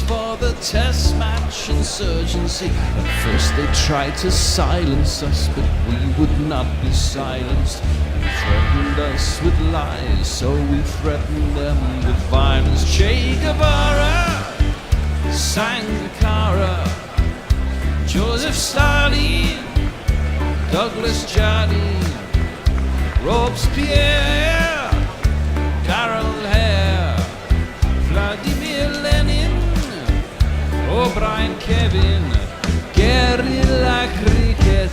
for the test match insurgency. At first they tried to silence us, but we would not be silenced. They threatened us with lies, so we threatened them with violence. Che Guevara, Sangakkara, Joseph Stalin, Douglas Jardine, Robespierre, Carol Hare, Vladimir Lenin, O'Brien Kevin, guerrilla cricket.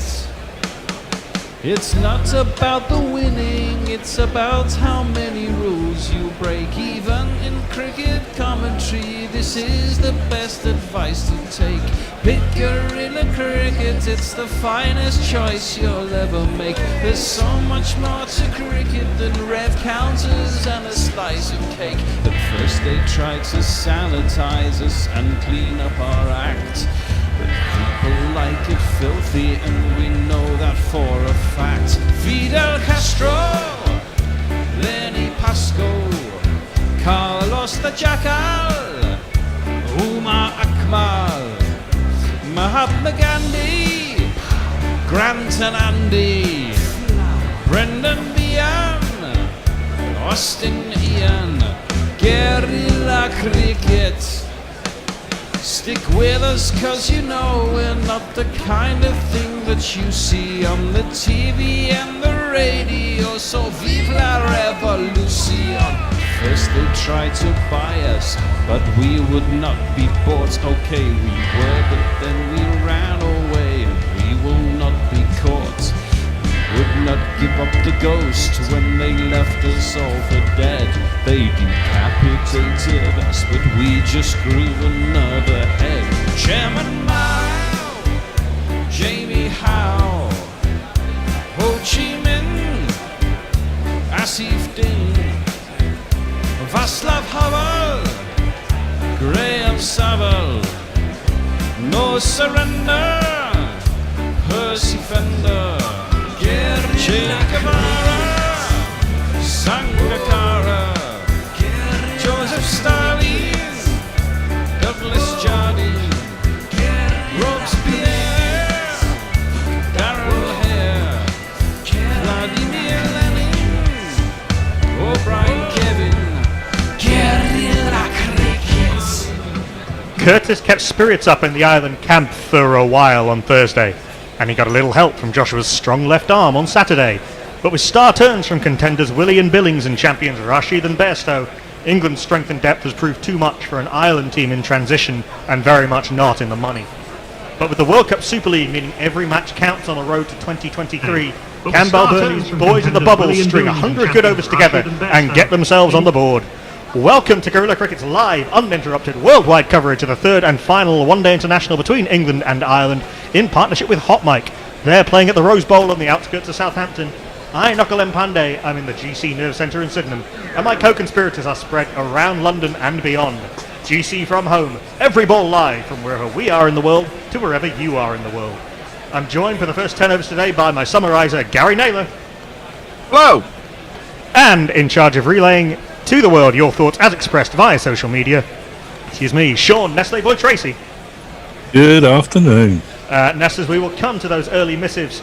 It's not about the winning, it's about how many rules you break. Even in cricket commentary, this is the best advice to take. Pick guerrilla cricket, it's the finest choice you'll ever make. There's so much more to cricket than rev counters and a slice of cake. At first they tried to sanitize us and clean up our act, but people like it filthy, and we know that for a fact. Fidel Castro, Lenny Pasco, Carlos the Jackal, Umar Akmal, Mahatma Gandhi, Grant and Andy, Brendan Behan, Austin Ian, guerrilla cricket. Stick with us, cause you know we're not the kind of thing that you see on the TV and the radio. So vive la revolution. First they tried to buy us, but we would not be bought. Okay, we were, but then we ran away, and we will not be caught. We would not give up the ghost when they left us all for dead. They decapitated us, but we just grew another head. Chairman Mao, Jamie Howe, Ho Chi Minh, Asif Din, Václav Havel, Graham Saville, No Surrender, Percy Fender, Che Guevara, Sangakkara, Joseph Stalin, Douglas Jardine, Robespierre, Darrell Hare, Vladimir Lenin, O'Brien Kevin, guerrilla cricket. Curtis kept spirits up in the Ireland camp for a while on Thursday, and he got a little help from Joshua's strong left arm on Saturday. But with star turns from contenders Willie and Billings and champions Rashid and Bairstow, England's strength and depth has proved too much for an Ireland team in transition and very much not in the money. But with the World Cup Super League meaning every match counts on the road to 2023, can Balbirnie's boys of the bubble string 100 good overs together and get themselves on the board? Welcome to Guerrilla Cricket's live, uninterrupted, worldwide coverage of the third and final one-day international between England and Ireland in partnership with Hot Mic. They're playing at the Rose Bowl on the outskirts of Southampton. I'm Nokalem Pandey, I'm in the GC Nerve Centre in Sydenham, and my co-conspirators are spread around London and beyond. GC from home, every ball live from wherever we are in the world to wherever you are in the world. I'm joined for the first 10 overs today by my summariser, Gary Naylor. Hello! And in charge of relaying to the world your thoughts as expressed via social media, Sean Nestle Boy Tracy. Good afternoon. Nestlers, we will come to those early missives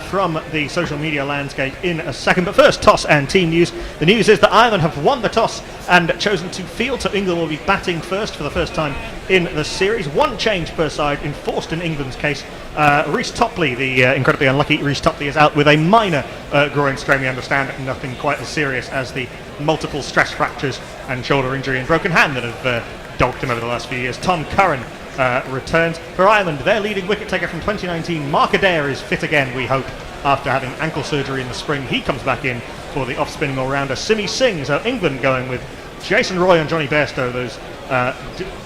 from the social media landscape in a second, but first, toss and team news. The news is that Ireland have won the toss and chosen to field, so England will be batting first for the first time in the series. One change per side enforced in England's case. Rhys Topley, the incredibly unlucky Rhys Topley, is out with a minor groin strain. We understand nothing quite as serious as the multiple stress fractures and shoulder injury and broken hand that have dogged him over the last few years. Tom Curran returns. For Ireland, their leading wicket-taker from 2019, Mark Adair, is fit again, we hope, after having ankle surgery in the spring. He comes back in for the off-spinning all-rounder Simi Singh. So England going with Jason Roy and Johnny Bairstow, those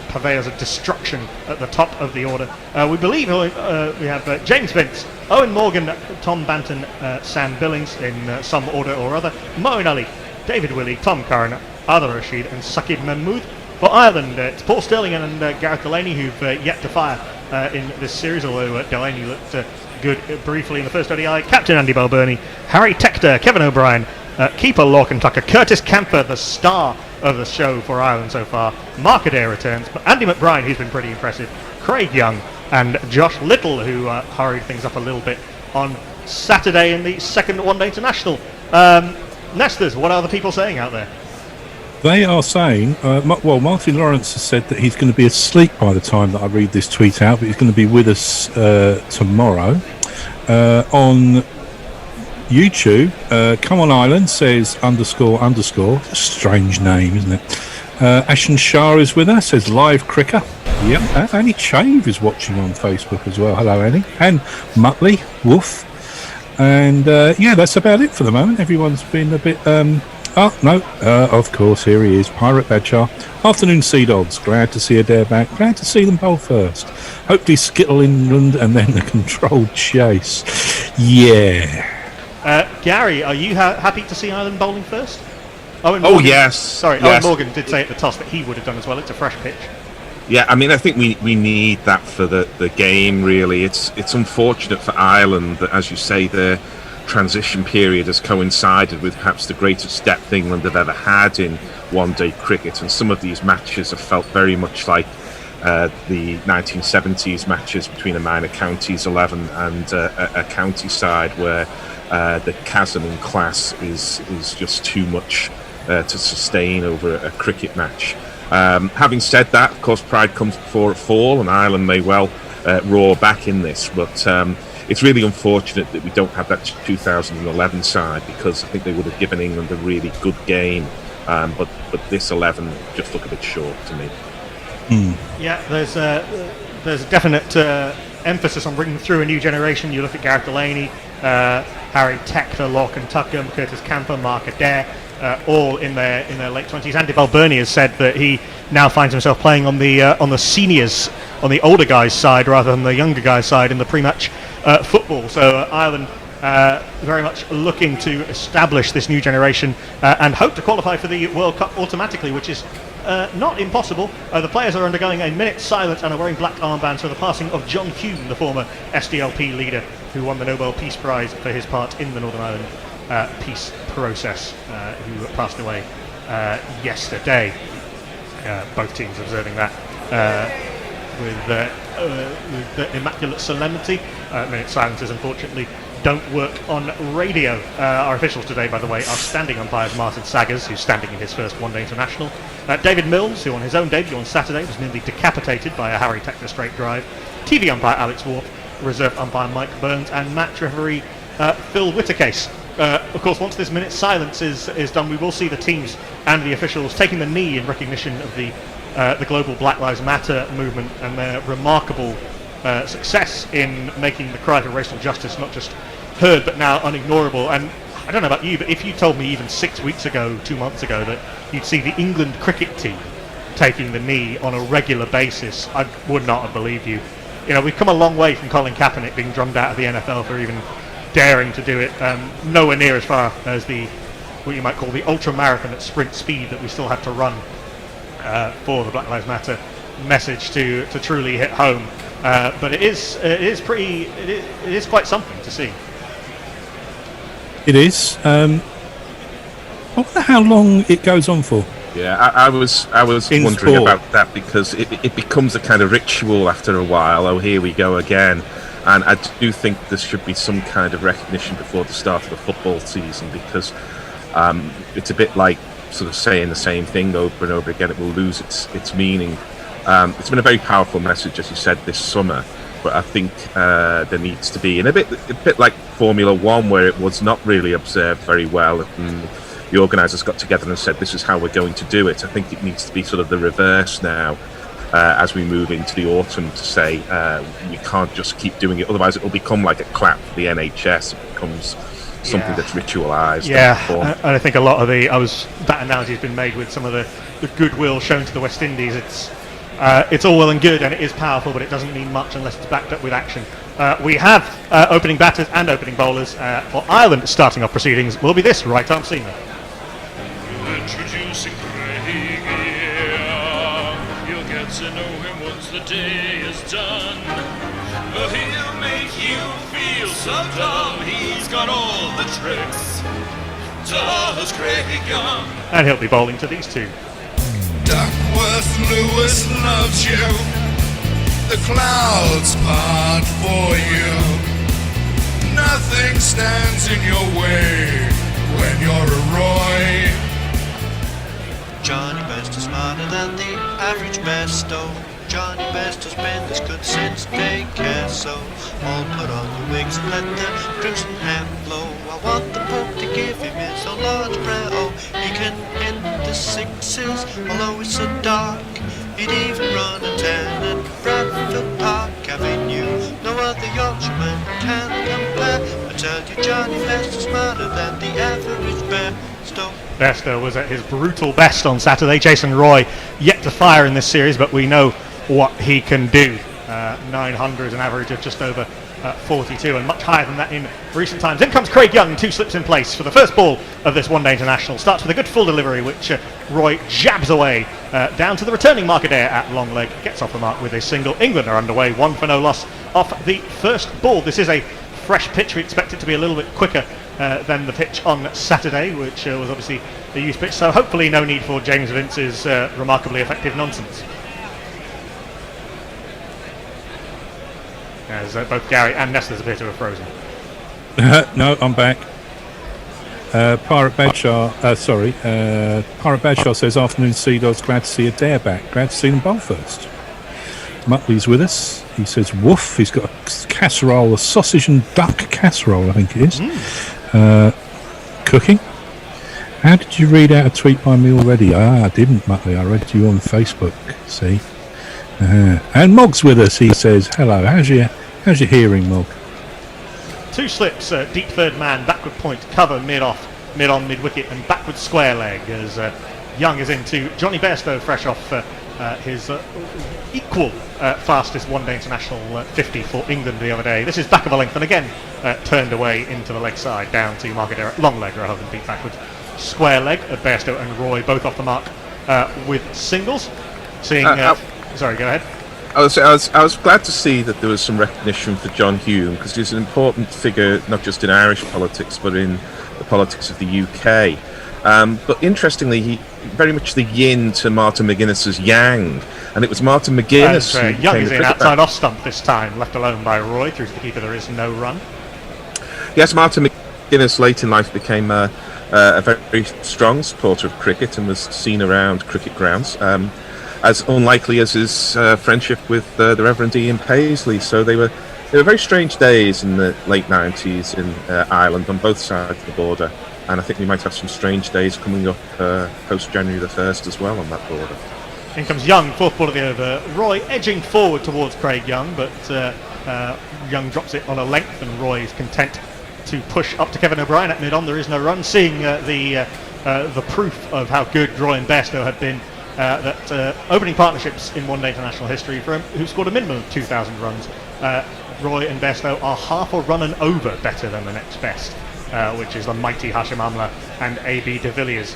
purveyors of destruction at the top of the order. We believe we have James Vince, Owen Morgan, Tom Banton, Sam Billings in some order or other, Moeen Ali, David Willey, Tom Curran, Adil Rashid and Saqib Mahmood. For Ireland, it's Paul Stirling and Gareth Delaney who've yet to fire in this series, although Delaney looked good briefly in the first ODI. Captain Andy Balbirnie, Harry Tector, Kevin O'Brien, keeper Lorcan Tucker, Curtis Camphor, the star of the show for Ireland so far. Mark Adair returns, but Andy McBride, who's been pretty impressive, Craig Young, and Josh Little, who hurried things up a little bit on Saturday in the second one-day international. Nesters, what are the people saying out there? They are saying, Martin Lawrence has said that he's going to be asleep by the time that I read this tweet out, but he's going to be with us tomorrow. On YouTube, Come On Island says __. A strange name, isn't it? Ashen Shah is with us, says live cricker. Yep, Annie Chave is watching on Facebook as well. Hello, Annie. And Muttley, woof. And that's about it for the moment. Everyone's been a bit... of course, here he is, Pirate Badger. Afternoon, Sea Dogs. Glad to see Adair back. Glad to see them both first. Hopefully Skittle England and then the controlled chase. Yeah. Gary, are you happy to see Ireland bowling first? Yes. Sorry, yes. Owen Morgan did say at the toss that he would have done as well. It's a fresh pitch. Yeah, I mean, I think we need that for the game, really. It's unfortunate for Ireland that, as you say, the transition period has coincided with perhaps the greatest depth England have ever had in one-day cricket, and some of these matches have felt very much like the 1970s matches between a minor counties 11 and a county side, where the chasm in class is just too much to sustain over a cricket match. Having said that, of course, pride comes before a fall, and Ireland may well roar back in this, but it's really unfortunate that we don't have that 2011 side, because I think they would have given England a really good game, but this 11 just look a bit short to me. Yeah, there's a definite emphasis on bringing through a new generation. You look at Gareth Delaney, Harry Tector, Lorcan Tuckham, Curtis Camper, Mark Adair, all in their late 20s. Andy Balbirnie has said that he now finds himself playing on the seniors, on the older guys' side rather than the younger guys' side in the pre-match football. So Ireland very much looking to establish this new generation and hope to qualify for the World Cup automatically, which is not impossible. The players are undergoing a minute's silence and are wearing black armbands for the passing of John Hume, the former SDLP leader who won the Nobel Peace Prize for his part in the Northern Ireland peace process, who passed away yesterday. Both teams observing that with the immaculate solemnity. Minute silences, unfortunately, don't work on radio. Our officials today, by the way, are standing umpires Martin Saggers, who's standing in his first one-day international. David Mills, who on his own debut on Saturday was nearly decapitated by a Harry Tector straight drive. TV umpire Alex Warp, reserve umpire Mike Burns, and match referee Phil Whittercase. Of course, once this minute silence is done, we will see the teams and the officials taking the knee in recognition of the global Black Lives Matter movement and their remarkable success in making the cry for racial justice not just heard but now unignorable. And I don't know about you, but if you told me even 6 weeks ago, 2 months ago, that you'd see the England cricket team taking the knee on a regular basis, I would not have believed you. You know, we've come a long way from Colin Kaepernick being drummed out of the NFL for even daring to do it. Nowhere near as far as what you might call the ultra marathon at sprint speed that we still have to run for the Black Lives Matter message to truly hit home. But it is quite something to see. It is. I wonder how long it goes on for. Yeah, I was wondering sport about that, because it becomes a kind of ritual after a while. Oh, here we go again. And I do think there should be some kind of recognition before the start of the football season, because it's a bit like sort of saying the same thing over and over again. It will lose its meaning. It's been a very powerful message, as you said, this summer. But I think there needs to be, and a bit like Formula One, where it was not really observed very well, and the organisers got together and said, this is how we're going to do it. I think it needs to be sort of the reverse now, as we move into the autumn, to say we can't just keep doing it, otherwise it will become like a clap for the NHS. It becomes something that's ritualised. Yeah, and I think a lot of that analogy has been made with some of the goodwill shown to the West Indies. It's all well and good, and it is powerful, but it doesn't mean much unless it's backed up with action. We have opening batters and opening bowlers. For Ireland, starting off proceedings will be this right arm seamer. Introducing Craig here. You'll get to know him once the day is done. He'll make you feel so dumb. He's got all the tricks. Does Craig Young. And he'll be bowling to these two. Earth Lewis loves you. The clouds part for you. Nothing stands in your way when you're a Roy. Johnny Best is smarter than the average Besto. Johnny Best has been this good since daycare, so all put on your wigs and let the crimson hand blow. I want the Pope to give him his own large prayer. Oh, he can hit the sixes, although it's so dark. He'd even run a 10 at Bradfield Park Avenue. No other Yorkshireman can compare. I tell you, Johnny Best is smarter than the average Besto. Besto was at his brutal best on Saturday. Jason Roy yet to fire in this series, but we know what he can do. 900, an average of just over 42, and much higher than that in recent times. In comes Craig Young, 2 slips in place for the first ball of this one-day international. Starts with a good full delivery, which Roy jabs away down to the returning marker there at long leg. Gets off the mark with a single. England are underway, 1 for no loss off the first ball. This is a fresh pitch. We expect it to be a little bit quicker than the pitch on Saturday, which was obviously the youth pitch, so hopefully no need for James Vince's remarkably effective nonsense. As both Gary and Nestler's appear to have frozen. No, I'm back. Pirate Badshaw says, afternoon Sea Dogs, glad to see Adair back. Glad to see them both first. Muttley's with us. He says woof. He's got a casserole, a sausage and duck casserole, I think it is. Cooking. How did you read out a tweet by me already? I didn't, Muttley. I read it to you on Facebook. See? And Mog's with us. He says, hello. How's your hearing, Mog? 2 slips, deep third man, backward point, cover, mid-off, mid-on, mid-wicket, and backward square leg as Young is into Johnny Bairstow, fresh off his equal fastest one-day international 50 for England the other day. This is back of a length, and again turned away into the leg side, down to marker there, long leg rather than deep backward square leg. Bairstow and Roy both off the mark with singles. Seeing... sorry, go ahead. I was glad to see that there was some recognition for John Hume, because he's an important figure not just in Irish politics but in the politics of the UK. But interestingly, he very much the yin to Martin McGuinness's yang, and it was Martin McGuinness who Young is became in the outside off stump this time, left alone by Roy. Through to the keeper, there is no run. Yes, Martin McGuinness late in life became a very strong supporter of cricket and was seen around cricket grounds. As unlikely as his friendship with the Reverend Ian Paisley. So they were very strange days in the late 90s in Ireland on both sides of the border, and I think we might have some strange days coming up post January the 1st as well on that border. In comes Young, 4th ball of the over. Roy edging forward towards Craig Young, but Young drops it on a length, and Roy is content to push up to Kevin O'Brien at mid-on. There is no run. Seeing the proof of how good Roy and Bairstow have been, that opening partnerships in one-day international history for him, who scored a minimum of 2,000 runs. Roy and Bairstow are half a run and over better than the next best, which is the mighty Hashim Amla and A.B. de Villiers.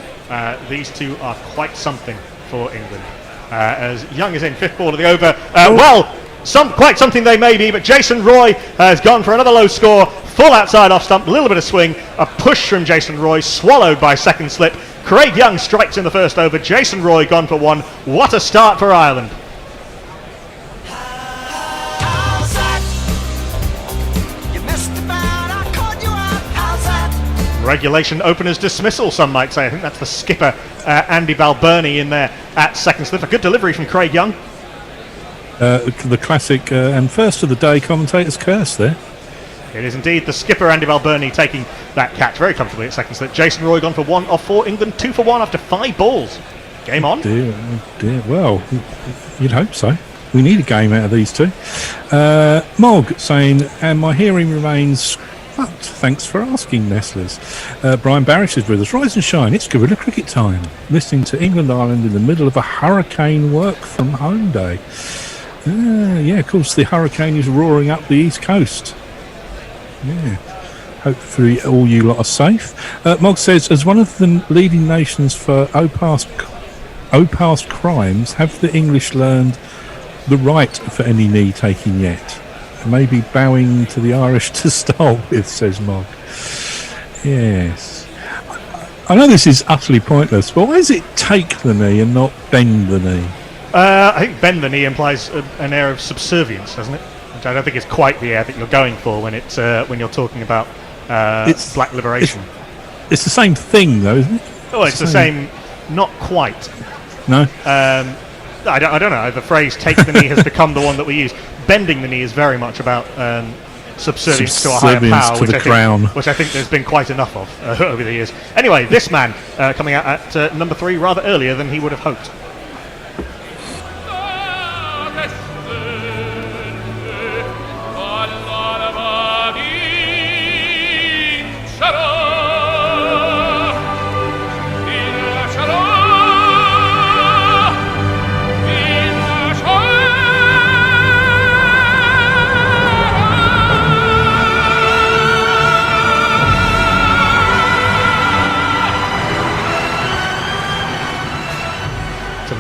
These two are quite something for England. As Young is in, 5th ball of the over. Quite something they may be, but Jason Roy has gone for another low score. Full outside off stump, a little bit of swing, a push from Jason Roy, swallowed by second slip. Craig Young strikes in the first over. Jason Roy gone for 1. What a start for Ireland. Regulation opener's dismissal, some might say. I think that's the skipper, Andy Balbirnie, in there at second slip. A good delivery from Craig Young. The classic and first of the day commentator's curse there. It is indeed the skipper, Andy Balbirnie, taking that catch very comfortably at second slip. Jason Roy gone for 1 off 4. England 2 for 1 after 5 balls. Game on. Dear. Well, you'd hope so. We need a game out of these two. Mog saying, and my hearing remains... But thanks for asking, Nestlers. Brian Barish is with us. Rise and shine, it's guerrilla cricket time. Listening to England-Ireland in the middle of a hurricane work from home day. Yeah, of course, the hurricane is roaring up the east coast. Yeah, hopefully all you lot are safe. Mog says, as one of the leading nations for past crimes, have the English learned the right for any knee taking yet? Maybe bowing to the Irish to start with, says Mog. Yes. I know this is utterly pointless, but why does it take the knee and not bend the knee? I think bend the knee implies an air of subservience, doesn't it? Which I don't think is quite the air that you're going for when you're talking about black liberation. It's the same thing, though, isn't it? Oh, it's the same. Not quite. No. I don't know. The phrase "take the knee" has become the one that we use. Bending the knee is very much about subservience to a higher power, which I think there's been quite enough of over the years. Anyway, this man coming out at number 3 rather earlier than he would have hoped.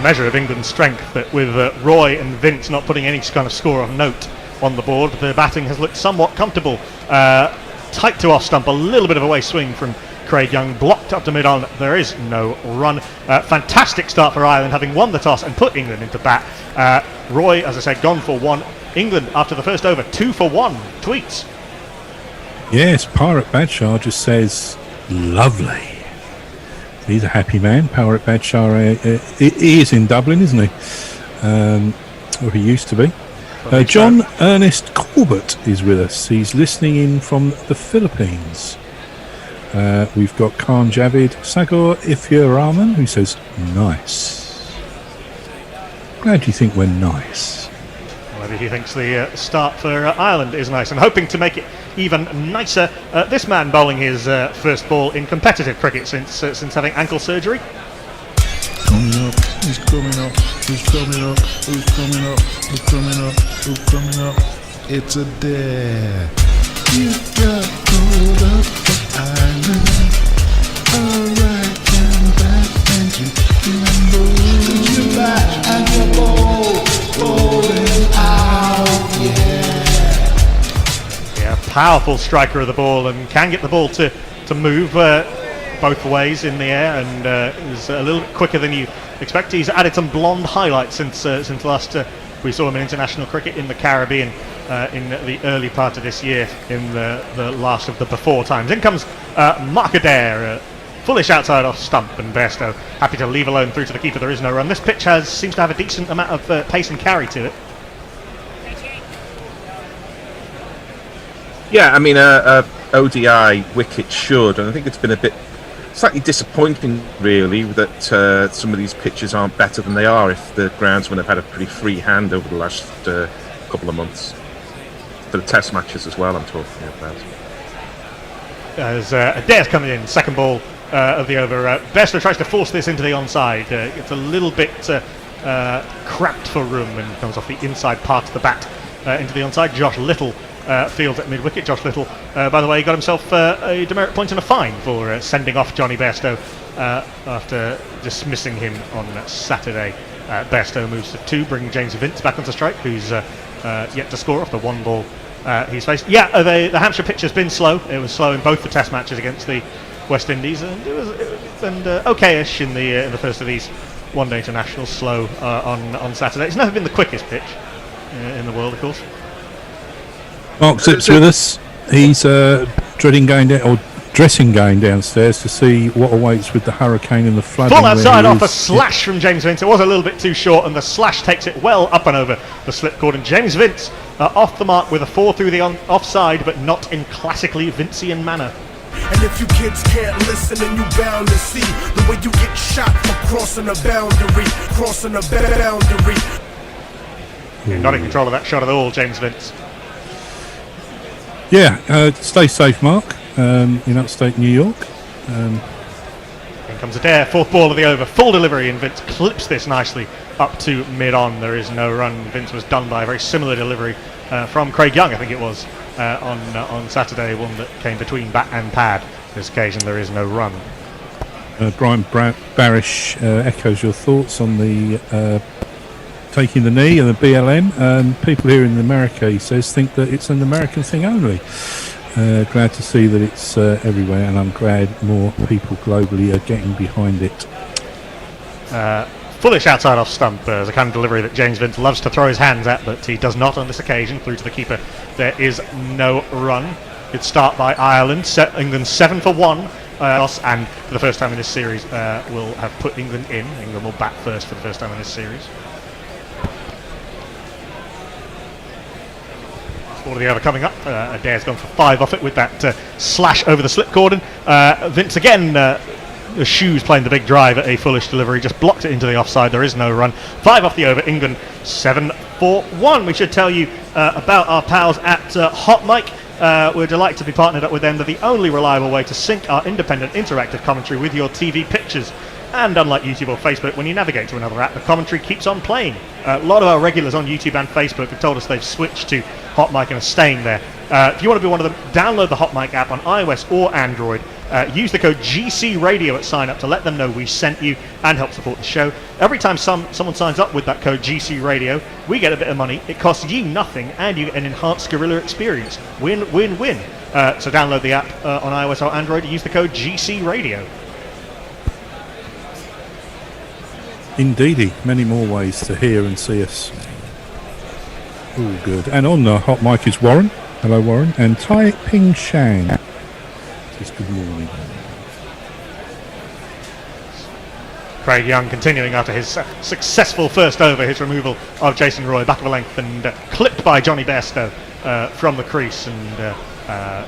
Measure of England's strength that with Roy and Vince not putting any kind of score of note on the board, the batting has looked somewhat comfortable. Tight to off stump, a little bit of a way swing from Craig Young, blocked up to mid-on, there is no run. Fantastic start for Ireland, having won the toss and put England into bat. Roy, as I said, gone for 1. England, after the first over, 2 for 1. Tweets. Yes, Pirate Badshaw just says, lovely. He's a happy man. Pirate Badshaw, he is in Dublin, isn't he? Or he used to be. John Ernest Corbett is with us. He's listening in from the Philippines. We've got Khan Javid Sagor Ifyuraman, who says, nice. Glad you think we're nice. Maybe he thinks the start for Ireland is nice, and hoping to make it even nicer. This man bowling his first ball in competitive cricket since having ankle surgery. Coming up, who's coming up, who's coming up, who's coming up, who's coming up, who's coming up. It's a dare. You got hold of the island. Alright, and back, and you can roll. You back and your ball rolling out, yeah, powerful striker of the ball and can get the ball to move both ways in the air, and is a little bit quicker than you expect. He's added some blonde highlights since last we saw him in international cricket in the Caribbean in the early part of this year, in the last of the before times. In comes Mark Adair, foolish outside off stump, and Bairstow happy to leave alone through to the keeper. There is no run. This pitch seems to have a decent amount of pace and carry to it. Yeah, I mean, ODI wicket should, and I think it's been a bit slightly disappointing, really, that some of these pitches aren't better than they are if the groundsmen have had a pretty free hand over the last couple of months. For the test matches as well, I'm talking about. As Adair's coming in, second ball of the over. Bairstow tries to force this into the onside. It's a little bit cramped for room and comes off the inside part of the bat into the onside. Josh Little fields at mid-wicket. Josh Little, by the way, got himself a demerit point and a fine for sending off Johnny Bairstow after dismissing him on Saturday. Bairstow moves to 2, bringing James Vince back onto strike, who's yet to score off the 1 ball he's faced. Yeah, the Hampshire pitch has been slow. It was slow in both the Test matches against the West Indies, and it was okay-ish in the first of these one-day internationals. Slow on Saturday. It's never been the quickest pitch in the world, of course. Mark Zipp's with us. He's dressing going downstairs to see what awaits with the hurricane and the flooding. Full outside off a slash from James Vince. It was a little bit too short, and the slash takes it well up and over the slip cord. And James Vince off the mark with a 4 through the offside, but not in classically Vincian manner. And if you kids can't listen, then you bound to see the way you get shot for crossing a boundary, Not in control of that shot at all, James Vince. Yeah, stay safe, Mark, in upstate New York. In comes Adair, 4th ball of the over, full delivery, and Vince clips this nicely up to mid-on. There is no run. Vince was done by a very similar delivery from Craig Young, I think it was, on Saturday, one that came between bat and pad. This occasion there is no run. Brian Barish echoes your thoughts on the taking the knee and the BLM. People here in America, he says, think that it's an American thing only. Glad to see that it's everywhere, and I'm glad more people globally are getting behind it. Foolish outside off stump is a kind of delivery that James Vince loves to throw his hands at, but he does not on this occasion. Through to the keeper. There is no run. Good start by Ireland. England 7 for 1. And for the first time in this series, will have put England in. England will bat first for the first time in this series. Ball of the over coming up. Adair's gone for 5 off it with that slash over the slip cordon. Vince again. The shoes playing the big drive at a foolish delivery, just blocked it into the offside. There is no run. 5 off the over. England 7 for 1. We should tell you about our pals at Hot Mic. We're delighted to be partnered up with them. They're the only reliable way to sync our independent interactive commentary with your TV pictures. And unlike YouTube or Facebook, when you navigate to another app, the commentary keeps on playing. A lot of our regulars on YouTube and Facebook have told us they've switched to Hot Mic and are staying there. If you want to be one of them, download the Hot Mic app on iOS or Android. Use the code GCRadio at sign up to let them know we sent you and help support the show. Every time someone signs up with that code GCRadio, we get a bit of money. It costs you nothing and you get an enhanced Guerrilla experience. Win, win, win. So download the app on iOS or Android. Use the code GCRadio. Indeedy, many more ways to hear and see us. All good. And on the Hot Mic is Warren. Hello, Warren. And Tai Ping Shang. Says good morning. Craig Young continuing after his successful first over, his removal of Jason Roy, back of a length and clipped by Johnny Bairstow from the crease, and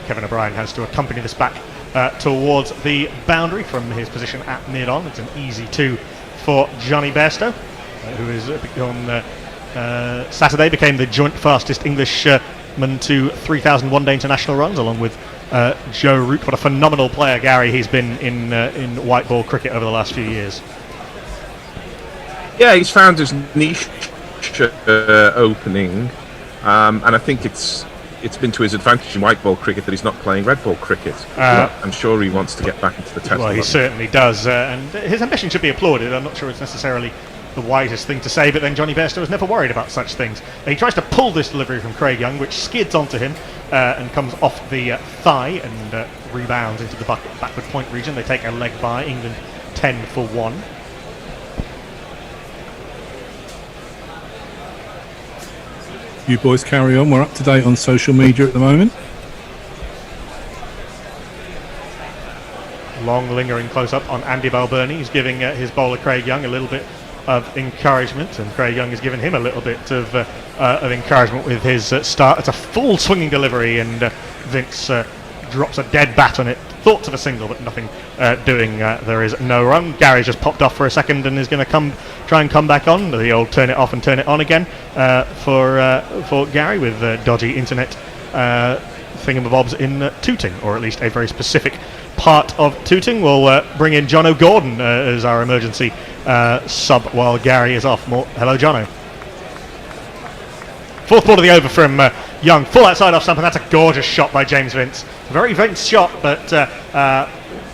Kevin O'Brien has to accompany this back towards the boundary from his position at mid-on. It's an easy 2 for Johnny Bairstow, who is on Saturday became the joint fastest Englishman to 3,000 one-day international runs, along with Joe Root. What a phenomenal player, Gary, he's been in white ball cricket over the last few years. Yeah, he's found his niche opening, and I think it's been to his advantage in white ball cricket that he's not playing red ball cricket. I'm sure he wants to get back into the test. Well, he certainly does, and his ambition should be applauded. I'm not sure it's necessarily the wisest thing to say, but then Johnny Bairstow was never worried about such things. He tries to pull this delivery from Craig Young, which skids onto him and comes off the thigh and rebounds into the backward point region. They take a leg bye. England 10 for 1. You boys carry on. We're up to date on social media at the moment. Long lingering close up on Andy Balbirnie. He's giving his bowler Craig Young a little bit of encouragement, and Craig Young has given him a little bit of encouragement with his start. It's a full swinging delivery, and Vince drops a dead bat on it. Thoughts of a single, but nothing doing. There is no run. Gary's just popped off for a second and is going to try and come back on. The old turn it off and turn it on again for Gary with dodgy internet thingamabobs in Tooting, or at least a very specific part of Tooting. We'll bring in Jono Gordon as our emergency sub while Gary is off. Hello, Jono. Fourth ball of the over from Young, full outside off stump, and that's a gorgeous shot by James Vince. Very Vince shot, but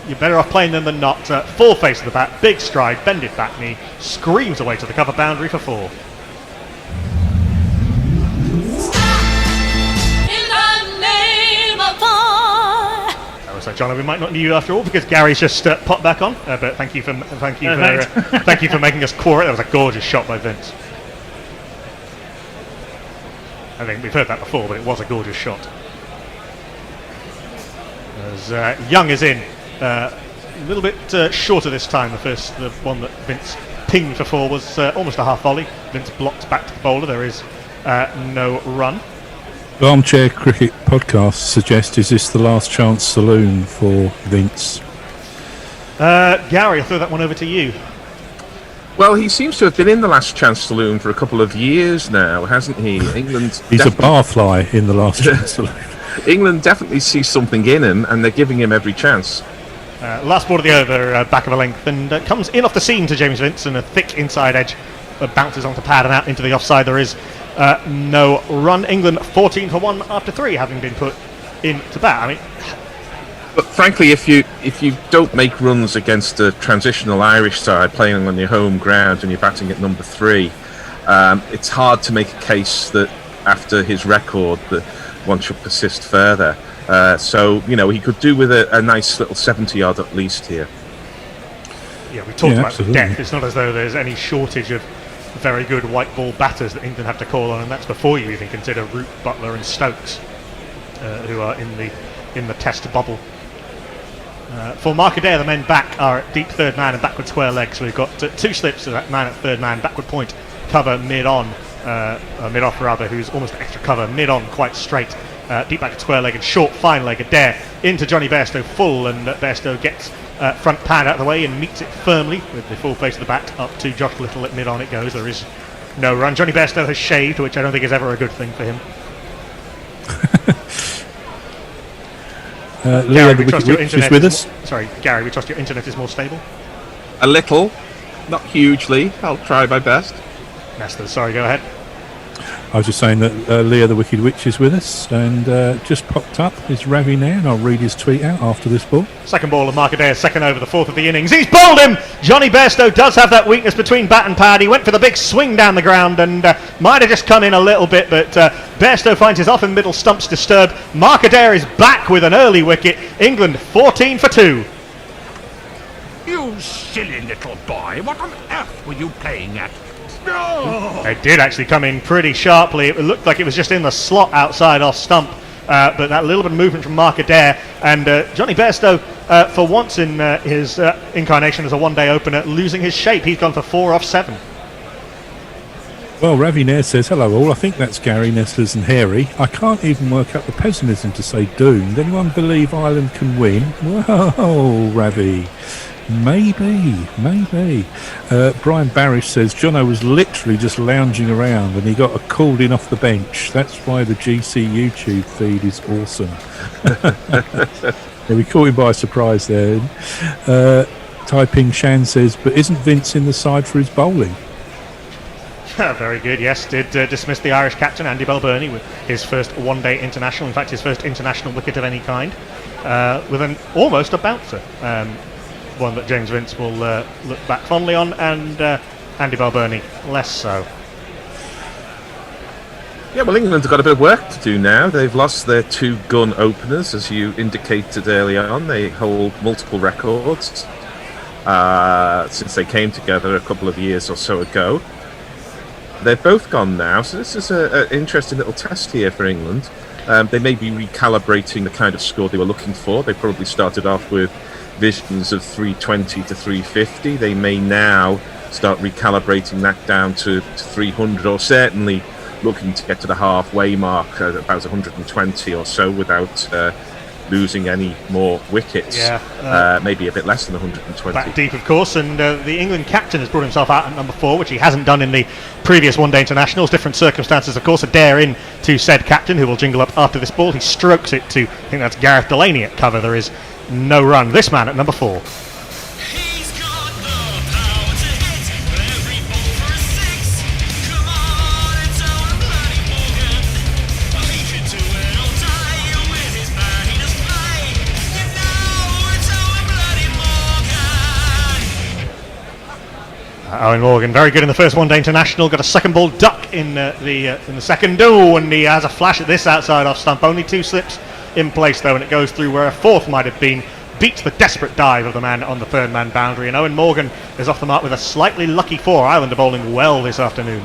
you're better off playing them than not. Full face of the bat, big stride, bended back knee, screams away to the cover boundary for 4. So, John, we might not need you after all because Gary's just popped back on. But thank you for making us core it. That was a gorgeous shot by Vince. I think we've heard that before, but it was a gorgeous shot. As Young is in, a little bit shorter this time. The one that Vince pinged for 4 was almost a half volley. Vince blocked back to the bowler. There is no run. The Armchair Cricket podcast suggests, is this the last chance saloon for Vince? Gary, I'll throw that one over to you. Well, he seems to have been in the Last Chance Saloon for a couple of years now, hasn't he? England. He's a barfly in the Last Chance Saloon. England definitely sees something in him, and they're giving him every chance. Last ball of the over, back of a length, and comes in off the seam to James Vince, and a thick inside edge bounces onto pad and out into the offside. There is no run. England 14 for 1 after 3 having been put into bat. I mean, but frankly, if you don't make runs against a transitional Irish side playing on your home ground and you're batting at number 3, it's hard to make a case that after his record that one should persist further. So, he could do with a nice little 70 odd at least here. we talked about the absolutely. depth. It's not as though there's any shortage of very good white ball batters that England have to call on, and that's before you even consider Root, Butler, and Stokes, who are in the Test bubble. For Markadere, the men back are at deep third man and backward square leg, so we've got two slips of that man at third man, backward point, cover mid-on, mid-off rather, who's almost extra cover, mid-on quite straight, deep backward square leg and short fine leg. Adair into Johnny Bairstow full, and Bairstow gets front pad out of the way and meets it firmly with the full face of the bat up to Josh Little. At mid-on it goes. There is no run. Johnny Bairstow has shaved, which I don't think is ever a good thing for him. Leo, Gary, we trust your internet is with us. Sorry, Gary, we trust your internet is more stable. A little, not hugely. I'll try my best. Nestor, sorry, go ahead. I was just saying that Leo the Wicked Witch is with us, and just popped up is Ravi now, and I'll read his tweet out after this ball. Second ball of Markadere, second over, the fourth of the innings. He's bowled him! Johnny Bairstow does have that weakness between bat and pad. He went for the big swing down the ground and might have just come in a little bit, but Bairstow finds his off and middle stumps disturbed. Markadere is back with an early wicket. England 14 for 2. You silly little boy, what on earth were you playing at? No! It did actually come in pretty sharply. It looked like it was just in the slot outside off stump, but that little bit of movement from Markadere, and Johnny Bairstow, for once in his incarnation as a one-day opener, losing his shape. He's gone for 4 off 7. Well, Ravi Nair says, hello all, I think that's Gary, Nestlers and Harry. I can't even work out the pessimism to say doomed. Anyone believe Ireland can win? Whoa, Ravi. Maybe. Brian Barish says Jono was literally just lounging around and he got called in off the bench. That's why the GC YouTube feed is awesome. Yeah, we caught him by surprise there. Taiping Shan says, but isn't Vince in the side for his bowling? Very good, yes. Did dismiss the Irish captain, Andy Balbirnie, with his first one-day international, in fact his first international wicket of any kind, with almost a bouncer. One that James Vince will look back fondly on, and Andy Balbirnie less so. Yeah, well, England have got a bit of work to do now. They've lost their 2 gun openers, as you indicated earlier on. They hold multiple records since they came together a couple of years or so ago. They're both gone now, so this is an interesting little test here for England. They may be recalibrating the kind of score they were looking for. They probably started off with visions of 320 to 350. They may now start recalibrating that down to 300, or certainly looking to get to the halfway mark at about 120 or so without losing any more wickets. Maybe a bit less than 120. Back deep, of course, and the England captain has brought himself out at number 4, which he hasn't done in the previous one-day internationals. Different circumstances, of course. Adair in to said captain, who will jingle up after this ball. He strokes it to, I think that's Gareth Delaney at cover. There is no run. This man at number 4. He's got the power to hit every ball for a 6. Come on, it's Owen bloody Morgan. Well, he could do it all day with his man-eaters play. You know, it's Owen bloody Morgan. Owen Morgan, very good in the first one-day international. Got a second ball duck in the second. And he has a flash at this outside off stump. Only 2 slips in place though, and it goes through where a fourth might have been. Beats the desperate dive of the man on the third man boundary, and Owen Morgan is off the mark with a slightly lucky 4. Ireland are bowling well this afternoon.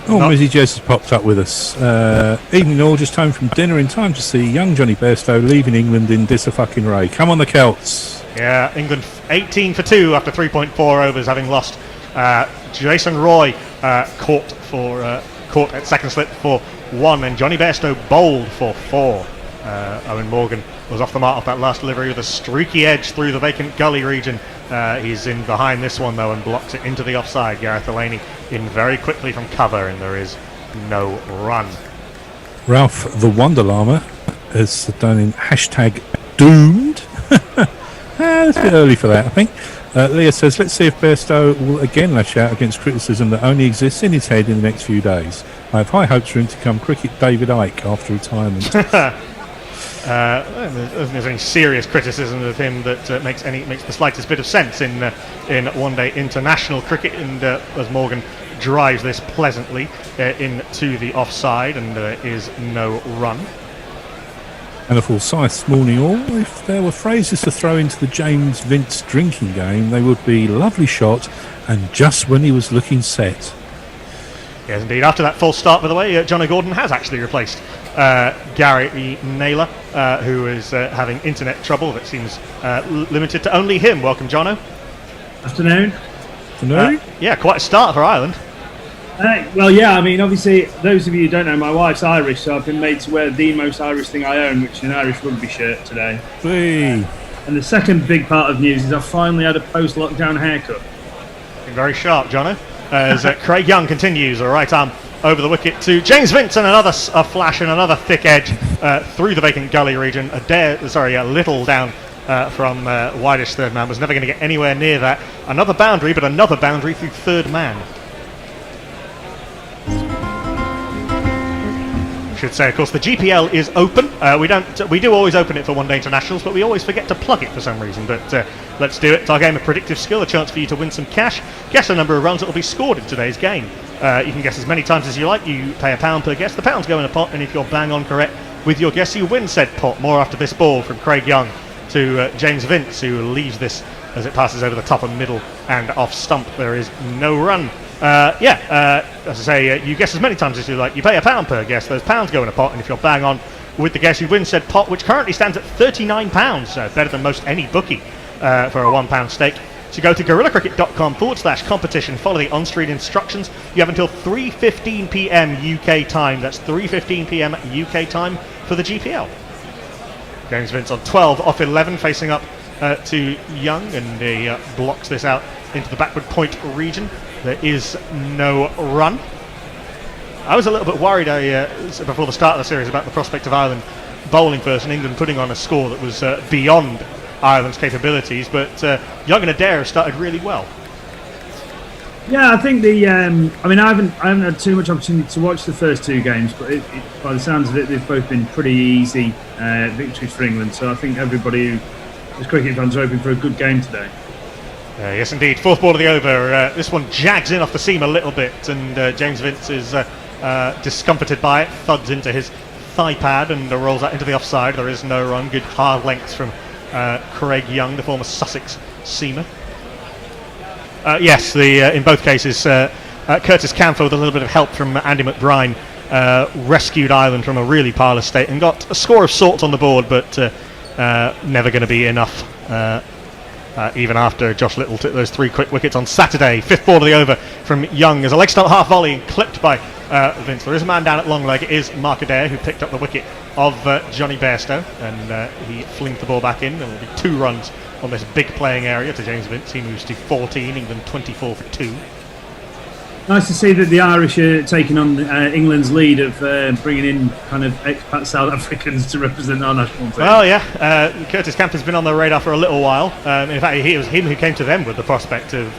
Oh, Mizzy Jez has popped up with us. Evening all, just home from dinner in time to see young Johnny Bairstow leaving England in dis-a-fucking ray. Come on the Celts. Yeah, England 18 for 2 after 3.4 overs, having lost. Jason Roy caught at second slip for 1, and Johnny Bairstow bowled for 4. Owen Morgan was off the mark off that last delivery with a streaky edge through the vacant gully region. He's in behind this one though and blocks it into the offside. Gareth Delaney in very quickly from cover, and there is no run. Ralph the Wonder Llama has done in hashtag doomed. It's a bit early for that, I think. Leah says, let's see if Bairstow will again lash out against criticism that only exists in his head in the next few days. I have high hopes for him to become cricket David Icke after retirement. There's any serious criticism of him that makes the slightest bit of sense in one-day international cricket, and as Morgan drives this pleasantly into the offside, and there is no run. And a Forsyth's morning all. If there were phrases to throw into the James Vince drinking game, they would be lovely shot and just when he was looking set. Yes, indeed. After that false start, by the way, Jono Gordon has actually replaced Gary Naylor, who is having internet trouble that seems limited to only him. Welcome, Jono. Afternoon. Yeah, quite a start for Ireland. Well, yeah, I mean, obviously, those of you who don't know, my wife's Irish, so I've been made to wear the most Irish thing I own, which is an Irish rugby shirt today. Whee. And the second big part of news is I've finally had a post-lockdown haircut. Very sharp, Jono. As Craig Young continues, a right arm over the wicket to James Vince, and another flash and another thick edge through the vacant gully region. A little down from widest third man, was never going to get anywhere near that. Another boundary, but another boundary through third man. Should say, of course, the GPL is open. We do always open it for one-day internationals, but we always forget to plug it for some reason. But let's do it. It's our game of predictive skill, a chance for you to win some cash. Guess the number of runs that will be scored in today's game. You can guess as many times as you like. You pay £1 per guess. The pounds go in a pot, and if you're bang on correct with your guess, you win said pot. More after this ball from Craig Young to James Vince, who leaves this as it passes over the top and middle and off stump. There is no run. As I say, you guess as many times as you like. You pay £1 per guess. Those pounds go in a pot, and if you're bang on with the guess, you win said pot, which currently stands at £39, better than most any bookie for a £1 stake. So go to gorillacricket.com/competition, follow the on-screen instructions. You have until 3:15 p.m. UK time. That's 3:15 p.m. UK time for the GPL. James Vince on 12 off 11, facing up to Young, and he blocks this out into the backward point region. There is no run. I was a little bit worried before the start of the series about the prospect of Ireland bowling first and England putting on a score that was beyond Ireland's capabilities, but Young and Adair have started really well. Yeah, I think I haven't had too much opportunity to watch the first two games, but by the sounds of it, they've both been pretty easy victories for England. So I think everybody who is cricket fans are hoping for a good game today. Yes, indeed. Fourth ball of the over. This one jags in off the seam a little bit, and James Vince is discomforted by it. Thuds into his thigh pad and rolls out into the offside. There is no run. Good hard lengths from Craig Young, the former Sussex seamer. Yes, in both cases, Curtis Camphor, with a little bit of help from Andy McBride, rescued Ireland from a really parlous state and got a score of sorts on the board, but never going to be enough. Even after Josh Little took those 3 quick wickets on Saturday. Fifth ball of the over from Young as a leg stump half volley clipped by Vince. There is a man down at long leg. It is Mark Adair who picked up the wicket of Johnny Bairstow, and he flings the ball back in. There will be 2 runs on this big playing area to James Vince. He moves to 14, England 24 for 2. Nice to see that the Irish are taking on England's lead of bringing in kind of expat South Africans to represent our national team. Well, yeah, Curtis Camp has been on the radar for a little while. In fact, it was him who came to them with the prospect of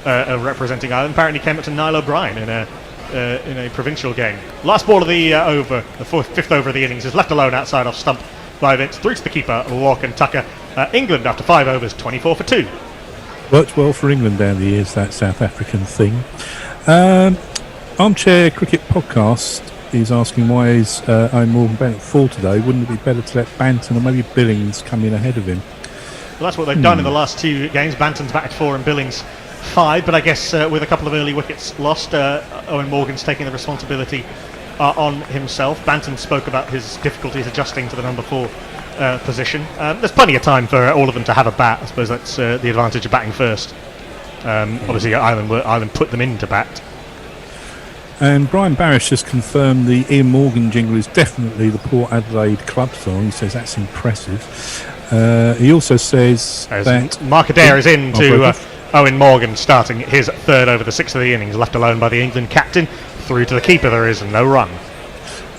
representing Ireland. Apparently came up to Niall O'Brien in a provincial game. Last ball of the over, the fifth over of the innings, is left alone outside off stump by Vince, through to the keeper, Locke and Tucker. England, after 5 overs, 24 for 2. Worked well for England down the years, that South African thing. Armchair Cricket Podcast is asking why is Owen Morgan Bennett 4 today. Wouldn't it be better to let Banton or maybe Billings come in ahead of him? Well, that's what they've done in the last 2 games. Banton's batted 4 and Billings 5, but I guess with a couple of early wickets lost, Owen Morgan's taking the responsibility on himself. Banton spoke about his difficulties adjusting to the number 4 position. There's plenty of time for all of them to have a bat. I suppose that's the advantage of batting first. Obviously, Ireland put them into bat. And Brian Barish has confirmed the Ian Morgan jingle is definitely the Port Adelaide club song. He says that's impressive. He also says that Mark Adair is in to Owen Morgan starting his 3rd over the 6th of the innings, left alone by the England captain. Through to the keeper, there is no run.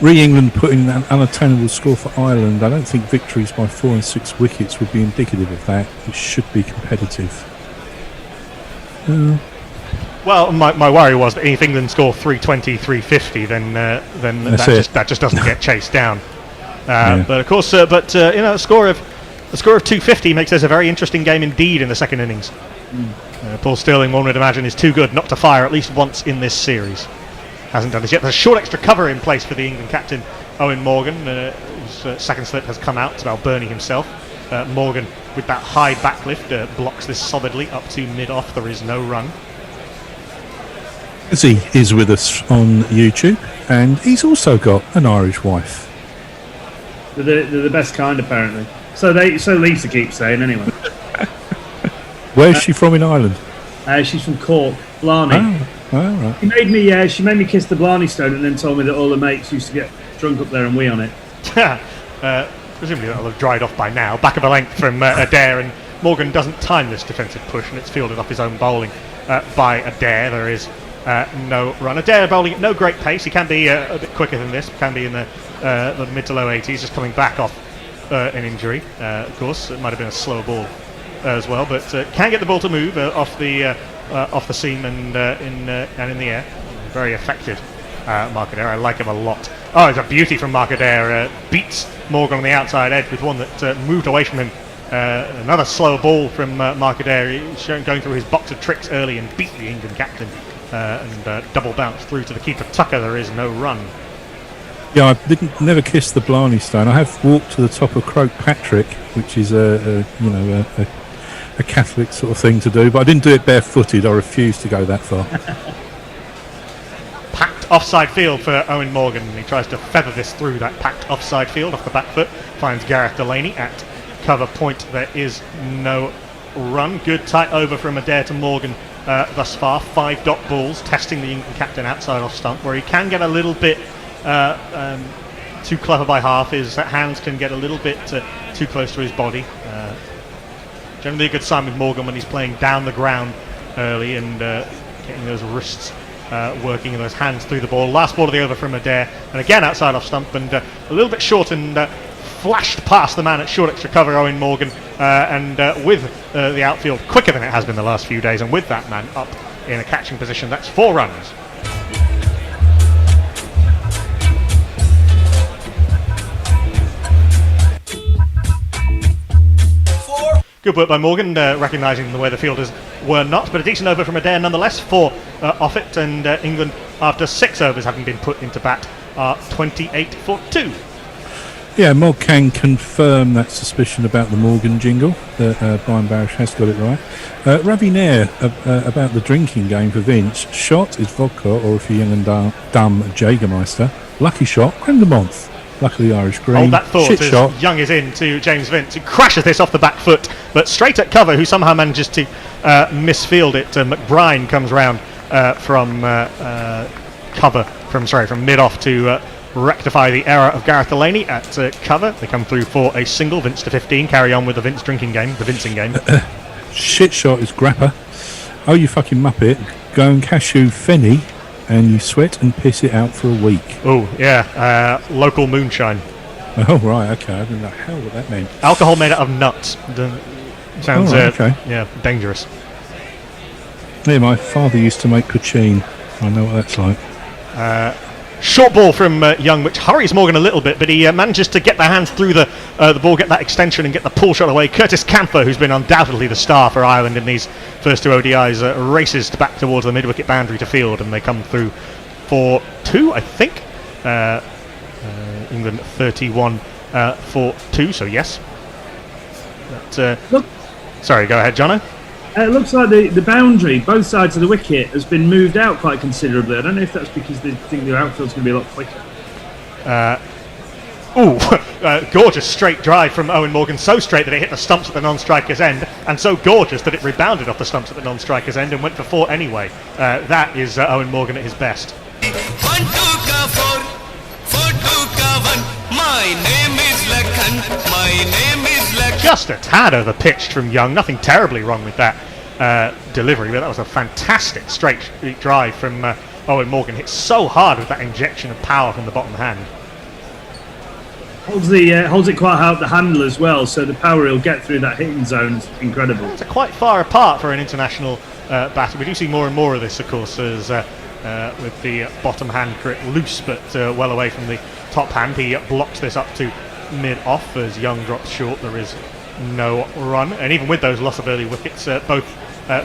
England putting an unattainable score for Ireland. I don't think victories by 4 and 6 wickets would be indicative of that. It should be competitive. Well, my worry was that if England score 320, 350, then that just doesn't get chased down. But of course, a score of 250 makes this a very interesting game indeed in the second innings. Paul Stirling, one would imagine, is too good not to fire at least once in this series. Hasn't done this yet. There's a short extra cover in place for the England captain, Owen Morgan, whose second slip has come out. It's Balbirnie himself. Morgan, with that high backlift, blocks this solidly up to mid-off. There is no run. Izzy is with us on YouTube, and he's also got an Irish wife. They're the best kind, apparently. So Lisa keeps saying, anyway. Where's she from in Ireland? She's from Cork, Blarney. Oh, right. She made me kiss the Blarney Stone, and then told me that all the mates used to get drunk up there and wee on it. Presumably that'll have dried off by now. Back of a length from Adair, and Morgan doesn't time this defensive push, and it's fielded off his own bowling by Adair. There is no run. Adair bowling at no great pace. He can be a bit quicker than this. Can be in the mid to low 80s, just coming back off an injury. Of course, it might have been a slower ball as well, but can get the ball to move off the seam and in the air. Very effective, Mark Adair. I like him a lot. Oh, it's a beauty from Mark Adair. Beats Morgan on the outside edge with one that moved away from him. Another slower ball from Mark Adair. He's going through his box of tricks early and beat the England captain and double bounce through to the keeper Tucker. There is no run. Yeah, I never kissed the Blarney Stone. I have walked to the top of Croke Patrick, which is a Catholic sort of thing to do, but I didn't do it barefooted. I refused to go that far. Packed offside field for Owen Morgan. He tries to feather this through that packed offside field off the back foot. Finds Gareth Delaney at cover point. There is no run. Good tight over from Adair to Morgan thus far. 5 dot balls, testing the England captain outside off stump, where he can get a little bit too clever by half. His hands can get a little bit too close to his body. Generally a good sign with Morgan when he's playing down the ground early and getting those wrists working and those hands through the ball. Last ball of the over from Adair, and again outside off stump, and a little bit short, and flashed past the man at short extra cover, Owen Morgan, and with the outfield quicker than it has been the last few days, and with that man up in a catching position. That's 4 runs. Good work by Morgan, recognising the way the fielders were not, but a decent over from Adair nonetheless. 4 off it, and England, after 6 overs having been put into bat, are 28 for 2. Yeah, Mog can confirm that suspicion about the Morgan jingle, that Brian Barish has got it right. Ravi Nair, about the drinking game for Vince. Shot is vodka, or if you're young and dumb, Jägermeister. Lucky shot, Grandemonth. Luckily Irish green. Hold that thought Shit as shot. Young is in to James Vince, who crashes this off the back foot, but straight at cover, who somehow manages to misfield it. McBride comes round from cover, from mid-off to rectify the error of Gareth Delaney at cover. They come through for a single. Vince to 15, carry on with the Vince drinking game, the Vincing game. Shit shot is Grapper. Oh, you fucking muppet. Go and cashew Fenny, and you sweat and piss it out for a week. Oh, yeah. Local moonshine. Oh, right, okay. I didn't know how what that meant. Alcohol made out of nuts. Sounds okay. Yeah, dangerous. Yeah, my father used to make poutine. I know what that's like. Short ball from Young, which hurries Morgan a little bit, but he manages to get the hands through the ball, get that extension and get the pull shot away. Curtis Camphor, who's been undoubtedly the star for Ireland in these first 2 ODIs, races back towards the mid-wicket boundary to field, and they come through for 2, I think. England 31 for 2, so yes. Sorry, go ahead, Jono. It looks like the boundary, both sides of the wicket, has been moved out quite considerably. I don't know if that's because they think the outfield's going to be a lot quicker. Gorgeous straight drive from Owen Morgan, so straight that it hit the stumps at the non-striker's end, and so gorgeous that it rebounded off the stumps at the non-striker's end and went for 4 anyway. That is Owen Morgan at his best. 1 2 ka 4 4 2 ka 1. My name is Lakhan. My name is Lakhan. Just a tad overpitched from Young. Nothing terribly wrong with that delivery, but that was a fantastic straight drive from Owen Morgan. Hit so hard with that injection of power from the bottom hand. Holds it quite high up the handle as well, so the power he'll get through that hitting zone is incredible. It's quite far apart for an international batter. We do see more and more of this, of course, as with the bottom hand loose, but well away from the top hand. He blocks this up to mid-off as Young drops short. There is no run, and even with those loss of early wickets, both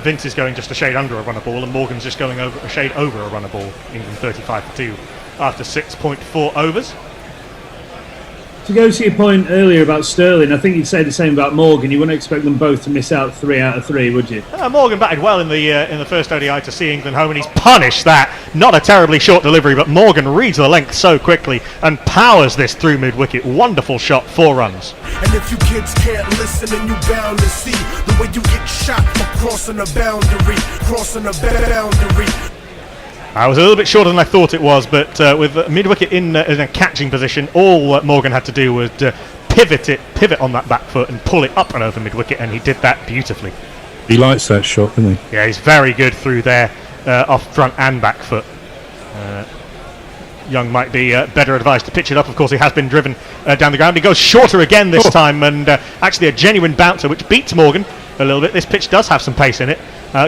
Vince is going just a shade under a runner ball, and Morgan's just going over a shade over a runner ball. England 35 for 2 after 6.4 overs. To go to your point earlier about Sterling, I think you'd say the same about Morgan. You wouldn't expect them both to miss out 3 out of 3, would you? Morgan batted well in the first ODI to see England home, and he's punished that. Not a terribly short delivery, but Morgan reads the length so quickly and powers this through mid-wicket. Wonderful shot, 4 runs. And if you kids can't listen, then you bound to see the way you get shot for crossing a boundary, crossing a boundary. I was a little bit shorter than I thought it was, but with mid-wicket in a catching position, all Morgan had to do was pivot on that back foot and pull it up and over mid-wicket, and he did that beautifully. He likes that shot, doesn't he? Yeah, he's very good through there, off front and back foot. Young might be better advised to pitch it up. Of course, he has been driven down the ground. He goes shorter again this time, and actually a genuine bouncer, which beats Morgan a little bit. This pitch does have some pace in it.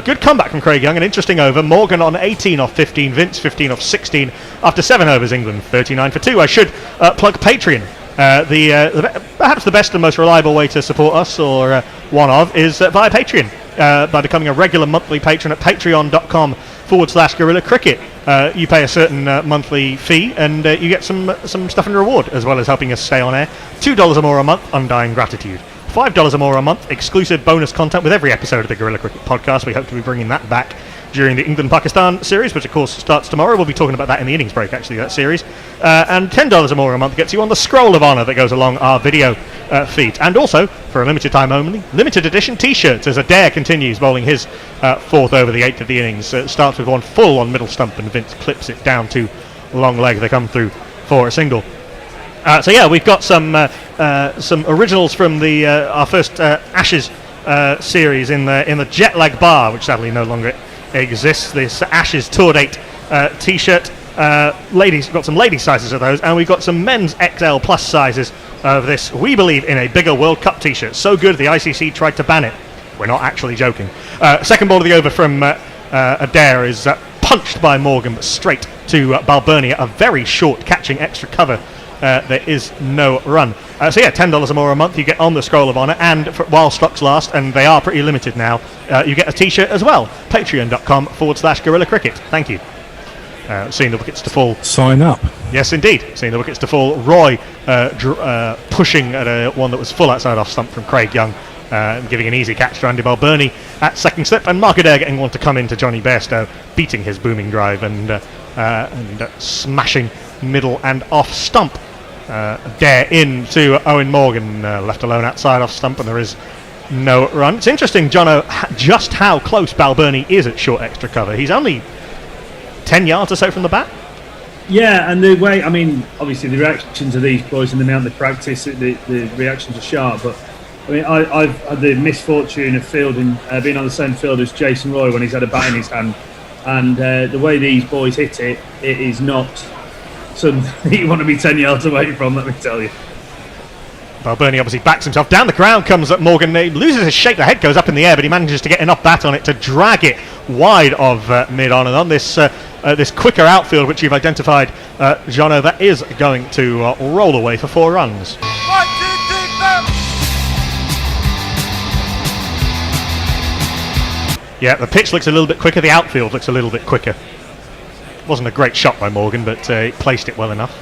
Good comeback from Craig Young, an interesting over. Morgan on 18 off 15, Vince 15 off 16 after 7 overs. England 39 for 2. I should plug Patreon. Perhaps the best and most reliable way to support us, or one of, is via Patreon, by becoming a regular monthly patron at patreon.com/Guerrilla Cricket. You pay a certain monthly fee, and you get some stuff in reward, as well as helping us stay on air. $2 or more a month, undying gratitude. $5 or more a month, exclusive bonus content with every episode of the Guerrilla Cricket Podcast. We hope to be bringing that back during the England-Pakistan series, which of course starts tomorrow. We'll be talking about that in the innings break, actually, that series. And $10 or more a month gets you on the scroll of honour that goes along our video feed. And also, for a limited time only, limited edition T-shirts, as Adair continues bowling his 4th over the 8th of the innings. Starts with one full on middle stump, and Vince clips it down to long leg. They come through for a single. So yeah, we've got some originals from the our first Ashes series in the jet lag bar, which sadly no longer exists. This Ashes Tour Date T-shirt. Ladies, we've got some ladies sizes of those, and we've got some men's XL plus sizes of this. We believe in a bigger World Cup T-shirt. So good, the ICC tried to ban it. We're not actually joking. Second ball of the over from Adair is punched by Morgan, but straight to Balbernia. A very short catching extra cover. There is no run. So yeah, $10 or more a month, you get on the scroll of honour, and while stocks last, and they are pretty limited now, you get a T-shirt as well. Patreon.com/Guerrilla Cricket. Thank you. Seeing the wickets to fall. Sign up. Yes, indeed. Seeing the wickets to fall. Roy pushing at one that was full outside off stump from Craig Young, giving an easy catch to Andy Balbirnie at second slip, and Mark Adair getting one to come into Johnny Bairstow, beating his booming drive and smashing middle and off stump. Adair in to Owen Morgan, left alone outside off stump, and there is no run. It's interesting, Jono, just how close Balbirnie is at short extra cover. He's only 10 yards or so from the bat. Yeah, and the way, I mean, obviously the reactions of these boys and the amount they practice, the reactions are sharp, but I mean, I've had the misfortune of fielding, being on the same field as Jason Roy when he's had a bat in his hand, and the way these boys hit it, it is not something you want to be 10 yards away from, let me tell you. Balbirnie obviously backs himself. Down the ground comes at Morgan. He loses his shape. The head goes up in the air, but he manages to get enough bat on it to drag it wide of mid-on. And on this quicker outfield, which you've identified, Jono, that is going to roll away for 4 runs. 1, 2, 3, 4. Yeah, the pitch looks a little bit quicker. The outfield looks a little bit quicker. Wasn't a great shot by Morgan, but he placed it well enough.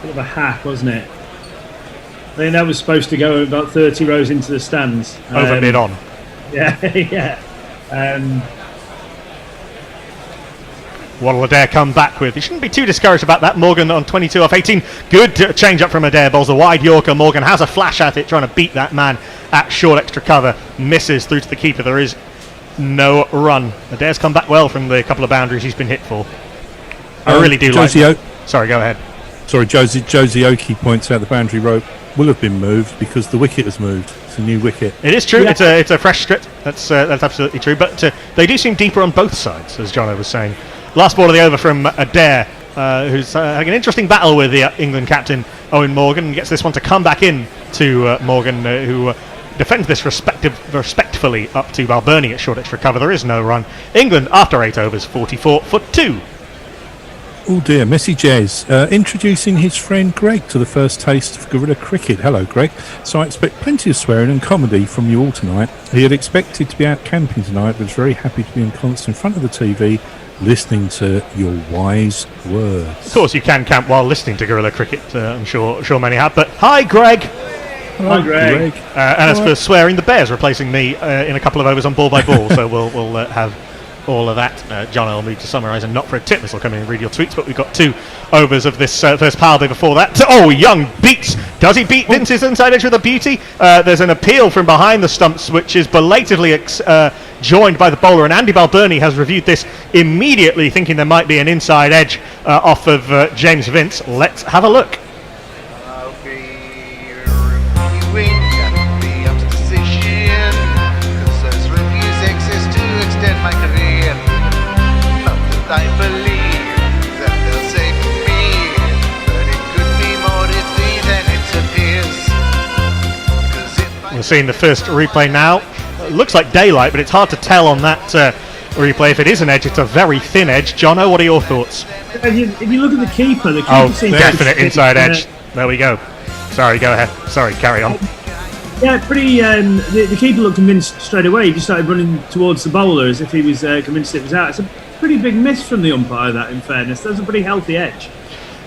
Bit of a hack, wasn't it? I think that was supposed to go about 30 rows into the stands. Over mid-on. Yeah, yeah. What'll Adair come back with? He shouldn't be too discouraged about that. Morgan on 22 off 18. Good change up from Adair. Bowls a wide Yorker. Morgan has a flash at it, trying to beat that man at short extra cover. Misses through to the keeper. There is no run. Adair's come back well from the couple of boundaries he's been hit for. I really do like that. Sorry, go ahead. Sorry, Josie Oki points out the boundary rope will have been moved because the wicket has moved. It's a new wicket. It is true. Yeah. It's a fresh strip. That's absolutely true. But they do seem deeper on both sides, as Jono was saying. Last ball of the over from Adair, who's having an interesting battle with the England captain Owen Morgan. Gets this one to come back in to Morgan, who defends this respectfully up to Balbirnie at short extra cover. There is no run. England after 8 overs, 44 for 2. Oh dear, messages. Introducing his friend Greg to the first taste of guerrilla cricket. Hello, Greg. So I expect plenty of swearing and comedy from you all tonight. He had expected to be out camping tonight, but was very happy to be in concert in front of the TV, listening to your wise words. Of course, you can camp while listening to guerrilla cricket. I'm sure many have. But hi, Greg. Hello, Greg. And as for swearing, the Bears replacing me in a couple of overs on ball by ball. So we'll have all of that. John, I'll move to summarise and not for a tip. This will come in and read your tweets, but we've got 2 overs of this first power day before that. Oh, Young beats. Does he beat Vince's inside edge with a beauty? There's an appeal from behind the stumps, which is belatedly joined by the bowler, and Andy Balbirnie has reviewed this immediately, thinking there might be an inside edge off of James Vince. Let's have a look. I'll be reviewing and be up to decision, 'cause those reviews exist to extend my career. Not that I believe that they'll save me, but it could be more iffy than it appears. 'Cause if I We're seeing the first replay now. It looks like daylight, but it's hard to tell on that replay. If it is an edge, it's a very thin edge. Jono, what are your thoughts? If you look at the keeper Oh, seems definite to inside edge. There we go. Sorry, go ahead. Sorry, carry on. Yeah, pretty. The keeper looked convinced straight away. He just started running towards the bowler as if he was convinced it was out. It's a pretty big miss from the umpire, that, in fairness. That's a pretty healthy edge.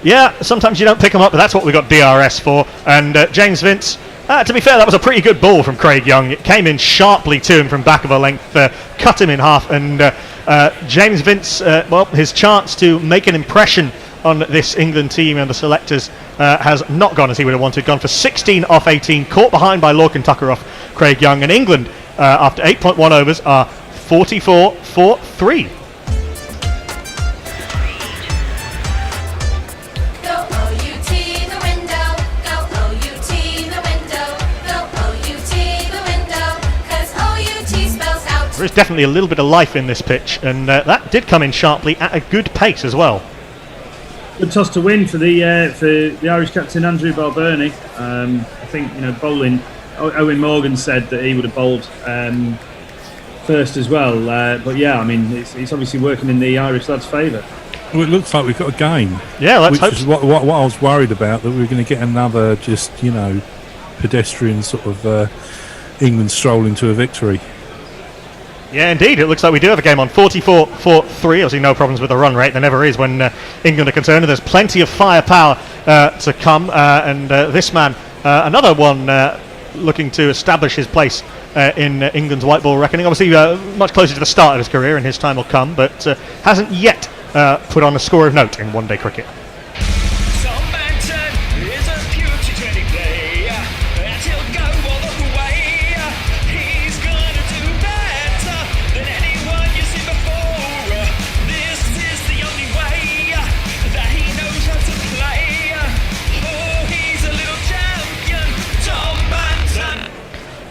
Yeah, sometimes you don't pick them up, but that's what we got DRS for. And James Vince, to be fair, that was a pretty good ball from Craig Young. It came in sharply to him from back of a length, cut him in half, and James Vince, his chance to make an impression on this England team and the selectors has not gone as he would have wanted. Gone for 16 off 18, caught behind by Lorcan Tucker off Craig Young, and England, after 8.1 overs, are 44 for 3. There is definitely a little bit of life in this pitch, and that did come in sharply at a good pace as well. Good toss to win for the Irish captain Andrew Balbirnie. I think bowling. Owen Morgan said that he would have bowled first as well, but yeah, I mean it's obviously working in the Irish lads' favour. Well, it looks like we've got a game. Yeah, let's hope. Which is what I was worried about, that we were going to get another just pedestrian sort of England strolling to a victory. Yeah, indeed. It looks like we do have a game on. 44 for 3. Obviously, no problems with the run rate. There never is when England are concerned. And there's plenty of firepower to come. And this man, another one looking to establish his place in England's white ball reckoning. Obviously, much closer to the start of his career, and his time will come, but hasn't yet put on a score of note in one-day cricket. Southampton is a beauty to any player, and he'll go all the way. He's gonna do better than anyone you've seen before. This is the only way that he knows how to play. Oh, he's a little champion, Tom Banton.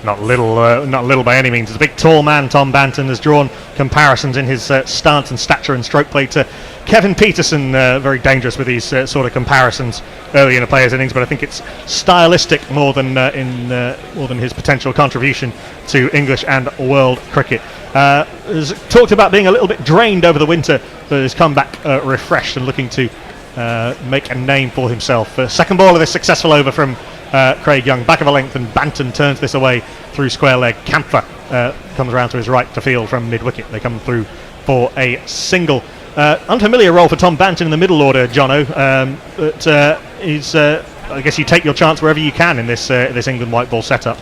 Not little by any means. It's a big, tall man. Tom Banton has drawn comparisons in his stance and stature and stroke play to Kevin Peterson. Very dangerous with these sort of comparisons early in a player's innings, but I think it's stylistic more than his potential contribution to English and world cricket. Has talked about being a little bit drained over the winter, but has come back refreshed and looking to make a name for himself. Second ball of this successful over from Craig Young, back of a length, and Banton turns this away through square leg. Camphor comes around to his right to field from mid-wicket. They come through for a single. Unfamiliar role for Tom Banton in the middle order, Jono, but I guess you take your chance wherever you can in this England white ball setup.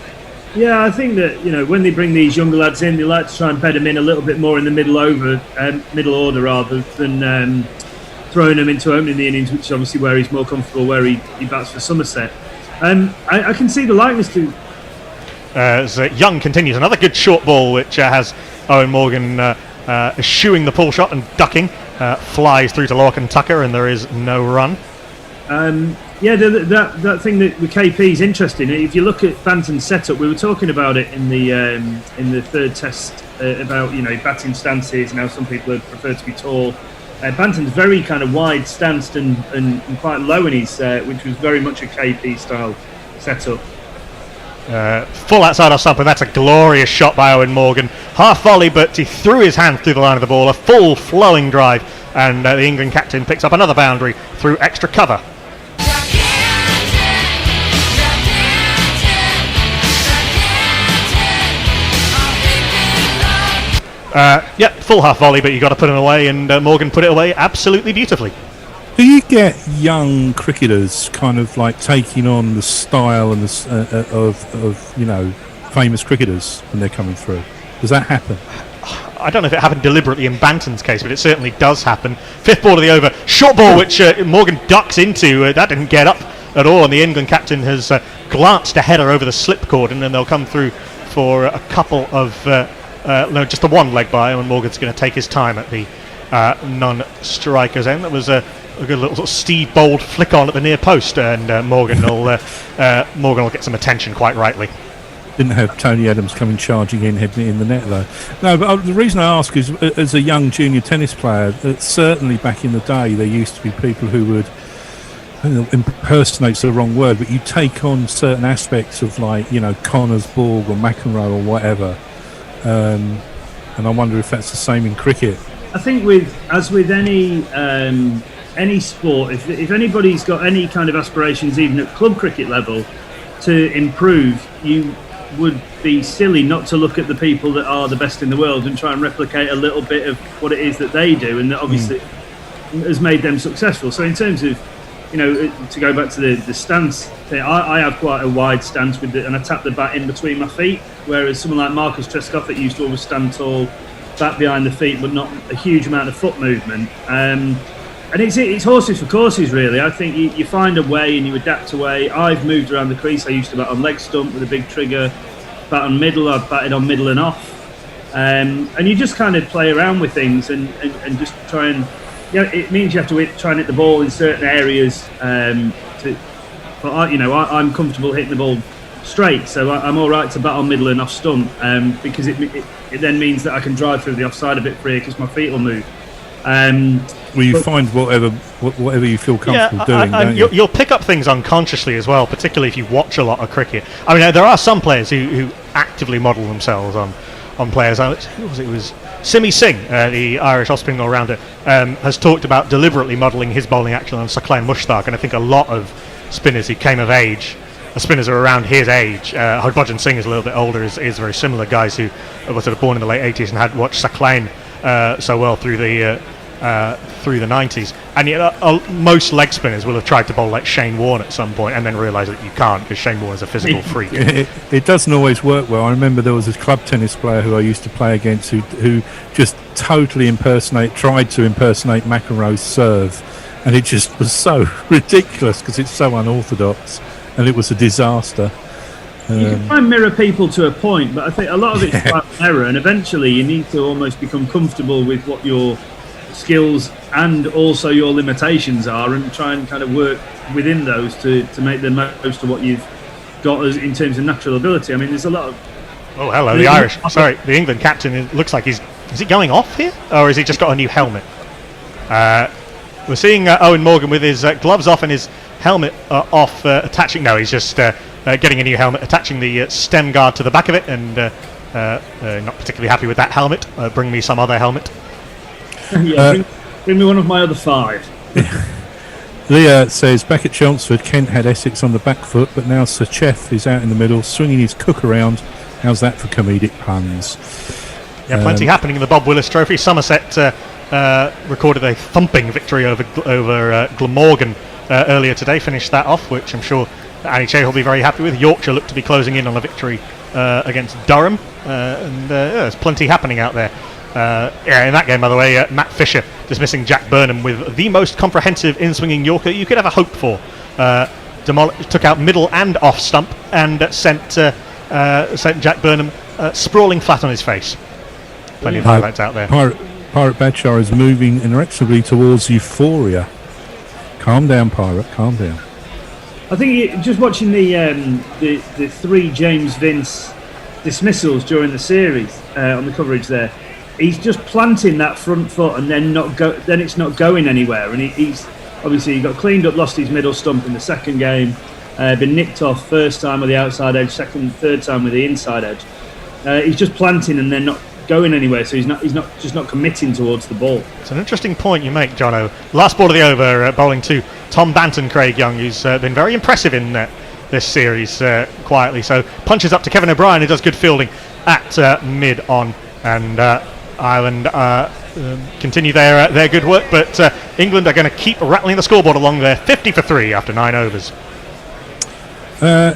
Yeah, I think that when they bring these younger lads in, they like to try and bed them in a little bit more in the middle order rather than throwing them into opening the innings, which is obviously where he's more comfortable, where he bats for Somerset. I can see the likeness to. As Young continues, another good short ball which has Owen Morgan eschewing the pull shot and ducking, flies through to Lorcan Tucker, and there is no run. That thing that with KP is interesting. If you look at Banton's setup, we were talking about it in the third test about batting stances and how some people prefer to be tall. Banton's very kind of wide stanced and quite low in his, which was very much a KP style setup. Full outside off stump, and that's a glorious shot by Owen Morgan. Half volley, but he threw his hand through the line of the ball. A full flowing drive and the England captain picks up another boundary through extra cover. Full half volley, but you got to put him away, and Morgan put it away absolutely beautifully. Do you get young cricketers kind of like taking on the style and the, of famous cricketers when they're coming through? Does that happen? I don't know if it happened deliberately in Banton's case, but it certainly does happen. Fifth ball of the over, short ball which Morgan ducks into. That didn't get up at all, and the England captain has glanced a header over the slip cord, and then they'll come through for a couple of just the one leg by, and Morgan's going to take his time at the non-striker's end. That was a good little sort of Steve Bold flick on at the near post, and Morgan will get some attention quite rightly. Didn't have Tony Adams coming charging in, heading it in the net though. No, but the reason I ask is, as a young junior tennis player, certainly back in the day there used to be people who would, impersonate's the wrong word, but you take on certain aspects of, like, Connors, Borg or McEnroe or whatever, and I wonder if that's the same in cricket. I think as with any sport, if anybody's got any kind of aspirations, even at club cricket level, to improve, you would be silly not to look at the people that are the best in the world and try and replicate a little bit of what it is that they do, and that obviously has made them successful. So in terms of, to go back to the stance thing, I have quite a wide stance with it, and I tap the bat in between my feet, whereas someone like Marcus Trescott that used to always stand tall, bat behind the feet, but not a huge amount of foot movement. And it's horses for courses, really. I think you find a way and you adapt a way. I've moved around the crease. I used to bat on leg stump with a big trigger, bat on middle. I've batted on middle and off. And you just kind of play around with things and just try and... it means you have to try and hit the ball in certain areas. I'm comfortable hitting the ball straight, so I'm all right to bat on middle and off stump, because it then means that I can drive through the offside a bit freer because my feet will move. Find whatever you feel comfortable doing. Don't you? You'll pick up things unconsciously as well, particularly if you watch a lot of cricket. I mean, there are some players who actively model themselves on players. Who was it? It was Simi Singh, the Irish off-spin all-rounder, has talked about deliberately modelling his bowling action on Saqlain Mushtaq, and I think a lot of spinners who came of age, spinners are around his age. Harbhajan Singh is a little bit older, is very similar, guys who were sort of born in the late 80s and had watched Saqlain so well through the 90s, and yet most leg spinners will have tried to bowl like Shane Warne at some point and then realise that you can't, because Shane Warne is a physical freak. It doesn't always work well. I remember there was this club tennis player who I used to play against who just totally tried to impersonate McEnroe's serve, and it just was so ridiculous because it's so unorthodox, and it was a disaster. You can try and mirror people to a point, but I think a lot of it's trial and error, and eventually you need to almost become comfortable with what your skills and also your limitations are, and try and kind of work within those to make the most of what you've got in terms of natural ability. I mean, there's a lot of... Oh, hello, the England captain. It looks like is he going off here, or has he just got a new helmet? We're seeing Owen Morgan with his gloves off and his helmet off, attaching... No, he's just getting a new helmet, attaching the stem guard to the back of it, and not particularly happy with that helmet. Bring me some other helmet. Bring me one of my other 5. Leah says, back at Chelmsford, Kent had Essex on the back foot, but now Sir Chef is out in the middle, swinging his cook around. How's that for comedic puns? Yeah, plenty happening in the Bob Willis Trophy. Somerset recorded a thumping victory over Glamorgan earlier today, finished that off, which I'm sure Annie Che will be very happy with. Yorkshire looked to be closing in on a victory against Durham, and there's plenty happening out there. In that game, by the way, Matt Fisher dismissing Jack Burnham with the most comprehensive in-swinging Yorker you could ever hope for. Took out middle and off stump and sent Jack Burnham sprawling flat on his face. Plenty of highlights out there. Pirate Badshar is moving inexorably towards euphoria. Calm down, Pirate, calm down. I think just watching the 3 James Vince dismissals during the series on the coverage there, he's just planting that front foot and then it's not going anywhere, and he's obviously got cleaned up, lost his middle stump in the second game, been nicked off first time with the outside edge, third time with the inside edge. He's just planting and then not going anywhere, so he's not committing towards the ball. It's an interesting point you make, Jono. Last ball of the over, bowling to Tom Banton, Craig Young, who's been very impressive in this series quietly. So punches up to Kevin O'Brien, who does good fielding at mid-on, and Ireland continue their good work, but England are going to keep rattling the scoreboard along there. 50 for 3 after 9 overs.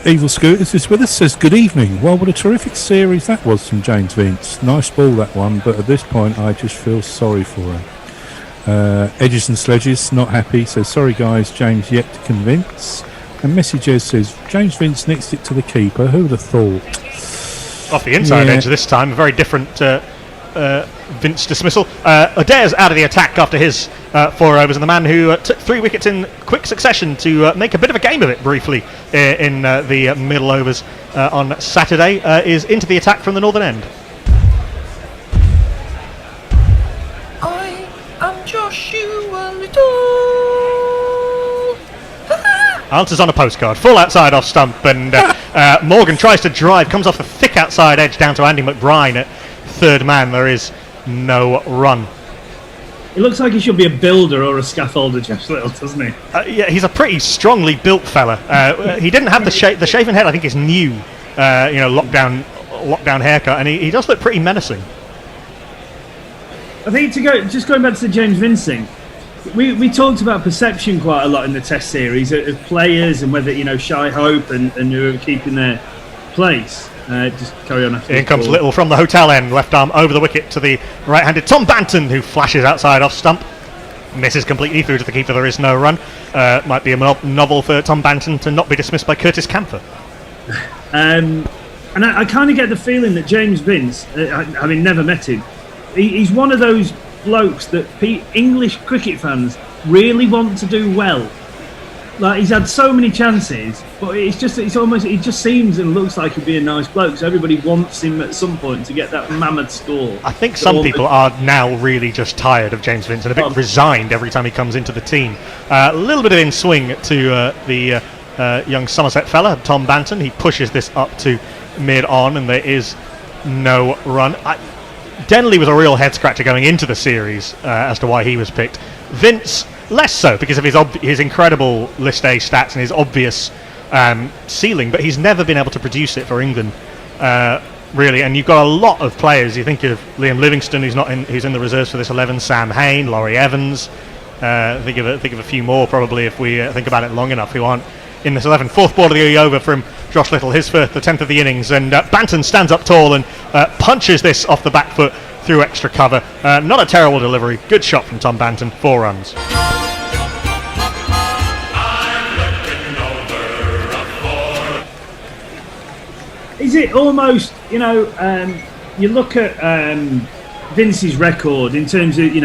Evil Scooters is with us, says good evening. Well, what a terrific series that was from James Vince. Nice ball, that one, but at this point I just feel sorry for him. Edges and Sledges, not happy, says sorry guys, James yet to convince. And Messages says James Vince nixed it to the keeper, who would have thought? Off the inside edge this time, a very different Vince dismissal. Adair's out of the attack after his 4 overs, and the man who took 3 wickets in quick succession to make a bit of a game of it briefly in the middle overs on Saturday is into the attack from the northern end. I am Joshua Little. Answers on a postcard, full outside off stump, and Morgan tries to drive, comes off the thick outside edge down to Andy McBride at third man. There is no run. It looks like he should be a builder or a scaffolder, Josh Little, doesn't he? Yeah, he's a pretty strongly built fella. He didn't have the shaven head. I think is new, lockdown haircut, and he does look pretty menacing. I think going back to the James Vince thing, we talked about perception quite a lot in the Test series of players and whether Shy Hope and who are keeping their place. Just carry on after. In comes Little from the hotel end, left arm over the wicket to the right-handed Tom Banton, who flashes outside off stump, misses completely through to the keeper. There is no run. Might be a novel for Tom Banton to not be dismissed by Curtis Camphor. And I kind of get the feeling that James Vince, having never met him, he's one of those blokes that English cricket fans really want to do well. Like, he's had so many chances, but he just seems and looks like he'd be a nice bloke, so everybody wants him at some point to get that mammoth score. I think some people are now really just tired of James Vince and a bit resigned every time he comes into the team. A little bit of in swing to the young Somerset fella, Tom Banton. He pushes this up to mid-on, and there is no run. Denley was a real head-scratcher going into the series as to why he was picked. Vince, less so because of his incredible List A stats and his obvious ceiling, but he's never been able to produce it for England, really. And you've got a lot of players. You think of Liam Livingstone, who's in the reserves for this 11, Sam Hain, Laurie Evans. Think of a few more probably if we think about it long enough who aren't in this 11. Fourth ball of the over from Josh Little, his first, the 10th of the innings, and Banton stands up tall and punches this off the back foot through extra cover. Not a terrible delivery. Good shot from Tom Banton. 4 runs. Is it almost, you look at Vince's record in terms of,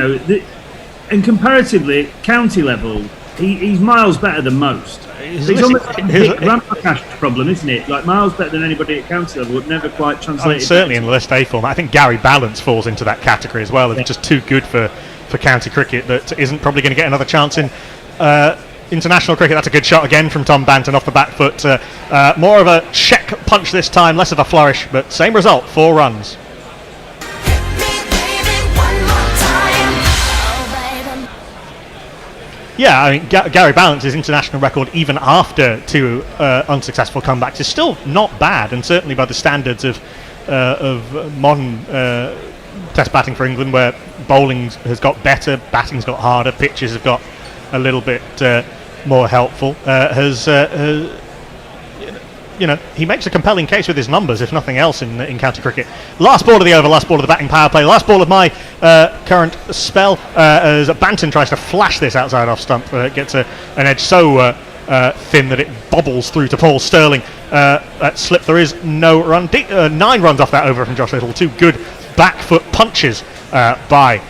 and comparatively, county level, he's miles better than most. It's almost like a Dick Ramprakash problem, isn't it? Like, miles better than anybody at county level would never quite translate. Certainly in the List A format. I think Gary Balance falls into that category as well. It's just too good for county cricket that isn't probably going to get another chance in international cricket. That's a good shot again from Tom Banton off the back foot. More of a check punch this time, less of a flourish, but same result, 4 runs. Yeah, I mean, Gary Balance's international record, even after 2 unsuccessful comebacks, is still not bad, and certainly by the standards of modern Test batting for England, where bowling has got better, batting's got harder, pitches have got a little bit more helpful. He makes a compelling case with his numbers, if nothing else, in county cricket. Last ball of the over, last ball of the batting power play, last ball of my current spell, as Banton tries to flash this outside off stump. Gets an edge so thin that it bobbles through to Paul Sterling. At slip, there is no run. 9 runs off that over from Josh Little. 2 good back foot punches by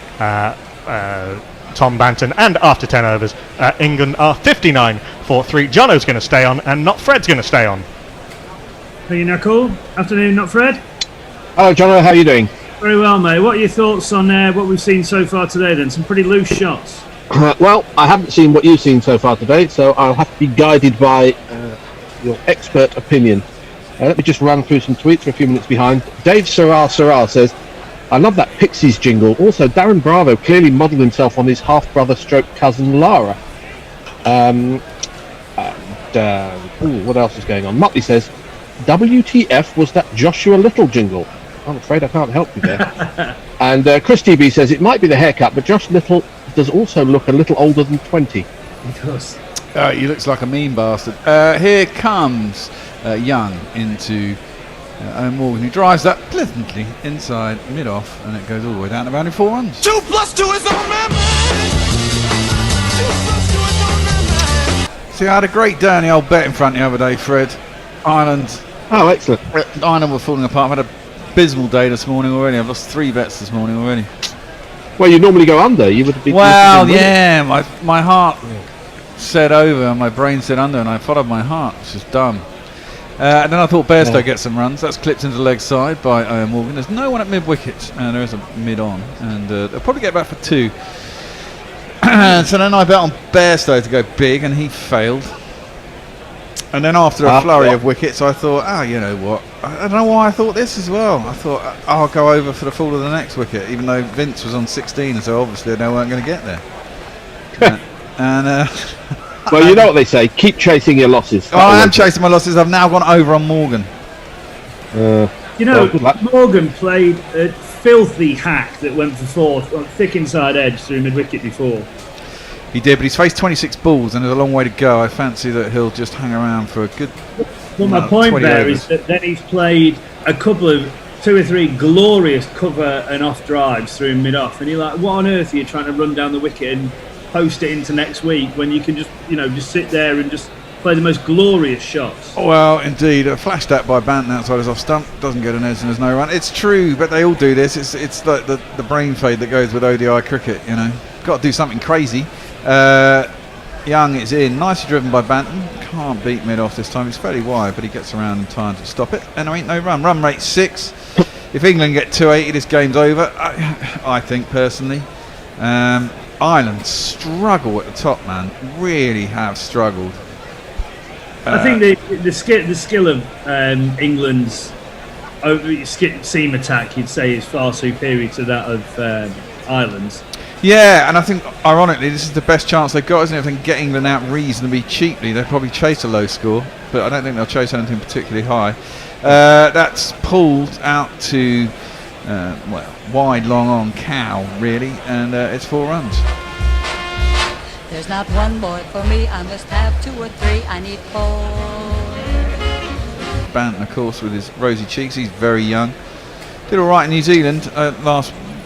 Tom Banton, and after 10 overs, England are 59 for 3. Jono's going to stay on, and not Fred's going to stay on. Are you Knuckle? Afternoon, not Fred. Hello, Jono. How are you doing? Very well, mate. What are your thoughts on what we've seen so far today? Then some pretty loose shots. Well, I haven't seen what you've seen so far today, so I'll have to be guided by your expert opinion. Let me just run through some tweets. For a few minutes behind. Dave Sarrar says, I love that Pixies jingle. Also, Darren Bravo clearly modelled himself on his half-brother stroke cousin Lara. What else is going on? Muttley says, WTF was that Joshua Little jingle? I'm afraid I can't help you there. And Chris TB says, it might be the haircut, but Josh Little does also look a little older than 20. He does. He looks like a mean bastard. Here comes Young into Owen Morgan, who drives that pleasantly inside mid-off, and it goes all the way down to boundary 4 runs. 2 + 2 is on my mind. 2 + 2 is on my mind. See, I had a great day on the old bet in front the other day, Fred. Ireland. Oh, excellent. Ireland were falling apart. I've had an abysmal day this morning already. I've lost 3 bets this morning already. Well, you normally go under. You would have been. Well, yeah, my heart said over and my brain said under, and I followed my heart, which is dumb. And then I thought Bairstow gets some runs. That's clipped into the leg side by Owen Morgan. There's no one at mid-wicket, and there is a mid-on, and they'll probably get back for 2. So then I bet on Bairstow to go big, and he failed. And then after a flurry of wickets, I thought, you know what? I don't know why I thought this as well. I thought I'll go over for the fall of the next wicket, even though Vince was on 16, so obviously they weren't going to get there. Well, you know what they say, keep chasing your losses. Oh, I am chasing my losses. I've now gone over on Morgan. You know, Morgan played a filthy hack that went for 4, on thick inside edge through mid-wicket before. He did, but he's faced 26 balls and there's a long way to go. I fancy that he'll just hang around for a good... Well, my point there overs. is that then he's played a couple of 2 or 3 glorious cover and off drives through mid-off, and you're like, what on earth are you trying to run down the wicket and post it into next week when you can just, just sit there and just play the most glorious shots? Well, indeed, a flash that by Banton outside his off stump doesn't get an edge and there's no run. It's true, but they all do this. It's like the brain fade that goes with ODI cricket. Got to do something crazy. Young is in, nicely driven by Banton. Can't beat mid off this time. He's fairly wide, but he gets around in time to stop it. And there ain't no run. Run rate 6. If England get 280, this game's over. I think personally. Ireland struggle at the top, man. Really have struggled. I think the skill of England's seam attack, you'd say, is far superior to that of Ireland's. Yeah, and I think, ironically, this is the best chance they've got, isn't it? If they can get England out reasonably cheaply, they'll probably chase a low score, but I don't think they'll chase anything particularly high. That's pulled out to, wide, long on cow, really, and it's 4 runs. There's not one boy for me, I must have 2 or 3, I need 4. Banton, of course, with his rosy cheeks, he's very young. Did all right in New Zealand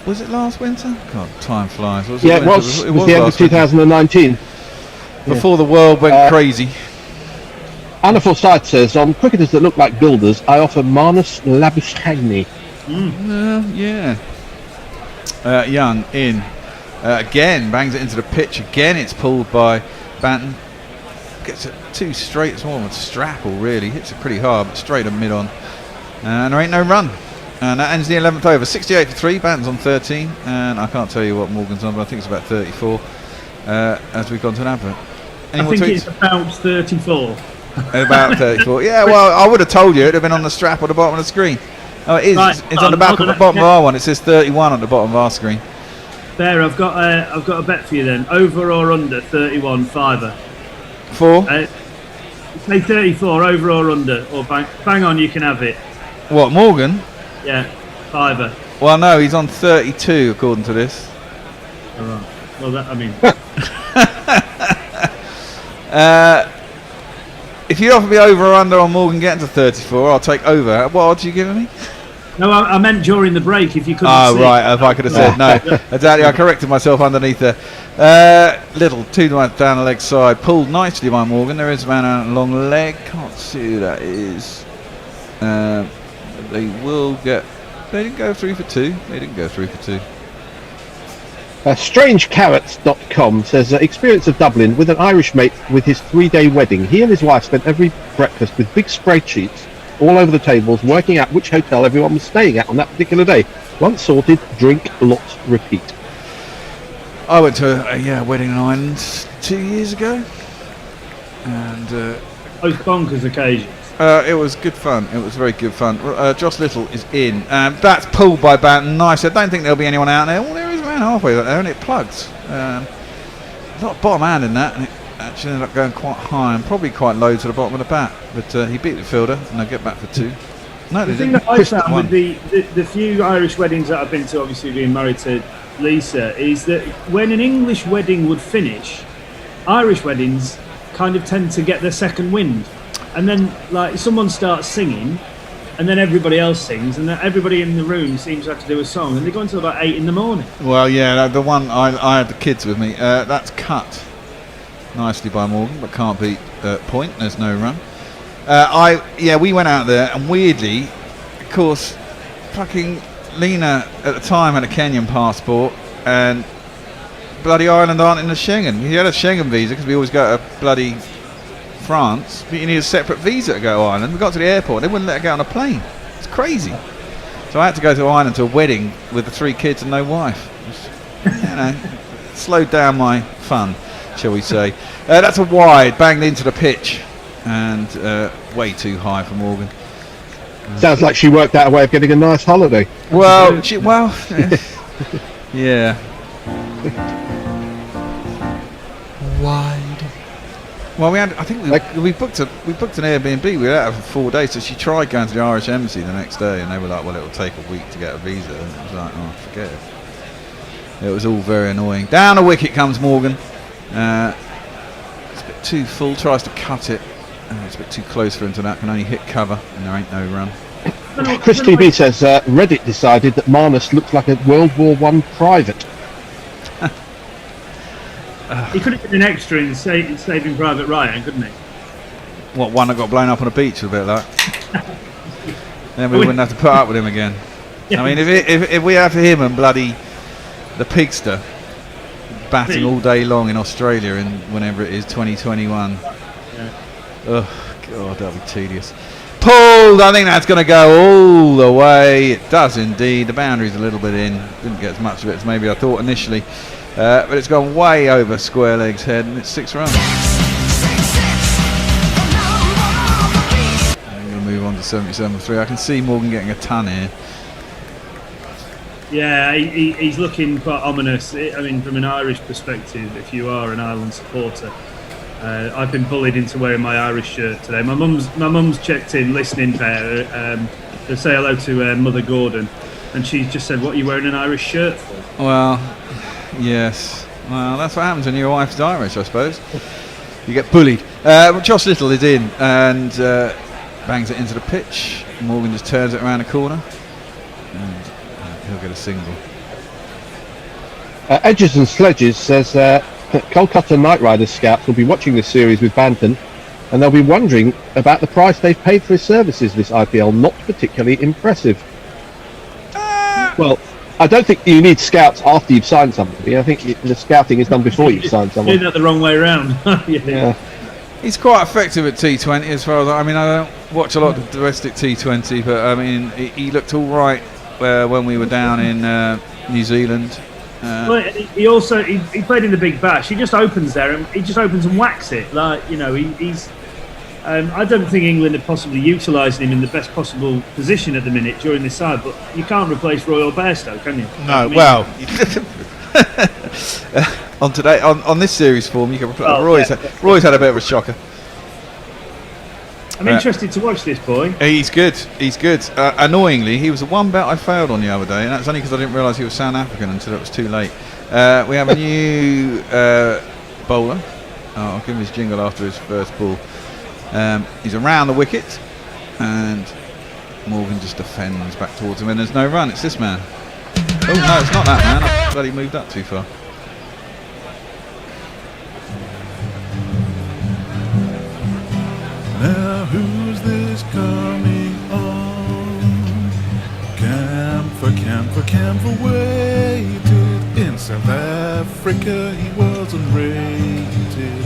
was it last winter? God, time flies. It was the end of 2019. Before the world went crazy. Anna Forsyth says, on cricketers that look like builders, I offer Marnus Labuschagne. Young in. Again, bangs it into the pitch. Again, it's pulled by Banton. Gets it 2 straight. It's more of a strapple, really. Hits it pretty hard, but straight and mid-on. And there ain't no run. And that ends the 11th over. 68 for 3. Banton's on 13. And I can't tell you what Morgan's on, but I think it's about 34 as we've gone to an advert. I think it's about 34. About 34. Yeah, well, I would have told you. It would have been on the strap or the bottom of the screen. Oh, it is. Right, it's on the back of the bottom of our one. It says 31 on the bottom of our screen. There, I've got a bet for you then. Over or under 31 fiver. 4? Say 34, over or under, or bang on, you can have it. What, Morgan? Yeah, fiver. Well, no, he's on 32 according to this. All right. Well, that, I mean. If you offer me over or under on Morgan getting to 34, I'll take over. What odds are you giving me? No, I meant during the break, if you couldn't see. Oh, right, if I could have said no. Exactly, I corrected myself underneath there. Little, 2 down the leg side, pulled nicely by Morgan. There is a man out a long leg, can't see who that is. They will get... They didn't go 3 for 2. They didn't go 3 for 2. StrangeCarrots.com says, experience of Dublin with an Irish mate with his 3-day wedding. He and his wife spent every breakfast with big spreadsheets all over the tables, working out which hotel everyone was staying at on that particular day. Once sorted, drink, lots, repeat. I went to a wedding in Ireland 2 years ago. And... those bonkers occasions. It was good fun. It was very good fun. Josh Little is in. That's pulled by Banton. Nice. I don't think there'll be anyone out there. Well, there is a man halfway there, and it plugs. A lot of bottom hand in that, and it actually ended up going quite high and probably quite low to the bottom of the bat. But he beat the fielder, and they'll get back for 2. No, the thing that I found with the few Irish weddings that I've been to, obviously being married to Lisa, is that when an English wedding would finish, Irish weddings kind of tend to get their second wind. And then, like, someone starts singing, and then everybody else sings, and then everybody in the room seems to have to do a song, and they go until about 8 in the morning. Well, yeah, the one I had the kids with me. That's cut nicely by Morgan, but can't beat point. There's no run. We went out there, and weirdly, of course, fucking Lena at the time had a Kenyan passport, and bloody Ireland aren't in the Schengen. He had a Schengen visa because we always go to bloody France, but you need a separate visa to go to Ireland. We got to the airport, they wouldn't let her get on a plane. It's crazy. So I had to go to Ireland to a wedding with the 3 kids and no wife. Slowed down my fun, shall we say. That's a wide, banged into the pitch, and way too high for Morgan. Sounds like she worked out a way of getting a nice holiday. Well, yeah. Wide. Well, I think we booked an Airbnb. We were out for 4 days, so she tried going to the Irish embassy the next day, and they were like, "Well, it'll take a week to get a visa." And it was like, "Oh, forget it." It was all very annoying. Down the wicket comes Morgan. It's a bit too full. Tries to cut it. It's a bit too close for him to that. Can only hit cover, and there ain't no run. Chris TV says Reddit decided that Marnus looks like a World War I private. He could have been an extra in Saving Private Ryan, couldn't he? What, one that got blown up on a beach a bit like? Then we wouldn't have to put up with him again. I mean, if we have him and bloody the pigster batting all day long in Australia in whenever it is 2021. Oh God, that'll be tedious. Pulled. I think that's going to go all the way. It does indeed. The boundary's a little bit in. Didn't get as much of it as maybe I thought initially. But it's gone way over square leg's head, and it's 6 runs. I'm going to move on to 77-3. I can see Morgan getting a ton here. Yeah, he's looking quite ominous. I mean, from an Irish perspective, if you are an Ireland supporter, I've been bullied into wearing my Irish shirt today. My mum's checked in, listening there, to say hello to Mother Gordon, and she just said, "What are you wearing an Irish shirt for?" Well, yes. Well, that's what happens when your wife's Irish, I suppose. You get bullied. Josh Little is in and bangs it into the pitch. Morgan just turns it around the corner, and he'll get a single. Edges and Sledges says that Kolkata Knight Riders scouts will be watching this series with Banton, and they'll be wondering about the price they've paid for his services this IPL. Not particularly impressive. Well, I don't think you need scouts after you've signed somebody. I think the scouting is done before you've signed someone. Doing that the wrong way around. Yeah. He's quite effective at T20 as far as I mean. I don't watch a lot of domestic T20, but I mean he looked all right when we were down in New Zealand. Well, he also he played in the Big Bash. He just opens there and he just opens and whacks it. Like, you know, he's. I don't think England are possibly utilising him in the best possible position at the minute during this side. But you can't replace Royal Bairstow, can you? No. Well, on this series form, you can replace. Roy's had a bit of a shocker. I'm interested to watch this boy. He's good. He's good. Annoyingly, he was the one bet I failed on the other day, and that's only because I didn't realise he was South African until it was too late. We have a new bowler. I'll give him his jingle after his first ball. He's around the wicket, and Morgan just defends back towards him, and there's no run. It's this man. Oh no, it's not that man. I bloody moved up too far. Now who's this coming on? Camphor waited. In South Africa he wasn't rated.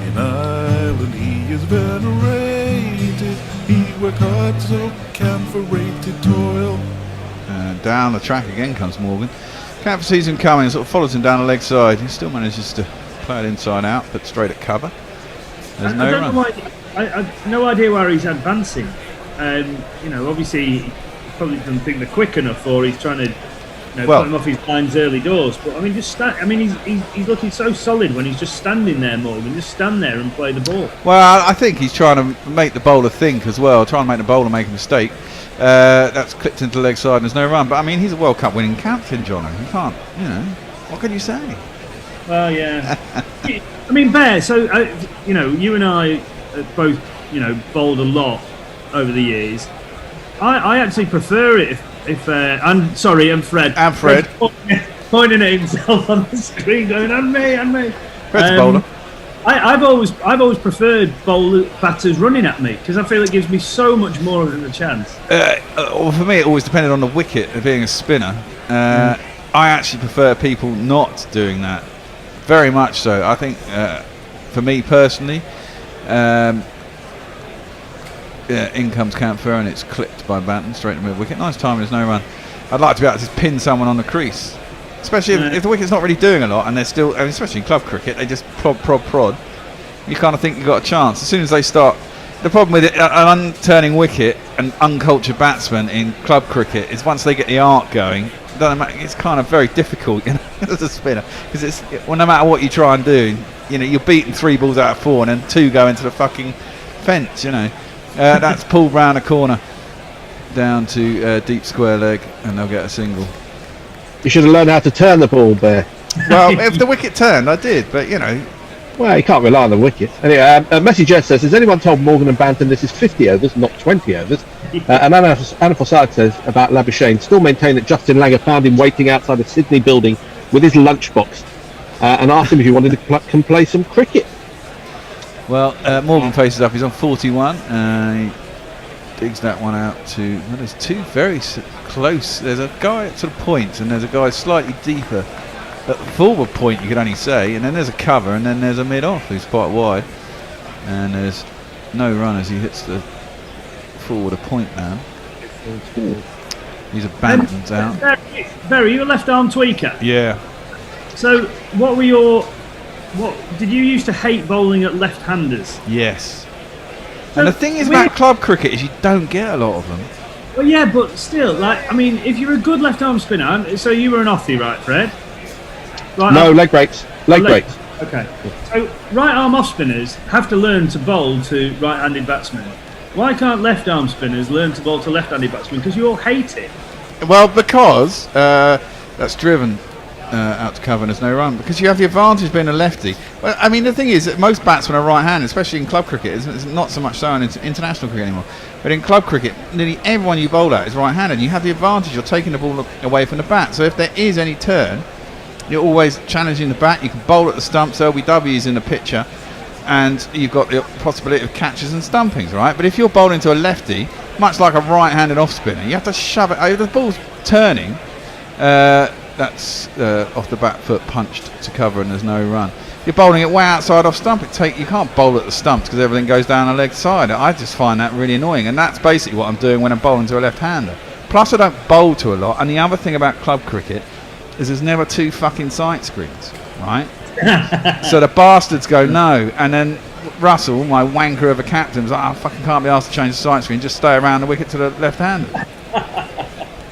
In Ireland he is venerated. He worked hard, so Camphor rated toil. Down the track again comes Morgan. Camphor sees him coming, sort of follows him down the leg side. He still manages to play it inside out, but straight at cover. There's no run. I've no idea where he's advancing. Obviously he probably doesn't think they're quick enough, or he's trying to put him off his lines early doors. But I mean, he's looking so solid when he's just standing there, Morgan. Just stand there and play the ball. Well, I think he's trying to make the bowler think as well, trying to make the bowler make a mistake. That's clipped into the leg side and there's no run. But I mean, he's a World Cup winning captain, Jono. You can't, what can you say? Well, yeah. I mean, Bear, so, you and I both, bowled a lot over the years. I actually prefer it if I'm Fred. And Fred. Pointing at himself on the screen going, and me. Fred's a bowler. I've always preferred batters running at me, because I feel it gives me so much more of a chance. Well, for me, it always depended on the wicket, being a spinner. I actually prefer people not doing that. Very much so. I think, for me personally, in comes Camphor and it's clipped by Banton straight to mid wicket. Nice timing, there's no run. I'd like to be able to just pin someone on the crease, especially if the wicket's not really doing a lot and they're still, especially in club cricket, they just prod. You kind of think you've got a chance. As soon as they start, the problem with it, an unturning wicket and uncultured batsman in club cricket is once they get the arc going, it's kind of very difficult, as a spinner, because it's no matter what you try and do, you're beating 3 balls out of 4 and then 2 go into the fucking fence. That's pulled round a corner down to deep square leg, and they'll get a single. You should have learned how to turn the ball, Bear. Well, if the wicket turned, I did, but Well, you can't rely on the wicket. Anyway, Messi Jet says, has anyone told Morgan and Banton this is 50 overs, not 20 overs? And Anna Fossard says about Labuschagne, still maintain that Justin Langer found him waiting outside the Sydney building with his lunchbox and asked him if he wanted to come play some cricket. Well, Morgan faces up. He's on 41. He digs that one out to... Well, there's 2 very close. There's a guy at sort of point, and there's a guy slightly deeper at the forward point, you could only say. And then there's a cover, and then there's a mid-off who's quite wide. And there's no run as he hits the forward a point now. He's abandoned out. Barry, you're a left-arm tweaker. Yeah. So, what were your... did you used to hate bowling at left-handers? Yes. And the thing is about club cricket is you don't get a lot of them. Well, yeah, but still, if you're a good left-arm spinner, so you were an offie, right, Fred? No, leg breaks. Leg breaks. Okay. So right-arm off-spinners have to learn to bowl to right-handed batsmen. Why can't left-arm spinners learn to bowl to left-handed batsmen? Because you all hate it. Well, because that's driven out to cover and there's no run. Because you have the advantage being a lefty. Well, I mean, the thing is that most batsmen are right-handed, especially in club cricket. It's not so much so in international cricket anymore. But in club cricket, nearly everyone you bowl at is right-handed. You have the advantage. You're taking the ball away from the bat. So if there is any turn, you're always challenging the bat. You can bowl at the stumps. LBW's in the picture. And you've got the possibility of catches and stumpings, right? But if you're bowling to a lefty, much like a right-handed off-spinner, you have to shove it. The ball's turning. That's off the back foot, punched to cover, and there's no run. You're bowling it way outside off stump. You can't bowl at the stumps because everything goes down the leg side. I just find that really annoying, and that's basically what I'm doing when I'm bowling to a left-hander. Plus, I don't bowl to a lot. And the other thing about club cricket is there's never 2 fucking sight screens, right? So the bastards go no, and then Russell, my wanker of a captain, was like, I fucking can't be asked to change the sight screen, just stay around the wicket to the left-hander.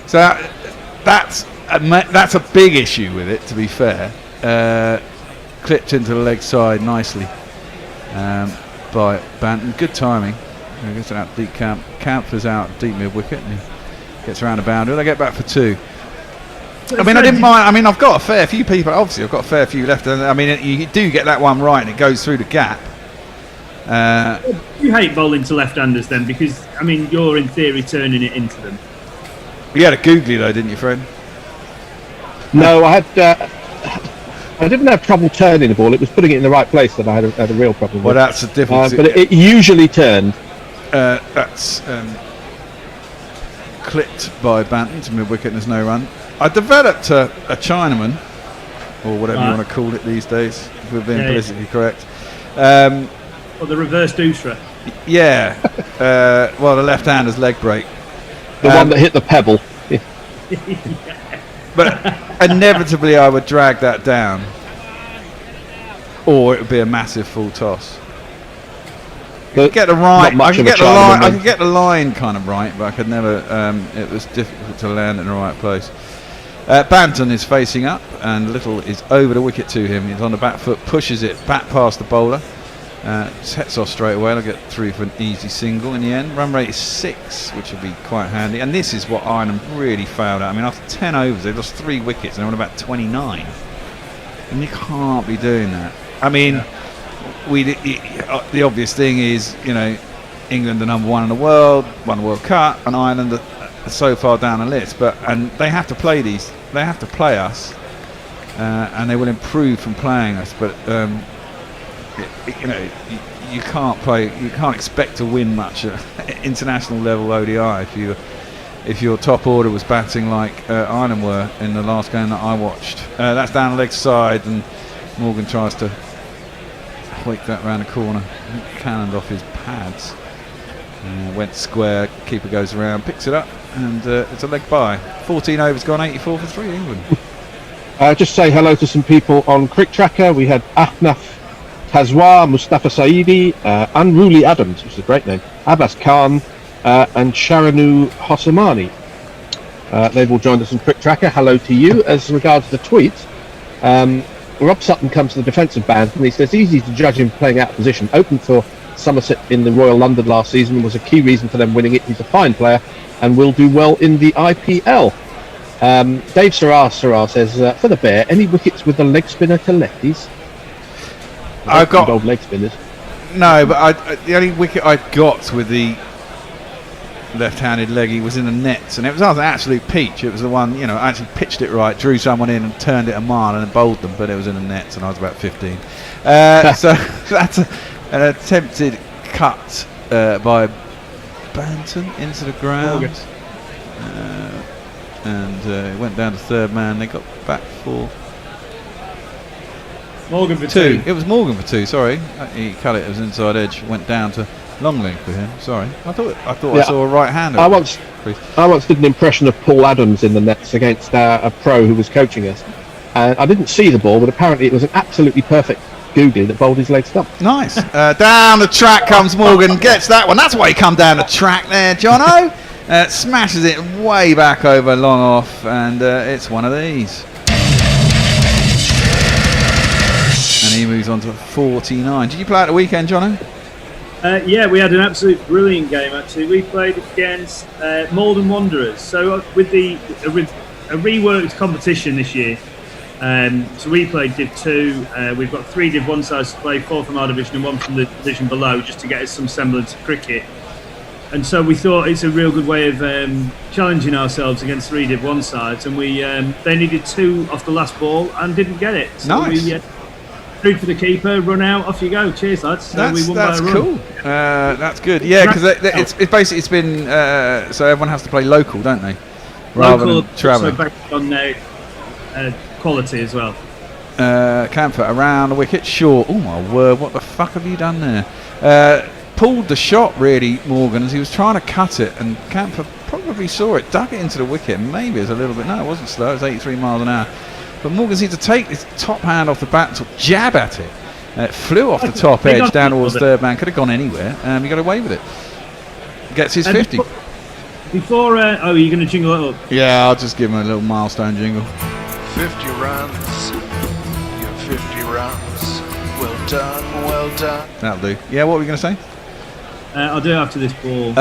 So that's a big issue with it, to be fair. Clipped into the leg side nicely by Banton. Good timing. He gets it out deep camp. Camphor's out deep mid wicket, and he gets around the boundary. They get back for 2. I mean, I didn't mind. I mean, I've got a fair few people. Obviously, I've got a fair few left. I mean, you do get that one right, and it goes through the gap. You hate bowling to left-handers then, because I mean, you're in theory turning it into them. You had a googly though, didn't you, Fred? No, I didn't have trouble turning the ball. It was putting it in the right place that I had a real problem with. Well, that's the difference. But it usually turned. That's clipped by Banton to mid wicket, and there's no run. I developed a Chinaman, or whatever you want to call it these days, if we're being politically correct. Or the reverse doosra. Yeah. Well, the left-hander's leg break. The one that hit the pebble. But inevitably I would drag that down, or it would be a massive full toss. Get the right. Not much I could of a get the child line. in I me. could get the line kind of right, but I could never. It was difficult to land in the right place. Banton is facing up, and Little is over the wicket to him. He's on the back foot, pushes it back past the bowler. Sets off straight away. I'll get through for an easy single in the end. Run rate is 6, which will be quite handy. And this is what Ireland really failed at. I mean, after 10 overs, they lost 3 wickets and they're on about 29. And you can't be doing that. I mean, the obvious thing is, you know, England are number 1 in the world, won the World Cup, and Ireland are so far down the list. And they have to play these. They have to play us, and they will improve from playing us. But you know, you can't play. You can't expect to win much at international level ODI if your top order was batting like Ireland were in the last game that I watched. That's down the leg side, and Morgan tries to wake that round the corner. Cannoned off his pads. Went square. Keeper goes around, picks it up, and it's a leg by. 14 overs gone, 84 for 3 England. Just say hello to some people on Crick Tracker. We had Ahnaf Tazwa, Mustafa Saidi, Unruly Adams, which is a great name, Abbas Khan, and Sharanu Hossamani. They've all joined us on Crick Tracker. Hello to you. As regards the tweets, Rob Sutton comes to the defensive band and he says, easy to judge him playing out of position. Opened for Somerset in the Royal London last season and was a key reason for them winning it. He's a fine player and will do well in the IPL. Dave Sarrar says, for the Bear, any wickets with the leg spinner to lefties? I've got old leg spinners. No, but the only wicket I got with the left-handed leggy was in the nets, and it was an absolute peach. It was the one, you know, I actually pitched it right, drew someone in, and turned it a mile, and then bowled them. But it was in the nets, and I was about 15. So that's an attempted cut by Banton into the ground, and it went down to third man. They got back for. Morgan for 2. It was Morgan for 2. Sorry, he cut it. It was inside edge. Went down to long leg for him. Sorry, I thought I saw a right hander. I once did an impression of Paul Adams in the nets against a pro who was coaching us, and I didn't see the ball, but apparently it was an absolutely perfect googly that bowled his leg stump. Nice. Down the track comes Morgan. Gets that one. That's why he come down the track there, Jono. Smashes it way back over, long off, and it's one of these. And he moves on to 49. Did you play at the weekend, Jono? Yeah, we had an absolute brilliant game actually. We played against Malden Wanderers. So with a reworked competition this year. So we played Div 2. We've got 3 Div 1 sides to play, 4 from our division and 1 from the division below, just to get us some semblance of cricket. And so we thought it's a real good way of challenging ourselves against 3 Div 1 sides. And they needed 2 off the last ball and didn't get it. So nice. We through for the keeper, run out, off you go. Cheers, lads. So we won by a run. Cool. That's good. Yeah, because it's basically it's been so everyone has to play local, don't they? Rather Local, than travel. so based on quality as well. Camphor around the wicket, short. Oh my word! What the fuck have you done there? Pulled the shot really, Morgan, as he was trying to cut it, and Camphor probably saw it, dug it into the wicket. Maybe it's a little bit. No, it wasn't slow. It was 83 miles an hour. But Morgan seemed to take his top hand off the bat to jab at it. It flew off the top edge down towards third man. Could have gone anywhere. He got away with it. Gets his 50. Before, are you going to jingle it up? Yeah, I'll just give him a little milestone jingle. 50 runs. Your 50 runs. Well done, well done. That'll do. Yeah, what were we going to say? I'll do it after this ball.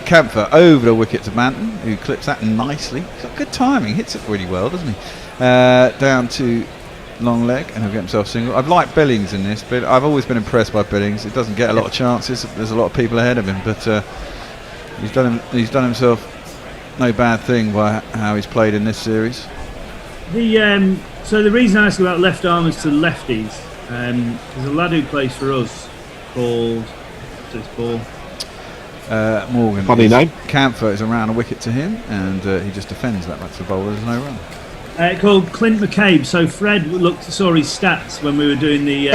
Camphor over the wicket to Banton, who clips that nicely. He's got good timing. Hits it really well, doesn't he? Down to long leg, and he'll get himself single. I've liked Billings in this, but I've always been impressed by Billings. He doesn't get a lot of chances. There's a lot of people ahead of him, but he's done himself no bad thing by how he's played in this series. So the reason I ask about left armers to lefties, there's a lad who plays for us called what's his ball? Morgan. Funny name. Camphor is around a wicket to him, and he just defends that back to the bowler. There's no run. Called Clint McCabe. So Fred saw his stats when we were doing the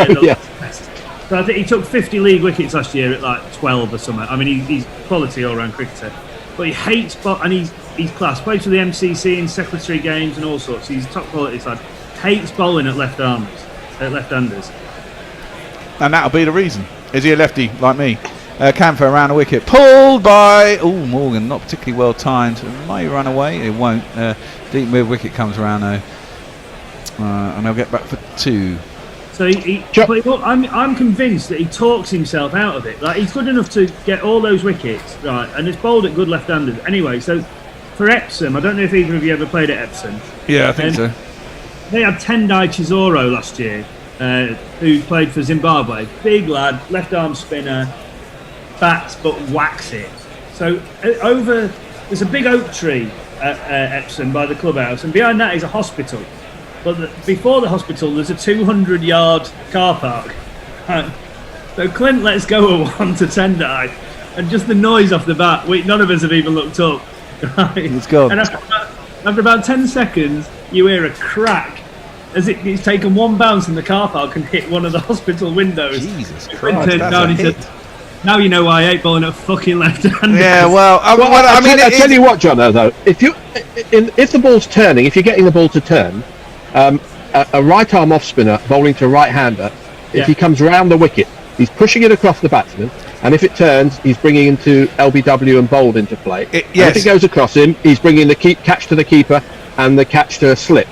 test. So I think he took 50 league wickets last year at like 12 or something. I mean, he's quality all-round cricketer, but he hates and he's class. Plays for the MCC in secretary games and all sorts. He's a top quality lad. Hates bowling at left-handers. And that'll be the reason. Is he a lefty like me? Camphor around the wicket, pulled by Morgan, not particularly well timed. It may run away, it won't. Deep mid wicket comes around though, and they'll get back for 2. So I'm convinced that he talks himself out of it. Like, he's good enough to get all those wickets, right? And it's bowled at good left-handers. Anyway, so for Epsom, I don't know if either of you ever played at Epsom. Yeah, I think so. They had Tendai Chisoro last year, who played for Zimbabwe. Big lad, left-arm spinner, bats but whacks it. So there's a big oak tree at Epsom by the clubhouse, and behind that is a hospital. But before the hospital, there's a 200-yard car park. So Clint lets go of one to Tendai, and just the noise off the bat, none of us have even looked up. Right? It's gone. And after about 10 seconds, you hear a crack as it's taken one bounce in the car park and hit one of the hospital windows. Jesus Clint Christ, turned that's down a and hit. said, "Now you know why I hate bowling at fucking left-handers." Yeah, well, I mean, I tell you what, John, though, if the ball's turning, if you're getting the ball to turn, a right arm off spinner bowling to a right hander, if he comes round the wicket, he's pushing it across the batsman, and if it turns, he's bringing into LBW and bowled into play. And if it goes across him, he's bringing the catch to the keeper and the catch to a slip.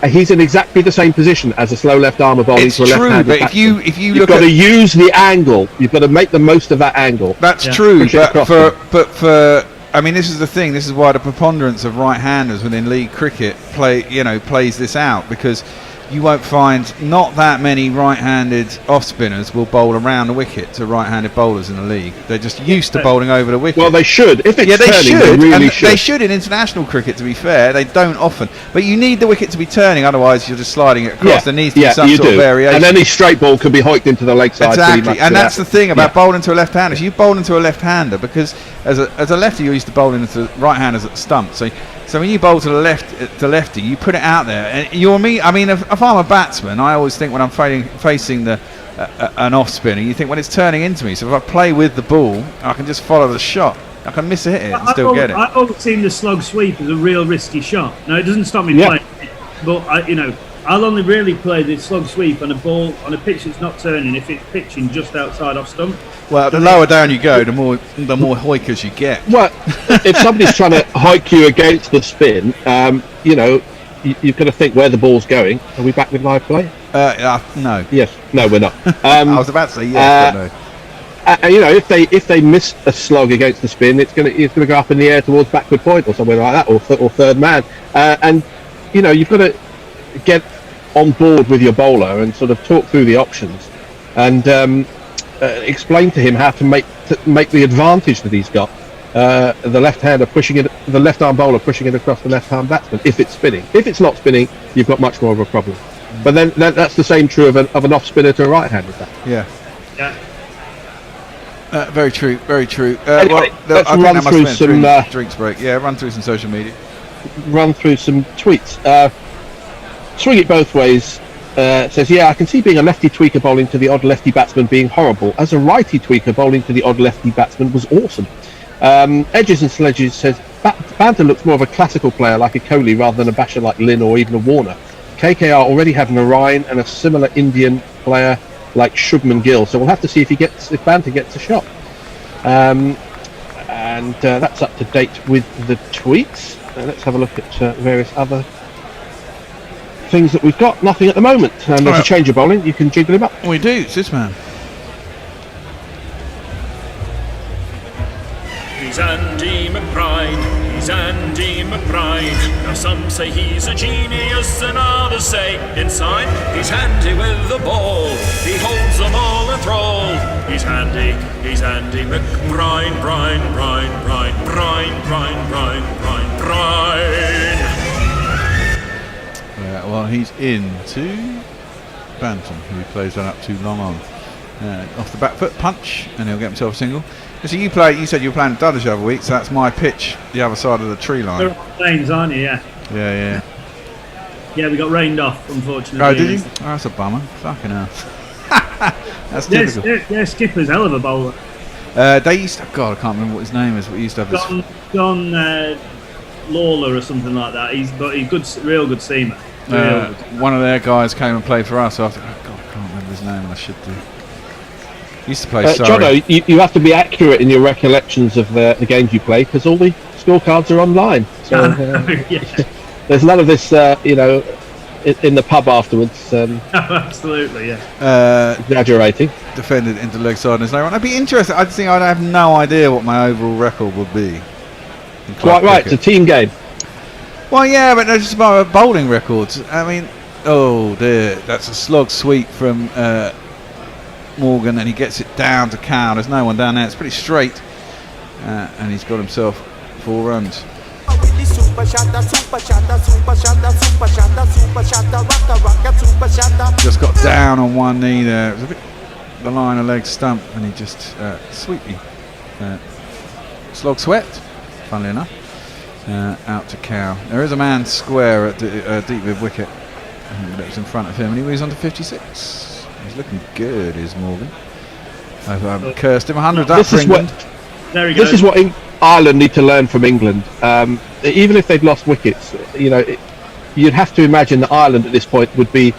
He's in exactly the same position as a slow left armer bowling to a left-handed but batsman. if you You've look got at to use the angle. You've got to make the most of that angle. That's true, Push it across them. but for I mean, this is the thing. This is why the preponderance of right-handers within league cricket plays this out, because you won't find not that many right-handed off-spinners will bowl around the wicket to right-handed bowlers in the league. They're just used to bowling over the wicket. Well, they should. If it's they turning, should. they really and should. They should in international cricket, to be fair. They don't often. But you need the wicket to be turning, otherwise you're just sliding it across. There needs to be some you sort do. of variation. And any straight ball can be hoiked into the leg side. Exactly, and that's the thing about bowling to a left-hander. If you bowl into a left-hander, because as a lefty you're used to bowling into right-handers at the stump. So when you bowl to the lefty, you put it out there. And if I'm a batsman, I always think when I'm facing an off spinner, you think, well, it's turning into me. So if I play with the ball, I can just follow the shot. I can miss a hit and still get it. I've always seen the slog sweep as a real risky shot. Now, it doesn't stop me playing it, but I'll only really play the slog sweep on a ball on a pitch that's not turning if it's pitching just outside off stump. Well, the lower down you go, the more hoikers you get. Well, if somebody's trying to hike you against the spin, you've got to think where the ball's going. Are we back with live play? No. Yes. No, we're not. I was about to say yes, but no. If they miss a slog against the spin, it's going to go up in the air towards backward point or somewhere like that, or third man. You've got to get on board with your bowler and sort of talk through the options and explain to him how to make the advantage that he's got. The left-hander pushing it, the left-arm bowler pushing it across the left-arm batsman. If it's spinning, if it's not spinning, you've got much more of a problem. But then that's the same true of an off-spinner to a right-handed batsman. Yeah. Very true. Very true. Anyway, let's run through some drinks break. Yeah, run through some social media. Run through some tweets. Swing it both ways. Says, I can see being a lefty tweaker bowling to the odd lefty batsman being horrible. As a righty tweaker bowling to the odd lefty batsman was awesome. Edges and Sledges says, Banter looks more of a classical player like a Kohli rather than a basher like Lynn or even a Warner. KKR already have Narayan and a similar Indian player like Shubman Gill, so we'll have to see if Banter gets a shot. And that's up to date with the tweets. Let's have a look at various other things that we've got. Nothing at the moment. And there's a change of bowling. You can jiggle him up. We do. It's this man. He's Andy McBride. He's Andy McBride. Now some say he's a genius and others say inside. He's handy with the ball. He holds them all in thrall. He's handy. He's Andy McBride. Brine. Well, he's in to Bantam, who he plays that up too long on. Off the back foot, punch, and he'll get himself a single. So you said you were playing Dudders the other week, so that's my pitch, the other side of the tree line. You're on planes, aren't you? Yeah. Yeah, we got rained off, unfortunately. Oh, did you? Oh, that's a bummer. Fucking hell. That's typical. Their skipper's hell of a bowler. They used to, God, I can't remember what his name is, but he used to have this... John Lawler or something like that. He's good, real good seamer. One of their guys came and played for us after. Oh God, I can't remember his name. I should do. Used to play Surrey. Jono, you have to be accurate in your recollections of the games you play because all the scorecards are online. So there's none of this, in the pub afterwards. Absolutely, yeah. Exaggerating. Defended into leg side. There's no run. I'd be interested. I'd have no idea what my overall record would be. Quite right. It's a team game. Well, yeah, but no, just about bowling records. I mean, oh dear, that's a slog sweep from Morgan, and he gets it down to Cow. There's no one down there. It's pretty straight, and he's got himself 4 runs. Just got down on one knee there. It was a bit the line of leg stump, and he just sweetly slog swept, funnily enough, out to Cow. There is a man square at deep mid wicket that was in front of him, and he moves on to 56. He's looking good, is Morgan. I've cursed him 100 up for England. This is what Ireland need to learn from England. Even if they've lost wickets, you'd have to imagine that Ireland at this point would be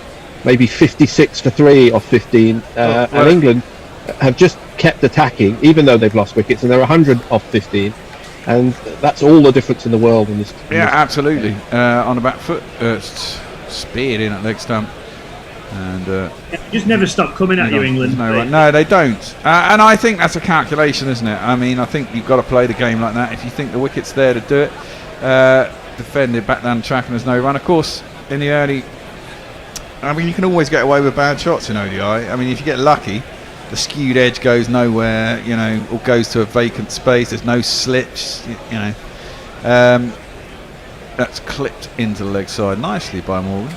maybe 56 for 3 or 15, and England have just kept attacking, even though they've lost wickets, and they're 100 off 15, and that's all the difference in the world. Absolutely. On the back foot, speared in at leg stump. And just never stop coming at you, England. No, they don't. And I think that's a calculation, isn't it? I mean, I think you've got to play the game like that. If you think the wicket's there to do it, defend it back down the track and there's no run. Of course, in the early, I mean, you can always get away with bad shots in ODI. I mean, if you get lucky, the skewed edge goes nowhere, or goes to a vacant space. There's no slips, That's clipped into the leg side nicely by Morgan.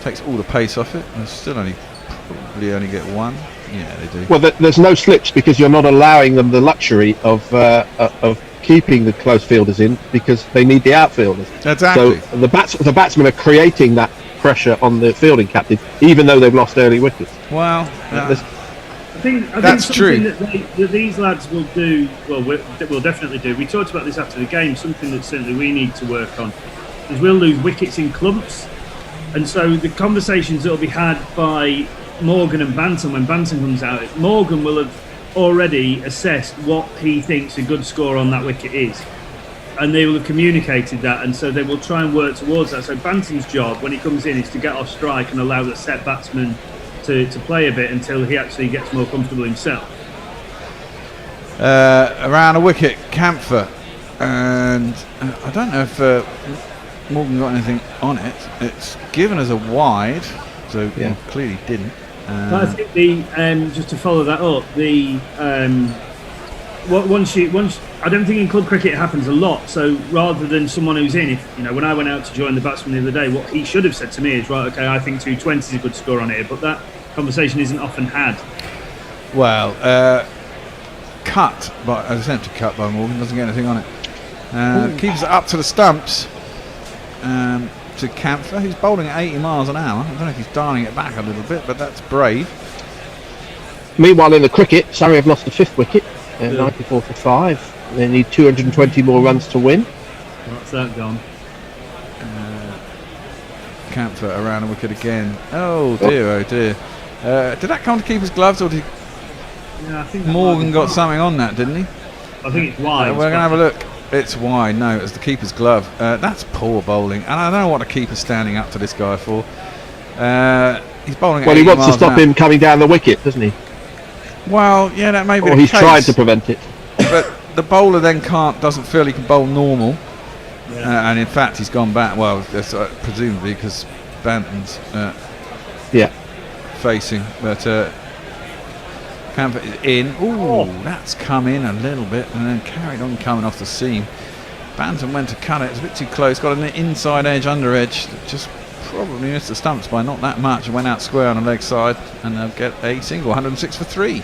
Takes all the pace off it, and still probably only get 1. Yeah, they do. Well, there's no slips because you're not allowing them the luxury of keeping the close fielders in because they need the outfielders. Exactly. So the batsmen are creating that pressure on the fielding captain, even though they've lost early wickets. Well, I think that's something true. That these lads will do. Well, we'll definitely do. We talked about this after the game. Something that certainly we need to work on is we'll lose wickets in clumps. And so the conversations that will be had by Morgan and Banton when Banton comes out, Morgan will have already assessed what he thinks a good score on that wicket is. And they will have communicated that, and so they will try and work towards that. So Banton's job when he comes in is to get off strike and allow the set batsman to play a bit until he actually gets more comfortable himself. Around a wicket, Camphor. And I don't know if Morgan got anything on it. It's given as a wide, so he clearly didn't. But I think just to follow that up, I don't think in club cricket it happens a lot. So rather than someone who's in, when I went out to join the batsman the other day, what he should have said to me is, right, okay, I think 220 is a good score on here, but that conversation isn't often had. Well, cut, but an attempted cut by Morgan, doesn't get anything on it. Keeps it up to the stumps. To Camphor, who's bowling at 80 miles an hour. I don't know if he's dialing it back a little bit, but that's brave. Meanwhile, in the cricket, Surrey have lost the 5th wicket, 94 for 5. They need 220 more runs to win. What's that gone? Camphor around a wicket again. Oh dear. Did that come to keeper's gloves, or did I think Morgan got something on that, didn't he? I think it's wide. We're going to have a look. It's wide. No, it's the keeper's glove. That's poor bowling, and I don't know what the keeper's standing up to this guy for. He's bowling. Well, he wants to stop him coming down the wicket, doesn't he? Well, yeah, that may be. Or he's tried to prevent it. But the bowler then doesn't feel he can bowl normal, and in fact he's gone back. Well, that's, presumably because Banton's facing, but. Camphor is in. Ooh, that's come in a little bit and then carried on coming off the seam. Banton went to cut it. It's a bit too close. Got an inside edge, under edge. Just probably missed the stumps by not that much. Went out square on the leg side and they'll get a single. 106 for 3.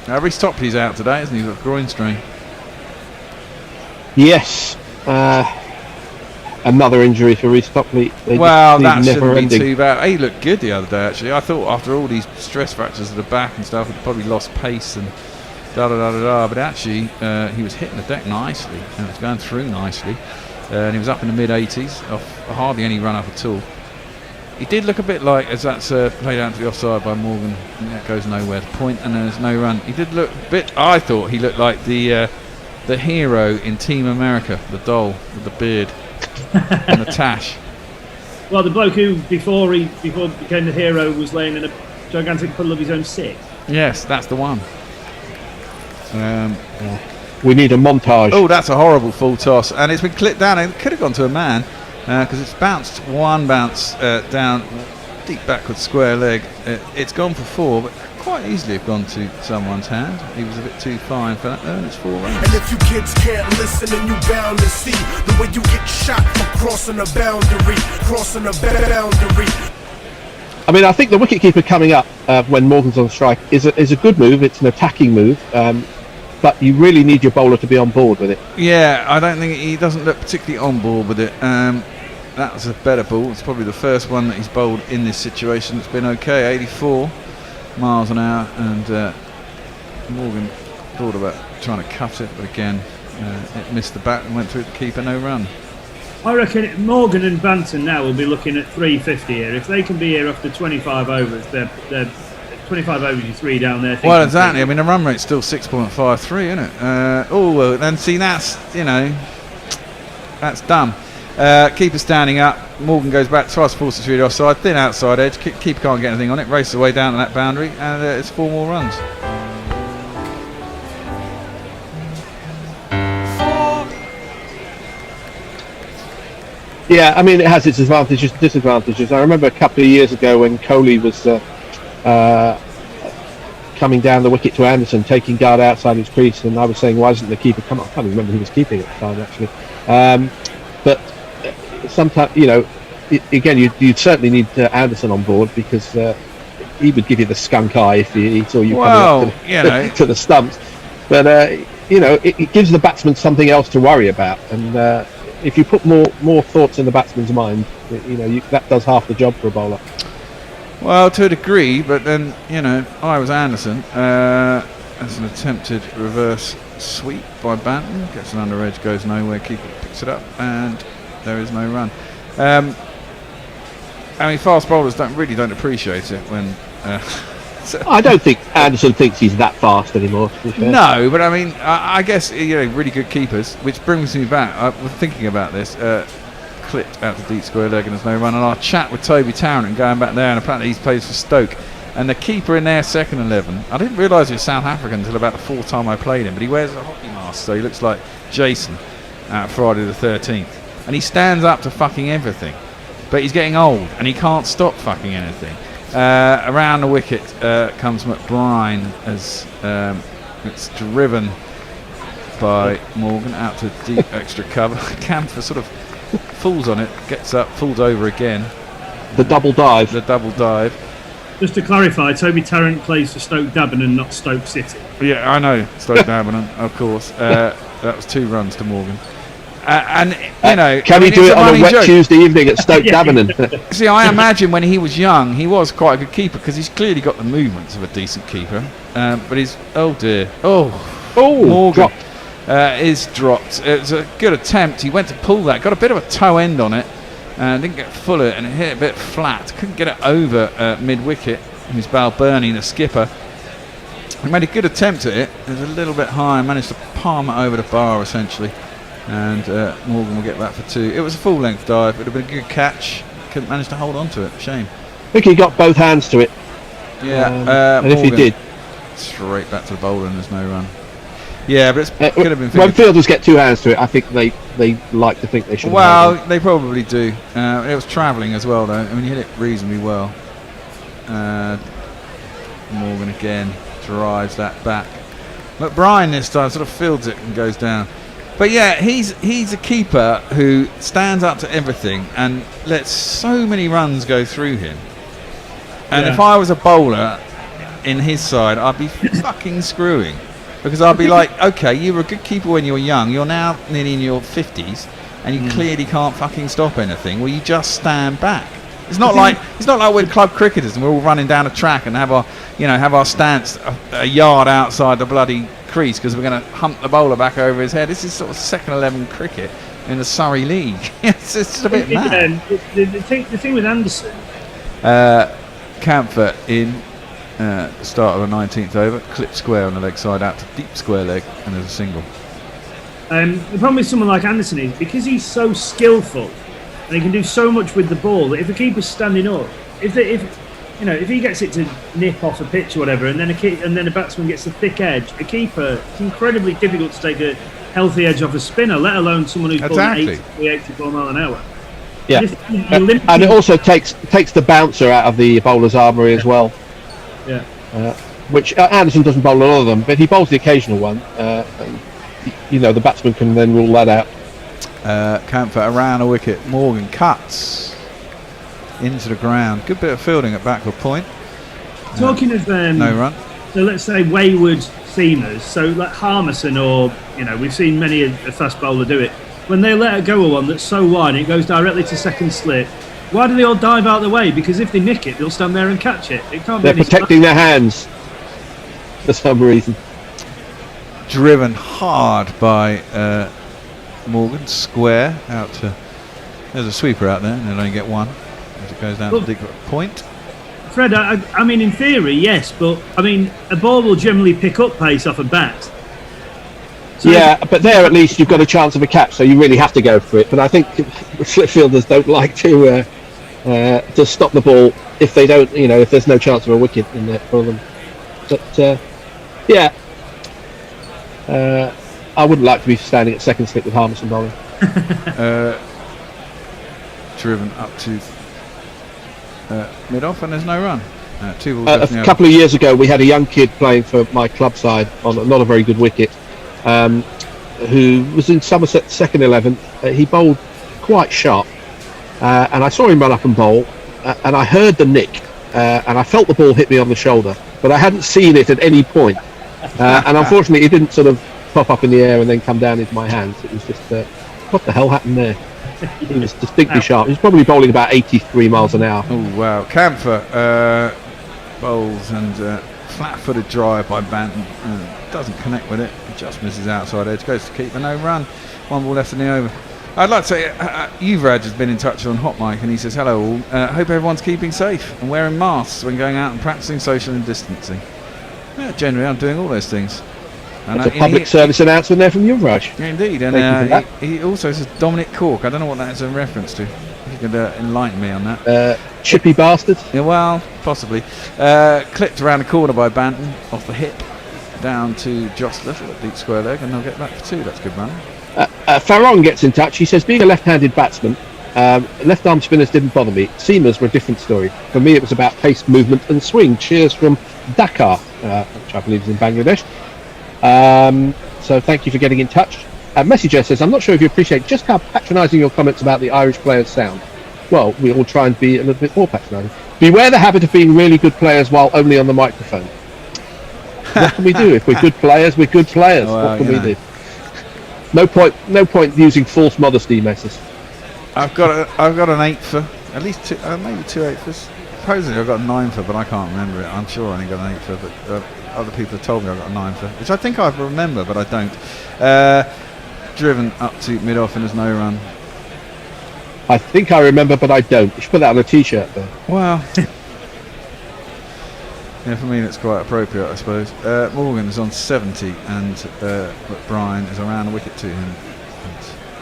Now, Reece Topley's out today, isn't he? He's got a groin strain. Yes. Another injury for Reece Topley. Well, that shouldn't be too bad. He looked good the other day, actually. I thought after all these stress fractures at the back and stuff, he'd probably lost pace and da-da-da-da-da. But actually, he was hitting the deck nicely and it was going through nicely. And he was up in the mid-80s, off hardly any run-up at all. He did look a bit like, as that's played out to the offside by Morgan, and that goes nowhere. The point, and there's no run. He did look a bit. I thought he looked like the hero in Team America, the doll with the beard and the tash. Well, the bloke who before he became the hero was laying in a gigantic puddle of his own sick. Yes, that's the one. We need a montage. Oh, that's a horrible full toss, and it's been clipped down. It could have gone to a man because it's bounced one bounce down deep backwards square leg. It's gone for 4, but quite easily have gone to someone's hand. He was a bit too fine for that, and it's 4 runs. And if you kids can't listen, then you bound to see the way you get shot for crossing a boundary, crossing a boundary. I mean, I think the wicketkeeper coming up when Morgan's on strike is a good move. It's an attacking move, but you really need your bowler to be on board with it. Yeah, I don't think he doesn't look particularly on board with it. That was a better ball. It's probably the first one that he's bowled in this situation. It's been okay, 84 miles an hour, and Morgan thought about trying to cut it, but again, it missed the bat and went through the keeper, no run. I reckon Morgan and Banton now will be looking at 350 here. If they can be here after 25 overs, they're 25 overs, you 3 down there. Well, exactly. I mean, the run rate's still 6.53, isn't it? Well, then see, that's dumb. Keeper standing up. Morgan goes back, tries to force it through the offside, thin outside edge. Keeper can't get anything on it. Races away down to that boundary, and it's 4 more runs. Yeah, I mean, it has its advantages and disadvantages. I remember a couple of years ago when Kohli was coming down the wicket to Anderson, taking guard outside his crease, and I was saying, why isn't the keeper come up? I can't remember who was keeping at the time, actually. But sometimes, again, you'd certainly need Anderson on board, because he would give you the skunk eye if he saw you coming up to the stumps. But, it gives the batsman something else to worry about, and if you put more thoughts in the batsman's mind, that does half the job for a bowler. Well, to a degree, but then, I was Anderson. That's an attempted reverse sweep by Banton. Gets an under edge, goes nowhere, keeper picks it up, and there is no run. I mean, fast bowlers don't appreciate it when... I don't think Anderson thinks he's that fast anymore, to be fair. No, but I mean, I guess, really good keepers, which brings me back. I was thinking about this. Clipped out to deep square leg and there's no run. And our chat with Toby Tarrant going back there, and apparently he plays for Stoke. And the keeper in their second 11, I didn't realise he was South African until about the 4th time I played him, but he wears a hockey mask, so he looks like Jason at Friday the 13th. And he stands up to fucking everything. But he's getting old and he can't stop fucking anything. Around the wicket comes McBride as it's driven by Morgan out to deep extra cover. Camphor sort of falls on it, gets up, falls over again. The double dive. Just to clarify, Toby Tarrant plays for Stoke Dagenham, not Stoke City. Yeah, I know, Stoke Dagenham, of course. That was 2 runs to Morgan. Can he do it on a wet Tuesday evening at Stoke Dagenham? See, I imagine when he was young, he was quite a good keeper, because he's clearly got the movements of a decent keeper. But he's Morgan is dropped. It was a good attempt. He went to pull that, got a bit of a toe end on it, and didn't get full of it, and it hit a bit flat. Couldn't get it over mid wicket. It was Balburney, the skipper. He made a good attempt at it. It was a little bit high, and managed to palm it over the bar essentially. And Morgan will get that for 2. It was a full length dive. It would have been a good catch. Couldn't manage to hold on to it. Shame. I think he got both hands to it. Yeah, and if he did, straight back to the bowler and there's no run. Yeah, but it could have been. When fielders get 2 hands to it, I think they like to think they should. Well, they probably do. It was travelling as well, though. I mean, he hit it reasonably well. Morgan again drives that back. McBride this time sort of fields it and goes down. But yeah, he's a keeper who stands up to everything and lets so many runs go through him. And if I was a bowler in his side, I'd be fucking screwing. Because I'd be like, okay, you were a good keeper when you were young, you're now nearly in your 50s, and you clearly can't fucking stop anything. Well, you just stand back. It's not like we're club cricketers and we're all running down a track and have our stance a yard outside the bloody crease because we're going to hump the bowler back over his head. This is sort of second 11 cricket in the Surrey League. It's just a bit mad. The thing with Anderson Camphor in start of a 19th over, clipped square on the leg side out to deep square leg, and there's a single. The problem with someone like Anderson is because he's so skillful and he can do so much with the ball that if a keeper's standing up, if he gets it to nip off a pitch or whatever, and then a batsman gets a thick edge, a keeper, it's incredibly difficult to take a healthy edge off a spinner, let alone someone who's bowling 84 mile an hour. Yeah, and it also takes the bouncer out of the bowler's armoury as well. Yeah. Which Anderson doesn't bowl a lot of them, but he bowls the occasional one. And, the batsman can then rule that out. Camphor around a wicket. Morgan cuts into the ground. Good bit of fielding at backward point. Talking of no run. So let's say wayward seamers. So like Harmison, or we've seen many a fast bowler do it. When they let it go a one that's so wide, it goes directly to second slip. Why do they all dive out of the way? Because if they nick it, they'll stand there and catch it. It can't. They're protecting their hands for some reason. Driven hard by Morgan, square out to. There's a sweeper out there, and they'll only get one as it goes down to the point. Fred, I mean, in theory, yes, but I mean, a ball will generally pick up pace off a bat. So but there at least you've got a chance of a catch, so you really have to go for it. But I think slip fielders don't like to stop the ball if they don't, if there's no chance of a wicket in there for them. But I wouldn't like to be standing at second slip with Harmison bowling. Driven up to mid-off, and there's no run. Two A balls couple of years ago, we had a young kid playing for my club side on not a very good wicket, who was in Somerset second 11. He bowled quite sharp, and I saw him run up and bowl, and I heard the nick, and I felt the ball hit me on the shoulder, but I hadn't seen it at any point. And unfortunately, it didn't sort of pop up in the air and then come down into my hands. It was just, what the hell happened there? He was distinctly sharp. He was probably bowling about 83 miles an hour. Oh wow! Camphor bowls and flat-footed drive by Banton. Doesn't connect with it. Just misses outside edge. Goes to keeper. No run. One ball left in the over. I'd like to say Yuvraj has been in touch on Hot Mic, and he says, hello all. Hope everyone's keeping safe and wearing masks when going out and practicing social distancing. Yeah, generally I'm doing all those things. And it's a public service announcement there from Yuvraj. Yeah, indeed. And he also says Dominic Cork. I don't know what that is in reference to. If you could enlighten me on that. Chippy bastard? Yeah, well, possibly. Clipped around the corner by Banton, off the hip, down to Joss Little at deep square leg, and they'll get back for two. That's good running. Farron gets in touch. He says, being a left-handed batsman, left-arm spinners didn't bother me. Seamers were a different story. For me, it was about pace, movement, and swing. Cheers from Dhaka, which I believe is in Bangladesh. So thank you for getting in touch. Messenger says, I'm not sure if you appreciate just how patronising your comments about the Irish players sound. Well, we all try and be a little bit more patronising. Beware the habit of being really good players while only on the microphone. What can we do? If we're good players, we're good players. Well, what can we do? No point using false modesty, messes. I've got an 8 for at least two, maybe 2 8s. Supposedly I've got a 9 for, but I can't remember it. I'm sure I only got an 8 for, but other people have told me I've got a 9 for, which I think I remember, but I don't. Driven up to mid-off and there's no run. I think I remember, but I don't. You should put that on a t-shirt there. Well, yeah, for me that's quite appropriate, I suppose. Morgan is on 70 and Brian is around the wicket to him.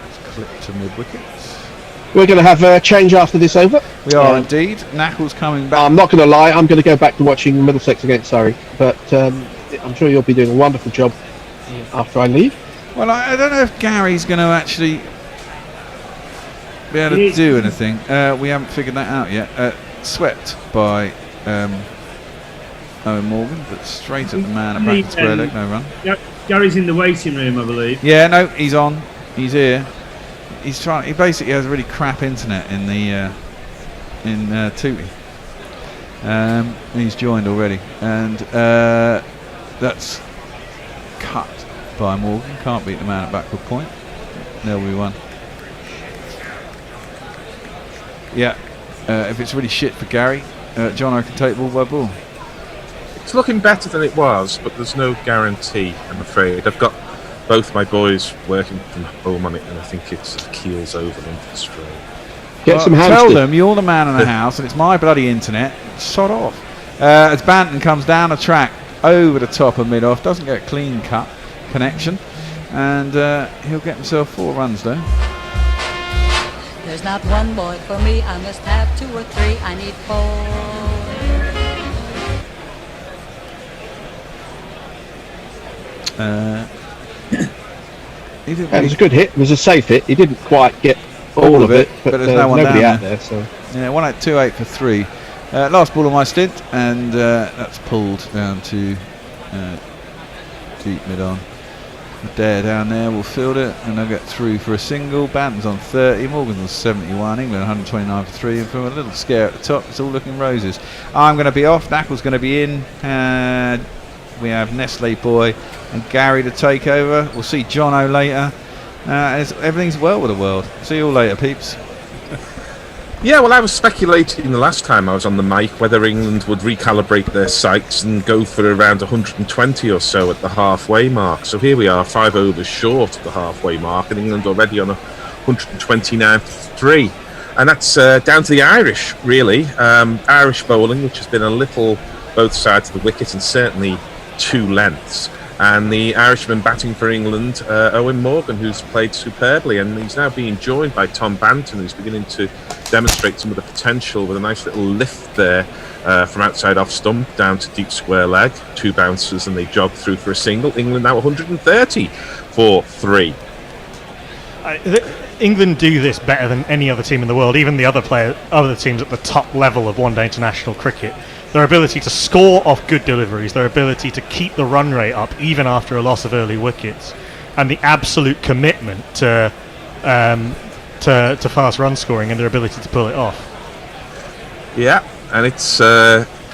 It's clipped to mid-wicket. We're going to have a change after this over. We are indeed. Knackle's coming back. I'm not going to lie, I'm going to go back to watching Middlesex against Surrey, but I'm sure you'll be doing a wonderful job after I leave. Well, I don't know if Gary's going to actually be able to do anything. We haven't figured that out yet. Swept by Owen Morgan, but straight at the man at back square leg, no run. Gary's in the waiting room, I believe. Yeah, no, he's on. He's here. He's trying. He basically has really crap internet in the Tootie. He's joined already, and that's cut by Morgan. Can't beat the man at backward point. There'll be one. Yeah, if it's really shit for Gary, John, I can take ball by ball. It's looking better than it was, but there's no guarantee, I'm afraid. I've got both my boys working from home on it, and I think it's keels over them for straight. Get some hamsters. Tell them you're the man in the house and it's my bloody internet. Sod off. As Banton comes down the track over the top of mid-off, doesn't get a clean cut connection, and he'll get himself 4 runs there. There's not one boy for me, I must have 2 or 3, I need 4. It was a good hit. It was a safe hit. He didn't quite get all of it, but there's no one nobody down out there. So yeah, 1-8-2-8 for 3. Last ball of my stint, and that's pulled down to deep mid-on. Adair down there will field it, and they'll get through for a single. Banton's on 30, Morgan's on 71, England 129 for 3, and from a little scare at the top, it's all looking roses. I'm going to be off, Knackle's going to be in, and we have Nestle Boy and Gary to take over. We'll see Jono later. Everything's well with the world. See you all later, peeps. Yeah, well, I was speculating the last time I was on the mic whether England would recalibrate their sights and go for around 120 or so at the halfway mark. So here we are, 5 overs short of the halfway mark, and England already on 129 for 3. And that's down to the Irish, really. Irish bowling, which has been a little both sides of the wicket and certainly 2 lengths. And the Irishman batting for England, Owen Morgan, who's played superbly, and he's now being joined by Tom Banton, who's beginning to demonstrate some of the potential with a nice little lift there from outside off stump down to deep square leg. 2 bounces and they jog through for a single. England now 130 for 3. England do this better than any other team in the world, even the other teams at the top level of one-day international cricket. Their ability to score off good deliveries, their ability to keep the run rate up even after a loss of early wickets, and the absolute commitment to fast run scoring and their ability to pull it off. Yeah, and it's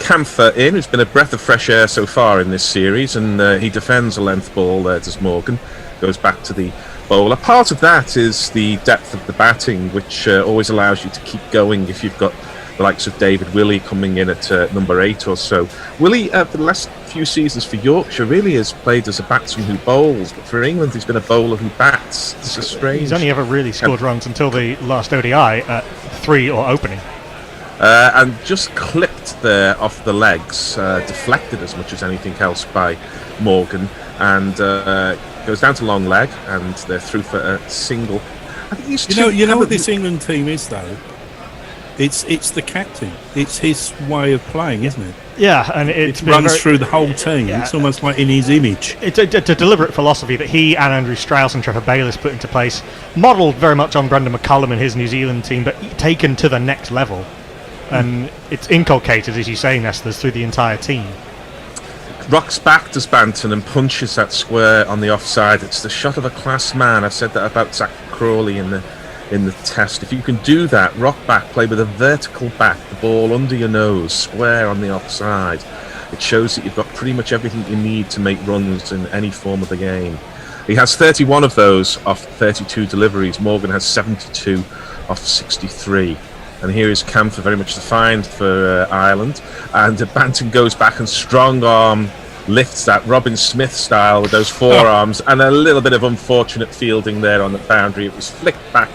Camphor in, who's been a breath of fresh air so far in this series, and he defends a length ball there, does Morgan, goes back to the bowler. Part of that is the depth of the batting, which always allows you to keep going if you've got the likes of David Willey coming in at number 8 or so. Willey, for the last few seasons for Yorkshire, really has played as a batsman who bowls, but for England he's been a bowler who bats. It's a strange... He's only ever really scored runs until the last ODI at 3 or opening. And just clipped there off the legs, deflected as much as anything else by Morgan, and goes down to long leg, and they're through for a single. I think these you know what this England team is, though? It's the captain. It's his way of playing, isn't it? Yeah, and it runs through the whole team. Yeah. It's almost like in his image. It's a deliberate philosophy that he and Andrew Strauss and Trevor Bayliss put into place, modelled very much on Brendan McCullum and his New Zealand team, but taken to the next level. And it's inculcated, as you say, Nestlers, through the entire team. Rocks back to Banton and punches that square on the offside. It's the shot of a class man. I said that about Zach Crawley in the test. If you can do that, rock back, play with a vertical back, the ball under your nose, square on the offside, it shows that you've got pretty much everything you need to make runs in any form of the game. He has 31 of those off 32 deliveries. Morgan has 72 off 63. And here is Camphor, very much the find for Ireland. And Banton goes back and strong arm lifts that Robin Smith style with those forearms, and a little bit of unfortunate fielding there on the boundary. It was flicked back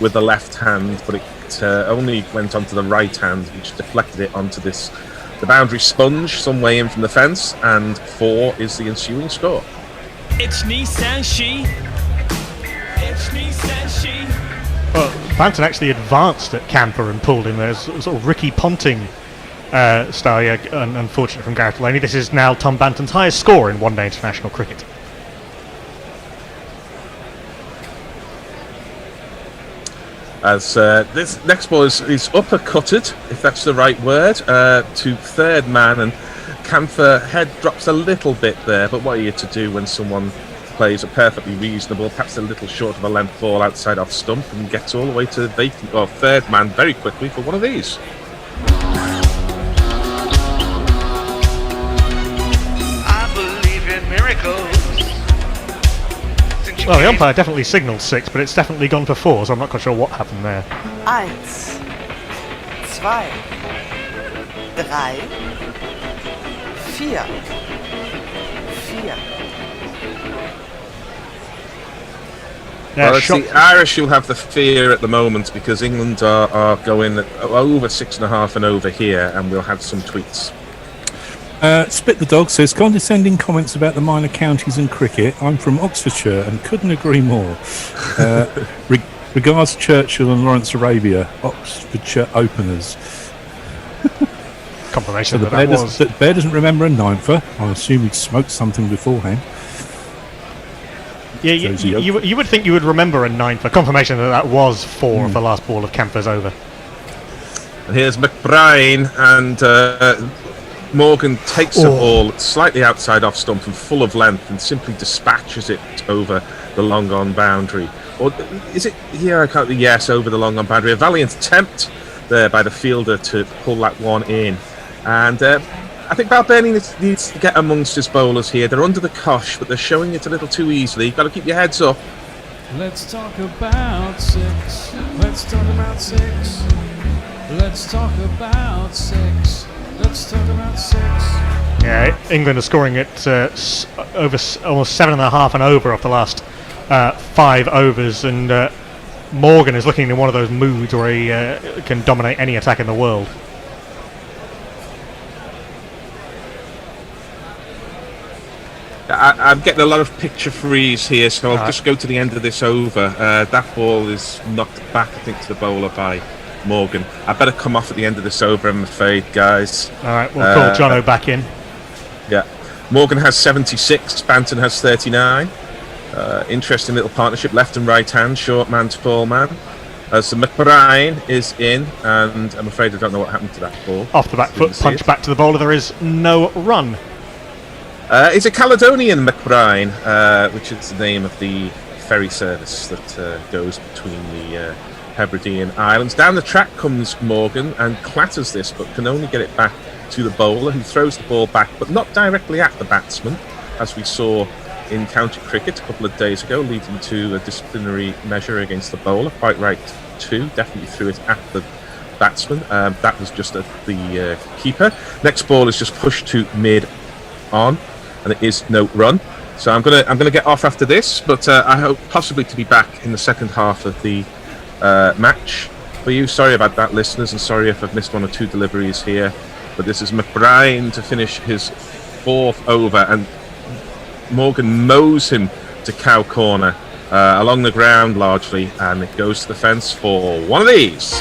with the left hand, but it only went onto the right hand, which deflected it onto the boundary sponge some way in from the fence, and 4 is the ensuing score. It's Nissan She. It's Nissan She. Well, Banton actually advanced at Camphor and pulled him. There's sort of Ricky Ponting style, yeah, unfortunate from Gareth Delaney. This is now Tom Banton's highest score in one-day international cricket. As this next ball is uppercutted, if that's the right word, to third man, and Camphor head drops a little bit there, but what are you to do when someone plays a perfectly reasonable, perhaps a little short of a length ball outside off stump, and gets all the way to vacant, or third man very quickly for one of these. I believe in miracles. Well, the umpire definitely signalled 6, but it's definitely gone for 4, so I'm not quite sure what happened there. 1, 2, 3, 4, 4. Well, it's the Irish who'll have the fear at the moment because England are going over 6.5 and over here, and we'll have some tweets. Spit the Dog says, condescending comments about the minor counties and cricket. I'm from Oxfordshire and couldn't agree more. Regards Churchill and Lawrence Arabia, Oxfordshire openers. Confirmation So that the Bear doesn't remember a ninfer. I assume he'd smoked something beforehand. Yeah, you would think you would remember a 9 for confirmation that was 4 of the last ball of Kempfer's over. And here's McBride, and Morgan takes a ball slightly outside off stump and full of length and simply dispatches it over the long on boundary. Or is it here? I can't. Yes, over the long on boundary. A valiant attempt there by the fielder to pull that one in. And I think Balbirnie needs to get amongst his bowlers here. They're under the cosh, but they're showing it a little too easily. You've got to keep your heads up. Let's talk about 6. Let's talk about 6. Let's talk about 6. Let's talk about 6. Yeah, England are scoring at over almost 7.5 and over off the last 5 overs, and Morgan is looking in one of those moods where he can dominate any attack in the world. I'm getting a lot of picture freeze here, so I'll just go to the end of this over. That ball is knocked back, I think, to the bowler by Morgan. I better come off at the end of this over, I'm afraid, guys. All right, we'll call Jono back in. Yeah. Morgan has 76, Banton has 39. Interesting little partnership, left and right hand, short man to tall man. So McBride is in, and I'm afraid I don't know what happened to that ball. Off the back foot, punch back to the bowler. There is no run. It's a Caledonian McBride, which is the name of the ferry service that goes between the Hebridean Islands. Down the track comes Morgan and clatters this, but can only get it back to the bowler, who throws the ball back, but not directly at the batsman, as we saw in county cricket a couple of days ago, leading to a disciplinary measure against the bowler. Quite right too, definitely threw it at the batsman. That was just at the keeper. Next ball is just pushed to mid on, and it is no run. So I'm gonna get off after this, but I hope possibly to be back in the second half of the match for you. Sorry about that, listeners, and sorry if I've missed 1 or 2 deliveries here. But this is McBride to finish his 4th over, and Morgan mows him to cow corner along the ground largely, and it goes to the fence for one of these.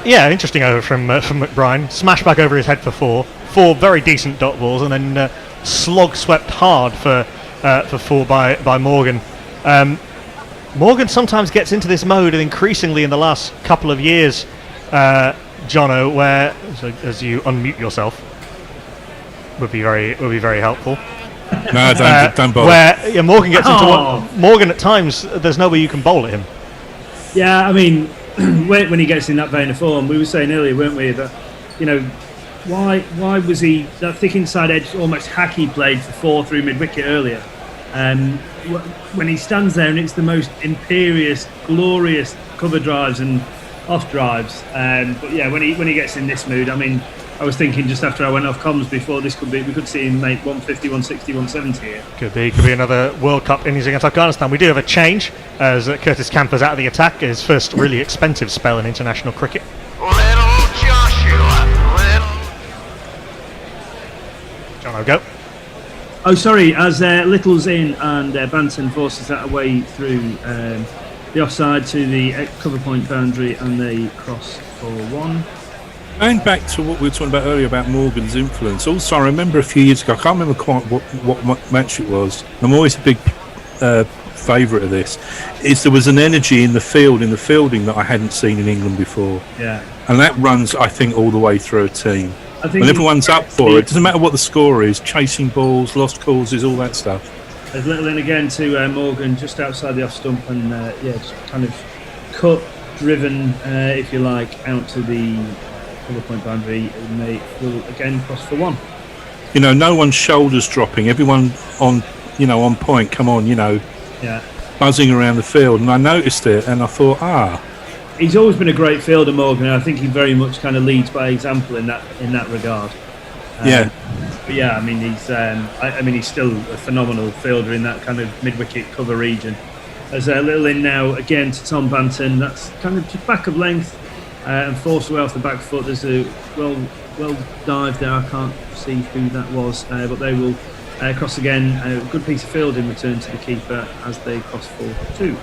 Yeah, interesting over from McBride. Smash back over his head for 4 very decent dot balls, and then slog swept hard for 4 by Morgan. Morgan sometimes gets into this mode, and increasingly in the last couple of years, Jono, where as you unmute yourself, would be very helpful. No, don't bother. Where Morgan gets into one. Morgan at times, there's no way you can bowl at him. Yeah, I mean, when he gets in that vein of form, we were saying earlier, weren't we, that why was he that thick inside edge, almost hack he played for 4 through mid wicket earlier? When he stands there and it's the most imperious, glorious cover drives and off drives. But yeah, when he gets in this mood, I mean, I was thinking just after I went off comms before this we could see him make 150, 160, 170 here. Could be another World Cup innings against Afghanistan. We do have a change as Curtis Camper's out of the attack. His first really expensive spell in international cricket. Jono, go. Oh, sorry, as Little's in and Banton forces that away through the offside to the cover point boundary, and they cross for 1. Going back to what we were talking about earlier about Morgan's influence, also I remember a few years ago, I can't remember quite what match it was, I'm always a big favourite of this, is there was an energy in the fielding that I hadn't seen in England before. Yeah. And that runs, I think, all the way through a team. When everyone's up for it, doesn't matter what the score is, chasing balls, lost causes, all that stuff. There's Little in again to Morgan just outside the off stump, and just kind of cut, driven, if you like, out to the cover point boundary, and they will again cross for 1. No one's shoulders dropping, everyone on point, come on, yeah, buzzing around the field, and I noticed it, and I thought, he's always been a great fielder, Morgan, and I think he very much kind of leads by example in that regard. Yeah. But yeah, I mean he's still a phenomenal fielder in that kind of mid-wicket cover region. There's a little in now again to Tom Banton. That's kind of just back of length and forced away off the back foot. There's a well dived there. I can't see who that was, but they will cross again. A good piece of field in return to the keeper as they cross for 2.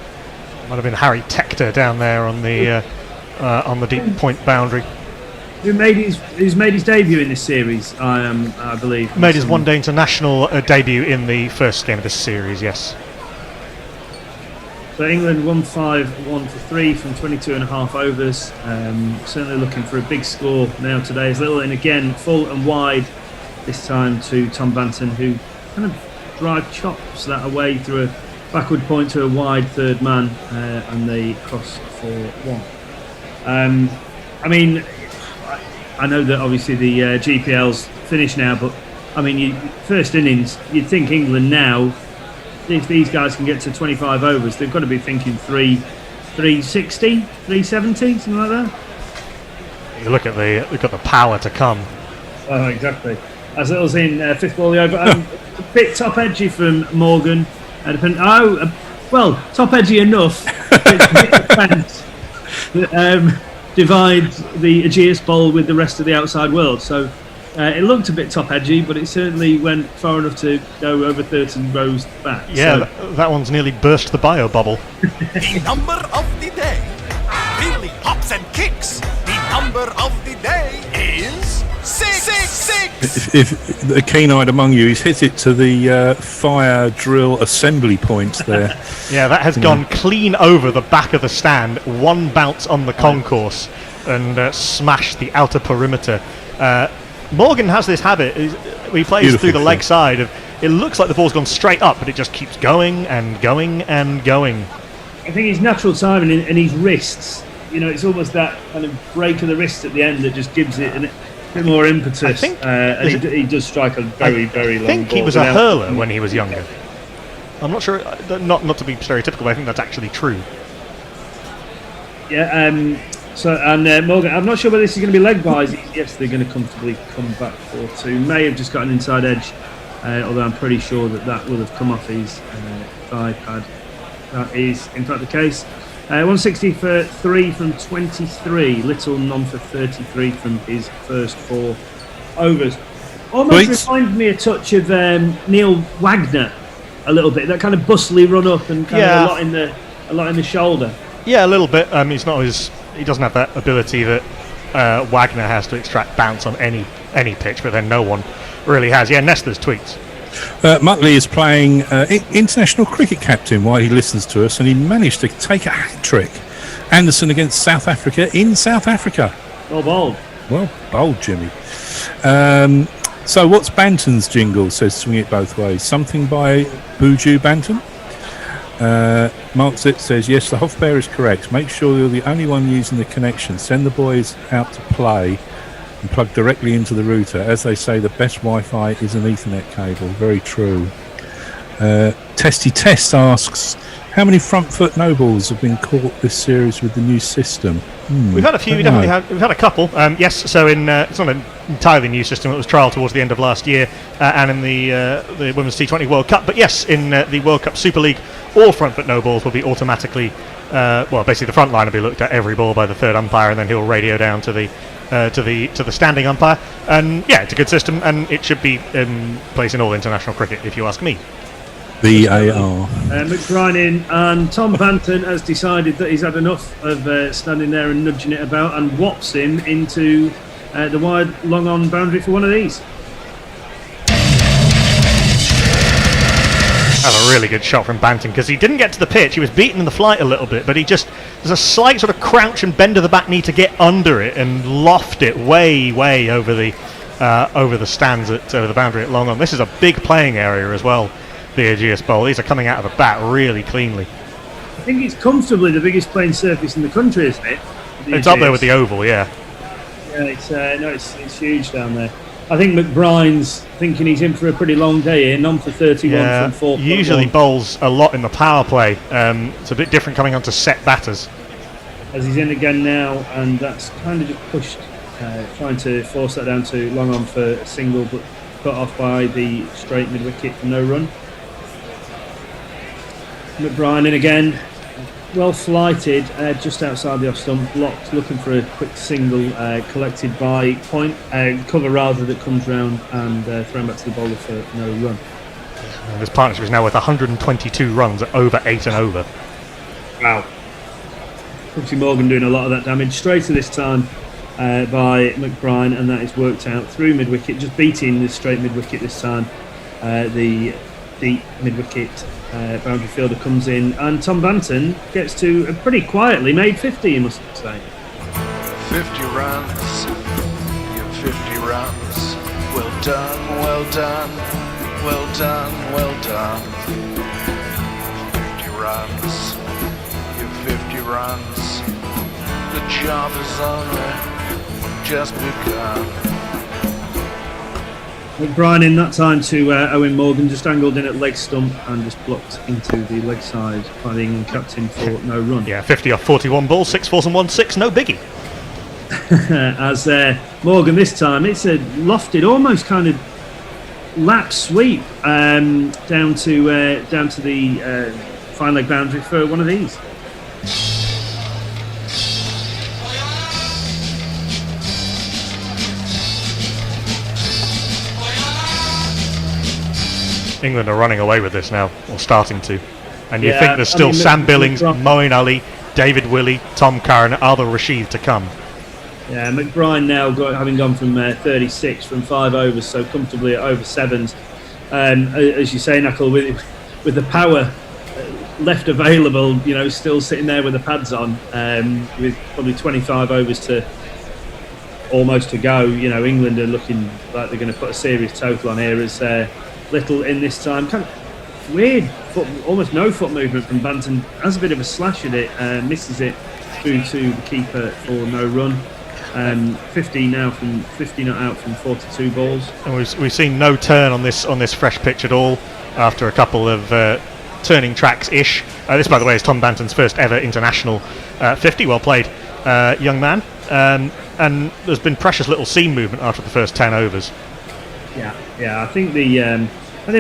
Might have been Harry Tector down there on the deep point boundary. Who's made his debut in this series, I believe. Made his one-day international debut in the first game of this series, yes. So England 1-5-1 for 3 from 22.5 overs. Certainly looking for a big score now today. As little in again, full and wide, this time to Tom Banton, who kind of drive chops that away through a backward point to a wide third man, and they cross for 1. I mean, I know that obviously the GPL's finished now, but I mean, first innings, you'd think England now, if these guys can get to 25 overs, they've got to be thinking 360, 370, something like that. You look at the power to come. Oh, exactly. As Little's in fifth ball over, a bit top edgy from Morgan. Well, top edgy enough. Divide the Aegeus bowl with the rest of the outside world. So it looked a bit top edgy, but it certainly went far enough to go over 30 rows back. Yeah, that one's nearly burst the bio bubble. The number of the day really hops and kicks. The number of the day is 666. If the keen-eyed among you, he's hit it to the fire drill assembly points there. Yeah, that has gone clean over the back of the stand, one bounce on the concourse, and smashed the outer perimeter. Morgan has this habit. He plays through the leg side. It looks like the ball's gone straight up, but it just keeps going and going and going. I think his natural timing and his wrists, it's almost that kind of break of the wrist at the end that just gives it a bit more impetus. And he does strike a very, very long ball. I think he was a hurler when he was younger. I'm not sure, not to be stereotypical, but I think that's actually true. Yeah, Morgan, I'm not sure whether this is going to be leg-wise. Yes, they're going to comfortably come back for 2. May have just got an inside edge, although I'm pretty sure that will have come off his thigh pad. That is, in fact, the case. 160 for 3 from 23. Little none for 33 from his first 4 overs. Almost reminds me a touch of Neil Wagner a little bit. That kind of bustly run up and kind of a lot in the shoulder. Yeah, a little bit. He doesn't have that ability that Wagner has to extract bounce on any pitch, but then no one really has. Yeah, Nestler's tweets. Muttley is playing international cricket captain while he listens to us, and he managed to take a hat-trick. Anderson against South Africa in South Africa. Well bowled. Well bowled, Jimmy. So what's Banton's jingle? Says swing it both ways. Something by Buju Banton? Mark Zip says, yes, the Hofbear is correct. Make sure you're the only one using the connection. Send the boys out to play and plug directly into the router. As they say, the best Wi-Fi is an Ethernet cable. Very true. Testy Test asks, how many front foot no balls have been caught this series with the new system? We've had a few. We've had a couple. Yes, so it's not an entirely new system. It was trialled towards the end of last year, and in the Women's T20 World Cup. But yes, in the World Cup Super League, all front foot no balls will be automatically. Basically, the front line will be looked at every ball by the third umpire, and then he'll radio down to the standing umpire. And yeah, it's a good system, and it should be in place in all international cricket, if you ask me. VAR. McBride in, and Tom Banton has decided that he's had enough of standing there and nudging it about, and whops him into the wide long on boundary for one of these. That's a really good shot from Banton, because he didn't get to the pitch. He was beaten in the flight a little bit, but there's a slight sort of crouch and bend of the back knee to get under it and loft it way over the stands over the boundary at long on. This is a big playing area as well. The Aegeus Bowl. These are coming out of the bat really cleanly. I think it's comfortably the biggest playing surface in the country, isn't it? It's up there with the Oval, yeah. Yeah, it's huge down there. I think McBride's thinking he's in for a pretty long day here. None for 31 from 4. Usually bowls a lot in the power play. It's a bit different coming onto set batters. As he's in again now, and that's kind of just pushed, trying to force that down to long on for a single, but put off by the straight mid wicket for no run. McBrien in again, well flighted, just outside the off stump, blocked, looking for a quick single, collected by point, cover rather, that comes round and thrown back to the bowler for no run. And this partnership is now with 122 runs at over 8 and over. Wow. Obviously Morgan doing a lot of that damage. Straighter this time by McBrien, and that is worked out through mid wicket, just beating the straight mid wicket this time. The deep mid wicket boundary fielder comes in, and Tom Banton gets to a pretty quietly made 50, you must say. 50 runs, you're 50 runs. Well done, well done, well done, well done. 50 runs, you're 50 runs. The job is only just begun. McBrien in that time to Owen Morgan, just angled in at leg stump and just blocked into the leg side by the England captain for no run. Yeah, 50 off 41 balls, 6 fours and 1 6, no biggie. As Morgan this time, it's a lofted, almost kind of lap sweep down to the fine leg boundary for one of these. England are running away with this now, or starting to. And you Yeah, think there's still I mean, Sam Billings, McBrien- Moeen Ali, David Willey, Tom Curran, Adil Rashid to come. Yeah, McBrien now having gone from 36 from 5 overs, so comfortably at over 7s. As you say, Knuckle, with the power left available, still sitting there with the pads on, with probably 25 overs to almost to go. England are looking like they're going to put a serious total on here as Little in this time. Kind of weird, almost no foot movement from Banton. Has a bit of a slash at it, misses it through to the keeper for no run. 50 now from 50 not out from 42 balls. And we've seen no turn on this fresh pitch at all after a couple of turning tracks ish. This, by the way, is Tom Banton's first ever international 50. Well played, young man. And there's been precious little seam movement after the first 10 overs. Yeah. I think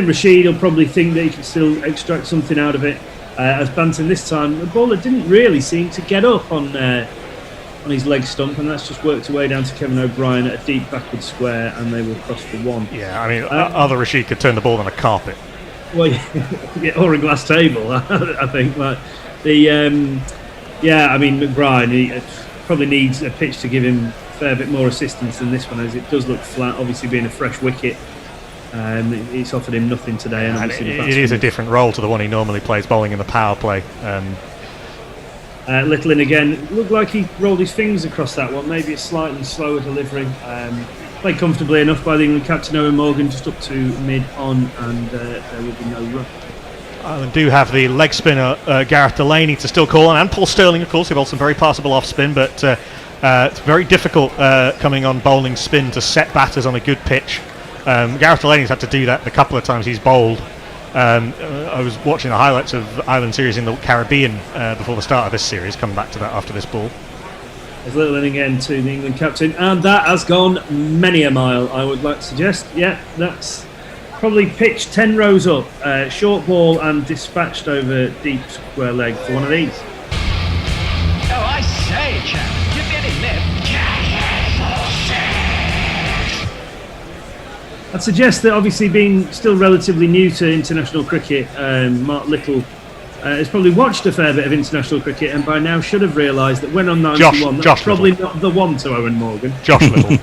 Rashid will probably think that he can still extract something out of it. As Banton this time, the bowler didn't really seem to get up on his leg stump, and that's just worked away down to Kevin O'Brien at a deep backward square, and they will cross for 1. Yeah, I mean, Adil Rashid could turn the ball on a carpet. Well, yeah, or a glass table, I think. But McBrien, he probably needs a pitch to give him a fair bit more assistance than this one, as it does look flat. Obviously, being a fresh wicket, it's offered him nothing today. And obviously it is a different role to the one he normally plays, bowling in the power play. Little in again, looked like he rolled his fingers across that one. Maybe a slightly slower delivery. Played comfortably enough by the England captain Owen Morgan, just up to mid on, and there will be no run. Ireland do have the leg spinner Gareth Delaney to still call on, and Paul Stirling, of course, who bowled some very passable off spin, but it's very difficult coming on bowling spin to set batters on a good pitch. Gareth Delaney's had to do that a couple of times he's bowled. I was watching the highlights of Ireland series in the Caribbean before the start of this series, coming back to that after this ball. There's Little in again to the England captain, and that has gone many a mile, I would like to suggest. Yeah, that's probably pitched 10 rows up, short ball, and dispatched over deep square leg for one of these. Oh, I say, chap, give me any lip. I'd suggest that, obviously, being still relatively new to international cricket, Mark Little has probably watched a fair bit of international cricket, and by now should have realised that when on 91, that's probably not the one to Owen Morgan. Josh Little.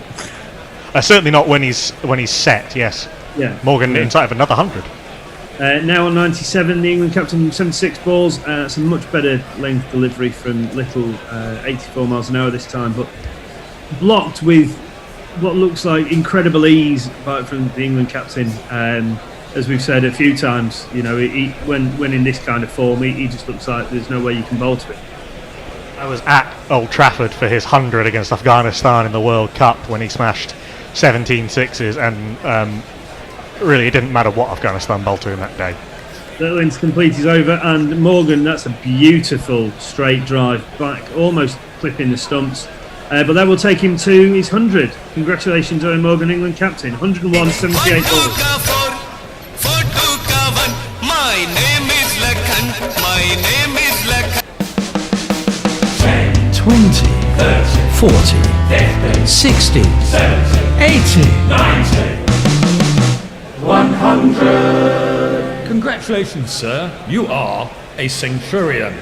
Certainly not when he's set, yes. Yeah. Morgan inside of another 100. Now on 97, the England captain, 76 balls. Some much better length delivery from Little, 84 miles an hour this time, but blocked with what looks like incredible ease from the England captain. As we've said a few times, when in this kind of form, he just looks like there's no way you can bowl to it. I was at Old Trafford for his 100 against Afghanistan in the World Cup when he smashed 17 sixes, and really it didn't matter what Afghanistan bowled to him that day. Little's complete his over, and Morgan, that's a beautiful straight drive back, almost clipping the stumps. But that will take him to his 100. Congratulations, Owen Morgan, England captain. 101, 78 balls. My name is Lakan. My name is Lakan. 20, 40, 60, 80, 100. Congratulations, sir. You are a centurion.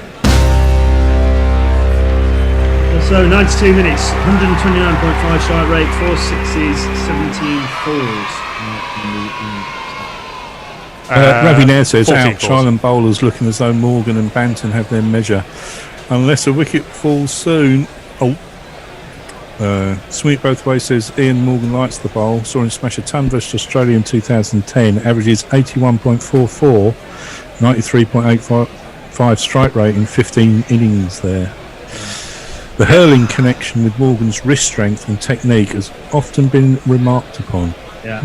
So 92 minutes, 129.5 strike rate, 4 sixes, 17 fours. Ravi Nair says 14 ouch, fours. Ireland bowlers looking as though Morgan and Banton have their measure. Unless a wicket falls soon. Sweet both ways says Ian Morgan likes the bowl. Saw him smash a ton versus Australia in 2010. Averages 81.44, 93.85 strike rate in 15 innings there. The hurling connection with Morgan's wrist strength and technique has often been remarked upon. Yeah.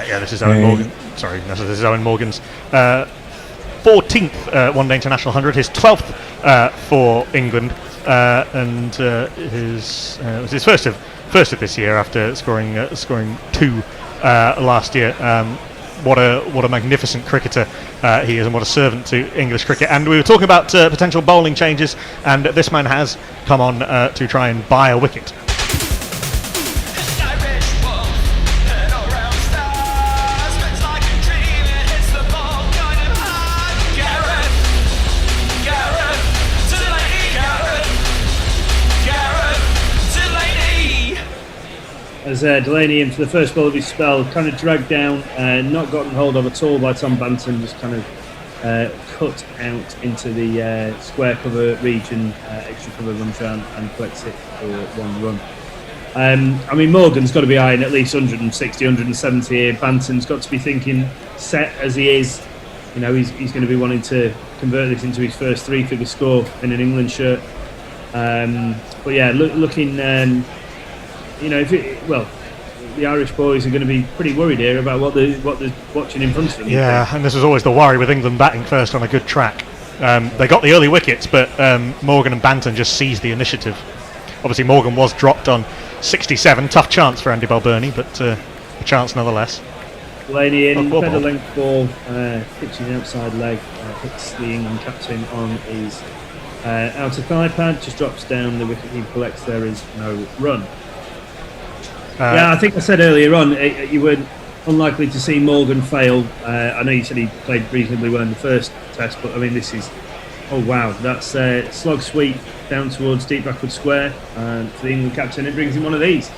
Yeah, this is Owen Morgan. Sorry, this is Owen Morgan's 14th one-day international 100, his 12th for England, and his was his first of this year after scoring 2 last year. What a magnificent cricketer he is, and what a servant to English cricket. And we were talking about potential bowling changes, and this man has come on to try and buy a wicket. As Delaney in for the first ball of his spell, kind of dragged down, not gotten hold of at all by Tom Banton, just kind of cut out into the square cover region, extra cover runs round and collects it for 1 run. I mean, Morgan's got to be eyeing at least 160, 170 here. Banton's got to be thinking, set as he is, you know, he's going to be wanting to convert this into his first 3-figure score in an England shirt. But yeah, looking... you know, the Irish boys are going to be pretty worried here about what they're watching in front of them. Yeah, and this was always the worry with England batting first on a good track. They got the early wickets, but Morgan and Banton just seized the initiative. Obviously, Morgan was dropped on 67. Tough chance for Andy Balbirnie, but a chance nonetheless. Delaney in, feather length ball, pitching outside leg, hits the England captain on his outer thigh pad, just drops down. The wicket he collects there is no run. Yeah, I think I said earlier on you were unlikely to see Morgan fail. I know you said he played reasonably well in the first test, but I mean this is, oh wow, that's slog sweep down towards deep backward square for the England captain. It brings him one of these.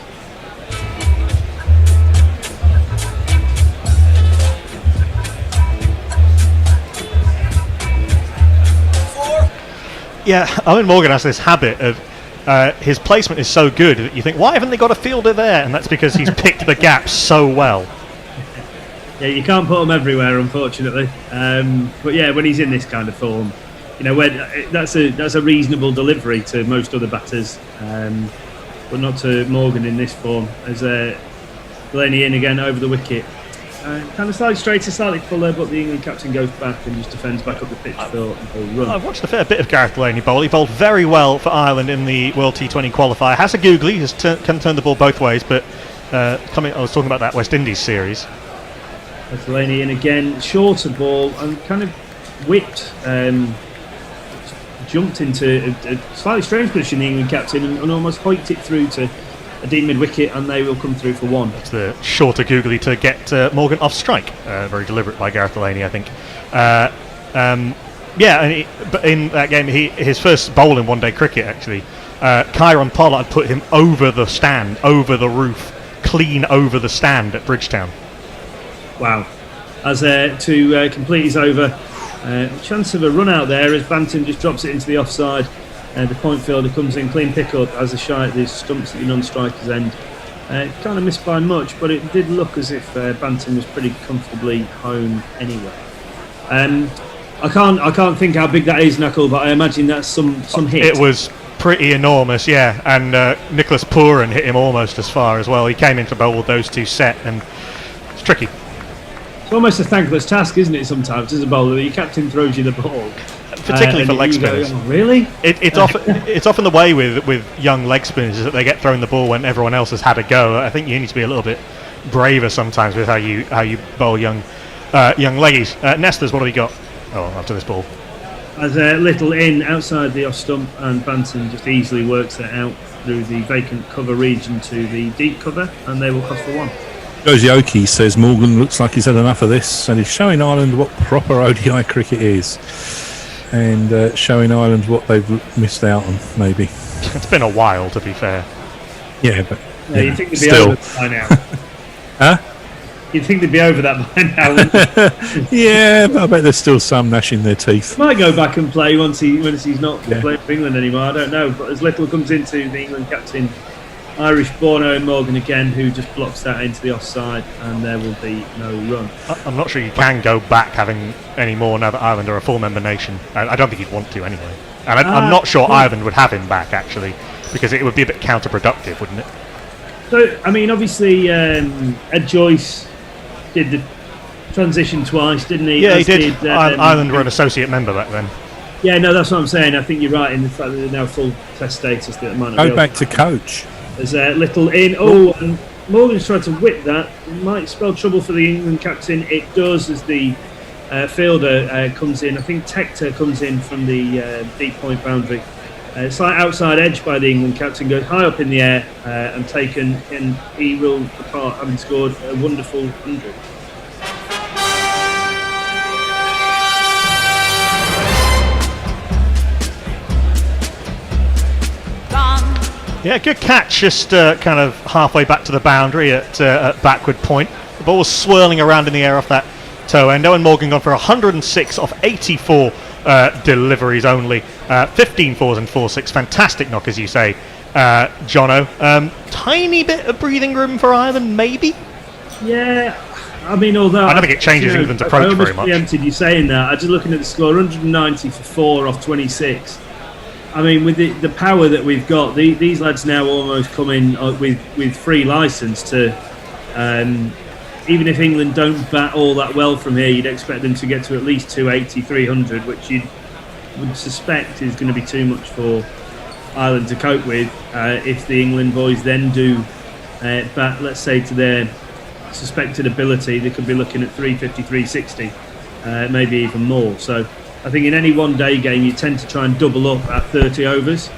Yeah, Owen Morgan has this habit of his placement is so good that you think, why haven't they got a fielder there? And that's because he's picked the gaps so well. Yeah, you can't put him everywhere, unfortunately. But yeah, when he's in this kind of form, you know, that's a reasonable delivery to most other batters, but not to Morgan in this form. As Delaney in again over the wicket, kind of slightly straighter, slightly fuller, but the England captain goes back and just defends back up the pitch for a run. I've watched a fair bit of Gareth Delaney bowl. He bowled very well for Ireland in the World T20 qualifier. Has a googly, can turn the ball both ways, but I was talking about that West Indies series. Delaney in again, shorter ball and kind of whipped, jumped into a slightly strange position, the England captain, and almost hoiked it through to a deep mid-wicket, and they will come through for 1. It's the shorter googly to get Morgan off strike. Very deliberate by Gareth Delaney, I think. Yeah, but in that game, his first bowl in one-day cricket, actually, Kieron Pollard put him over the stand, over the roof, clean over the stand at Bridgetown. Wow. As to complete his over, chance of a run out there as Banton just drops it into the offside. The point fielder comes in, clean pick up as the stumps at the non-striker's end. Kind of missed by much, but it did look as if Banton was pretty comfortably home anyway. I can't think how big that is, Knuckle, but I imagine that's some hit. It was pretty enormous, yeah, and Nicholas Pooran hit him almost as far as well. He came into bowl with those two set, and it's tricky. It's almost a thankless task, isn't it, sometimes, as a bowler? Your captain throws you the ball. particularly for and leg you go, spinners. "Oh, really? It's often the way with young leg spinners is that they get thrown the ball when everyone else has had a go. I think you need to be a little bit braver sometimes with how you bowl young leggies. Nestor's, what have we got? Oh, after this ball. As a little in outside the off stump, and Banton just easily works it out through the vacant cover region to the deep cover, and they will cross for one. Josioki says Morgan looks like he's had enough of this and he's showing Ireland what proper ODI cricket is, and showing Ireland what they've missed out on, maybe. It's been a while, to be fair. Yeah, but You'd think they'd be still. over that by now. Huh? You'd think they'd be over that by now. Yeah, but I bet there's still some gnashing their teeth. Might go back and play once he's not playing for England anymore. I don't know. But as Little comes into the England captain, Irish-born Owen Morgan again, who just blocks that into the offside, and there will be no run. I'm not sure you can go back having any more now that Ireland are a full member nation. I don't think you'd want to anyway. And I'm not sure Ireland would have him back, actually, because it would be a bit counterproductive, wouldn't it? So, I mean, obviously, Ed Joyce did the transition twice, didn't he? Yeah, he did. Ireland were an associate member back then. Yeah, no, that's what I'm saying. I think you're right in the fact that they're now full test status. That might not Go back to coach. There's a little in. Oh, and Morgan's tried to whip that. It might spell trouble for the England captain. It does, as the fielder comes in. I think Tector comes in from the deep point boundary. Slight outside edge by the England captain, goes high up in the air and taken, and he will depart having scored a wonderful 100. Yeah, good catch, just kind of halfway back to the boundary at backward point. The ball was swirling around in the air off that toe end. Owen Morgan gone for 106 off 84 deliveries only. 15 fours and 4-6. Fantastic knock, as you say, Jono. Tiny bit of breathing room for Ireland, maybe? Yeah, I mean, although I don't think it changes England's approach very much. I almost preempted you saying that. I just looking at the score, 190 for 4 off 26. I mean, with the power that we've got, these lads now almost come in with free licence to, even if England don't bat all that well from here, you'd expect them to get to at least 280, 300, which you would suspect is going to be too much for Ireland to cope with. If the England boys then do bat, let's say, to their suspected ability, they could be looking at 350, 360, maybe even more. So I think in any one-day game, you tend to try and double up at 30 overs.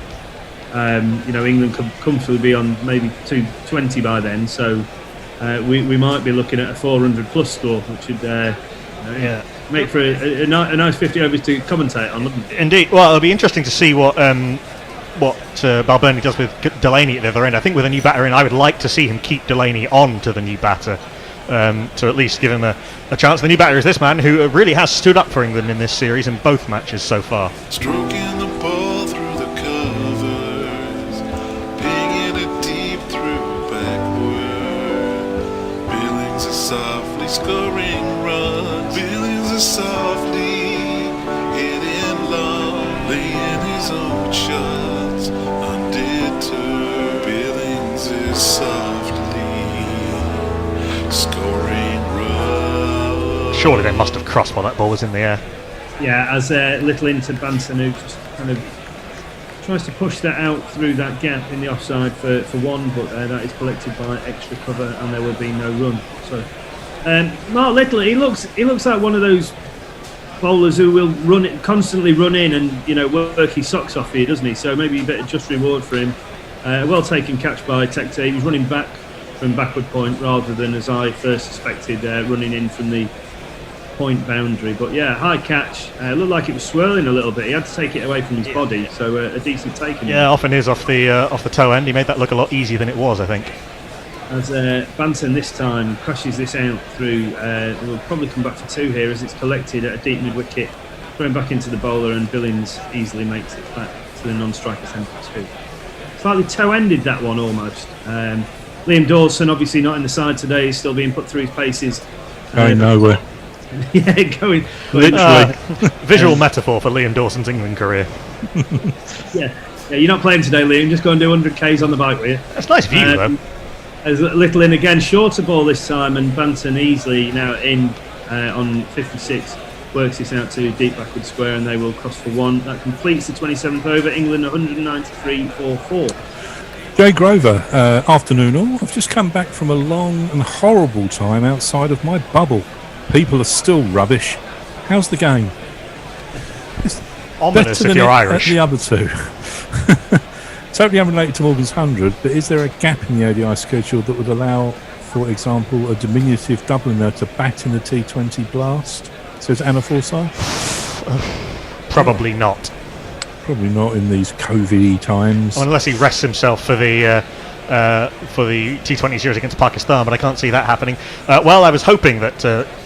England could comfortably be on maybe 220 by then, so we might be looking at a 400-plus score, which would make for a nice 50 overs to commentate on, wouldn't it? Indeed. Well, it'll be interesting to see what Balbirnie does with Delaney at the other end. I think with a new batter in, I would like to see him keep Delaney on to the new batter. To at least give him a chance. The new batter is this man who really has stood up for England in this series in both matches so far. Stroking the ball through the covers, pinging it deep through backward. Billings is softly scoring runs. Billings is softly hitting long, laying his own shots undeterred. Billings is softly scoring run. Surely they must have crossed while that ball was in the air. Yeah, as little into Banton, who just kind of tries to push that out through that gap in the offside for one, but that is collected by extra cover, and there will be no run. So Mark Little, he looks like one of those bowlers who will constantly run in and work his socks off here, doesn't he? So maybe a bit of just reward for him. Well taken catch by Tector. He was running back from backward point rather than, as I first suspected, running in from the point boundary. But yeah, high catch. Looked like it was swirling a little bit. He had to take it away from his body, so a decent take. Yeah, often is off the toe end. He made that look a lot easier than it was, I think. As Banton this time crashes this out through, we'll probably come back for 2 here as it's collected at a deep mid wicket, thrown back into the bowler, and Billings easily makes it back to the non-striker centre 2. Slightly toe-ended that one almost. Liam Dawson obviously not in the side today. He's still being put through his paces. Going nowhere. Yeah, going literally. Visual metaphor for Liam Dawson's England career. Yeah, you're not playing today, Liam. Just go and do 100 Ks on the bike, will you? That's nice of you, though. As Little in again, shorter ball this time, and Banton easily now in on 56. works this out to deep backward square, and they will cross for one. That completes the 27th over. England 193 for 4. Jay Grover, afternoon all. I've just come back from a long and horrible time outside of my bubble. People are still rubbish. How's the game? It's ominous better if than you're it Irish. at the other two. Totally unrelated to Morgan's 100, but is there a gap in the ODI schedule that would allow, for example, a diminutive Dubliner to bat in the T20 Blast? Says Anna Forsyth. Probably not. Probably not in these COVID times. Unless he rests himself for the T20 series against Pakistan, but I can't see that happening. Well, I was hoping that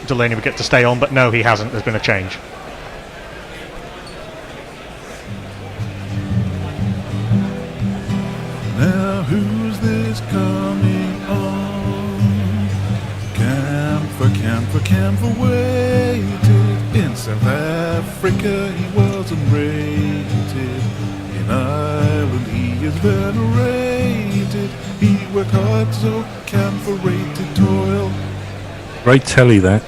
Delaney would get to stay on, but no, he hasn't. There's been a change. Now who's this coming on? Camphor waited. In South Africa he wasn't rated. In Ireland he is venerated. He worked hard so Camphor rated toil. Great telly, that.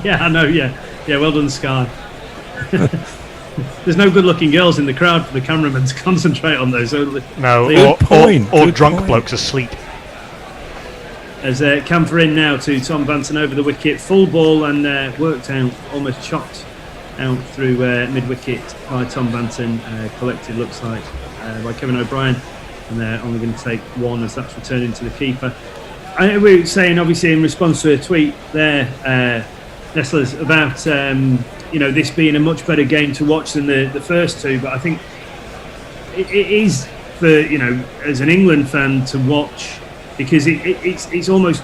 Yeah, I know, yeah. Yeah, well done, Sky. There's no good-looking girls in the crowd for the cameraman to concentrate on those. No, or drunk blokes asleep. As Camphor in now to Tom Banton over the wicket, full ball and worked out, almost chopped out through mid-wicket by Tom Banton, collected looks like by Kevin O'Brien, and they're only going to take one as that's returning to the keeper. We were saying, obviously, in response to a tweet there, Nestlers, about this being a much better game to watch than the first two, but I think it is for as an England fan to watch, because it's almost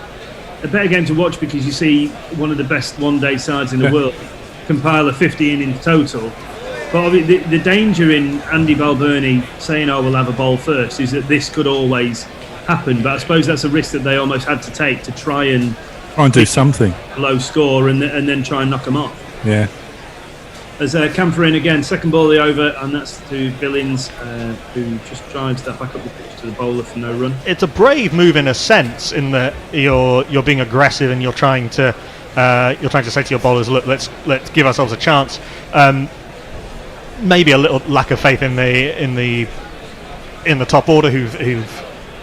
a better game to watch because you see one of the best one-day sides in the world compile a 50 in total. But the danger in Andy Balbirnie saying, "Oh, we'll have a bowl first," is that this could always happen. But I suppose that's a risk that they almost had to take to try and do something. Low score and then try and knock them off. Yeah. As Camphor in again, second ball of the over, and that's to Billings, who just drives that back up the pitch to the bowler for no run. It's a brave move in a sense, in that you're being aggressive and you're trying to say to your bowlers, look, let's give ourselves a chance. Maybe a little lack of faith in the top order, who've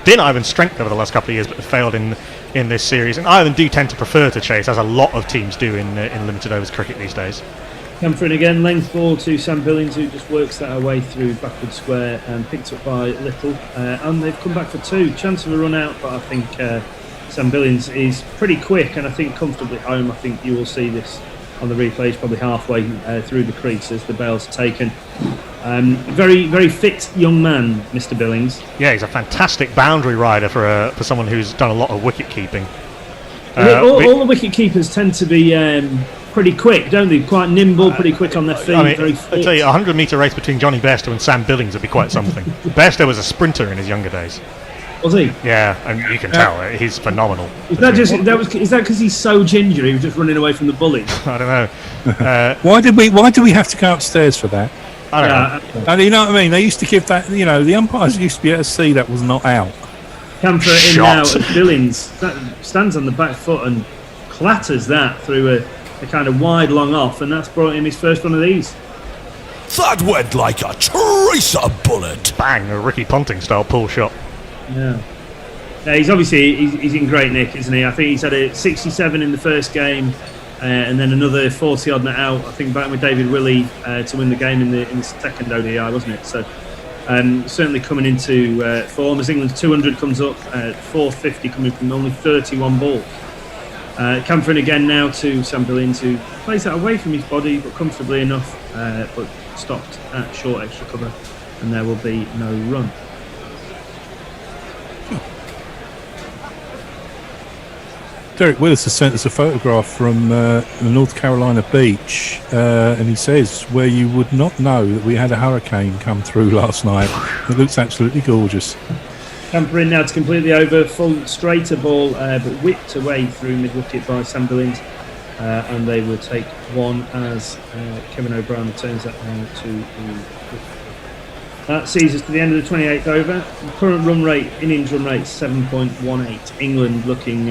been Ireland's strength over the last couple of years, but have failed in this series. And Ireland do tend to prefer to chase, as a lot of teams do in limited overs cricket these days. Camphor in again, length ball to Sam Billings, who just works that away through backward square and picked up by Little. And they've come back for two. Chance of a run out, but I think Sam Billings is pretty quick and I think comfortably home. I think you will see this on the replays probably halfway through the crease as the bail's taken. Very, very fit young man, Mr. Billings. Yeah, he's a fantastic boundary rider for someone who's done a lot of wicket keeping. All the wicket keepers tend to be pretty quick, don't they? Quite nimble, pretty quick on their feet. Very fit. I'll tell you, a 100-metre race between Johnny Bairstow and Sam Billings would be quite something. Bairstow was a sprinter in his younger days. Was he? Yeah, and you can tell he's phenomenal. Is that because he's so ginger? He was just running away from the bullies. I don't know. Why did we have to go upstairs for that? I don't know. And you know what I mean? They used to give that. The umpires used to be able to see that was not out. Camphor in now as Billings stands on the back foot and clatters that through a kind of wide long off, and that's brought him his first one of these. That went like a tracer bullet. Bang! A Ricky Ponting style pull shot. Yeah. He's in great nick, isn't he? I think he's had a 67 in the first game, and then another 40 odd net out. I think back with David Willey to win the game in the second ODI, wasn't it? So certainly coming into form as England's 200 comes up, 450 coming from only 31 balls. Camphor in again now to Sam Billings, who plays that away from his body but comfortably enough, but stopped at short extra cover, and there will be no run. Derek Willis has sent us a photograph from the North Carolina beach, and he says, where you would not know that we had a hurricane come through last night. It looks absolutely gorgeous. Camphor in now to complete the over, full straighter ball, but whipped away through mid-wicket by Sam Billings, and they will take one as Kevin O'Brien returns that now to the... That sees us to the end of the 28th over. The current innings run rate 7.18. England looking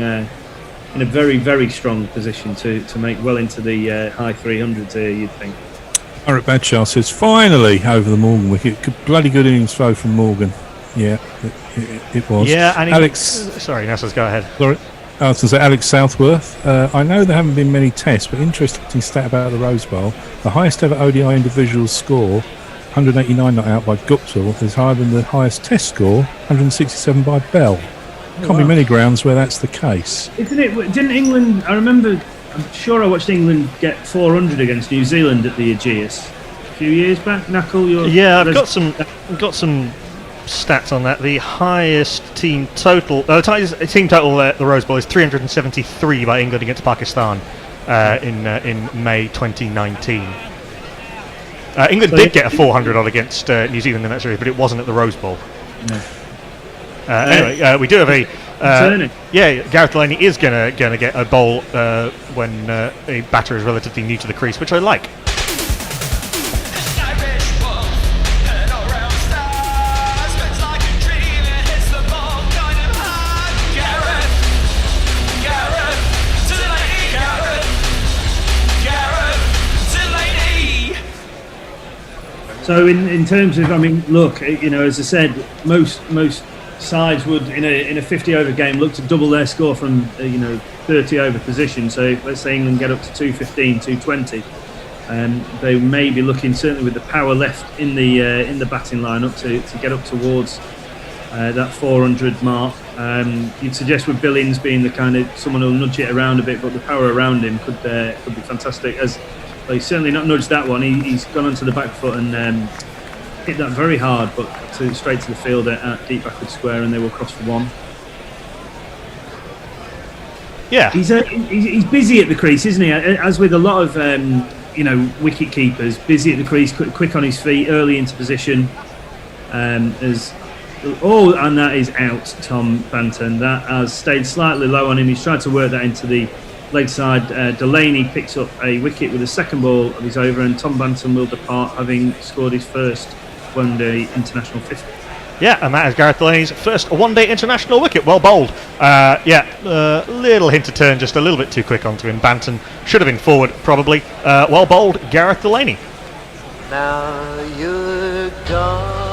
in a very, very strong position to make well into the high 300s here, you'd think. Eric Badshaw says, finally over the Morgan wicket. Bloody good innings throw from Morgan. Yeah, it was. Yeah, and Alex. Sorry, Nessels, go ahead. Sorry. I was going to say, Alex Southworth. I know there haven't been many tests, but interesting stat about the Rose Bowl. The highest ever ODI individual score, 189 not out by Guptill, is higher than the highest test score, 167 by Bell. Can't be many grounds where that's the case. Isn't it? Didn't England? I'm sure I watched England get 400 against New Zealand at the Aegeus a few years back. Knuckle, I've got some stats on that. The highest team total, at the Rose Bowl is 373 by England against Pakistan in May 2019. England did get a 400 odd against New Zealand in that series, but it wasn't at the Rose Bowl. No. Anyway, we do have Gareth Delaney is gonna get a bowl when a batter is relatively new to the crease, which I like. So in terms of, look, as I said, most sides would in a 50 over game look to double their score from 30 over position. So let's say England get up to 215, 220, they may be looking, certainly with the power left in the batting lineup, to get up towards that 400 mark. You'd suggest with Billings being the kind of someone who'll nudge it around a bit, but the power around him could be fantastic. He's certainly not nudged that one. He's gone onto the back foot and hit that very hard, but straight to the fielder at deep backward square, and they will cross for one. Yeah, he's busy at the crease, isn't he? As with a lot of wicket keepers, busy at the crease, quick on his feet, early into position. And that is out. Tom Banton. That has stayed slightly low on him. He's tried to work that into the leg side. Delaney picks up a wicket with the second ball of his over, and Tom Banton will depart, having scored his first one-day international 50. Yeah, and that is Gareth Delaney's first one-day international wicket. Well bowled. Little hint to turn just a little bit too quick onto him. Banton should have been forward, probably. Well bowled, Gareth Delaney. Now you're gone.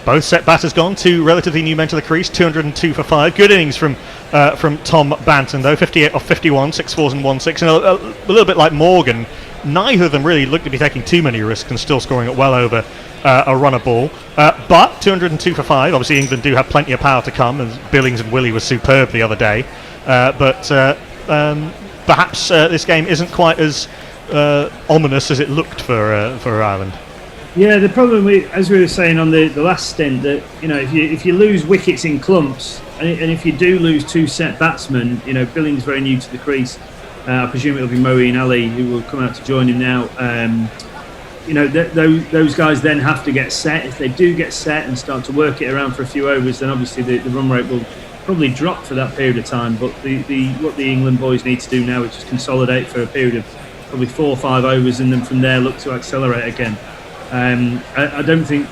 Both set batters gone, two relatively new men to the crease, 202 for 5. Good innings from Tom Banton, though, 58 off 51, 6 4s and 1 6. And a little bit like Morgan, neither of them really look to be taking too many risks and still scoring it well over a runner ball. But 202 for 5. Obviously, England do have plenty of power to come, and Billings and Willie was superb the other day. But perhaps this game isn't quite as ominous as it looked for Ireland. Yeah, the problem, as we were saying on the last stint, that if you lose wickets in clumps, and if you do lose two set batsmen, Billings very new to the crease. I presume it'll be Moeen Ali who will come out to join him now. Those guys then have to get set. If they do get set and start to work it around for a few overs, then obviously the run rate will probably drop for that period of time. But what the England boys need to do now is just consolidate for a period of probably 4 or 5 overs, and then from there look to accelerate again. I don't think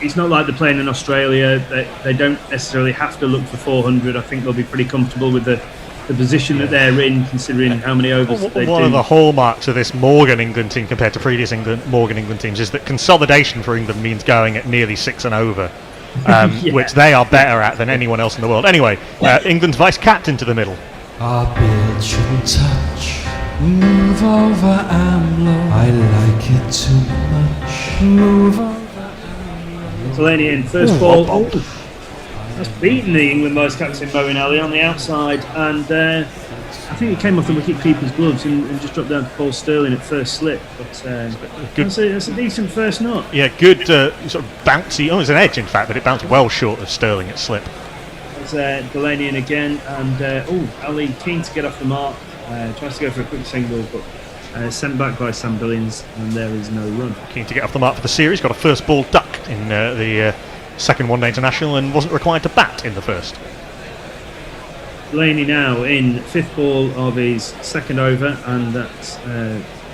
it's not like they're playing in Australia. They don't necessarily have to look for 400. I think they'll be pretty comfortable with the position that they're in, considering how many overs they do. One of the hallmarks of this Morgan England team compared to previous Morgan England teams is that consolidation for England means going at nearly 6 and over, which they are better at than anyone else in the world. Anyway, England's vice-captain to the middle. Our beard shouldn't touch. Move over, Amlo. I like it too much. Move over, Amlo. Delaney in first ball. That's beaten the England vice-captain Moeen Ali on the outside, and I think he came off the wicket-keeper's gloves and just dropped down to Paul Sterling at first slip. But that's a decent first knock. Yeah, good sort of bouncy. Oh, it was an edge, in fact, but it bounced well short of Sterling at slip. There's Delaney in again, and Ali keen to get off the mark. Tries to go for a quick single, but sent back by Sam Billings, and there is no run. Keen to get off the mark for the series. Got a first ball duck in the second one-day international, and wasn't required to bat in the first. Delaney now in fifth ball of his second over, and that's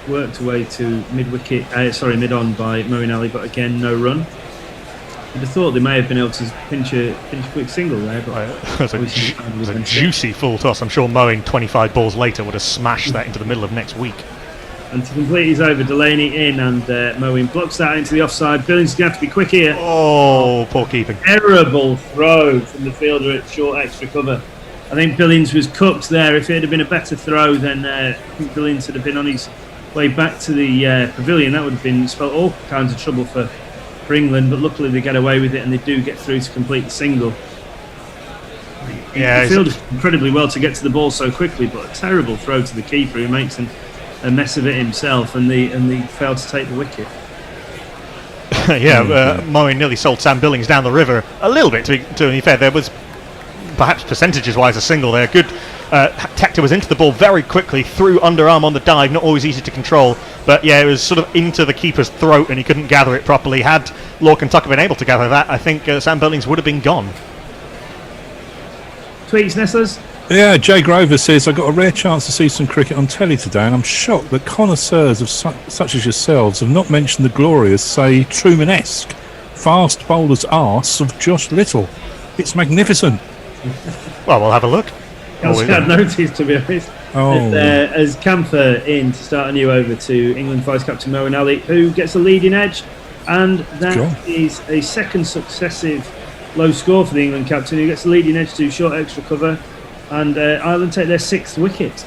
worked away to mid-wicket, mid-on by Moeen Ali, but again, no run. I'd have thought they may have been able to pinch a quick single there, but it was a juicy full toss. I'm sure Moeen 25 balls later would have smashed that into the middle of next week. And to complete his over, Delaney in, and Moeen blocks that into the offside. Billings is going to have to be quick here. Oh, poor keeping. Terrible throw from the fielder at short extra cover. I think Billings was cooked there. If it had been a better throw, then I think Billings would have been on his way back to the pavilion. That would have been spelled all kinds of trouble for England, but luckily they get away with it and they do get through to complete the single. Yeah, he fielded incredibly well to get to the ball so quickly, but a terrible throw to the keeper who makes a mess of it himself, and they failed to take the wicket. Moeen nearly sold Sam Billings down the river a little bit, to be fair. There was perhaps percentages-wise a single there. Good Tector was into the ball very quickly, threw underarm on the dive, not always easy to control, but yeah, it was sort of into the keeper's throat and he couldn't gather it properly. Had Lorcan and Tucker been able to gather that, I think Sam Billings would have been gone. Tweets, Nestlers? Yeah, Jay Grover says, I got a rare chance to see some cricket on telly today, and I'm shocked that connoisseurs of such as yourselves have not mentioned the glorious, say, Truman-esque fast bowler's arse of Josh Little. It's magnificent. Well, we'll have a look. I had noticed, to be honest. As Camphor in to start a new over to England Vice Captain Moeen Ali, who gets a leading edge, and that is a second successive low score for the England captain, who gets a leading edge to short extra cover, and Ireland take their 6th wicket.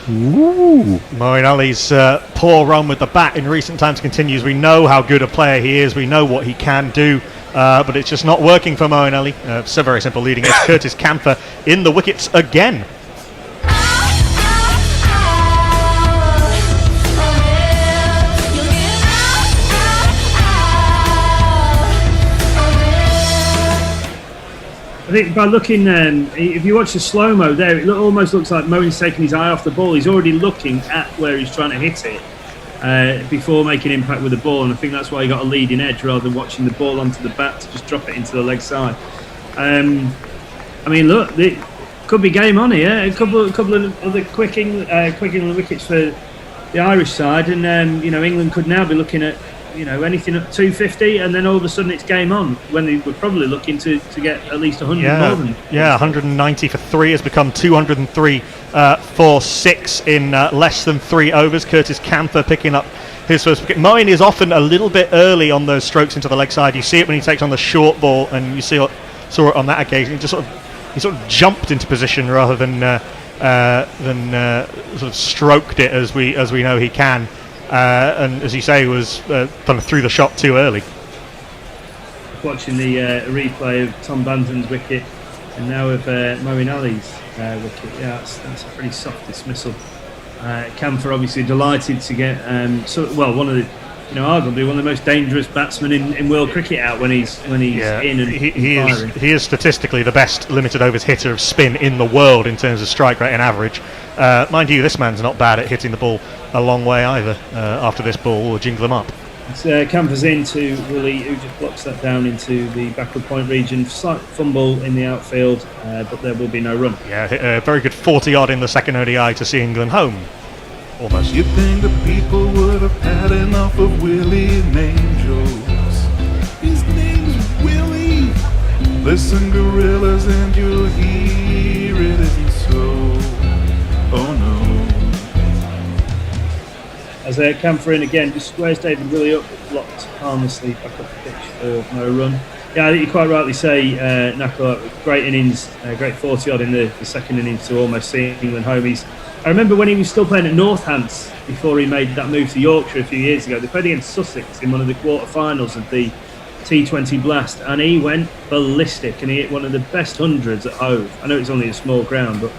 Ooh. Moeen Ali's poor run with the bat in recent times continues. We know how good a player he is, we know what he can do, but it's just not working for Moeen Ali. It's a very simple leading edge. Curtis Camphor in the wickets again. I think by looking, if you watch the slow-mo there, it almost looks like Moeen's taking his eye off the ball. He's already looking at where he's trying to hit it before making impact with the ball, and I think that's why he got a leading edge rather than watching the ball onto the bat to just drop it into the leg side. I mean, look, it could be game on here. A couple of other quick England wickets for the Irish side, and England could now be looking at anything up 250, and then all of a sudden it's game on, when they were probably looking to get at least 100 more than. Yeah, 190 for 3 has become 203 for 6 in less than 3 overs. Curtis Camphor picking up his first wicket. Moeen is often a little bit early on those strokes into the leg side. You see it when he takes on the short ball, and you saw it on that occasion. He sort of jumped into position rather than sort of stroked it as we know he can. And as you say, was kind of threw the shot too early. Watching the replay of Tom Banton's wicket, and now of Moeen Ali's wicket. Yeah, that's a pretty soft dismissal. Camphor obviously delighted to get one of the, arguably one of the most dangerous batsmen in world cricket out when he's in and firing. He is statistically the best limited overs hitter of spin in the world in terms of strike rate and average. Mind you, this man's not bad at hitting the ball a long way either. After this ball, we'll jingle him up. Camphor's in to Willie, who just blocks that down into the backward point region. Slight fumble in the outfield, but there will be no run. Yeah, a very good 40 odd in the second ODI to see England home. Almost. You'd think the people would have had enough of Willie Angels. His name's Willie. Listen, gorillas, and you'll hear it isn't so. Oh no. As Camphor in again, just squares David Willie up, blocked harmlessly back up the pitch for no run. Yeah, I think you quite rightly say, Nako, great innings, great 40 odd in the second innings to almost see England home. I remember when he was still playing at Northants before he made that move to Yorkshire a few years ago. They played against Sussex in one of the quarter-finals of the T20 Blast, and he went ballistic, and he hit one of the best hundreds at Hove. I know it's only a small ground, but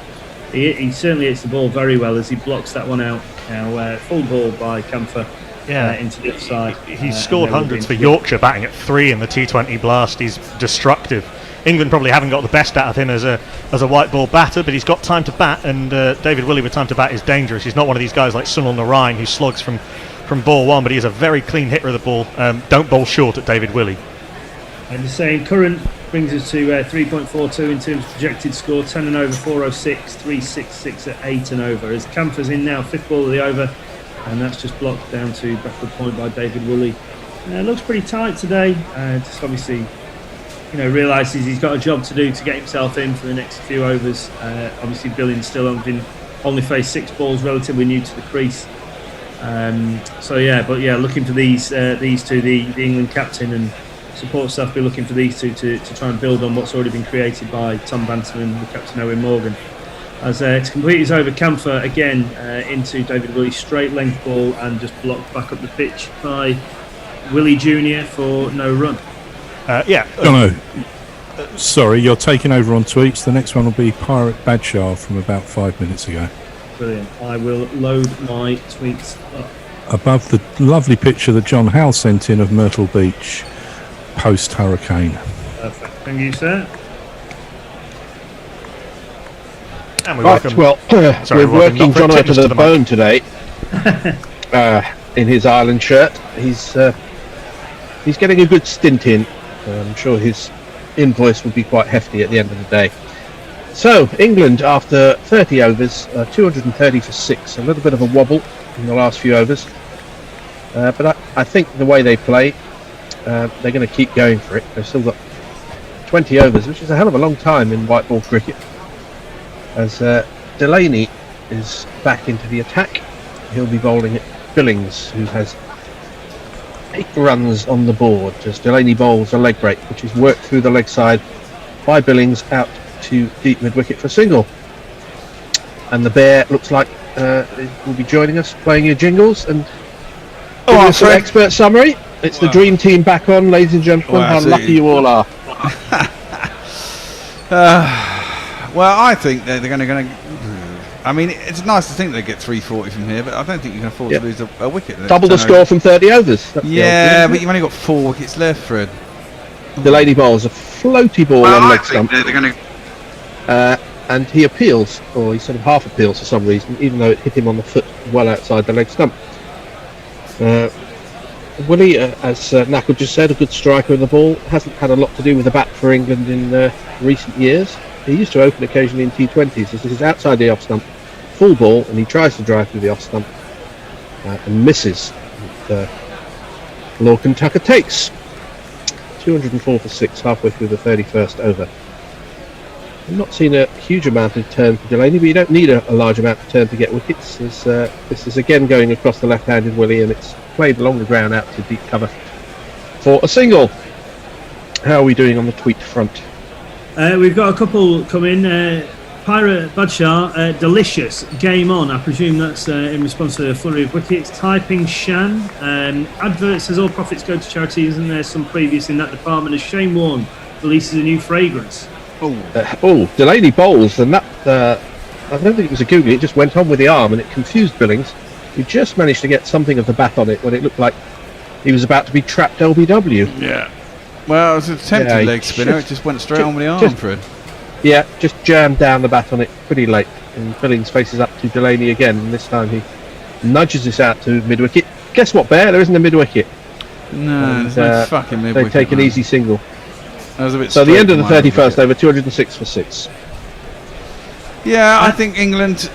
he certainly hits the ball very well as he blocks that one out. Now, full ball by Camphor into the offside. He's scored hundreds for Yorkshire, batting at 3 in the T20 Blast. He's destructive. England probably haven't got the best out of him as a white ball batter, but he's got time to bat, and David Willey with time to bat is dangerous. He's not one of these guys like Sunil Narine who slugs from ball one, but he is a very clean hitter of the ball. Don't bowl short at David Willey. And the same current brings us to 3.42 in terms of projected score. 10 and over, 406, 366 at 8 and over. As Camphor's in now, 5th ball of the over, and that's just blocked down to backward point by David Woolley. Looks pretty tight today. Just obviously, realises he's got a job to do to get himself in for the next few overs. Obviously, Billings still only faced 6 balls, relatively new to the crease. Looking for these two, the England captain and support staff, be looking for these two to try and build on what's already been created by Tom Bantam and the captain Owen Morgan. As to complete his over, Camphor again into David Willey's straight length ball and just blocked back up the pitch by Willie Jr. for no run. No. Sorry, you're taking over on tweets. The next one will be Pirate Badshaw from about 5 minutes ago. Brilliant. I will load my tweets up. Above the lovely picture that John Howell sent in of Myrtle Beach post-hurricane. Perfect. Thank you, sir. And we Right, welcome, well, we're working John out to the bone today in his Ireland shirt. He's getting a good stint in. I'm sure his invoice will be quite hefty at the end of the day. So, England, after 30 overs, 230 for 6. A little bit of a wobble in the last few overs. But I think the way they play, they're going to keep going for it. They've still got 20 overs, which is a hell of a long time in white ball cricket. As Delaney is back into the attack, he'll be bowling at Billings, who has 8 runs on the board as Delaney bowls a leg break, which is worked through the leg side by Billings out to deep mid wicket for a single. And the Bear looks like will be joining us, playing your jingles and giving us an expert summary. It's the dream team back on, ladies and gentlemen. How lucky you all are. Well, I think they're going to. I mean, it's nice to think they get 340 from here, but I don't think you can afford to lose a wicket. Double the score from 30 overs. Yeah, but you've only got 4 wickets left, Fred. Delaney bowls a floaty ball on leg stump. They're going to. And he appeals, or he sort of half appeals for some reason, even though it hit him on the foot well outside the leg stump. Willie, as Knuckle just said, a good striker of the ball, hasn't had a lot to do with the bat for England in recent years. He used to open occasionally in T20s. This is outside the off stump, full ball, and he tries to drive through the off stump and misses. Lorcan Tucker takes 204 for 6 halfway through the 31st over. I've not seen a huge amount of turn for Delaney, but you don't need a large amount of turn to get wickets. This is again going across the left-handed Willie, and it's played along the ground out to deep cover for a single. How are we doing on the tweet front? We've got a couple come in. Pirate Badshaw, delicious, game on. I presume that's in response to a flurry of wickets. Typing Shan, advert says all profits go to charity. Isn't there some previous in that department? As Shane Warne releases a new fragrance. Delaney bowls, and that I don't think it was a googly, it just went on with the arm and it confused Billings, who just managed to get something of the bat on it when it looked like he was about to be trapped LBW. Yeah. Well, it was an attempted leg spinner, it just went straight on with the arm, Fred. Yeah, just jammed down the bat on it pretty late, and Billings faces up to Delaney again, and this time he nudges this out to mid-wicket. Guess what, Bear? There isn't a mid-wicket. No, there's no fucking mid-wicket. They take an easy single. That was a bit so the end of the straight 31st over, 206 for 6. Yeah, I think England,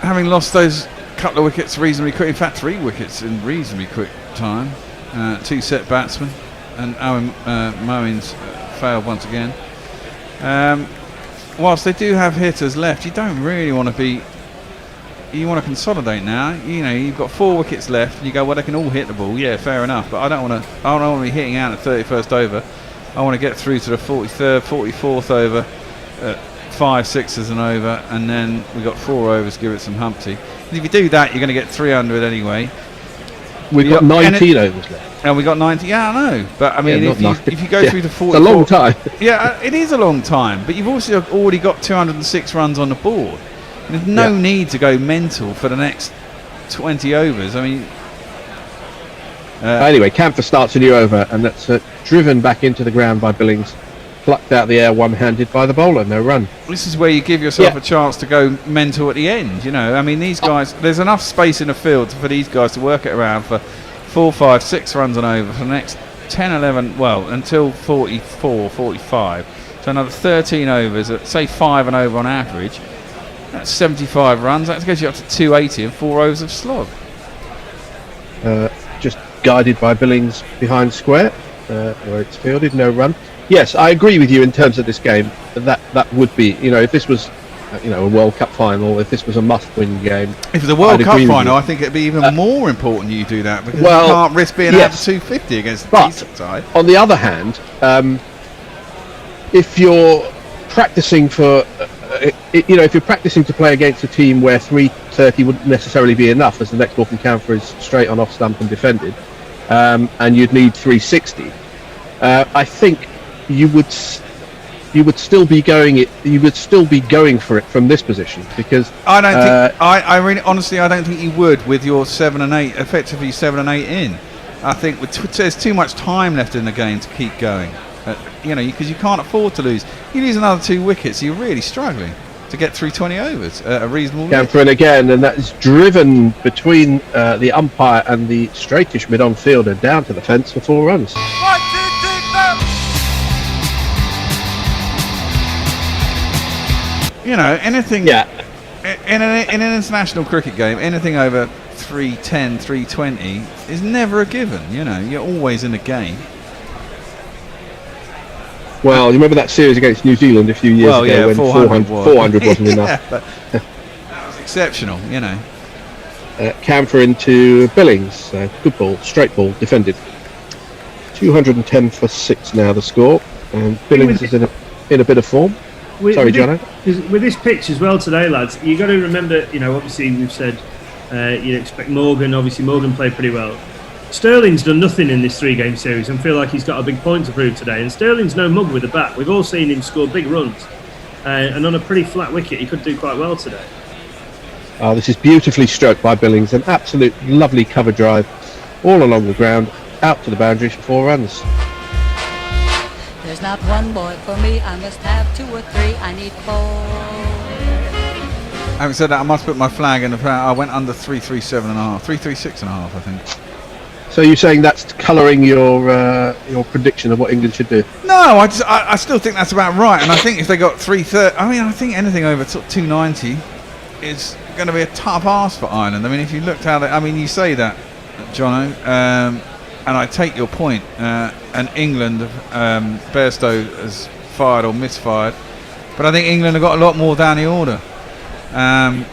having lost those couple of wickets reasonably quick, in fact 3 wickets in reasonably quick time, 2 set batsmen, and Owen Mowins failed once again. Whilst they do have hitters left, you don't really want to be. You want to consolidate now. You know, you've got 4 wickets left, and you go, well, they can all hit the ball. Yeah, fair enough. But I don't want to. I don't want to be hitting out at 31st over. I want to get through to the 43rd, 44th over, 5 sixes and over, and then we got 4 overs. Give it some Humpty. And if you do that, you're going to get 300 anyway. We've got 19 overs left. And we got 90. Yeah, I know. But I mean, if you go through the 44, it's a long time. Yeah, it is a long time. But you've also already got 206 runs on the board. And there's no need to go mental for the next 20 overs. I mean. Anyway, Camphor starts a new over, and that's driven back into the ground by Billings, plucked out the air one-handed by the bowler. No run. This is where you give yourself a chance to go mental at the end. You know, I mean, these guys. There's enough space in the field for these guys to work it around for 4, 5, 6 runs and over for the next 10, 11. Well, until 44, 45. So another 13 overs at say 5 and over on average. That's 75 runs. That gets you up to 280 and 4 overs of slog. just guided by Billings behind square, where it's fielded, no run. Yes, I agree with you in terms of this game. That would be, if this was, a World Cup final, if this was a must-win game. If it's a World Cup final, I think it'd be even more important you do that, because you can't risk being out to 250 against the decent side. On the other hand, if you're practicing for, if you're practicing to play against a team where 330 wouldn't necessarily be enough, as the next ball from counter is straight on off stump and defended, and you'd need 360, I think you would still be going for it from this position, because I don't think I really honestly I don't think you would with your 7 and 8, effectively 7 and 8 in. I think there's too much time left in the game to keep going. Because you can't afford to lose. You lose another 2 wickets, you're really struggling to get through 20 overs at a reasonable rate. Camphor in again, and that is driven between the umpire and the straightish mid-on fielder down to the fence for 4 runs. 1, 2, 3, 4. Anything. Yeah. In an international cricket game, anything over 310, 320 is never a given. You're always in a game. Well, you remember that series against New Zealand a few years ago when 400 wasn't enough. But that was exceptional, Camphor into Billings. Good ball, straight ball, defended. 210 for 6 now the score, and Billings is in a bit of form. Sorry, Jono. With this pitch as well today, lads, you got to remember. Obviously we've said you expect Morgan. Obviously Morgan played pretty well. Sterling's done nothing in this 3-game series and feel like he's got a big point to prove today. And Sterling's no mug with the bat. We've all seen him score big runs, and on a pretty flat wicket, he could do quite well today. Oh, this is beautifully stroked by Billings. An absolute lovely cover drive, all along the ground, out to the boundaries for 4 runs. There's not one boy for me, I must have 2 or 3, I need 4. Having said that, I must put my flag in the I went under 337.5, 336.5, I think. So you're saying that's colouring your prediction of what England should do? No, I still think that's about right, and I think if they got 330, I think anything over 290 is going to be a tough ask for Ireland. If you looked at it, you say that, Jono, and I take your point. And England, Bairstow has fired or misfired, but I think England have got a lot more down the order. I'm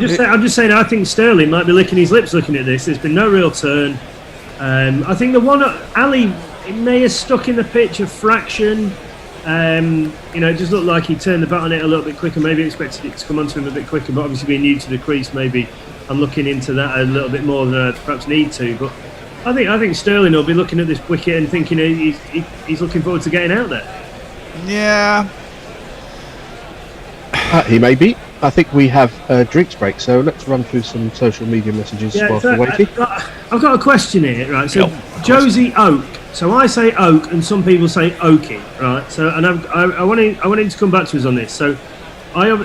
just saying. I think Sterling might be licking his lips looking at this. There's been no real turn. I think the one Ali, it may have stuck in the pitch a fraction. It just looked like he turned the bat on it a little bit quicker. Maybe expected it to come onto him a bit quicker, but obviously being new to the crease, maybe I'm looking into that a little bit more than I perhaps need to. But I think Sterling will be looking at this wicket and thinking he's looking forward to getting out there. Yeah. He may be. I think we have a drinks break, so let's run through some social media messages whilst we're waiting. I've got a question here, right? So Josie Oak. So I say Oak, and some people say Oaky, right? So and I want him to come back to us on this. So I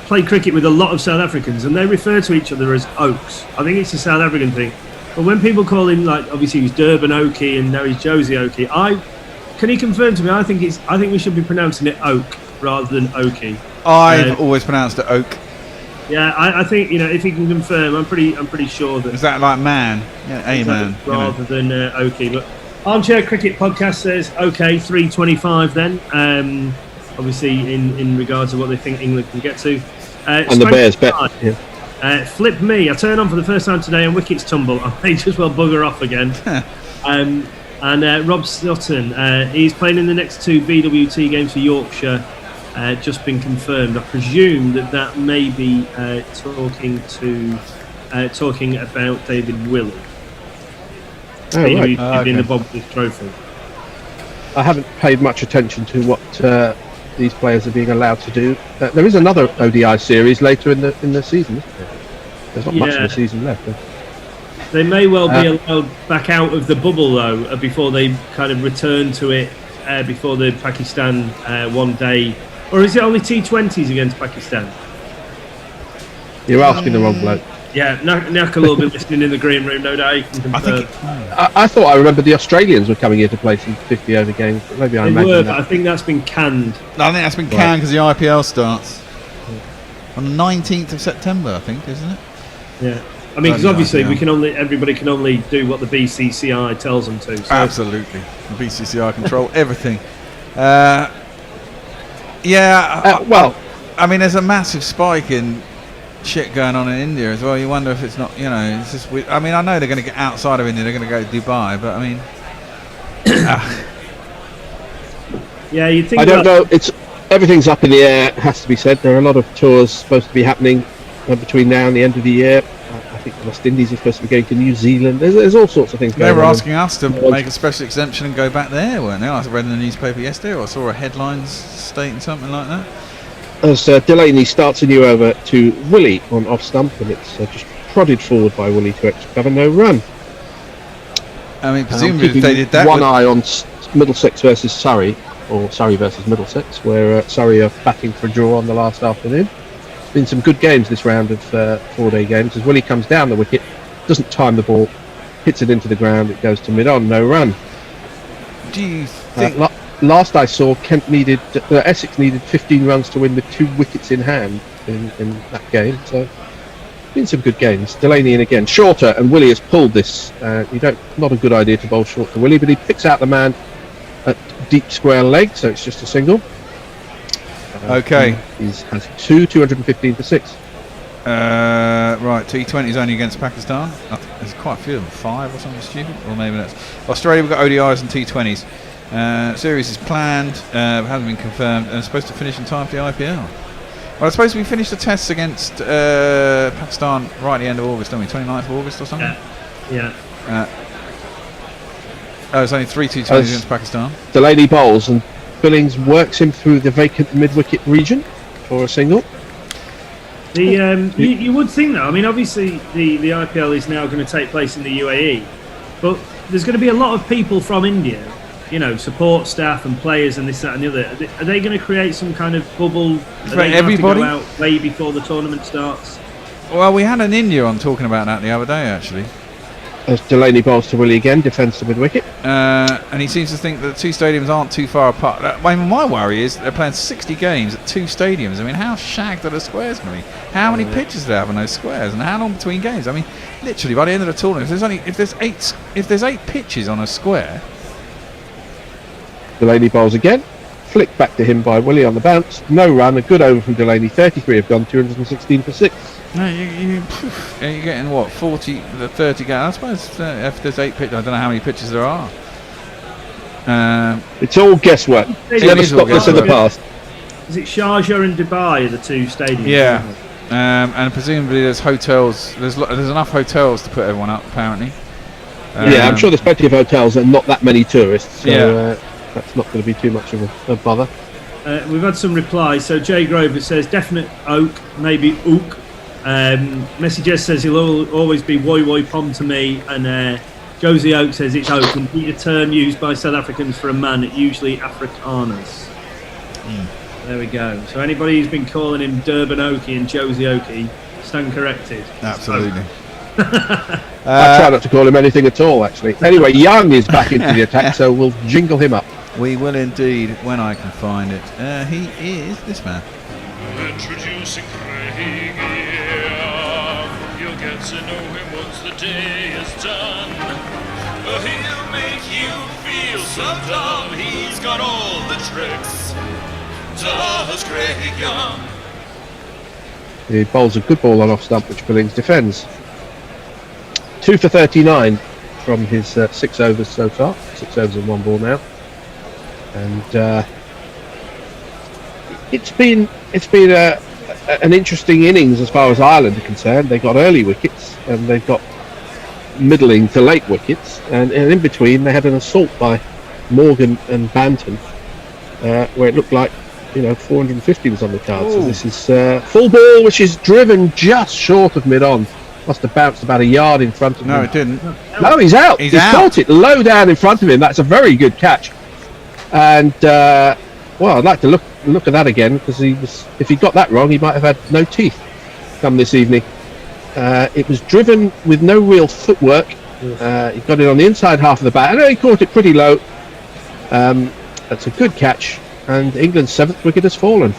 play cricket with a lot of South Africans, and they refer to each other as Oaks. I think it's a South African thing. But when people call him, like, obviously he was Durban Oaky and now he's Josie Oaky, can he confirm to me? I think we should be pronouncing it Oak rather than Oaky. I've always pronounced it Oak. Yeah, I think if he can confirm, I'm pretty sure that. Is that like man? Yeah, a man. Rather than Oaky, but Armchair Cricket Podcast says okay, 325 then. Obviously in regards to what they think England can get to. And the Bears bet. Yeah. Flip me. I turn on for the first time today and wickets tumble. I may just well bugger off again. And Rob Sutton, he's playing in the next 2 BWT games for Yorkshire. Just been confirmed. I presume that may be talking about David Willey. In the Bob's Trophy. I haven't paid much attention to what these players are being allowed to do. There is another ODI series later in the season, isn't there? There's not much of the season left. They may well be allowed back out of the bubble though before they kind of return to it before the Pakistan one day. Or is it only T20s against Pakistan? You're asking the wrong bloke. Yeah, Nakal will be listening in the green room, no doubt. I thought I remembered the Australians were coming here to play some 50 over games, but maybe I imagined that. But I think that's been canned. No, I think that's been canned because the IPL starts on the 19th of September, I think, isn't it? Yeah. I mean, because obviously everybody can only do what the BCCI tells them to. So. Absolutely, the BCCI control everything. I mean, there's a massive spike in shit going on in India as well. You wonder if it's not, it's just weird. I mean, I know they're going to get outside of India, they're going to go to Dubai, but I mean, yeah, you think? I don't know. Everything's up in the air. It has to be said. There are a lot of tours supposed to be happening between now and the end of the year. I think the West Indies are supposed to be going to New Zealand. There's all sorts of things going on. They were asking us to make a special exemption and go back there, weren't they? I read in the newspaper yesterday, or I saw a headline stating something like that. As Delaney starts a new over to Willie on off stump, and it's just prodded forward by Willie to extra cover, no run. I mean, presumably if they did that, one eye on Middlesex versus Surrey, or Surrey versus Middlesex, where Surrey are batting for a draw on the last afternoon. There's been some good games this round of 4-day games. As Willie comes down the wicket, doesn't time the ball, hits it into the ground, it goes to mid-on, no run. Do you think... Last I saw, Essex needed 15 runs to win with 2 wickets in hand in that game. So, been some good games. Delaney in again, shorter, and Willie has pulled this. Not a good idea to bowl short to Willie, but he picks out the man at deep square leg, so it's just a single. Okay. He has 215 for 6. Right, T20s only against Pakistan. There's quite a few of them, 5 or something stupid, or maybe that's Australia. We've got ODIs and T20s. Series is planned, hasn't been confirmed, and it's supposed to finish in time for the IPL. Well, it's supposed to be finished the tests against Pakistan right at the end of August, don't we? 29th of August or something? Yeah. It's only 3 T20s against Pakistan. Delaney bowls, and Billings works him through the vacant mid-wicket region for a single. You would think, though, I mean, obviously the IPL is now going to take place in the UAE, but there's going to be a lot of people from India, support staff and players and this, that and the other. Are they going to create some kind of bubble? For everybody? Have to go out way before the tournament starts? Well, we had an India on talking about that the other day, actually. As Delaney bowls to Willie again, defends the mid-wicket. And he seems to think that the 2 stadiums aren't too far apart. My worry is they're playing 60 games at 2 stadiums. I mean, how shagged are the squares going to be? How many pitches do they have on those squares? And how long between games? I mean, literally, by the end of the tournament, if there's 8 pitches on a square... Delaney bowls again. Flicked back to him by Willie on the bounce. No run. A good over from Delaney. 33 have gone, 216 for 6. No, you're getting what, 40, 30 games? I suppose if there's 8 pitches, I don't know how many pitches there are. It's all guesswork. It's never stopped us in the past. Is it Sharjah and Dubai are the 2 stadiums? Yeah, and presumably there's hotels. There's enough hotels to put everyone up, apparently. Yeah, I'm sure there's plenty of hotels and not that many tourists. So, that's not going to be too much of a bother. We've had some replies. So Jay Grover says definite oak, maybe ook. Messi says he'll always be woy pom to me, and Josie Oak says it's oak, indeed a term used by South Africans for a man, usually Afrikaners. There we go. So anybody who's been calling him Durban Okie and Josie Okie, stand corrected. Absolutely. I try not to call him anything at all, actually. Anyway, Young is back into the attack, so we'll jingle him up. We will indeed, when I can find it. He is this man. Introducing Craig, you'll get to know him once the day is done. He'll make you feel so dumb. He's got all the tricks. Does Craig Young? He bowls a good ball on off stump, which Billings defends. 2 for 39 from his 6 overs so far. 6 overs and 1 ball now. And it's been an interesting innings as far as Ireland are concerned. They got early wickets and they've got middling to late wickets, and in between they had an assault by Morgan and Banton, where it looked like 450 was on the card. So this is full ball, which is driven just short of mid-on. Must have bounced about a yard in front of him. No, it didn't. No, he's out. He's caught it low down in front of him. That's a very good catch. And I'd like to look at that again, because if he got that wrong, he might have had no teeth come this evening. It was driven with no real footwork. He got it on the inside half of the bat, and he caught it pretty low. That's a good catch, and England's 7th wicket has fallen.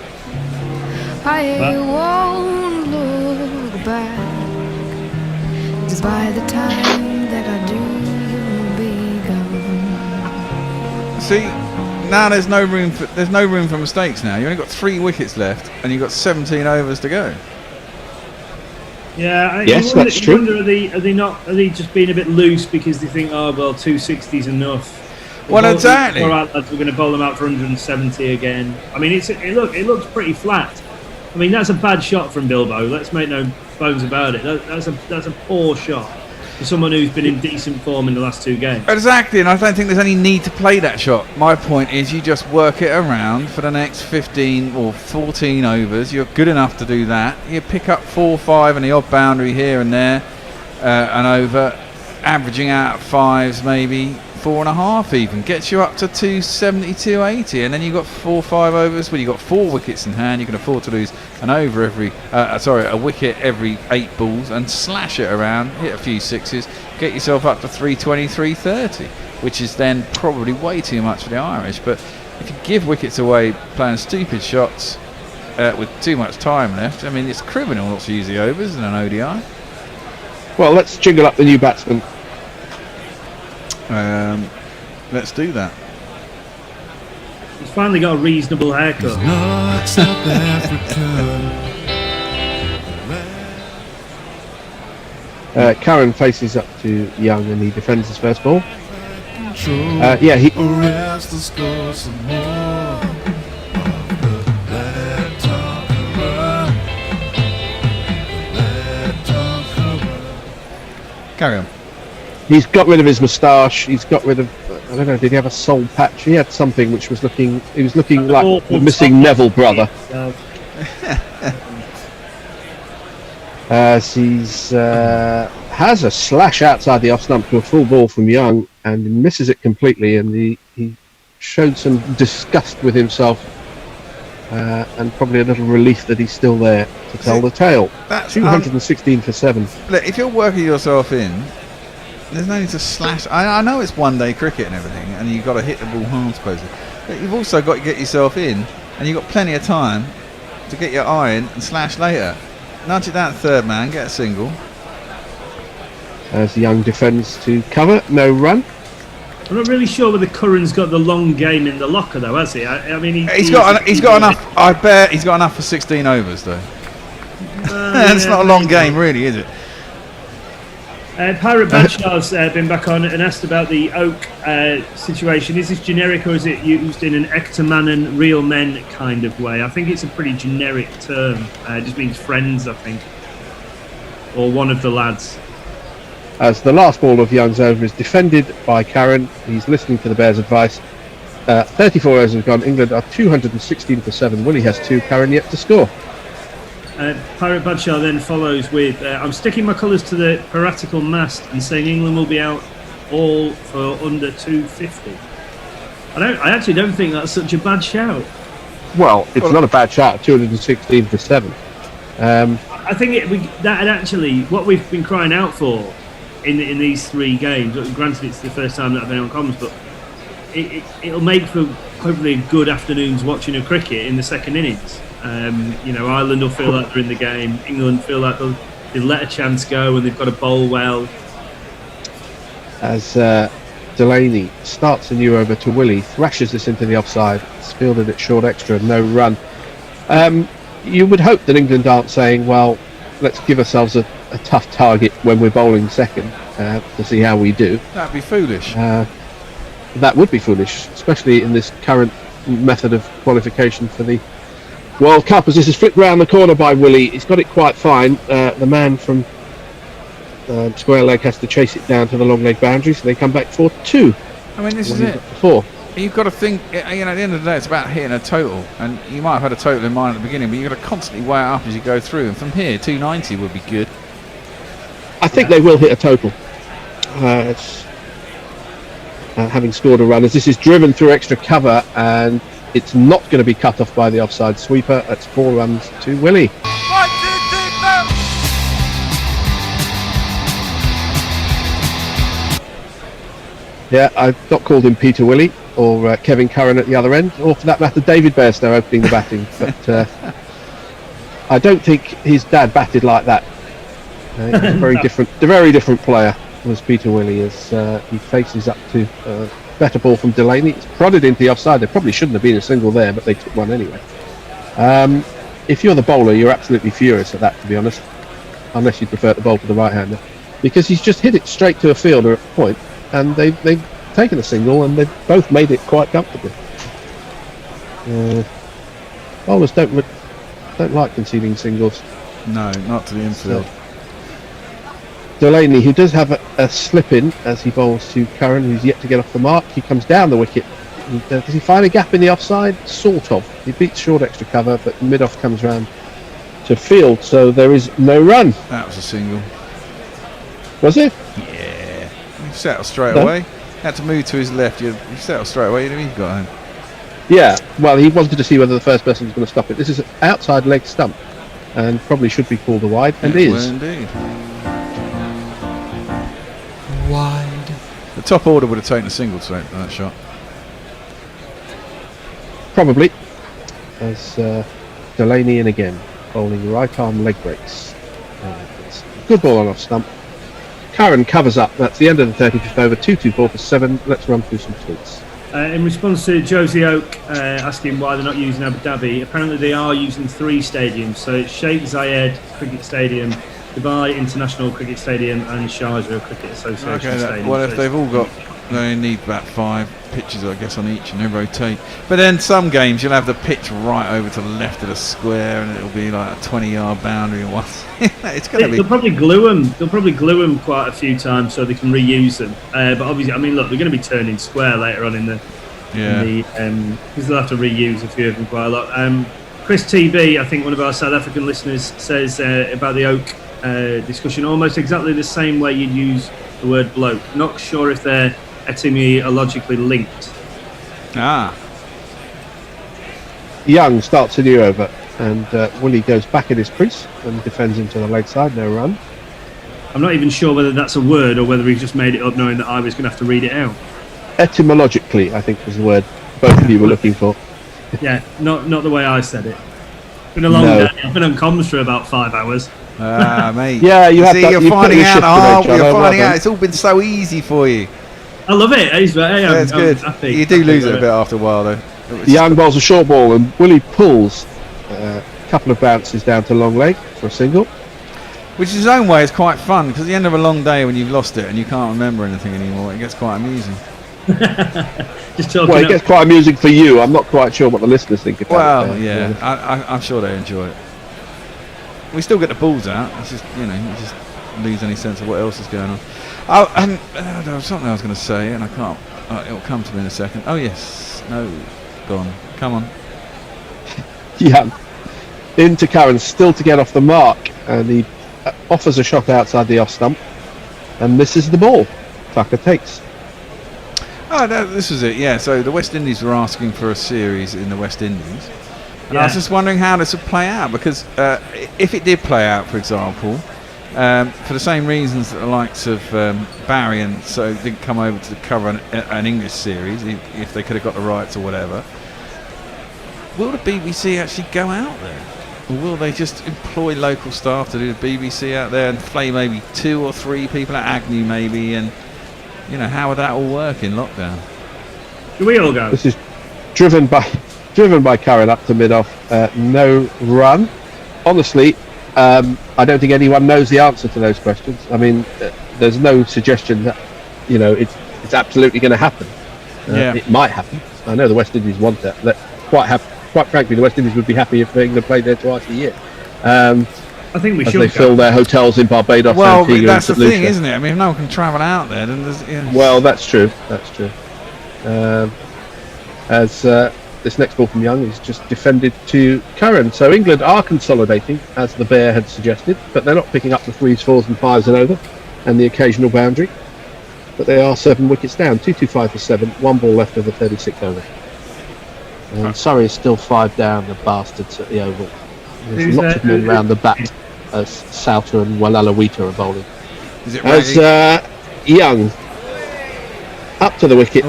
I won't look back. 'cause by the time that I do, you'll be gone. See, now there's no room for mistakes. Now you only got 3 wickets left, and you've got 17 overs to go. Yeah, Yes, you wonder, that's true. Are they just being a bit loose because they think, oh well, 260's enough? Well, exactly. All right, lads, we're going to bowl them out for 170 again. I mean, it looks pretty flat. I mean, that's a bad shot from Bilbo. Let's make no bones about it. That's a poor shot for someone who's been in decent form in the last 2 games. Exactly, and I don't think there's any need to play that shot. My point is you just work it around for the next 15 or 14 overs. You're good enough to do that. You pick up 4 or 5 and the odd boundary here and there, and over, averaging out 5s maybe, 4.5 even, gets you up to 270, 280, and then you've got 4 or 5 overs where you've got 4 wickets in hand. You can afford to lose an over a wicket every 8 balls and slash it around, hit a few 6s, get yourself up to 320, 330, which is then probably way too much for the Irish. But if you give wickets away playing stupid shots with too much time left, I mean, it's criminal not to use the overs in an ODI. Well, let's jingle up the new batsman. Let's do that. He's finally got a reasonable haircut. Not South Africa. Curran faces up to Young and he defends his first ball. Control. Yeah, he. Arrest the score some more. Carry on. He's got rid of his moustache. He's got rid of. I don't know. Did he have a soul patch? He had something which was looking. He was looking like the missing Neville brother. As he's has a slash outside the off stump to a full ball from Young and misses it completely. And he showed some disgust with himself and probably a little relief that he's still there to tell the tale. 216 for 7. Look, if you're working yourself in, there's no need to slash. I know it's one-day cricket and everything, and you've got to hit the ball hard, supposedly. But you've also got to get yourself in, and you've got plenty of time to get your eye in and slash later. Nudge it down to third man, get a single. As Young defends to cover, no run. I'm not really sure whether Curran's got the long game in the locker, though, has he? I mean, he's got enough. I bet he's got enough for 16 overs, though. It's not a long game, really, is it? Pirate Badshaw's been back on and asked about the Oak situation. Is this generic or is it used in an Ectomanon, real men kind of way? I think it's a pretty generic term. It just means friends, I think. Or one of the lads. As the last ball of Young's over is defended by Curran. He's listening to the Bears' advice. 34 overs have gone. England are 216 for 7. Willie has 2. Curran yet to score. Pirate Badshaw then follows with I'm sticking my colours to the piratical mast and saying England will be out all for under 250. I actually don't think that's such a bad shout. Well, it's not a bad shout. 216 for 7. I think that actually what we've been crying out for in these 3 games. Granted, it's the first time that I've been on comms, but it'll make for hopefully a good afternoon's watching of cricket in the second innings. Ireland will feel like they're in the game. England feel like they'll let a chance go and they've got to bowl well. As Delaney starts a new over to Willie, thrashes this into the offside. It's fielded at short extra, no run. You would hope that England aren't saying, well, let's give ourselves a tough target when we're bowling second to see how we do. That'd be foolish. That would be foolish, especially in this current method of qualification for the World Cup. As this is flicked round the corner by Willie, he's got it quite fine. The man from square leg has to chase it down to the long leg boundary, so they come back for 2. I mean, this is it. 4. You've got to think, at the end of the day, it's about hitting a total, and you might have had a total in mind at the beginning, but you've got to constantly weigh it up as you go through, and from here, 290 would be good. I think they will hit a total. Having scored a run, as this is driven through extra cover, and it's not going to be cut off by the offside sweeper. That's 4 runs to Willie. 1, 2, 3, 4. Yeah, I've not called him Peter Willie or Kevin Curran at the other end, or for that matter David Bairstow opening the batting, but I don't think his dad batted like that. He's a very different player was Peter Willey as he faces up to better ball from Delaney. It's prodded into the offside. There probably shouldn't have been a single there, but they took one anyway. If you're the bowler, you're absolutely furious at that, to be honest, unless you prefer to bowl to the right-hander, because he's just hit it straight to a fielder at point, and they've taken a single, and they've both made it quite comfortably. Bowlers don't like conceding singles. No, not to the infield. Delaney, who does have a slip in as he bowls to Curran, who's yet to get off the mark. He comes down the wicket. Does he find a gap in the offside? Sort of. He beats short extra cover, but mid-off comes round to field, so there is no run. That was a single. Was it? Yeah. He settled straight away. Had to move to his left. You settled straight away. He got home. Yeah, well, he wanted to see whether the first person was going to stop it. This is an outside leg stump, and probably should be called a wide, and is. Well, indeed. Wide. The top order would have taken a single to that shot. Probably. As Delaney in again, bowling right arm leg breaks. It's a good ball on off stump. Curran covers up. That's the end of the 35th over. 2-2 for 7. Let's run through some tweets. In response to Josie Oak asking why they're not using Abu Dhabi, apparently they are using 3 stadiums. So it's Sheikh Zayed Cricket Stadium, Dubai International Cricket Stadium, and Sharjah Cricket Association Stadium. Well, if they've all got, they need about 5 pitches, I guess, on each, and they rotate. But then some games you'll have the pitch right over to the left of the square, and it'll be like a 20-yard boundary and what. It's going to be. They'll probably glue them. They'll probably glue them quite a few times so they can reuse them. But obviously, I mean, look, they're going to be turning square later on in the. Because they'll have to reuse a few of them quite a lot. Chris TB, I think one of our South African listeners, says about the Oak discussion almost exactly the same way you'd use the word bloke. Not sure if they're etymologically linked. Young starts a new over, and Willie goes back in his crease and defends him to the leg side. No run. I'm not even sure whether that's a word or whether he just made it up knowing that I was going to have to read it out. Etymologically, I think was the word both of you were looking for. Yeah, not the way I said it. It's been a long day. I've been on comms for about 5 hours. Mate. Yeah, you have. You're finding out. You're finding out. It's all been so easy for you. I love it. It's good. Happy. You do lose it a bit after a while, though. Young bowls a short ball, and Willie pulls a couple of bounces down to long leg for a single. Which in his own way is quite fun, because at the end of a long day when you've lost it and you can't remember anything anymore, it gets quite amusing. Well, it gets quite amusing for you. I'm not quite sure what the listeners think about it. Well, yeah, I'm sure they enjoy it. We still get the balls out. It's just, you just lose any sense of what else is going on. There was something I was going to say, and I can't. It'll come to me in a second. Oh yes, no, gone. Come on. Yeah, into Curran, still to get off the mark, and he offers a shot outside the off stump, and misses the ball. Tucker takes. Oh, no, this was it. Yeah. So the West Indies were asking for a series in the West Indies, and I was just wondering how this would play out, because if it did play out, for example. For the same reasons that the likes of Barry and so didn't come over to cover an English series if they could have got the rights or whatever. Will the BBC actually go out there, or will they just employ local staff to do the BBC out there and play maybe 2 or 3 people at Agnew maybe, and how would that all work in lockdown? Do we all go? This is driven by Curran up to mid off. No run. Honestly. I don't think anyone knows the answer to those questions. I mean, there's no suggestion that it's absolutely going to happen. It might happen. I know the West Indies want that. Quite frankly, the West Indies would be happy if England played there twice a year. I think we should. They fill their hotels in Barbados. Well, Antigua, that's and the thing, isn't it? I mean, if no one can travel out there, then there's. Well, that's true. That's true. This next ball from Young is just defended to Curran. So England are consolidating, as the Bear had suggested, but they're not picking up the 3s, 4s and 5s and over, and the occasional boundary. But they are 7 wickets down, 2-2-5 for 7, 1 ball left of the 36th over. And Surrey is still 5 down, the bastards at the Oval. There's lots of men round the bat as Souter and Walalawita are bowling. Is it as Young up to the wicket.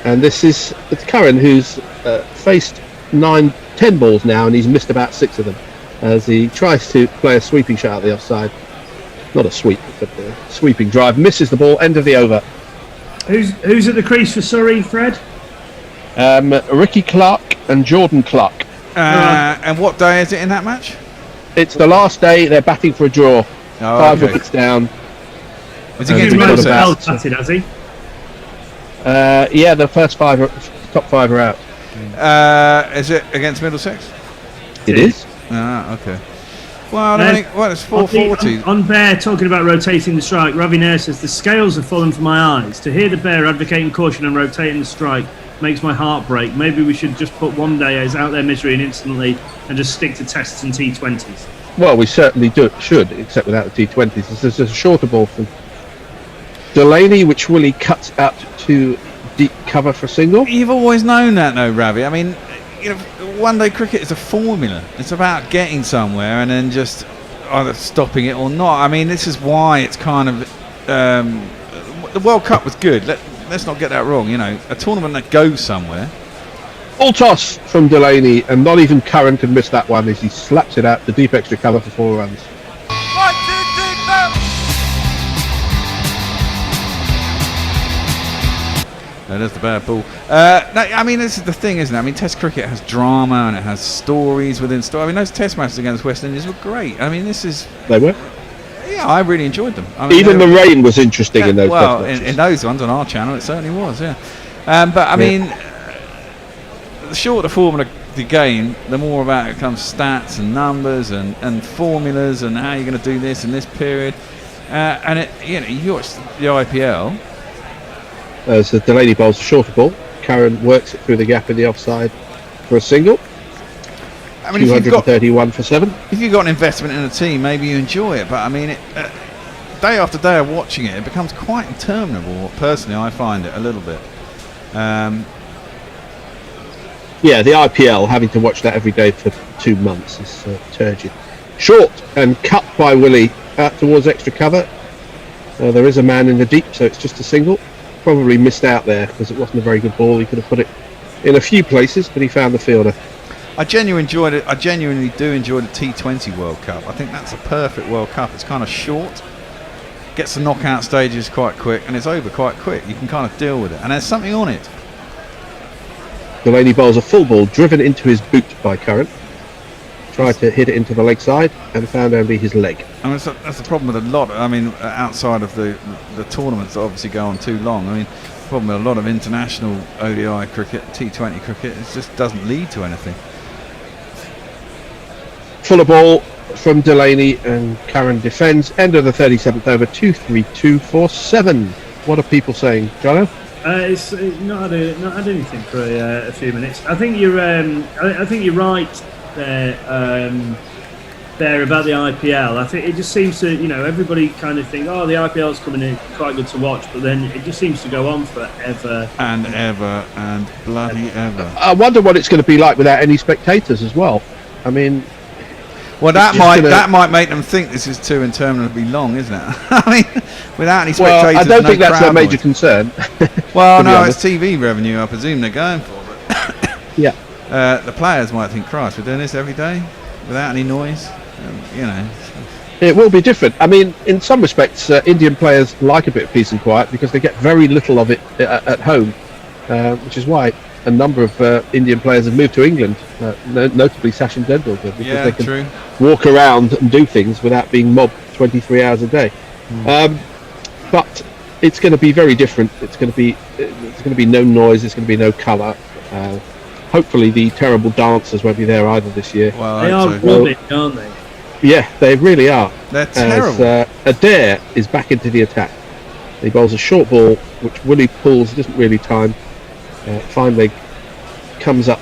And it's Curran who's faced 9-10 balls now, and he's missed about 6 of them as he tries to play a sweeping shot at the offside. not a sweep, but a sweeping drive. Misses the ball, end of the over. Who's at the crease for Surrey, Fred? Ricky Clark and Jordan Clark. And what day is it in that match? It's the last day. They're batting for a draw. 5 wickets down. Is he getting well batted, has he? Yeah, the first top 5 are out. Is it against Middlesex? It is. Okay. Well, I think it's 440. On Bear talking about rotating the strike, Ravi Nair says the scales have fallen from my eyes. To hear the Bear advocating caution and rotating the strike makes my heart break. Maybe we should just put one days out their misery and instantly and just stick to tests and T20s. Well, we certainly should, except without the T20s. There's a shorter ball from Delaney, which Willie cuts out to deep cover for a single. You've always known that, though, Ravi. I mean, one-day cricket is a formula. It's about getting somewhere and then just either stopping it or not. I mean, this is why it's kind of the World Cup was good. Let's not get that wrong. A tournament that goes somewhere. Full toss from Delaney, and not even Curran can miss that one as he slaps it out to deep extra cover for 4 runs. There's the bad ball. I mean, this is the thing, isn't it? I mean, Test cricket has drama and it has stories within stories. I mean, those Test matches against West Indies were great. I mean, They were? Yeah, I really enjoyed them. I mean, Even the rain was interesting in those Well, Test matches. in those ones on our channel, it certainly was, yeah. But, I mean, the shorter form of the game, the more about it comes stats and numbers and formulas and how you're going to do this in this period. And, you watch the IPL. As Delaney bowls a shorter ball, Curran works it through the gap in the offside for a single. I mean, 231 for 7. If you've got an investment in a team, maybe you enjoy it. But I mean, day after day of watching it, it becomes quite interminable. Personally, I find it a little bit. Yeah, the IPL, having to watch that every day for 2 months is turgid. Short and cut by Willie out towards extra cover. There is a man in the deep, so it's just a single. Probably missed out there because it wasn't a very good ball. He could have put it in a few places, but he found the fielder. I genuinely do enjoy the T20 World Cup. I think that's a perfect World Cup. It's kind of short, gets the knockout stages quite quick, and it's over quite quick. You can kind of deal with it, and there's something on it. Delaney bowls a full ball driven into his boot by Curran. Tried to hit it into the leg side and found only his leg. I mean, that's the problem with a lot. I mean, outside of the tournaments that obviously go on too long. I mean, the problem with a lot of international ODI cricket, T20 cricket, it just doesn't lead to anything. Fuller ball from Delaney and Curran defends. End of the 37th over, 2-3-2 for 7. What are people saying, Jono? It's not had anything for a few minutes. I think you're right there about the IPL. I think it just seems to, everybody kind of think, the IPL's coming in quite good to watch, but then it just seems to go on forever and ever and bloody ever. I wonder what it's going to be like without any spectators as well. I mean, well, that might make them think this is too interminably long, isn't it? I mean, without any spectators. Well, I don't think that's their major concern. Well, no, it's TV revenue, I presume they're going for. But yeah. The players might think, Christ, we're doing this every day without any noise. It will be different. I mean, in some respects, Indian players like a bit of peace and quiet because they get very little of it at home, which is why a number of Indian players have moved to England, notably Sachin Tendulkar, because they can walk around and do things without being mobbed 23 hours a day. But it's going to be very different. It's going to be no noise. There's going to be no colour. Hopefully, the terrible dancers won't be there either this year. Well, they are rubbish, aren't they? Yeah, they really are. They're terrible. As Adair is back into the attack. He bowls a short ball, which Willie pulls, doesn't really time. Fine leg comes up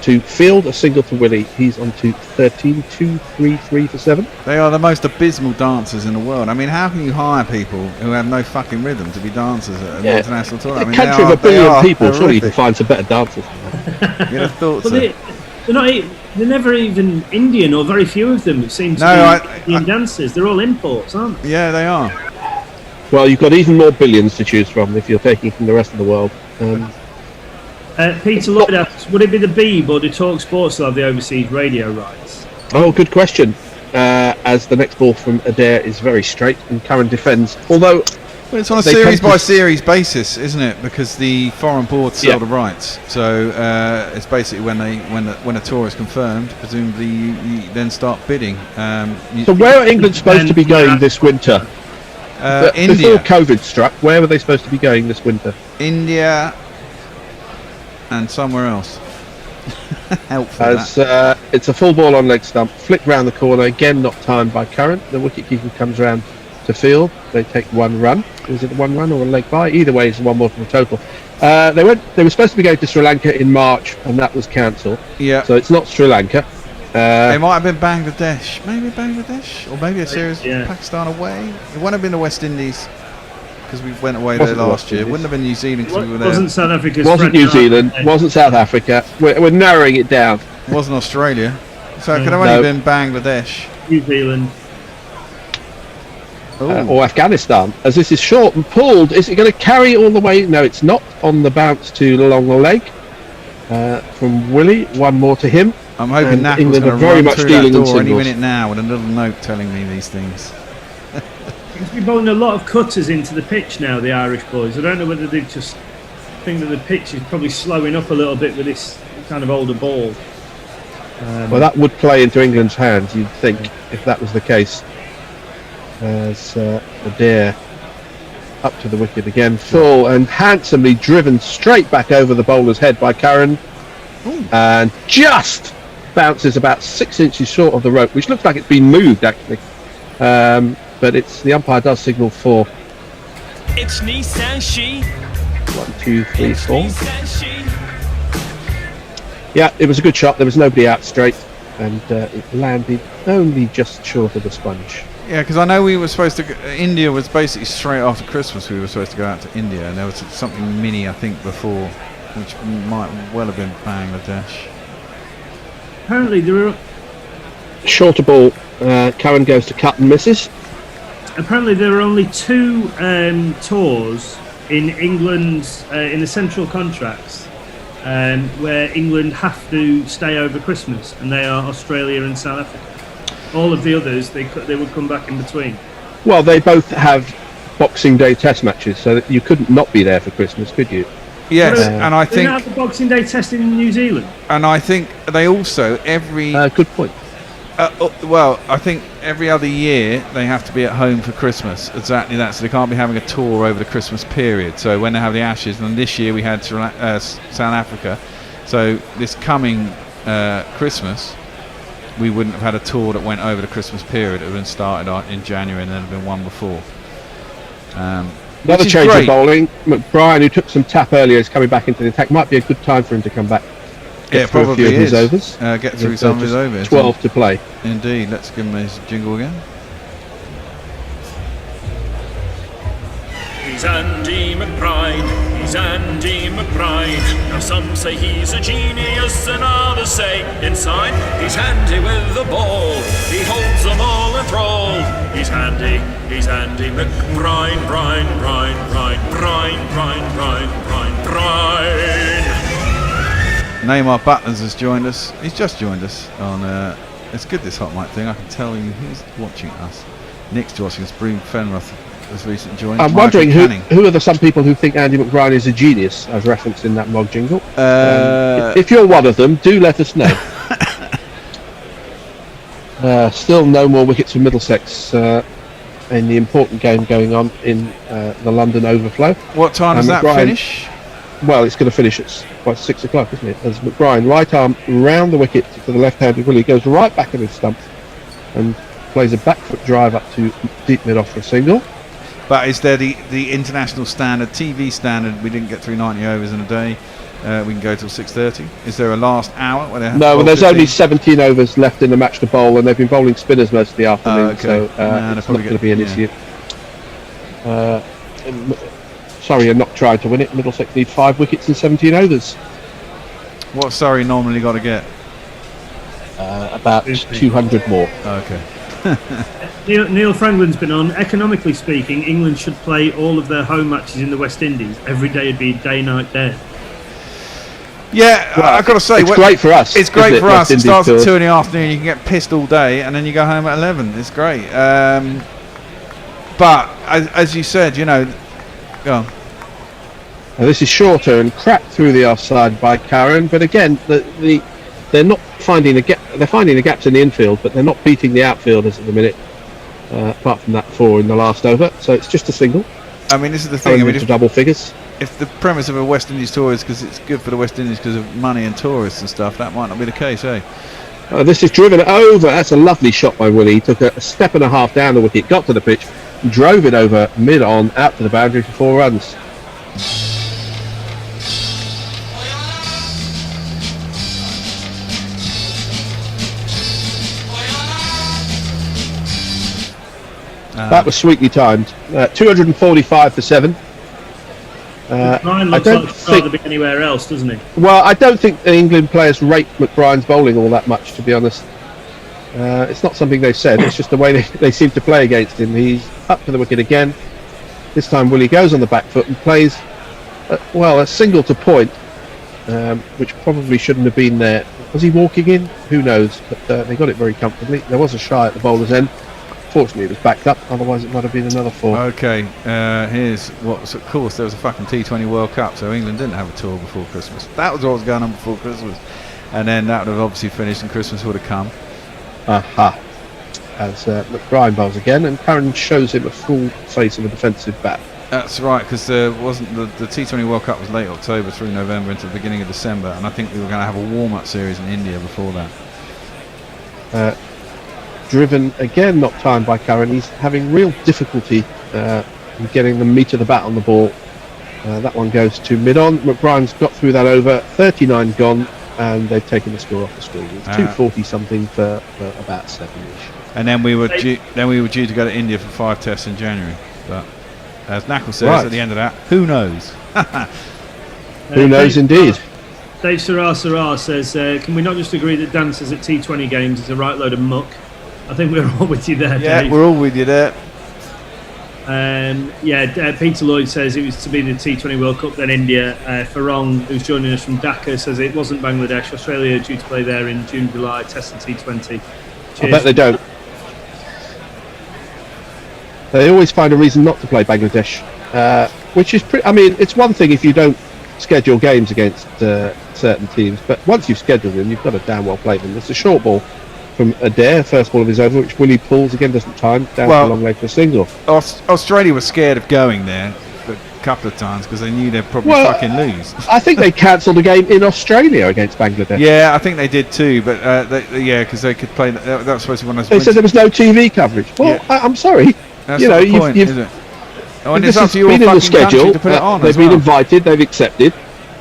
to field, a single to Willie. He's on to 13, 2, 3, 3 for 7. They are the most abysmal dancers in the world. I mean, how can you hire people who have no fucking rhythm to be dancers at an international tournament? A country of a billion people, surely you can find some better dancers. You'd have thought so. They're never even Indian, or very few of them. It seems to be Indian dancers. They're all imports, aren't they? Yeah, they are. Well, you've got even more billions to choose from if you're taking from the rest of the world. Peter Lloyd asks, would it be the Beeb or do Talk Sports still have the overseas radio rights? Oh, good question. as the next ball from Adair is very straight and Curran defends. Although it's on a they series tend by to- series basis, isn't it? Because the foreign boards sell Yeah. the rights, so it's basically when a tour is confirmed, presumably you then start bidding. So where are England supposed to be going this winter? India. Before COVID struck, where were they supposed to be going this winter? India and somewhere else. Helpful. As it's a full ball on leg stump, flick round the corner, again not timed by Curran. The wicket-keeper comes round to field. They take one run. Was it one run or a leg by? Either way, it's one more from the total. They were supposed to be going to Sri Lanka in March, and that was cancelled. Yeah. So it's not Sri Lanka. It might have been Bangladesh, or maybe a series of Pakistan away. It wouldn't have been the West Indies because we went away there Wasn't the last West year. It Indies. wouldn't have been New Zealand because we were there. Wasn't South Africa? Wasn't New Zealand. Wasn't South Africa. We're narrowing it down. Wasn't Australia. So it could have No. only been Bangladesh. New Zealand. Or Afghanistan, as this is short and pulled. Is it going to carry all the way? No, it's not. On the bounce to the long leg from Willie. One more to him. I'm hoping And Knackle's England going are to very run much through dealing that in door any singles. minute now with a little note telling me these things. He's been bowling a lot of cutters into the pitch now, the Irish boys. I don't know whether they just think that the pitch is probably slowing up a little bit with this kind of older ball. Well, that would play into England's hands, you'd think, if that was the case. As Adair up to the wicket again, full and handsomely driven straight back over the bowler's head by Curran, and just bounces about 6 inches short of the rope, which looks like it's been moved actually. But it's the umpire does signal for It's Nissan She. 1, 2, 3, 4. Yeah, it was a good shot. There was nobody out straight, and it landed only just short of the sponge. Yeah, because I know we were supposed to. India was basically straight after Christmas. We were supposed to go out to India, and there was something mini, I think, before, which might well have been Bangladesh. Apparently, there are. Shorter ball. Curran goes to cut and misses. Apparently, there are only two tours in England's in the central contracts where England have to stay over Christmas, and they are Australia and South Africa. All of the others, they would come back in between. Well, they both have Boxing Day Test matches, so that you couldn't not be there for Christmas, could you? Yes, and I They think, have the Boxing Day test in New Zealand. and I think they also every. Good point. Well, I think every other year they have to be at home for Christmas. Exactly that. So they can't be having a tour over the Christmas period. So when they have the Ashes, and this year we had South Africa. So this coming Christmas, we wouldn't have had a tour that went over the Christmas period. It would have been started in January and then have been one before. Another which is change great. of bowling. McBrien, who took some tap earlier, is coming back into the attack. Might be a good time for him to come back. Yeah, Get through a probably few of his is. overs. Get through There's, some of his just overs. 12 to play. Indeed. Let's give him his jingle again. He's Andy McBride, he's Andy McBride. Now some say he's a genius and others say inside he's handy with the ball. He holds them all enthralled. He's Andy McBride, Brine. Neymar Butlers has joined us. He's just joined us on. It's good this hot mic thing. I can tell you who's watching us. Nick's watching us. Broom Fenroth has recently joined. I'm Michael wondering Canning. who are some people who think Andy McBride is a genius, as referenced in that Mog jingle. If you're one of them, do let us know. Still no more wickets for Middlesex in the important game going on in the London Overflow. What time does that McBride- finish? Well, it's going to finish at 6 o'clock, isn't it? As McBride, right arm round the wicket to the left-handed Willie, goes right back at his stump and plays a back foot drive up to deep mid-off for a single. But is there the international standard, TV standard? We didn't get through 90 overs in a day. We can go till 6:30. Is there a last hour where they have to No, bowl there's 15? only 17 overs left in the match to bowl, and they've been bowling spinners most of the afternoon, okay. so No, they're it's not probably going to be an yeah. issue. Sorry, you're not trying to win it. Middlesex need 5 wickets in 17 overs. What's Surrey normally got to get? About 200 more. Okay. Neil Franklin's been on. Economically speaking, England should play all of their home matches in the West Indies. Every day would be day, night, day. Yeah, Well, I've got to say, it's great for us. It's great isn't for it, us. It West starts at Indies 2 in the afternoon. You can get pissed all day, and then you go home at 11. It's great. But as you said, you know, go on. Now, this is shorter and cracked through the offside by Karen, but again, they're not finding the gap. They're finding the gaps in the infield, but they're not beating the outfielders at the minute. Apart from that 4 in the last over, so it's just a single. I mean, this is the thing. I mean, into double figures. If the premise of a West Indies tour is because it's good for the West Indies because of money and tourists and stuff, that might not be the case, eh? This is driven over. That's a lovely shot by Willie. He took a step and a half down the wicket, got to the pitch, drove it over mid-on, out to the boundary for 4 runs. That was sweetly timed. 245 for 7. Ryan looks like he'd rather be anywhere else, doesn't he? Well, I don't think the England players rate McBrien's bowling all that much, to be honest. It's not something they've said. It's just the way they seem to play against him. He's up to the wicket again. This time Willie goes on the back foot and plays, a single to point, which probably shouldn't have been there. Was he walking in? Who knows? But they got it very comfortably. There was a shy at the bowler's end. Fortunately, it was backed up. Otherwise, it might have been another 4. Okay, here's what's of course there was a fucking T20 World Cup, so England didn't have a tour before Christmas. That was what was going on before Christmas, and then that would have obviously finished, and Christmas would have come. Aha! As McBrien bowls again, and Curran shows him a full face of a defensive bat. That's right, because there wasn't the T20 World Cup was late October through November into the beginning of December, and I think we were going to have a warm-up series in India before that. Driven again, not timed by Curran. He's having real difficulty in getting the meat of the bat on the ball. That one goes to mid-on. McBrien's got through that over. 39 gone, and they've taken the score off the screen. It's 240 something for about 7ish. And then we were due to go to India for 5 tests in January, but as Knackle says at the end of that, who knows? Who knows indeed. Dave Sarah says, can we not just agree that dancers at T20 games is a right load of muck? I think we're all with you there, Yeah, Dave. we're all with you there. Peter Lloyd says it was to be the T20 World Cup, then India. Farong, who's joining us from Dhaka, says it wasn't Bangladesh. Australia are due to play there in June, July, test the T20. Cheers. I bet they don't. They always find a reason not to play Bangladesh, which is pretty. I mean, it's one thing if you don't schedule games against certain teams, but once you've scheduled them, you've got to damn well play them. It's a short ball from Adair, first ball of his over, which Willie pulls again, doesn't time, down for a long leg for a single. Australia was scared of going there a couple of times because they knew they'd probably fucking lose. I think they cancelled a game in Australia against Bangladesh. Yeah, I think they did too, but because they could play. That was supposed to be one of those. They said there was no TV coverage. Well, yeah. I'm sorry. That's not the point, is it? Oh, and this it's up has to your been in the fucking country schedule. to put it on They've as been well. invited. They've accepted.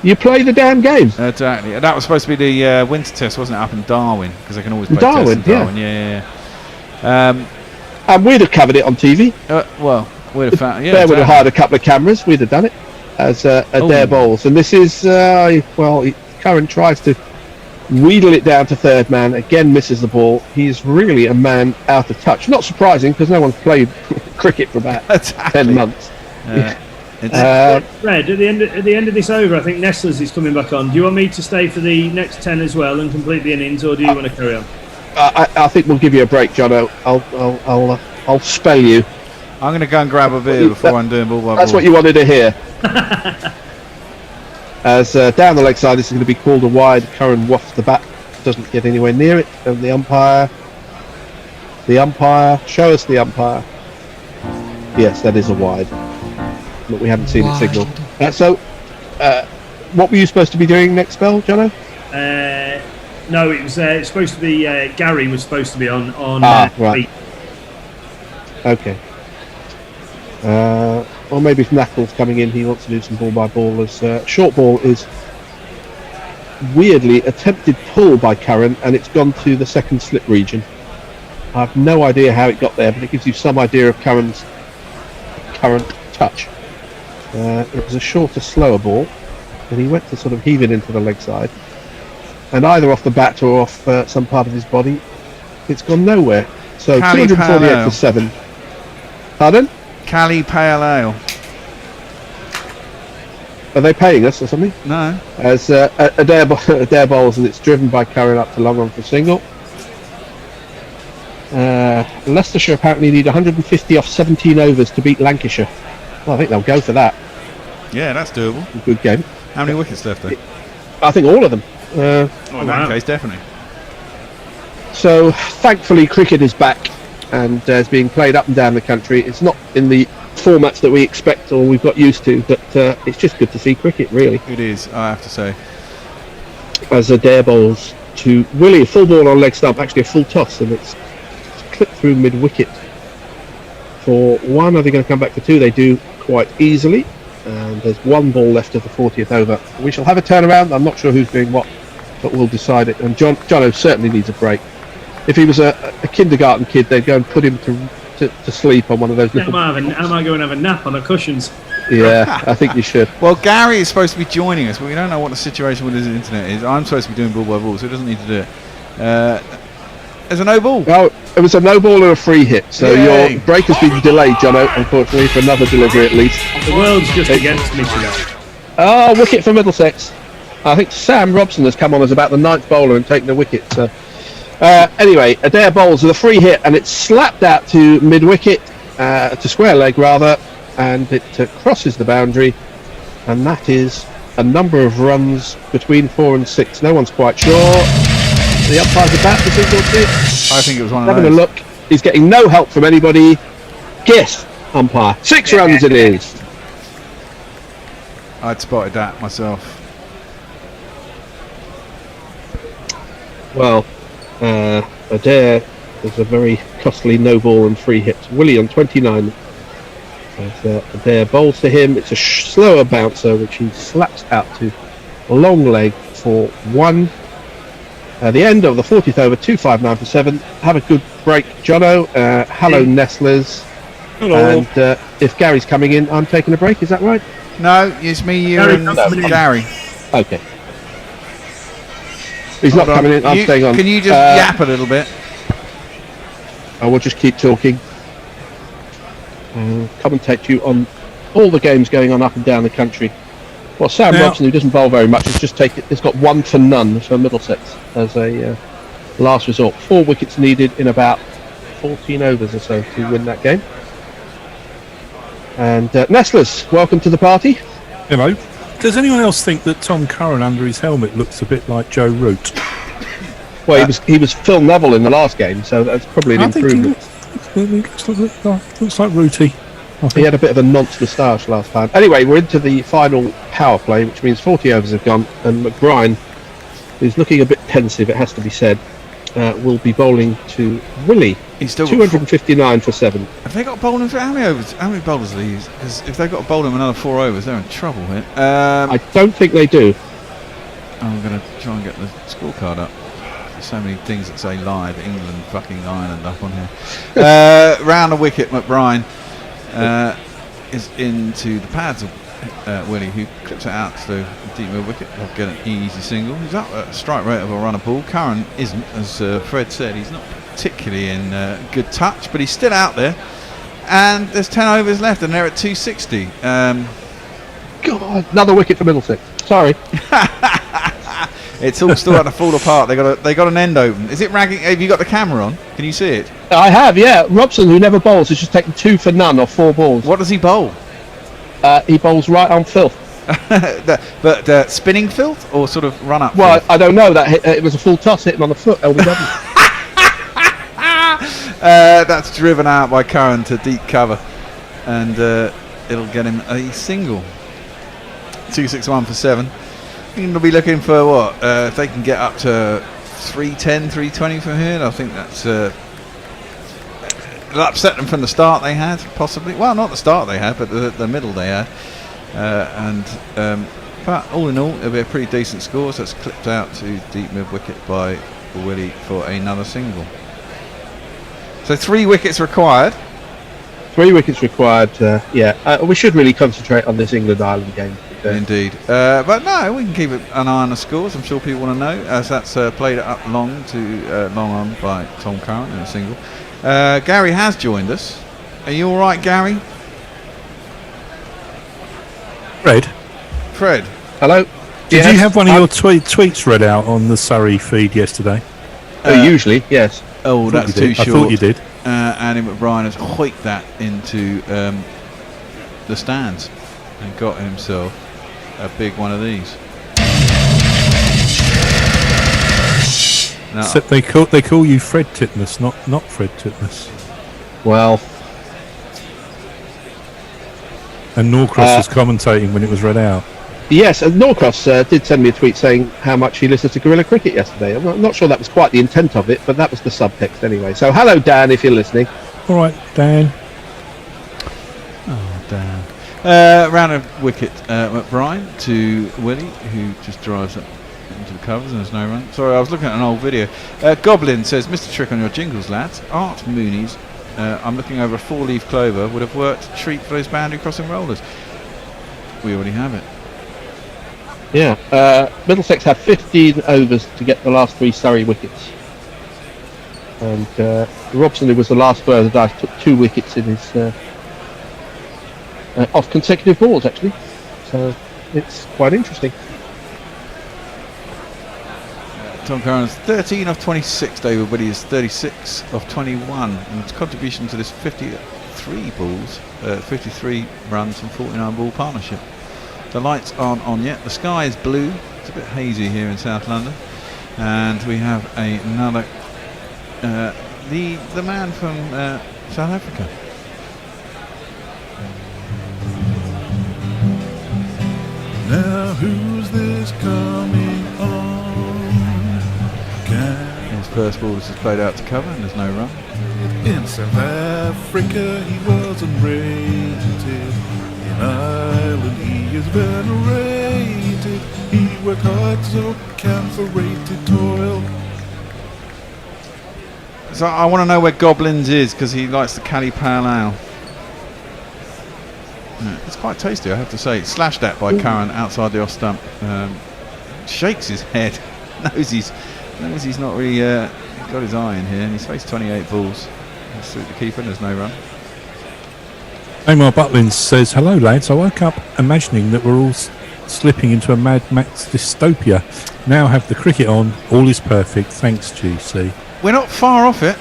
You play the damn game. Exactly. That was supposed to be the winter test, wasn't it, up in Darwin? Because they can always play Darwin, tests in Darwin. Yeah. And we'd have covered it on TV. We'd have found. Yeah, Bear would have hired a couple of cameras. We'd have done it as Adair bowls. And this is Curran tries to wheedle it down to third man. Again, misses the ball. He's really a man out of touch. Not surprising because no one's played cricket for about 10 months. Red, at the end of this over, I think Nestlers is coming back on. Do you want me to stay for the next 10 as well and complete the innings, or do you want to carry on? I think we'll give you a break, Jono. I'll spell you. I'm going to go and grab a beer before I'm doing ball by ball. That's what you wanted to hear. As down the leg side, this is going to be called a wide. Curran wafts the bat, doesn't get anywhere near it. And the umpire, show us the umpire. Yes, that is a wide. But we haven't seen it signal. What were you supposed to be doing next spell, Jono? No, it was supposed to be Gary was supposed to be on. Right. Okay. Or maybe if Knackle's coming in, he wants to do some ball by ball. As short ball is weirdly attempted pull by Curran, and it's gone to the second slip region. I have no idea how it got there, but it gives you some idea of Curran's current touch. It was a shorter, slower ball, and he went to sort of heave it into the leg side, and either off the bat or off some part of his body, it's gone nowhere. So Cali 248 for 7. Pardon? Cali Pale Ale. Are they paying us or something? No. As Adair bowls, and it's driven by Curran up to long on for a single. Leicestershire apparently need 150 off 17 overs to beat Lancashire. Well, I think they'll go for that. Yeah, that's doable. Good game. How many wickets left though? I think all of them. In that case, definitely. So, thankfully, cricket is back and is being played up and down the country. It's not in the formats that we expect or we've got used to, but it's just good to see cricket, really. It is, I have to say. As Adair bowls to Willie, a full ball on leg stump, actually a full toss, and it's clipped through mid-wicket for one. Are they going to come back for two? They do quite easily, and there's one ball left of the 40th over. We shall have a turnaround. I'm not sure who's doing what, but we'll decide it. And Jono certainly needs a break. If he was a kindergarten kid, they'd go and put him to sleep on one of those little... I might go and have a nap on the cushions. Yeah, I think you should. Well, Gary is supposed to be joining us, but we don't know what the situation with his internet is. I'm supposed to be doing ball by ball, so he doesn't need to do it. There's a no ball. Oh, it was a no ball and a free hit, so your break has been delayed, Jono, unfortunately, for another delivery at least. The world's just against me today. Oh, wicket for Middlesex. I think Sam Robson has come on as about the 9th bowler and taken a wicket. So. Anyway, Adair bowls with a free hit, and it's slapped out to mid-wicket, to square leg rather, and it crosses the boundary, and that is a number of runs between 4 and 6. No one's quite sure. The umpire's about to signal it. I think it was one of Having those. a look. He's getting no help from anybody. Guess, umpire. 6 runs it is. I'd spotted that myself. Well, Adair is a very costly no ball and free hit. Willie on 29. As Adair bowls to him, it's a slower bouncer which he slaps out to long leg for one. The end of the 40th over, 259 for 7. Have a good break, Jono. Hello, Nestlers. Hello. And if Gary's coming in, I'm taking a break. Is that right? No, it's me, you, Gary, and no. Gary. Okay. He's not coming in. I'm staying on. Can you just yap a little bit? I will just keep talking. Commentate you on all the games going on up and down the country. Well, Sam Robson, who doesn't bowl very much, has got 1 for none for Middlesex as a last resort. 4 wickets needed in about 14 overs or so to win that game. And Nestlers, welcome to the party. Hello. Does anyone else think that Tom Curran under his helmet looks a bit like Joe Root? Well, he was Phil Neville in the last game, so that's probably an improvement. He looks like Rooty. He had a bit of a nonce moustache last time. Anyway, we're into the final power play, which means 40 overs have gone, and McBride, who's looking a bit pensive, it has to be said, will be bowling to Willie. He's still 259 for 7. Have they got bowling for how many overs? How many bowlers are they use? Because if they've got to bowl him another 4 overs, they're in trouble here. I don't think they do. I'm going to try and get the scorecard up. There's so many things that say live, England, fucking Ireland up on here. Round the wicket, McBride is into the pads of Willie, who clips it out to the deep mid wicket. He'll get an easy single. He's up at a strike rate of a run a ball. Curran isn't, as Fred said, he's not particularly in good touch, but he's still out there. And there's 10 overs left, and they're at 260. God, another wicket for Middlesex. Sorry. It's all starting to fall apart. They got an end open. Is it ragging? Have you got the camera on? Can you see it? I have, yeah. Robson, who never bowls, has just taken 2 for none off 4 balls. What does he bowl? He bowls right on filth. but spinning filth or sort of run up? Well, filth? I don't know. It was a full toss hitting on the foot. LBW. That's driven out by Curran to deep cover, and it'll get him a single. 261 for 7. I think they'll be looking for what? If they can get up to 310, 320 from here, I think that's it'll upset them from the start they had, possibly. Well, not the start they had, but the middle they had. But all in all, it'll be a pretty decent score. So it's clipped out to deep mid wicket by Willie for another single. So 3 wickets required. 3 wickets required. We should really concentrate on this England-Ireland game. Indeed. But no, we can keep an eye on the scores. I'm sure people want to know, as that's played it up long to long on by Tom Curran in a single. Gary has joined us. Are you all right, Gary? Fred? Fred. Hello. Did you have one of your tweets read out on the Surrey feed yesterday? Usually, yes. Oh, Thought that's you too did. short. I thought you did. Andy McBrien has hoiked that into the stands and got himself a big one of these. Now, Except they call you Fred Titmus, not Fred Titmus. Well. And Norcross was commentating when it was read out. Yes, and Norcross did send me a tweet saying how much he listened to Guerrilla Cricket yesterday. I'm not sure that was quite the intent of it, but that was the subtext anyway. So hello, Dan, if you're listening. All right, Dan. Oh, Dan. Round of wicket, McBride to Willie, who just drives up into the covers and there's no run. Sorry, I was looking at an old video. Goblin says, Mr. Trick on your jingles, lads. Art Mooney's, I'm looking over a 4-leaf clover, would have worked a treat for those boundary crossing rollers. We already have it. Yeah, Middlesex had 15 overs to get the last 3 Surrey wickets. And Robson, who was the last thrower of the dice, took 2 wickets in his off consecutive balls, actually. So it's quite interesting. Tom Curran's 13 of 26, David Woody is 36 of 21, and his contribution to this 53 balls, 53 runs and 49 ball partnership. The lights aren't on yet. The sky is blue. It's a bit hazy here in South London, and we have another the man from South Africa. Now who's this coming on? His first ball is played out to cover, and there's no run. In South Africa he wasn't rated. In Ireland he is venerated. He worked hard so camphorated toil. So I want to know where Goblins is, because he likes the Cali Pale Ale. Yeah, it's quite tasty, I have to say. Slashed at by Curran outside the off stump. Shakes his head. knows he's not really got his eye in here, and he's faced 28 balls. He's through the keeper and there's no run. Amar Butlins says, hello lads, I woke up imagining that we're all slipping into a Mad Max dystopia. Now have the cricket on, all is perfect, thanks GC. We're not far off it.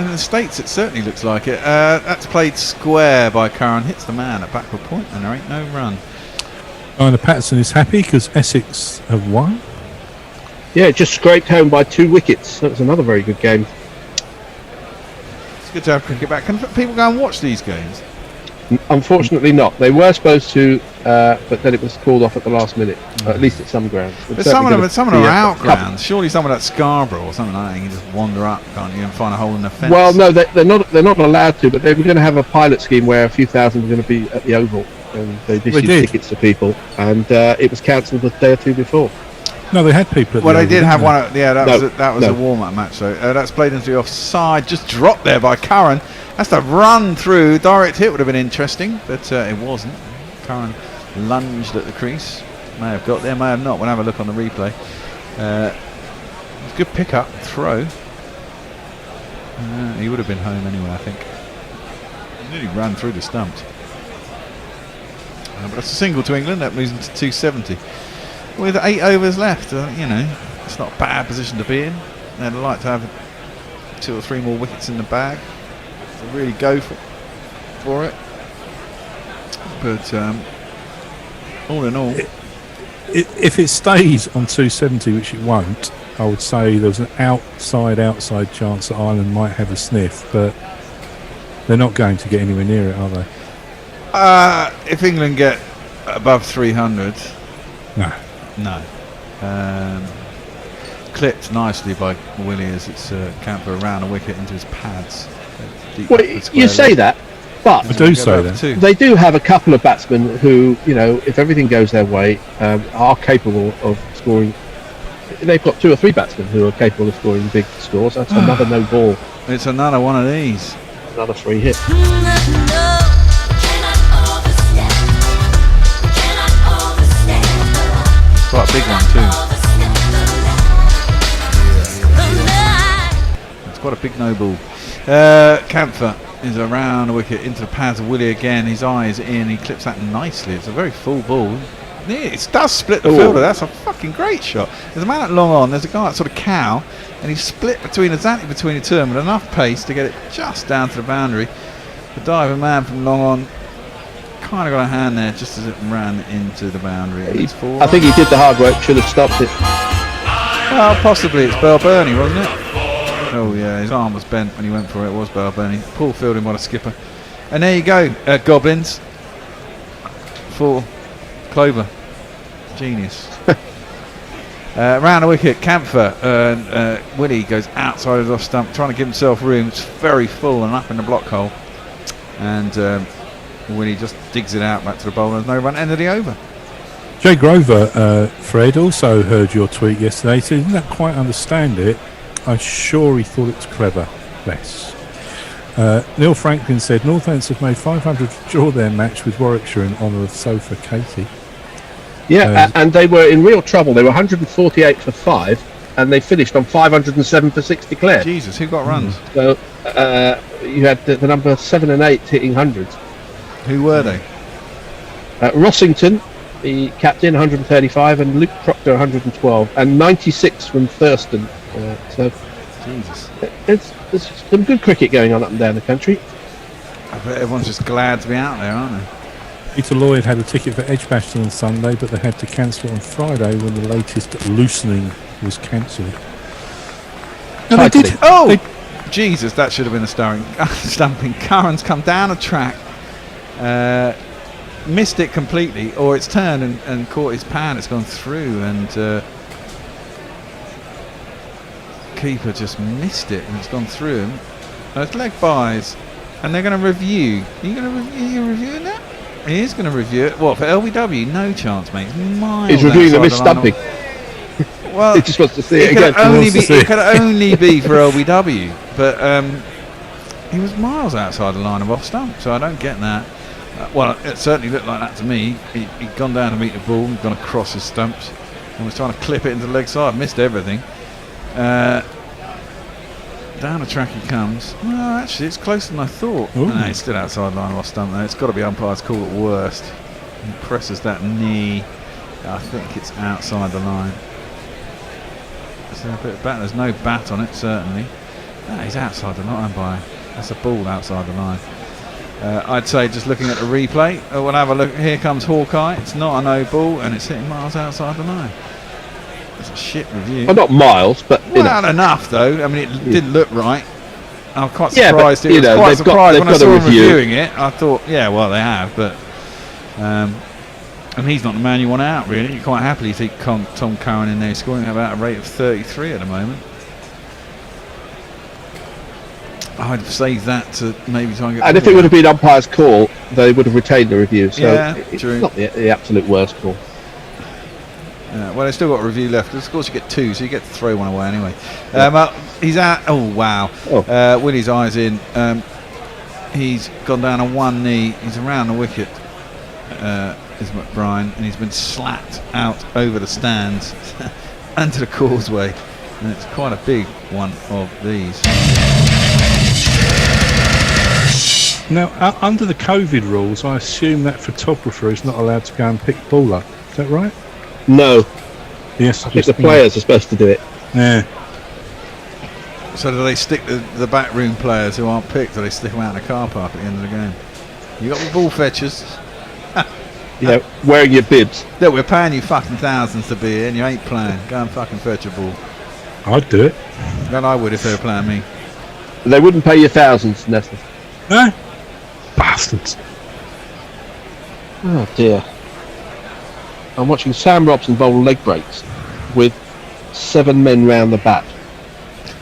In the States it certainly looks like it. That's played square by Curran, hits the man at backward point, and there ain't no run. Diana Patterson is happy because Essex have won. Yeah, just scraped home by 2 wickets. That was another very good game. It's good to have cricket back. Can people go and watch these games? Unfortunately not. They were supposed to, but then it was called off at the last minute, at least at some grounds. But some of them are out grounds. Surely someone at Scarborough or something like that, you can just wander up, can't you, and find a hole in the fence. Well, no, they're not allowed to, but they were going to have a pilot scheme where a few thousand were going to be at the Oval, and they issued tickets to people, and it was cancelled a day or 2 before. No, they had people at well, the they Oval, did have they? one. That was a warm-up match. So that's played into the offside, just dropped there by Curran. That's the run through. Direct hit would have been interesting, but it wasn't. Curran lunged at the crease. May have got there, may have not. We'll have a look on the replay. Good pick-up, throw. He would have been home anyway, I think. He nearly ran through the stumps. But that's a single to England. That moves him to 270. With 8 overs left, it's not a bad position to be in. They'd like to have 2 or 3 more wickets in the bag to really go for it. But all in all, if it stays on 270, which it won't, I would say there's an outside chance that Ireland might have a sniff, but they're not going to get anywhere near it, are they? if England get above 300, no. Clipped nicely by Willie as it's Camper around a wicket into his pads. Well, you say that, but I do say that. They do have a couple of batsmen who, if everything goes their way, are capable of scoring. They've got 2 or 3 batsmen who are capable of scoring big scores. That's another no ball. It's another one of these. Another free hit. Quite a big one too. It's quite a big no ball. Camphor is around the wicket into the pads of Willie again. His eye is in. He clips that nicely. It's a very full ball. It does split the fielder. That's a fucking great shot. There's a man at long on. There's a guy at sort of cow, and he's split exactly between the two of them with enough pace to get it just down to the boundary. The diving man from long on kind of got a hand there just as it ran into the boundary. I think he did the hard work. Should have stopped it. Well, possibly it's Bell Burney, wasn't it? Oh yeah, his arm was bent when he went for it. It was Bell Burney. Poor fielding by the skipper. And there you go, Goblins. For Clover. Genius. Round the wicket, Camphor. Willie goes outside of the off stump, trying to give himself room. It's very full and up in the block hole. And Willie just digs it out back to the bowler. There's no run, end of the over. Jay Grover, Fred, also heard your tweet yesterday. He said he didn't quite understand it. I'm sure he thought it was clever. Less. Neil Franklin said Northants have made 500 to draw their match with Warwickshire in honour of Sofa Katie. Yeah, and they were in real trouble. They were 148 for 5, and they finished on 507 for 6 declared. Jesus, who got runs? So you had the number 7 and 8 hitting hundreds. Who were they? Rossington, the captain, 135, and Luke Proctor, 112, and 96 from Thurston. So Jesus. There's some good cricket going on up and down the country. I bet everyone's just glad to be out there, aren't they? Peter Lloyd had a ticket for Edgbaston on Sunday, but they had to cancel it on Friday when the latest loosening was cancelled. And they did. Oh! Jesus, that should have been a stumping. Curran's come down a track, missed it completely, or it's turned and caught his pan. It's gone through, and keeper just missed it, and it's gone through him. It's leg buys, and they're going to review. Are you reviewing that? He is going to review it. What, for LBW? No chance, mate. He's reviewing the missed stumping. Well, he just wants to see it again. It could only be for LBW, but he was miles outside the line of off stump, so I don't get that. Well, it certainly looked like that to me. He'd gone down to meet the ball, gone across his stumps, and was trying to clip it into the leg side. Missed everything. Down the track he comes. No, actually, it's closer than I thought. No, he's still outside the line of off stump there. It's got to be umpire's call at worst. He presses that knee. I think it's outside the line. Is there a bit of bat? There's no bat on it, certainly. No, he's outside the line by. That's a ball outside the line. I'd say just looking at the replay, we'll have a look. Here comes Hawkeye. It's not a no ball, and it's hitting miles outside the line. It's a shit review. Well, not miles, but enough though. I mean, it didn't look right. I'm quite surprised. But, it was quite surprised when I saw him review. reviewing it. I thought, yeah, well, they have, but and he's not the man you want out, really. You quite happily see Tom Curran in there scoring at about a rate of 33 at the moment. I'd save that to maybe try and get. And if it would have been umpire's call, they would have retained the review. So yeah, it's true. not the absolute worst call. Well, they've still got a review left. Of course, you get 2, so you get to throw one away anyway. He's out. Oh wow! Willie's eyes in. He's gone down on one knee. He's around the wicket. Is McBride, and he's been slapped out over the stands onto the causeway, and it's quite a big one of these. Now, under the COVID rules, I assume that photographer is not allowed to go and pick the ball up. Is that right? No. Yes. I think the players are supposed to do it. Yeah. So do they stick the backroom players who aren't picked, or they stick them out in the car park at the end of the game? You got the ball fetchers. Yeah, wearing your bibs. Look, we're paying you fucking thousands to be here, and you ain't playing. Go and fucking fetch a ball. I'd do it. Well, I would if they were playing me. They wouldn't pay you thousands, Nestor. No. Bastards. Oh dear. I'm watching Sam Robson bowl leg breaks with 7 men round the bat.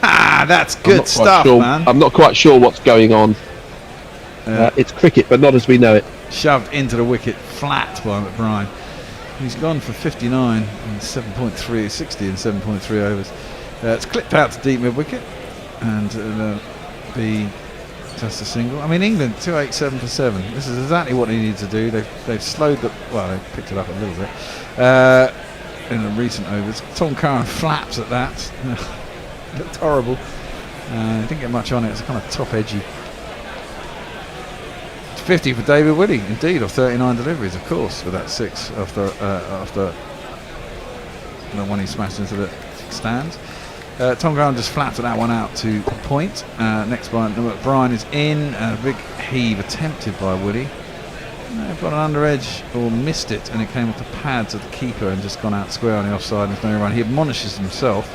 Ah, that's good stuff, man. I'm not quite sure what's going on. It's cricket, but not as we know it. Shoved into the wicket flat by McBride. He's gone for 59 and 7.3, 60 and 7.3 overs. It's clipped out to deep mid wicket, and it'll be just a single. I mean, England 287 for 7. This is exactly what they need to do. They've slowed the. Well, they've picked it up a little bit in the recent overs. Tom Curran flaps at that. Looked horrible. Didn't get much on it. It's kind of top edgy. 50 for David Willey, indeed, of 39 deliveries, of course, with that 6 after the one he smashed into the stands. Tom Graham just flapped that one out to point. Next one, Brian is in. A big heave attempted by Woody. Got an under edge or missed it, and it came off the pads of the keeper and just gone out square on the offside. And there's no run. He admonishes himself.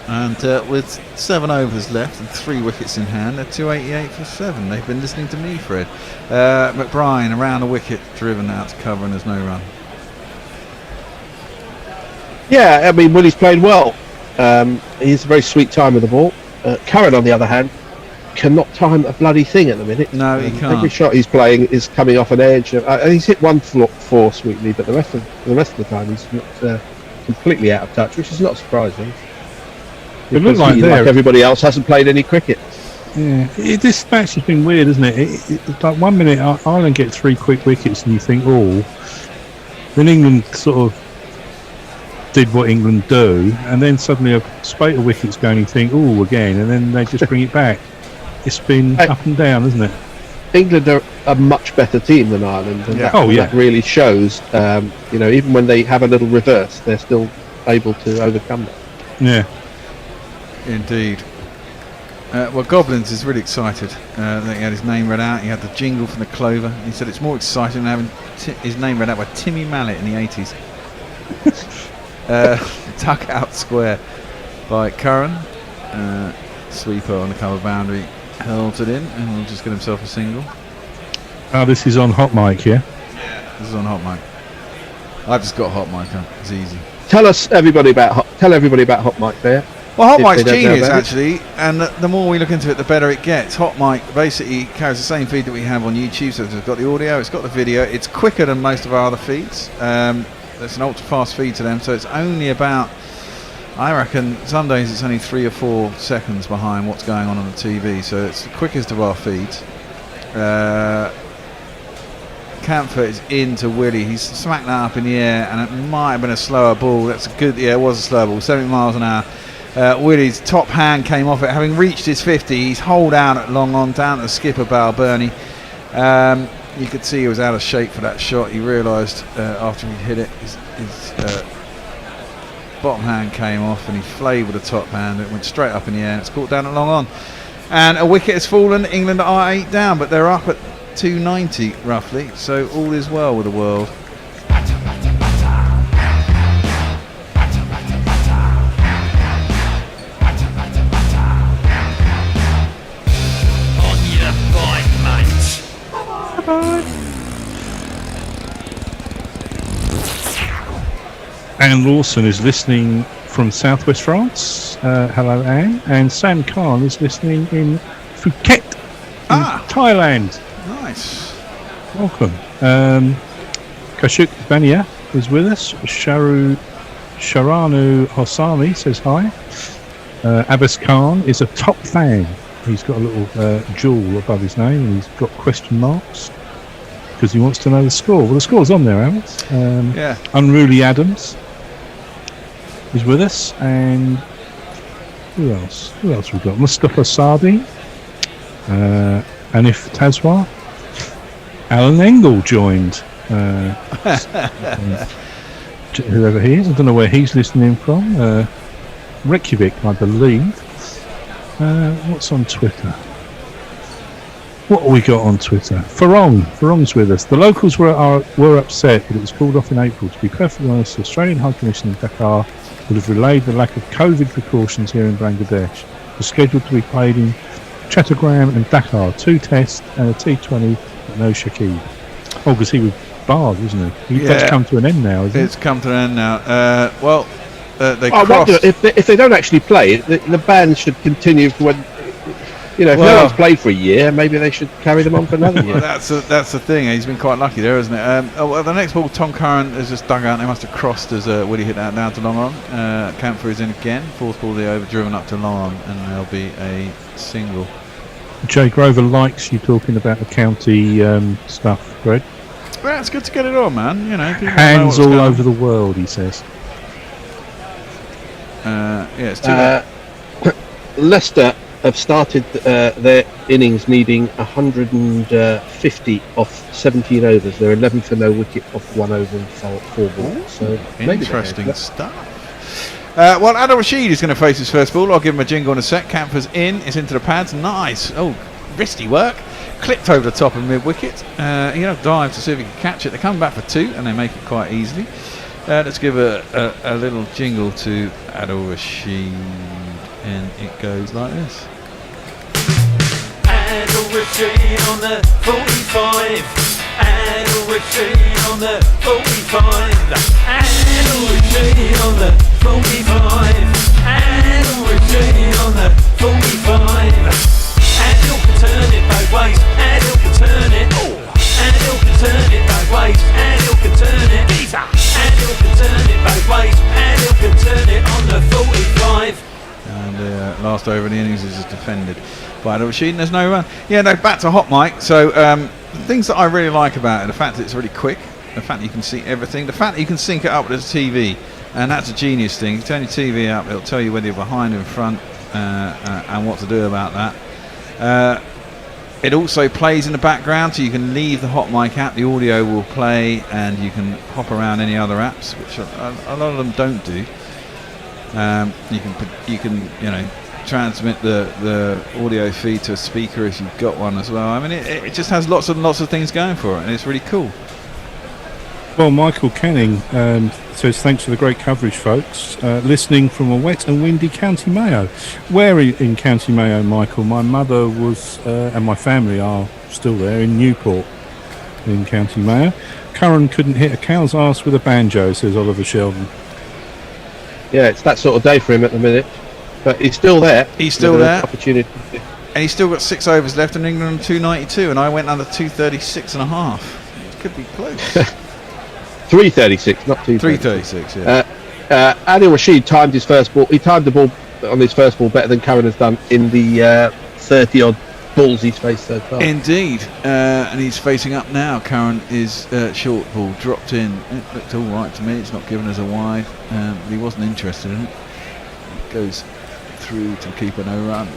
And with 7 overs left and 3 wickets in hand, they're 288 for 7. They've been listening to me, Fred. McBride around the wicket, driven out to cover, and there's no run. Yeah, I mean, Willie's played well. He's a very sweet time with the ball. Curran, on the other hand, cannot time a bloody thing at the minute. No, he can't. Every shot he's playing is coming off an edge. He's hit 1 sweetly, but the rest of the time he's not completely out of touch, which is not surprising. It looks like everybody else hasn't played any cricket. Yeah, this match has been weird, isn't it? It's like 1 minute Ireland get 3 quick wickets, and you think, then England sort of did what England do, and then suddenly a spate of wickets go, and you think, again, and then they just bring it back. It's been up and down, isn't it? England are a much better team than Ireland, and that really shows. Even when they have a little reverse, they're still able to overcome that. Yeah. Indeed. Goblins is really excited that he had his name read out. He had the jingle from the Clover. He said it's more exciting than having his name read out by Timmy Mallet in the 80s. Tuck out square by Curran. Sweeper on the cover boundary, held it in, and will just get himself a single. This is on hot mic, yeah? Yeah, this is on hot mic. I've just got hot mic on. It's easy. Tell everybody about hot mic there. Well, Hot Mic's genius, actually, and the more we look into it, the better it gets. Hot Mic basically carries the same feed that we have on YouTube, so it's got the audio, it's got the video, it's quicker than most of our other feeds. It's an ultra-fast feed to them, so it's only about, I reckon, some days it's only 3 or 4 seconds behind what's going on the TV, so it's the quickest of our feeds. Camphor is into Willie. He's smacked that up in the air, and it might have been a slower ball. That's a good, it was a slower ball, 70 miles an hour. Willie's top hand came off it, having reached his 50. He's holed out at long on, down to the skipper Balburney. You could see he was out of shape for that shot. He realised after he hit it, his bottom hand came off, and he flayed with the top hand. It went straight up in the air, and it's caught down at long on. And a wicket has fallen. England are 8 down, but they're up at 290 roughly, so all is well with the world. Anne Lawson is listening from southwest France. Hello, Anne. And Sam Khan is listening in Phuket, Thailand. Nice. Welcome. Kashuk Bania is with us. Sharanu Hossami says hi. Abbas Khan is a top fan. He's got a little jewel above his name, and he's got question marks because he wants to know the score. Well, the score's on there, Alex. Yeah. Unruly Adams is with us, and who else? Who else we've got? Mustafa Sadi, Anif Tazwa, Alan Engel joined. Whoever he is, I don't know where he's listening from. Reykjavik, I believe. What's on Twitter? What have we got on Twitter? Farong's with us. The locals were upset that it was called off in April. To be perfectly honest, the Australian High Commission in Dakar would have relayed the lack of COVID precautions here in Bangladesh. Was scheduled to be played in Chattogram and Dakar, 2 tests and a T20, but no Shakib. Oh, because he was barred, wasn't he? That's come to an end now, isn't it? It's come to an end now. They I wonder if they don't actually play, the ban should continue for when. If no one's played for a year, maybe they should carry them on for another year. That's the thing. He's been quite lucky there, isn't it? The next ball, Tom Curran has just dug out. They must have crossed as Woody hit that down to long on. Camphor is in again. 4th ball, they over driven up to long on, and there'll be a single. Jay Grover likes you talking about the county stuff, Fred. Well, it's good to get it on, man. Hands all over the world, he says. It's too Leicester have started their innings needing 150 off 17 overs. They're 11 for no wicket off 1 over and 4 balls. So Interesting stuff. Well, Adil Rashid is going to face his first ball. I'll give him a jingle in a sec. Camper's in. It's into the pads. Nice. Oh, wristy work. Clipped over the top of mid-wicket. He'll dive to see if he can catch it. They come back for 2 and they make it quite easily. Let's give a little jingle to Adil Rashid. And it goes like this. Adil Rashid on the 45. Adil Rashid on the 45. Adil Rashid on the 45. Adil Rashid on the 45. Adil can turn it both ways. Adil can turn it. Adil can turn it both ways. Adil can turn it. Adil can turn it both ways. Adil can turn it on the 45. And the last over in the innings is defended by Adil Rashid, and there's no run. Yeah, no, back to hot mic. So the things that I really like about it, the fact that it's really quick, the fact that you can see everything, the fact that you can sync it up with the TV, and that's a genius thing. You turn your TV up, it'll tell you whether you're behind or in front, and what to do about that. It also plays in the background, so you can leave the hot mic app, the audio will play, and you can hop around any other apps, which a lot of them don't do. You can transmit the audio feed to a speaker if you've got one as well. I mean, it just has lots of things going for it, and it's really cool. Well, Michael Canning says, thanks for the great coverage, folks. Listening from a wet and windy County Mayo. Where in County Mayo, Michael? My mother was, and my family are still there, in Newport, in County Mayo. Curran couldn't hit a cow's arse with a banjo, says Oliver Sheldon. Yeah, it's that sort of day for him at the minute. But he's still there. He's still there. Opportunity. And he's still got 6 overs left, and England on 292, and I went under 236 and a half. It could be close. 336, not 236. 336, yeah. Adil Rashid timed his first ball. He timed the ball on his first ball better than Curran has done in the 30-odd balls he's faced so far. Indeed. And he's facing up now. Curran is short ball, dropped in. It looked all right to me. It's not given us a wide. But he wasn't interested in it. It goes through to the keeper, no run.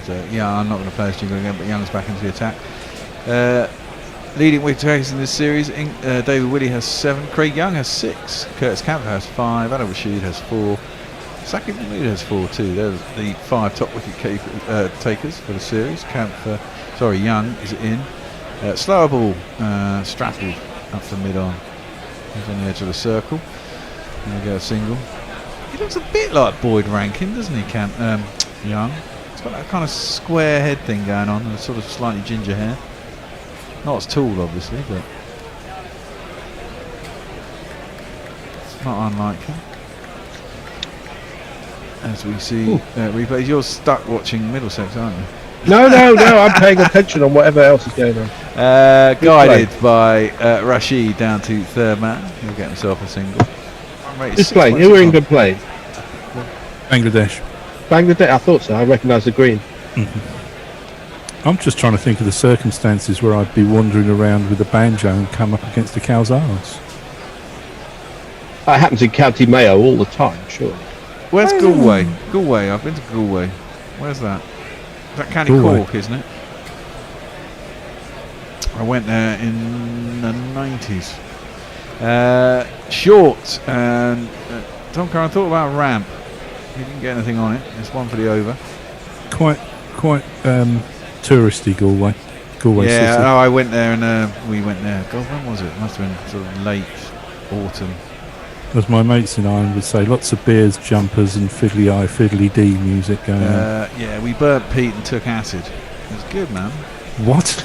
I'm not going to play this jingle again, but Young's back into the attack. Leading wicket takers in this series, David Willey has 7, Craig Young has 6, Curtis Camper has 5, Adil Rashid has 4, Saki Mahmood has 4 too. There's the 5 top wicket takers for the series. Young is in. Slower ball, straddled up to mid-on. He's on the edge of the circle. There we go, a single. He looks a bit like Boyd Rankin, doesn't he, Young? He's got that kind of square head thing going on and a sort of slightly ginger hair. Not as tall, obviously, but it's not unlikely. As we see replays, you're stuck watching Middlesex, aren't you? No, I'm paying attention on whatever else is going on. Guided by Rashid down to third man. He'll get himself a single. Just playing. Who are England playing? Bangladesh. I thought so. I recognise the green. Mm-hmm. I'm just trying to think of the circumstances where I'd be wandering around with a banjo and come up against a cow's arse. That happens in County Mayo all the time, sure. Where's Galway? Galway, I've been to Galway. Where's that? Is that County Cork, isn't it? I went there in the 90s. Short, and Tom Curran thought about a ramp. He didn't get anything on it. It's one for the over. Quite touristy Galway. Yeah, city. I went there and we went there. God, when was it? It must have been sort of late autumn. As my mates in Ireland would say, lots of beers, jumpers, and fiddly-eye, fiddly-dee music going on. Yeah, we burnt peat and took acid. It was good, man. What?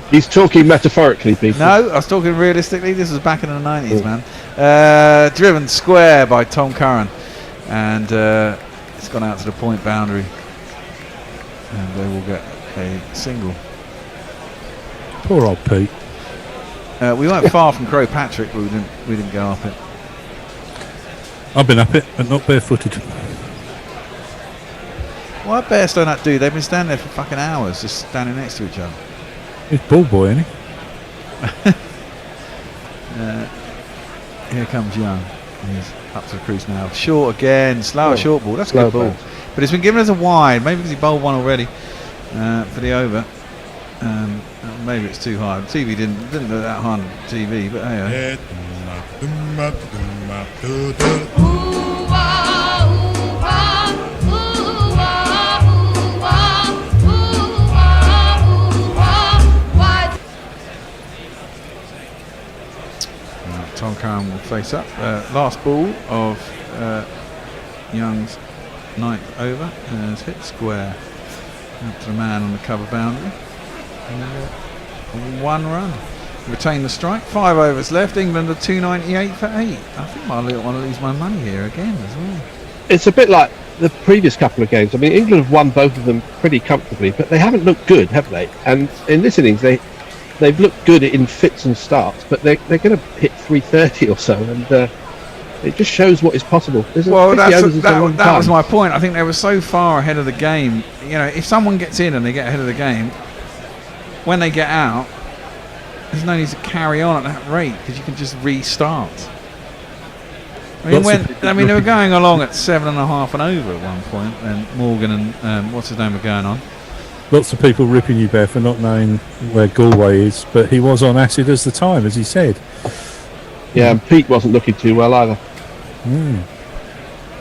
He's talking metaphorically, people. No, I was talking realistically. This was back in the 90s, man. Driven square by Tom Curran, and it's gone out to the point boundary, and they will get a single. Poor old Pete. We weren't far from Crow Patrick, but we didn't go up it. I've been up it, but not barefooted. Why bears don't that do? They've been standing there for fucking hours, just standing next to each other. It's ball boy, isn't he? Here comes Young. He's up to the crease now. Short again, slower short ball. That's a slow good ball. bounce. But it's been given as a wide, maybe because he bowled one already for the over. Maybe it's too high. TV didn't look that hard on TV, but hey. Tom Curran will face up. Last ball of Young's 9th over has hit square up to the man on the cover boundary. And 1 run. Retain the strike. 5 overs left. England are 298 for 8. I think I want to lose my money here again as well. It's a bit like the previous couple of games. I mean, England have won both of them pretty comfortably, but they haven't looked good, have they? And in this innings, they've looked good in fits and starts, but they're going to hit 330 or so, and it just shows what is possible. Well, that was my point. I think they were so far ahead of the game. You know, if someone gets in and they get ahead of the game, when they get out, there's no need to carry on at that rate because you can just restart. I mean, they were going along at 7.5 and over at one point, and Morgan and what's his name were going on. Lots of people ripping you, Bear, for not knowing where Galway is, but he was on acid as the time, as he said. Yeah, and Pete wasn't looking too well either.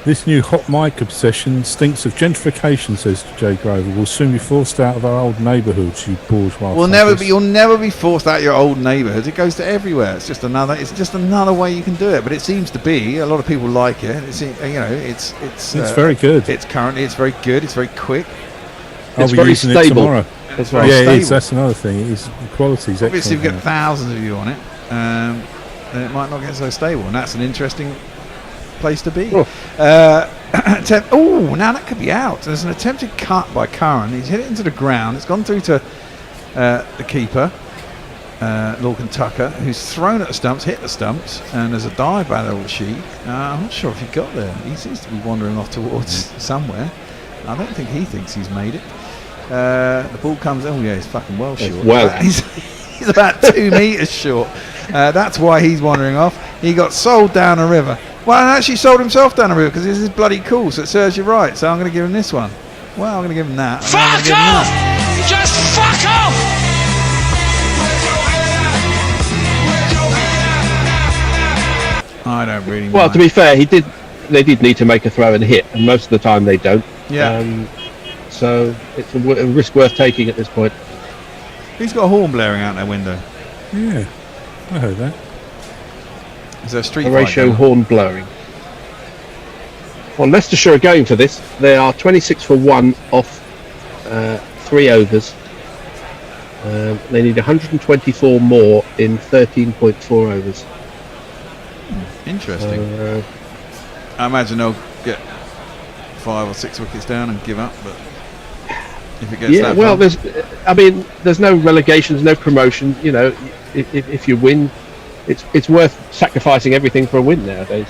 This new hot mic obsession stinks of gentrification, says Jay Grover. We'll soon be forced out of our old neighbourhoods, you bourgeois. You'll never be forced out of your old neighbourhoods. It goes to everywhere. It's just another way you can do it. But it seems to be a lot of people like it. It's very good. It's very good. It's very quick. I'll be using it tomorrow. It's very stable. stable. It is. That's another thing. The quality is excellent. Obviously, if you get thousands of you on it, then it might not get so stable, and that's an interesting place to be. Now that could be out. There's an attempted cut by Curran. He's hit it into the ground. It's gone through to the keeper, Lorcan Tucker, who's thrown at the stumps, hit the stumps, and there's a dive by the old sheet. I'm not sure if he got there. He seems to be wandering off towards somewhere. I don't think he thinks he's made it. The ball comes. Oh yeah, he's fucking well short. He's about 2 meters short. That's why he's wandering off. He got sold down a river. Well, and actually sold himself down a river because this is bloody cool. So it serves you right. So I'm going to give him this one. Well, I'm going to give him that. Fuck off! Just fuck off! I don't really. Well, to be fair, they did need to make a throw and hit, and most of the time they don't. Yeah. So it's a risk worth taking at this point. He's got a horn blaring out their window. Yeah, I heard that. Is there a street Horatio horn blowing. Well, Leicestershire are going for this. They are 26 for 1 off 3 overs. They need 124 more in 13.4 overs. Interesting. I imagine they'll get 5 or 6 wickets down and give up, but if it gets that far. there's no relegations, no promotion. You know, if you win, it's worth sacrificing everything for a win nowadays.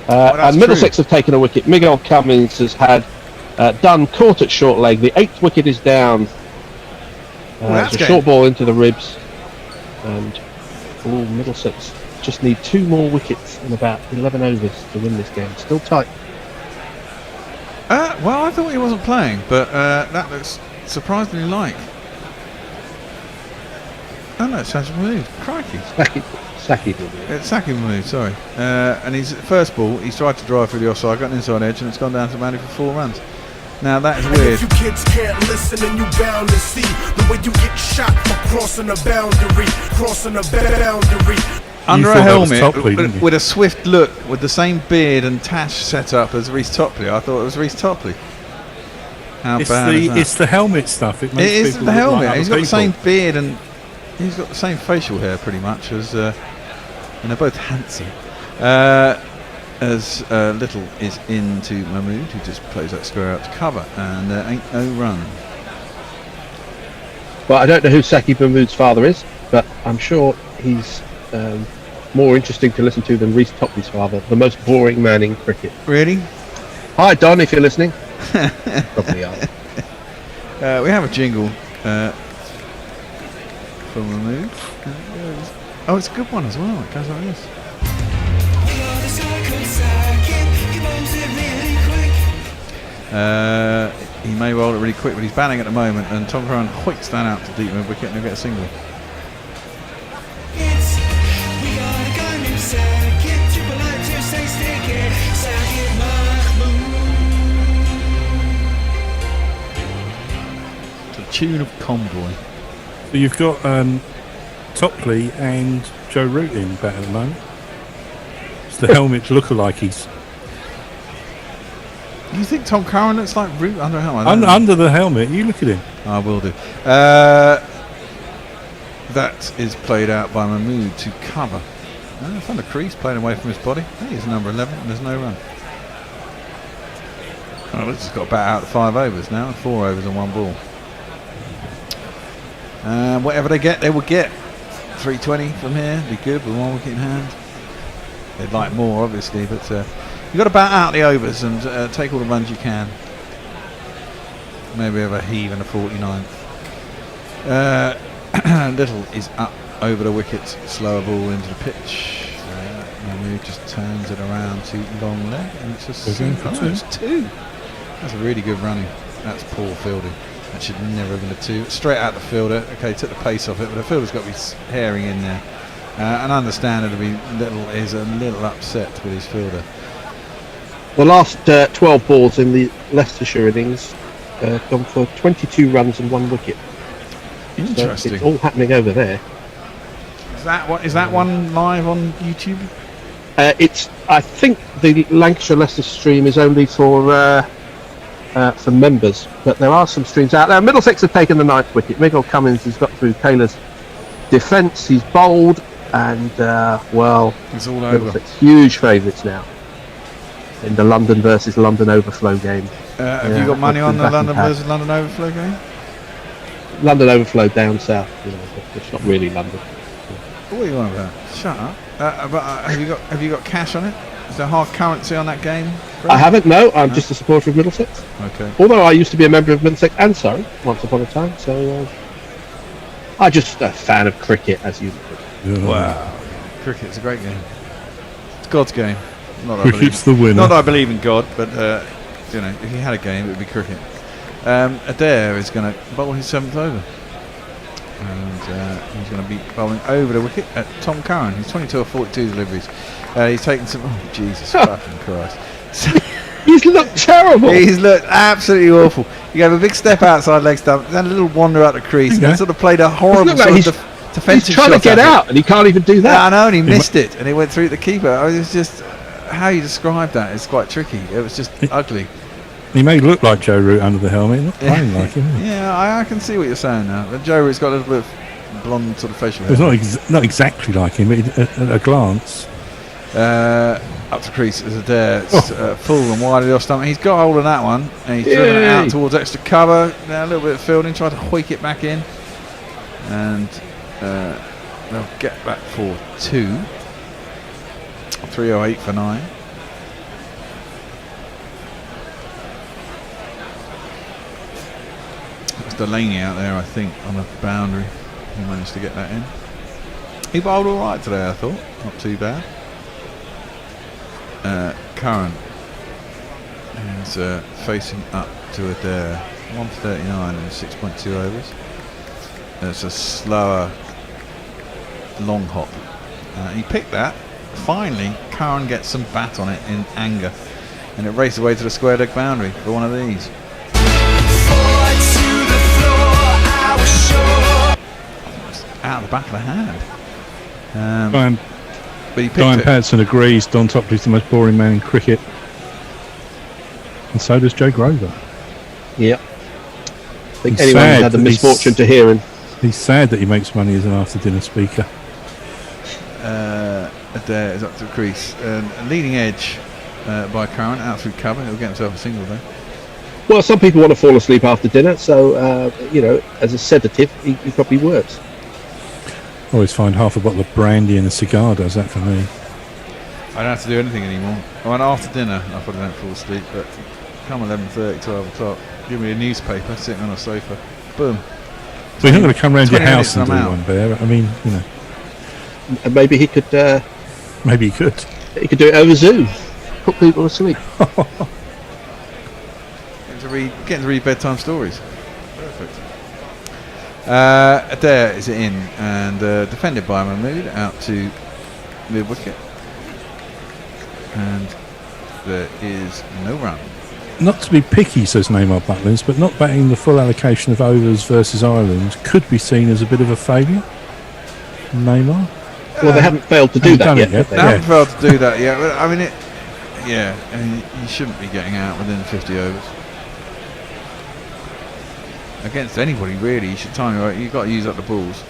And Middlesex have taken a wicket. Miguel Cummins has had Dunn caught at short leg. The 8th wicket is down. It's a short ball into the ribs, and Middlesex just need 2 more wickets in about 11 overs to win this game. Still tight. Well, I thought he wasn't playing, but that looks surprisingly like. Oh no, it's Saki moved. Crikey. Saki moved. It's Saki moved, sorry. And his first ball, he's tried to drive through the offside, got an inside edge, and it's gone down to Manny for 4 runs. Now that is weird. If you kids can't listen, and you bound to see the way you get shot for crossing a boundary, Under a helmet, with a swift look, with the same beard and tash set up as Reece Topley. I thought it was Reece Topley. How bad is that? It's the helmet stuff. It makes people the look helmet. like He's other got the same people. beard and he's got the same facial hair, pretty much, as and they're both handsome. As Little is into Mahmood, who just plays that square out to cover, and there ain't no run. Well, I don't know who Saki Mahmood's father is, but I'm sure he's more interesting to listen to than Reece Topley's father, the most boring man in cricket. Really? Hi, Don, if you're listening. Probably are. We have a jingle from Mahmood. Oh, it's a good one as well. It goes like this. He may roll it really quick, but he's batting at the moment, and Tom Curran hoiks that out to deep mid wicket, and he'll get a single. To the tune of Convoy. So you've got Topley and Joe Root in bat at the moment. It's the helmet lookalikes. You think Tom Curran looks like Root under a helmet? Under the helmet, you look at him. I will do. That is played out by Mahmood to cover. I found a crease playing away from his body. Hey, he's number 11 and there's no run. Oh, this has got to bat out at 5 overs now, 4 overs and 1 ball. Whatever they get, they will get. 320 from here, be good with 1 wicket in hand. They'd like more, obviously, but you've got to bat out the overs and take all the runs you can. Maybe have a heave in the 49th. Little is up over the wicket, slower ball into the pitch. Mahmood just turns it around to long leg, and it's just it's 2. That's a really good running. That's poor fielding. That should never have been a 2. Straight out the fielder. Okay, took the pace off it, but the fielder's got to be herring in there. And understandably, Little is a little upset with his fielder. The last 12 balls in the Leicestershire innings gone for 22 runs and 1 wicket. Interesting. So it's all happening over there. Is that one live on YouTube? I think the Lancashire Leicester stream is only for members, but there are some streams out there. Middlesex have taken the 9th wicket. Miguel Cummins has got through Taylor's defence. He's bowled, and it's all over. Middlesex huge favourites now in the London versus London Overflow game. Have you got money on the London versus London Overflow game? London Overflow down south. It's not really London. What are you on about? Shut up. Have you got cash on it? Is there hard currency on that game? I haven't. No, I'm just a supporter of Middlesex. Okay. Although I used to be a member of Middlesex and Surrey once upon a time, so I'm just a fan of cricket, as you know. Wow, cricket's a great game. It's God's game. Cricket's the winner. Not that I believe in God, but if he had a game, it would be cricket. Adair is going to bowl his 7th over. And he's going to be bowling over the wicket at Tom Curran. He's 22 or 42 deliveries. He's taken some. Oh, Jesus fucking Christ. He's looked terrible. He's looked absolutely awful. He gave a big step outside leg stump, then a little wander out the crease, and then sort of played a horrible defensive shot. He's trying to get out, and he can't even do that. Yeah, I know, and he missed it, and he went through the keeper. It was just how you describe that is quite tricky. It was just ugly. He may look like Joe Root under the helmet, not playing like him. Yeah, I can see what you're saying now. But Joe Root's got a little bit of blonde sort of facial hair. It's not exactly like him, but at a glance. Up to crease as Adair. It's full and wide of the off stump. He's got hold of that one, and he's driven it out towards extra cover. Now a little bit of fielding, tried to hoik it back in, and they'll get back for 2. 308 for 9. It's Delaney out there, I think, on the boundary. He managed to get that in. He bowled all right today, I thought. Not too bad. Curran is facing up to Adair. 1 for 39 and 6.2 overs. It's a slower long hop. He picked that. Finally, Curran gets some bat on it in anger, and it raced away to the square leg boundary for one of these. Out of the back of the hand. But he picked Brian it. Patterson agrees Don Topley's the most boring man in cricket. And so does Joe Grover. Yep. I think anyone who's had the misfortune to hear him. He's sad that he makes money as an after-dinner speaker. Adair is up to the crease. Leading edge by Curran, out through cover. He'll get himself a single though. Well, some people want to fall asleep after dinner, so, as a sedative, he probably works. I always find half a bottle of brandy and a cigar does that for me. I don't have to do anything anymore. After dinner, I probably don't fall asleep, but come 11:30, 12 o'clock, give me a newspaper, sitting on a sofa, boom. So you're not going to come round your house and do one, Bear. I mean, And maybe he could... maybe he could. He could do it over Zoom. Put people to sleep. getting to read bedtime stories. Perfect. Adair is in and defended by Mahmood out to mid wicket, and there is no run. Not to be picky, says Neymar Butlins, but not batting the full allocation of overs versus Ireland could be seen as a bit of a failure. Neymar? Well, they haven't failed to do that yet. They haven't failed to do that yet. But, I mean, you shouldn't be getting out within 50 overs. Against anybody, really. You should time it right. You've got to use up the balls.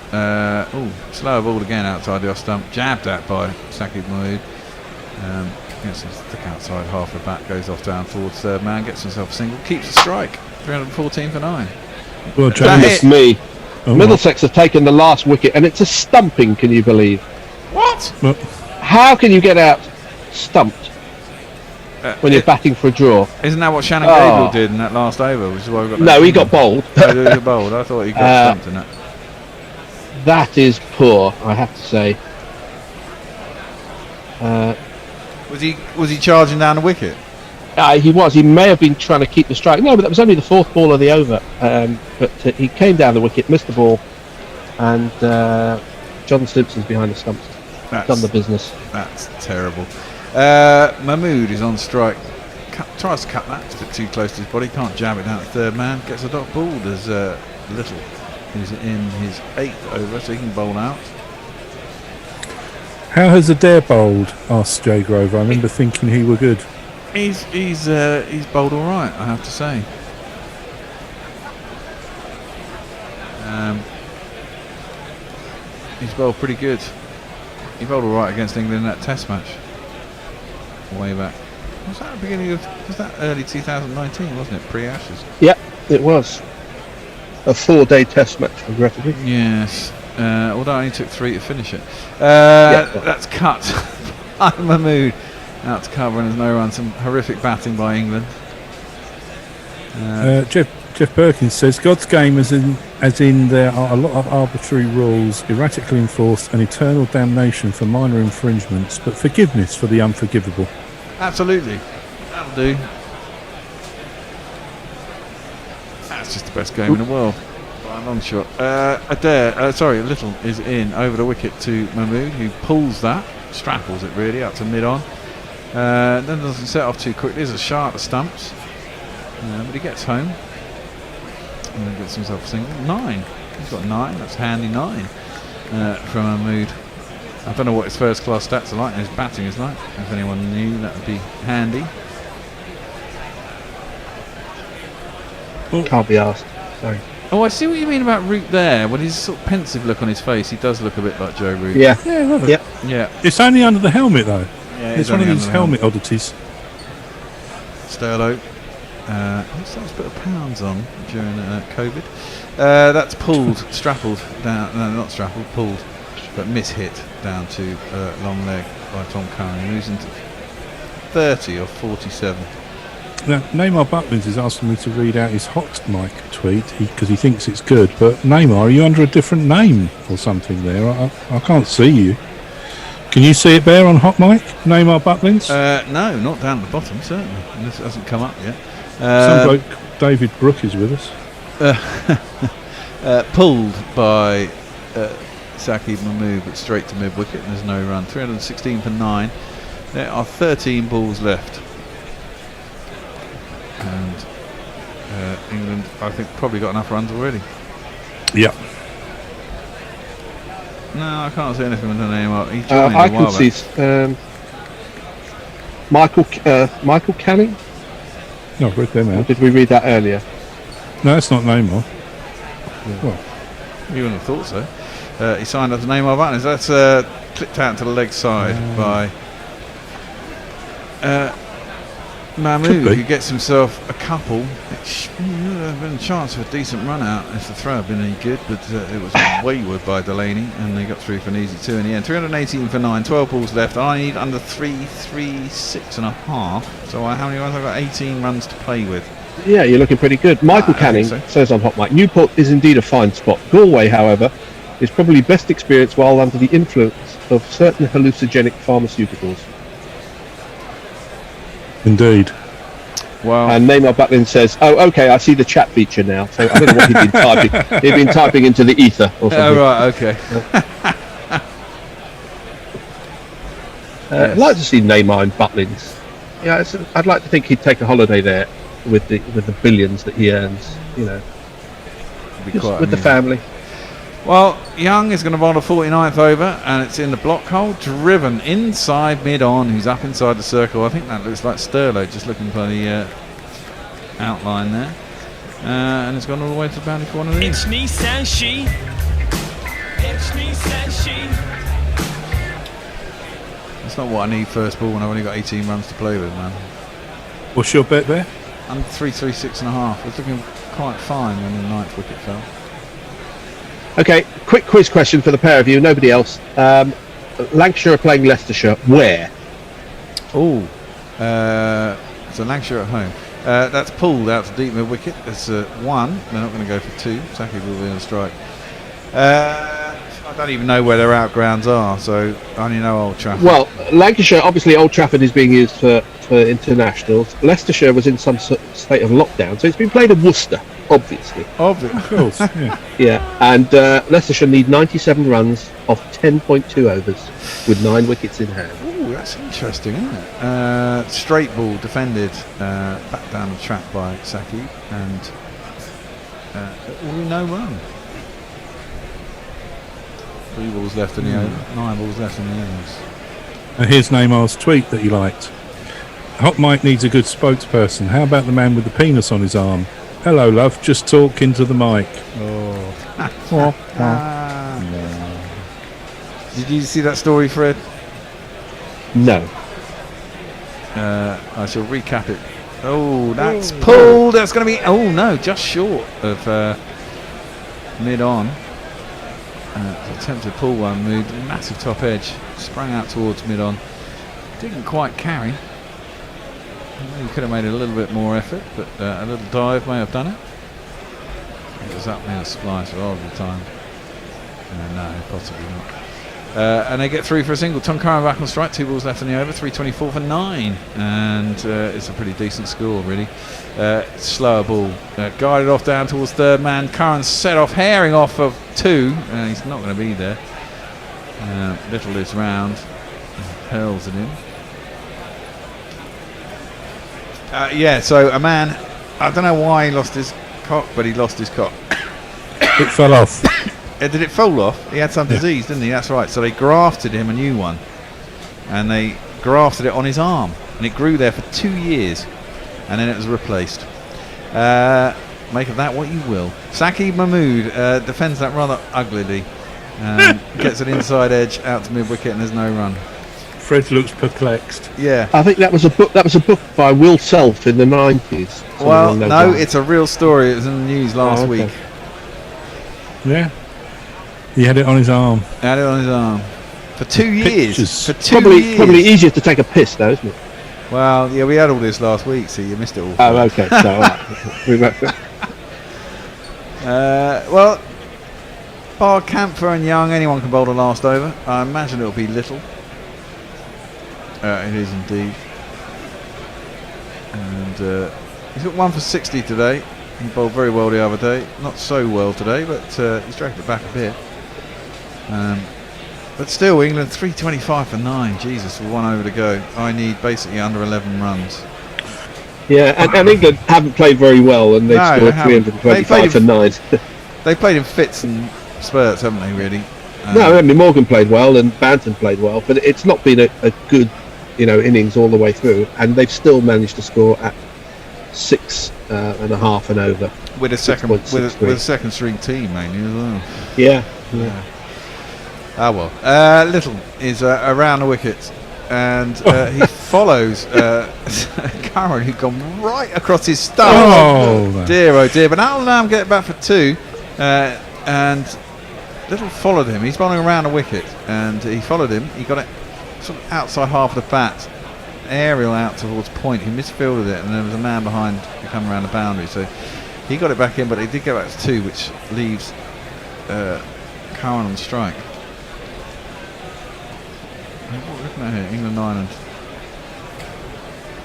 Slower ball again outside the off stump. Jabbed at by Saqib Mahmood. Gets him thick outside half the bat. Goes off down towards third man. Gets himself a single. Keeps a strike. 314 for 9. Well, goodness me. Middlesex have taken the last wicket, and it's a stumping, can you believe? What? How can you get out stumped when you're batting for a draw? Isn't that what Shannon Gabriel did in that last over? Which is why we got no, he got bowled. Oh, he got bowled. I thought he got stumped in that. That is poor, I have to say. Was he charging down the wicket? He was. He may have been trying to keep the strike. No, but that was only the fourth ball of the over. But he came down the wicket, missed the ball, and John Simpson's behind the stumps. Done the business. That's terrible. Mahmood is on strike. Tries to cut that. It's a bit too close to his body. Can't jab it down to third man. Gets a dot ball. There's Little. He's in his 8th over, so he can bowl out. How has Adair bowled? Asked Jay Grover. I remember thinking he were good. He's bowled all right, I have to say. He's bowled pretty good. He bowled all right against England in that Test match way back. Was that the beginning of? Was that early 2019? Wasn't it? Pre-Ashes. Yep, it was. A 4-day Test match, regrettably. Yes. Although it only took 3 to finish it. That's cut by Mahmood. Out to cover and there's no run. Some horrific batting by England. Jeff Perkins says God's game as in there are a lot of arbitrary rules, erratically enforced, and eternal damnation for minor infringements, but forgiveness for the unforgivable. Absolutely. That'll do. That's just the best game in the world. By a long shot. Little is in over the wicket to Mahmood, who pulls that, strapples it really up to mid-on. Then doesn't set off too quickly. There's a shot at the stumps, but he gets home and then gets himself a single. 9. He's got 9. That's handy 9 from Mahmood. I don't know what his first class stats are like and his batting is like. If anyone knew, that would be handy. Can't be asked. Sorry. Oh, I see what you mean about Root there. With his sort of pensive look on his face, he does look a bit like Joe Root. Yeah. Yeah, I love it. Yep. Yeah. It's only under the helmet though. Yeah, it's one of these helmet oddities. Sterlo. He's lost a bit of pounds on during COVID. That's pulled, strappled down. No, not strappled, pulled, but mishit down to long leg by Tom Curran. He moves into 30 or 47. Now, Neymar Butlins is asking me to read out his hot mic tweet because he thinks it's good. But Neymar, are you under a different name or something there? I can't see you. Can you see it there on hot mic, Neymar Butlins? No, not down at the bottom, certainly. And this hasn't come up yet. Some bloke, David Brooke, is with us. Pulled by Saqib Mahmood, but straight to mid-wicket, and there's no run. 316 for 9. There are 13 balls left. And England, I think, probably got enough runs already. Yeah. No, I can't see anything with the name up. I can see Michael Canning. No, I've read them out. Or did we read that earlier? No, that's not Neymar. Yeah. Well, you wouldn't have thought so. He signed up to Neymar Butlins. That's clipped out to the leg side by Mahmood, who gets himself a couple. There's been a chance for a decent run out if the throw had been any good, but it was wayward by Delaney, and they got through for an easy 2 in the end. 318 for 9, 12 balls left. I need under 336.5. So how many runs? I've got 18 runs to play with. Yeah, you're looking pretty good. Michael Canning says on Hot Mic, Newport is indeed a fine spot. Galway, however, is probably best experienced while under the influence of certain hallucinogenic pharmaceuticals. Indeed. Wow. And Neymar Butlin says, "Oh, okay, I see the chat feature now." So I don't know what he'd been typing. He'd been typing into the ether or something. Oh, right, okay. I'd like to see Neymar in Butlins. Yeah, I'd like to think he'd take a holiday there with the billions that he earns. You know, just with the family. Well, Young is going to bowl a 49th over, and it's in the block hole, driven inside mid-on. He's up inside the circle. I think that looks like Sterlo, just looking for the outline there. And it's gone all the way to the boundary corner there. It's me, says she. It's me, says she. That's not what I need first ball when I've only got 18 runs to play with, man. What's your bet there? I'm 336.5. It's looking quite fine when the 9th wicket fell. Okay, quick quiz question for the pair of you, nobody else. Lancashire are playing Leicestershire. Where? So Lancashire at home. That's pulled out to deep mid wicket. It's 1. They're not going to go for 2. Saki will be on strike. I don't even know where their outgrounds are, so I only know Old Trafford. Well, Lancashire, obviously Old Trafford is being used for internationals. Leicestershire was in some state of lockdown, so it's been played at Worcester, obviously. Of course, yeah. Yeah, and Leicestershire need 97 runs off 10.2 overs with 9 wickets in hand. Ooh, that's interesting, isn't it? Straight ball defended back down the track by Saki, and no run. 3 balls left in the over, 9 balls left in the overs. And here's Neymar's tweet that he liked. Hot Mike needs a good spokesperson. How about the man with the penis on his arm? Hello, love. Just talk into the mic. Did you see that story, Fred? No. I shall recap it. Oh, that's pulled. That's going to be. Oh no, just short of mid on. Attempted to pull one, moved massive top edge, sprang out towards mid on. Didn't quite carry. He could have made a little bit more effort, but a little dive may have done it. It was up near the splice for all the time. No, possibly not. And they get through for a single. Tom Curran back on strike, 2 balls left in the over, 324 for 9. And it's a pretty decent score, really. Slower ball. Guided off down towards third man. Curran set off, herring off of 2. He's not going to be there. Little is round. Hurls it in. So a man, I don't know why he lost his cock, but he lost his cock. It fell off. Did it fall off? He had some disease, didn't he? That's right. So they grafted him a new one, and they grafted it on his arm, and it grew there for 2 years, and then it was replaced. Make of that what you will. Saki Mahmood defends that rather uglily, gets an inside edge out to mid wicket, and there's no run. Fred looks perplexed. Yeah, I think that was a book. That was a book by Will Self in the 90s. Well, no, it's a real story. It was in the news last week. Yeah. He had it on his arm. Had it on his arm for 2 years. Pictures. For 2 years. Probably easier to take a piss, though, isn't it? Well, yeah, we had all this last week, so you missed it all. Oh, okay. So, all right. Well, bar Camphor and Young, anyone can bowl the last over. I imagine it'll be Little. It is indeed. And he's got 1 for 60 today. He bowled very well the other day. Not so well today, but he's dragged it back a bit. But still, England 325 for 9. Jesus, with 1 over to go. I need basically under 11 runs. Yeah, and England haven't played very well, and they've scored 325 for 9. They played in fits and spurts, haven't they, really? No, I mean, Morgan played well and Banton played well, but it's not been a good, innings all the way through, and they've still managed to score at 6.5 and over. With a second string team, mainly as well. Yeah. Ah well. Little is around the wicket, and he follows Curran, who's gone right across his stump. Oh dear! But that'll allow him get back for 2, and Little followed him. He's bowling around the wicket, and he followed him. He got it sort of outside half of the bat, aerial out towards point. He misfielded it, and there was a man behind to come around the boundary. So he got it back in, but he did go back to 2, which leaves Curran on strike. What are we looking at here? England 9 and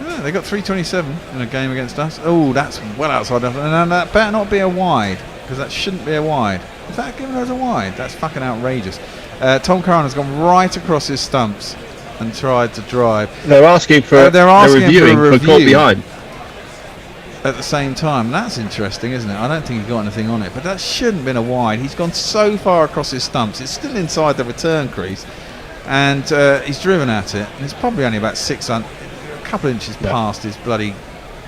Yeah, they got 327 in a game against us. Oh, that's well outside of, and that better not be a wide, because that shouldn't be a wide. Is that given as a wide? That's fucking outrageous. Tom Curran has gone right across his stumps and tried to drive. They're asking for they're asking reviewing for a for caught review behind. at the same time. That's interesting, isn't it? I don't think he's got anything on it, but that shouldn't have been a wide. He's gone so far across his stumps. It's still inside the return crease, and he's driven at it, and it's probably only about a couple of inches past his bloody.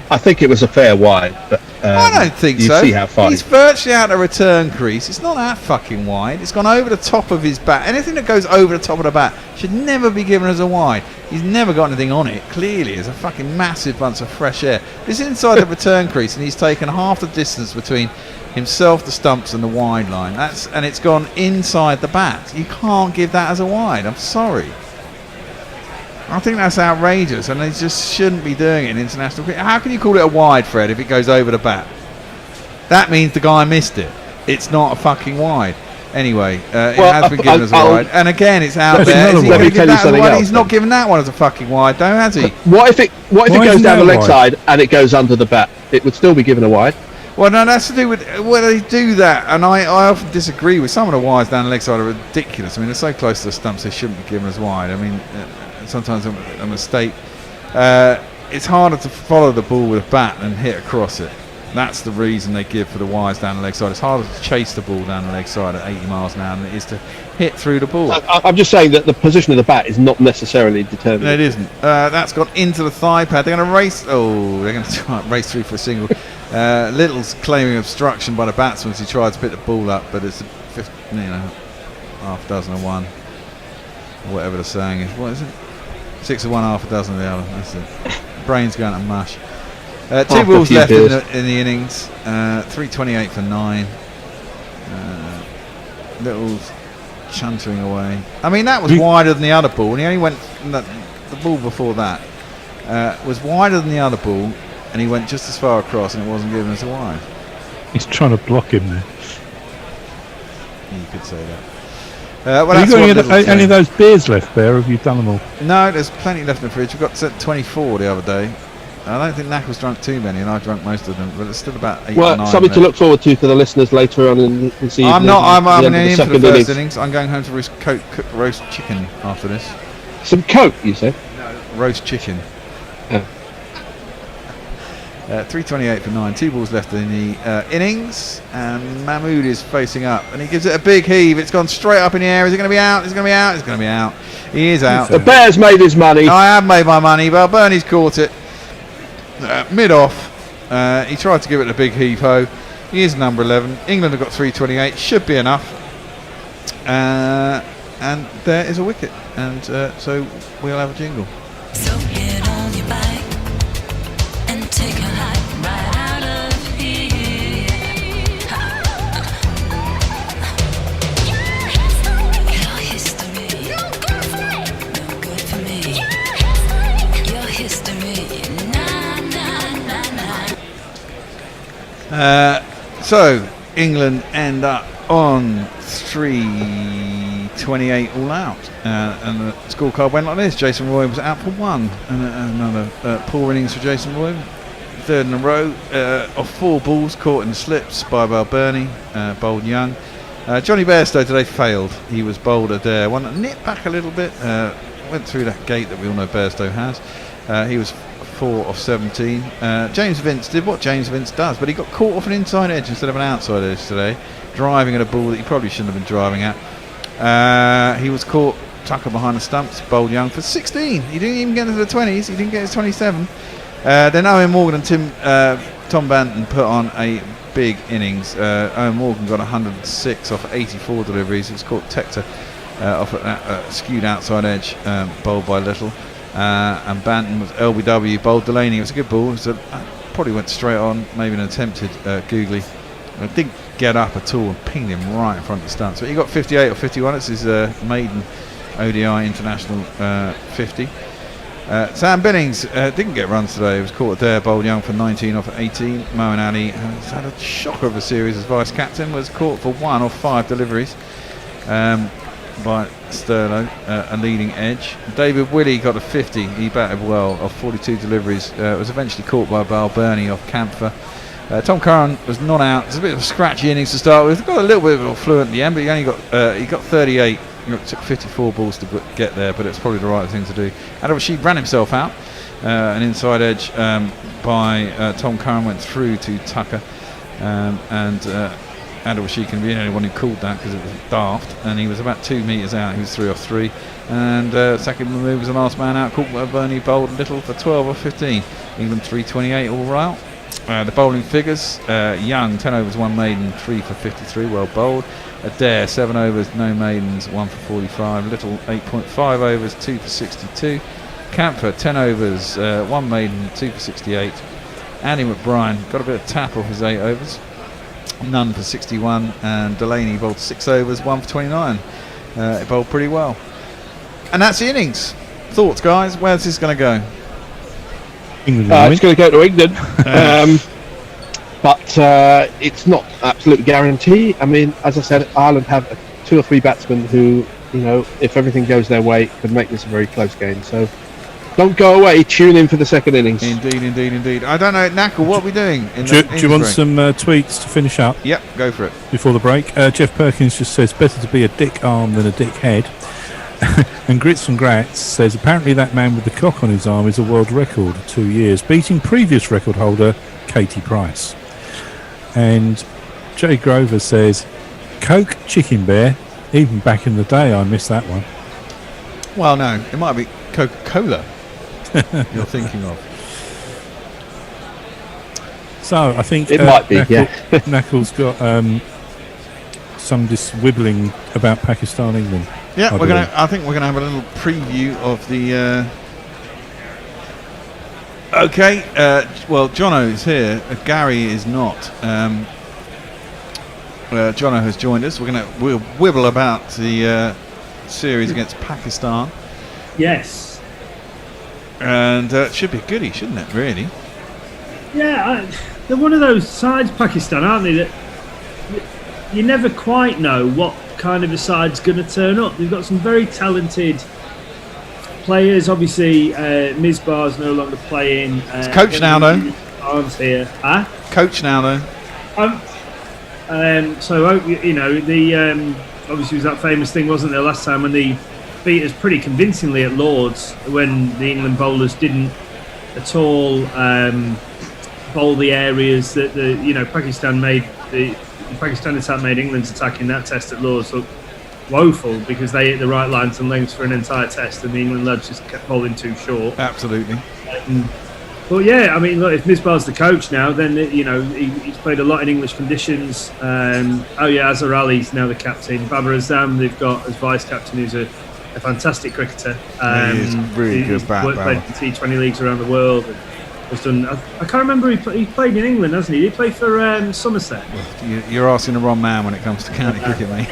I think it was a fair wide, but I don't think you so. see how far He's virtually out of return crease. It's not that fucking wide. It's gone over the top of his bat. Anything that goes over the top of the bat should never be given as a wide. He's never got anything on it. Clearly, it's a fucking massive bunch of fresh air. It's inside the return crease, and he's taken half the distance between himself, the stumps, and the wide line. And it's gone inside the bat. You can't give that as a wide. I'm sorry. I think that's outrageous, and they just shouldn't be doing it in international cricket. How can you call it a wide, Fred, if it goes over the bat? That means the guy missed it. It's not a fucking wide. Anyway, it has been given as a wide, and again, it's out there. Is he going to give that as a wide? He's not giving that one as a fucking wide, though, has he? What if it goes down the leg side and it goes under the bat? It would still be given a wide. Well, no, that's to do with whether they do that, and I often disagree with some of the wides down the leg side are ridiculous. I mean, they're so close to the stumps, they shouldn't be given as wide. I mean, sometimes a mistake. It's harder to follow the ball with a bat and hit across it. That's the reason they give for the wides down the leg side. It's harder to chase the ball down the leg side at 80 miles an hour than it is to hit through the ball. I'm just saying that the position of the bat is not necessarily determined. No, it isn't. That's gone into the thigh pad. They're going to race. Oh, they're going to try and race through for a single. Little's claiming obstruction by the batsman as he tried to pick the ball up, but it's half a dozen of one, or whatever the saying is. What is it? 6 of one, half a dozen of the other. That's it. Brain's going to mush. 2 balls left in the innings. 328 for 9. Little's chuntering away. I mean, that was wider than the other ball, and he only went. The ball before that was wider than the other ball, and he went just as far across, and it wasn't given as a wide. He's trying to block him there. You could say that. Have you got any of those beers left there? Or have you done them all? No, there's plenty left in the fridge. We got 24 the other day. I don't think Knackle's drunk too many, and I drank most of them, but it's still about 8 or 9. Something to look forward to for the listeners later on in this evening. I'm in for the first innings. I'm going home to cook roast chicken after this. Some coke, you say? No, roast chicken. 328 for 9. 2 balls left in the innings, and Mahmood is facing up, and he gives it a big heave. It's gone straight up in the air. Is it going to be out? Is it going to be out? It's going to be out. He is out. The Bears made his money. I have made my money, but Bernie's caught it. Mid-off. He tried to give it a big heave-ho. He is number 11. England have got 328. Should be enough. And there is a wicket. And so we'll have a jingle. So get on your bike and take a hike right out of here. Your history, no good for me. Your history, so England end up on 328 all out, and the scorecard went like this. Jason Roy was out for 1, and another poor innings for Jason Roy, 3rd in a row of 4 balls caught in the slips by Balbirnie, bowled young. Johnny Bairstow today failed. He was bowled a dare, one that nipped back a little bit, went through that gate that we all know Bairstow has. He was 4 of 17. James Vince did what James Vince does, but he got caught off an inside edge instead of an outside edge today, driving at a ball that he probably shouldn't have been driving at. He was caught tucker behind the stumps, bowled young for 16. He didn't even get into the 20s. He didn't get his 27. Then Owen Morgan and Tom Banton put on a big innings. Owen Morgan got 106 off 84 deliveries. He was caught Tector off a skewed outside edge, bowled by Little. And Banton was LBW, bowled Delaney. It was a good ball. Probably went straight on, maybe an attempted googly. It didn't get up at all and pinged him right in front of the stumps. But he got 58 or 51. It's his maiden ODI international 50. Sam Bennings didn't get runs today. He was caught there, bowled young for 19 off 18. Moeen Ali has had a shocker of a series as vice captain, was caught for 1 off 5 deliveries. by Sterlo, a leading edge. David Willey got a 50. He batted well off 42 deliveries. Was eventually caught by Balburney off Camphor. Tom Curran was not out. It's a bit of a scratchy innings to start with. Got a little bit of a fluent at the end, but he only got 38. It took 54 balls to get there, but it's probably the right thing to do. Adil Rashid ran himself out. An inside edge by Tom Curran went through to Tucker, and Adil Rashid can be the only one who called that because it was daft, and he was about 2 metres out. He was 3 off 3, and Sakib Mahmood was the last man out. Caught by Bernie bowled little for 12 or 15. England 328 all round. The bowling figures: Young 10 overs 1 maiden 3 for 53, well bowled. Adair 7 overs no maidens 1 for 45. Little 8.5 overs 2 for 62. Camphor 10 overs 1 maiden 2 for 68. Andy McBride got a bit of tap off his 8 overs, none for 61, and Delaney bowled 6 overs 1 for 29. It bowled pretty well, and that's the innings. Thoughts, guys? Where's this going to go? England. It's going to go to England, but it's not absolute guarantee. I mean, as I said, Ireland have 2 or 3 batsmen who, if everything goes their way, could make this a very close game. So don't go away. Tune in for the second innings. Indeed. I don't know, Knackle, what are we doing? Do you want some tweets to finish up? Yep, go for it. Before the break, Jeff Perkins just says, better to be a dick arm than a dick head. And Grits and Grats says, apparently that man with the cock on his arm is a world record, 2 years, beating previous record holder Katie Price. And Jay Grover says, Coke Chicken Bear, even back in the day I missed that one. Well, no, it might be Coca-Cola you're thinking of. So I think it might be. Knuckles got some wibbling about Pakistan, England. Yeah, I think we're gonna have a little preview of the. Okay, well, Jono is here. Gary is not. Jono has joined us. We'll wibble about the series against Pakistan. Yes. And it should be a goodie, shouldn't it? Really? Yeah, they're one of those sides, Pakistan, aren't they? That you never quite know what kind of a side's going to turn up. They've got some very talented players. Obviously, Misbah's no longer playing. It's coach now, though. Arms here, huh? Coach now, though. So the obviously it was that famous thing, wasn't there, last time when they beat us pretty convincingly at Lords, when the England bowlers didn't at all bowl the areas that Pakistan made. The Pakistan attack made England's attack in that test at Lords look woeful because they hit the right lines and lengths for an entire test, and the England lads just kept bowling too short. Absolutely. But yeah, I mean, look, if Misbah's the coach now, then he's played a lot in English conditions. Azhar Ali's now the captain. Babar Azam they've got as vice captain, who's a fantastic cricketer. He is really good. Played in T20 leagues around the world. And has done. I can't remember. He played in England, hasn't he? Did he play for Somerset? You're asking the wrong man when it comes to county cricket, mate.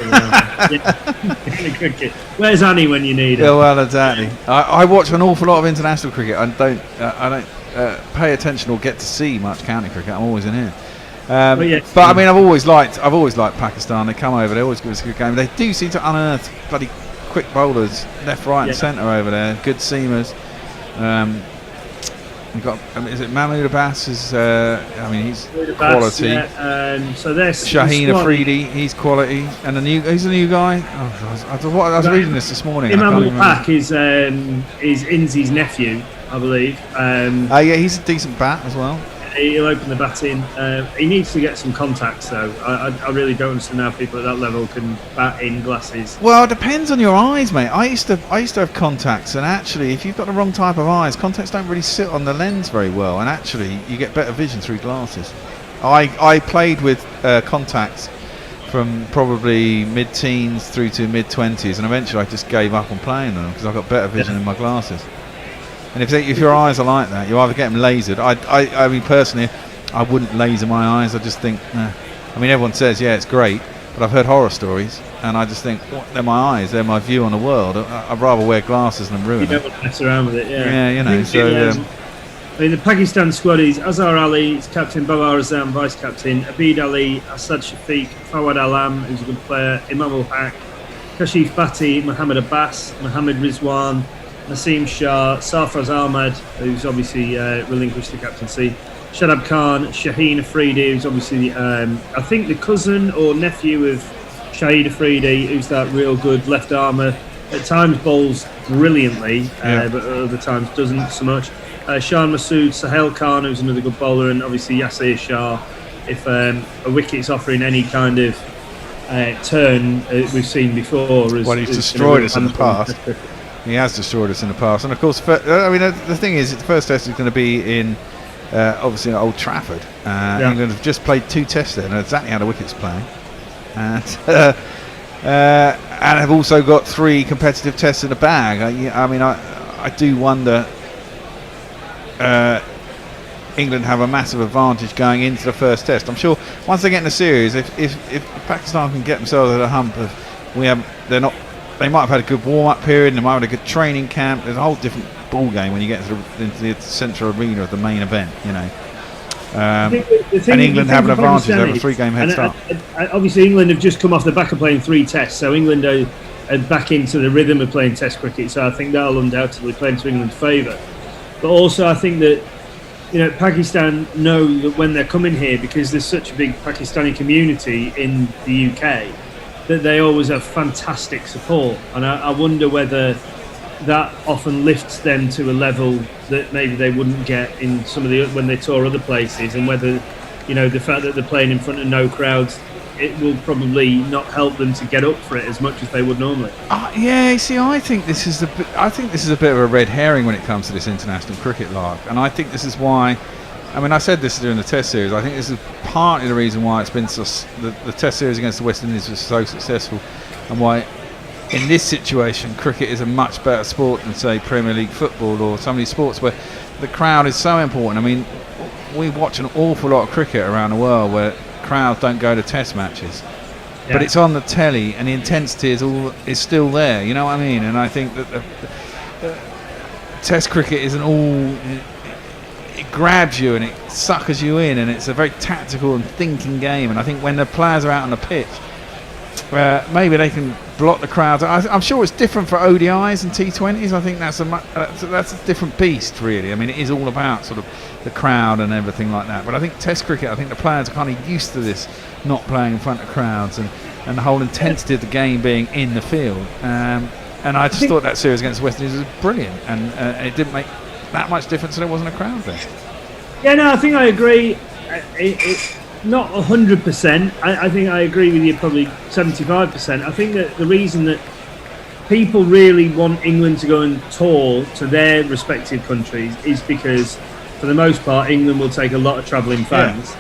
County cricket. Where's Annie when you need her? Yeah, well, exactly. I watch an awful lot of international cricket. I don't pay attention or get to see much county cricket. I'm always in here. But I mean, I've always liked Pakistan. They come over, they always give us a good game. They do seem to unearth bloody quick bowlers left, right, and centre over there. Good seamers. You've got, is it Mahmood Abbas? He's quality. Yeah, so there's Shaheen Afridi, he's quality, and who's the new guy? I was reading this morning. Imam Al-Haq is Inzi's nephew, I believe. Yeah, he's a decent bat as well. He'll open the batting. He needs to get some contacts, though. I really don't understand how people at that level can bat in glasses. Well, it depends on your eyes, mate. I used to have contacts, and actually, if you've got the wrong type of eyes, contacts don't really sit on the lens very well, and actually, you get better vision through glasses. I played with contacts from probably mid-teens through to mid-20s, and eventually I just gave up on playing them because I got better vision in my glasses. And if your eyes are like that, you either get them lasered. I mean, personally, I wouldn't laser my eyes. I just think, I mean, everyone says, yeah, it's great, but I've heard horror stories, and I just think, they're my eyes, they're my view on the world. I'd rather wear glasses than ruin them. You don't want to mess around with it, yeah. Yeah, I mean, the Pakistan squad is Azhar Ali, is captain, Babar Azam, vice captain, Abid Ali, Asad Shafiq, Fawad Alam, who's a good player, Imam Al-Haq, Kashif Bhatti, Mohammed Abbas, Mohammed Rizwan, Naseem Shah, Sarfraz Ahmad, who's obviously relinquished the captaincy, Shadab Khan, Shaheen Afridi, who's obviously, I think, the cousin or nephew of Shahid Afridi, who's that real good left armour. At times bowls brilliantly, but at other times doesn't so much. Shan Masood, Sahel Khan, who's another good bowler, and obviously Yasir Shah. If a wicket's offering any kind of turn, we've seen before. Well, he's destroyed us in the past. He has destroyed us in the past, and of course, the thing is, the first test is going to be in obviously at Old Trafford. England have just played 2 tests there, and exactly how the wicket's playing, and have also got 3 competitive tests in the bag. I do wonder. England have a massive advantage going into the first test. I'm sure once they get in the series, if Pakistan can get themselves at a hump of they might have had a good warm-up period, and they might have had a good training camp. There's a whole different ball game when you get into the central arena of the main event, you know. And England have an advantage. They have a 3-game head start. Obviously, England have just come off the back of playing 3 tests, so England are back into the rhythm of playing Test cricket. So I think that'll undoubtedly play into England's favour. But also, I think that Pakistan know that when they're coming here, because there's such a big Pakistani community in the UK, that they always have fantastic support, and I wonder whether that often lifts them to a level that maybe they wouldn't get in some of the when they tour other places, and whether the fact that they're playing in front of no crowds, it will probably not help them to get up for it as much as they would normally. Yeah, see, I think this is a bit of a red herring when it comes to this international cricket lark, and I think this is why. I mean, I said this during the Test series. I think this is partly the reason why it's been the Test series against the West Indies was so successful, and why in this situation cricket is a much better sport than, say, Premier League football or some of these sports where the crowd is so important. I mean, we watch an awful lot of cricket around the world where crowds don't go to Test matches, but it's on the telly and the intensity is still there. You know what I mean? And I think that the Test cricket isn't all. It grabs you and it suckers you in, and it's a very tactical and thinking game. And I think when the players are out on the pitch, maybe they can block the crowd. I'm sure it's different for ODIs and T20s. I think that's a different beast, really. I mean, it is all about sort of the crowd and everything like that. But I think Test cricket, I think the players are kind of used to this, not playing in front of crowds, and the whole intensity of the game being in the field. And I just thought that series against the West Indies was brilliant, and it didn't make that much difference that there wasn't a crowd there. Yeah, no, I think I agree. It's not 100%. I think I agree with you, probably 75%. I think that the reason that people really want England to go and tour to their respective countries is because, for the most part, England will take a lot of travelling fans. Yeah.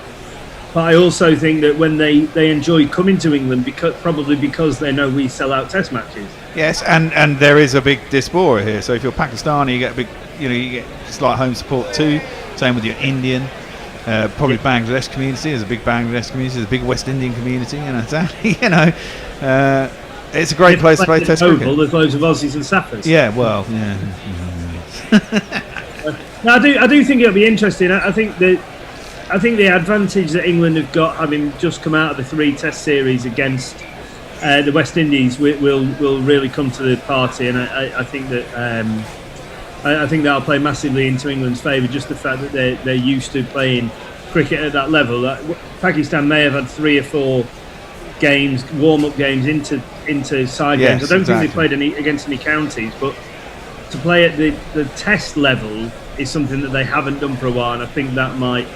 But I also think that when they enjoy coming to England, probably because they know we sell out Test matches. Yes, and there is a big diaspora here. So if you're Pakistani, you get a big, you get it's like home support too. Same with your Indian, probably Bangladesh community. There's a big Bangladesh community. There's a big West Indian community. It's a great place to play Test cricket. There's loads of Aussies and Sappers. Yeah, well, yeah. No, I do think it'll be interesting. I think the advantage that England have got, having just come out of the 3 Test series against the West Indies, will really come to the party, and I think that I think that'll play massively into England's favour. Just the fact that they're used to playing cricket at that level. Pakistan may have had 3 or 4 games, warm-up games into side games. I don't think they played against any counties, but to play at the Test level is something that they haven't done for a while, and I think that might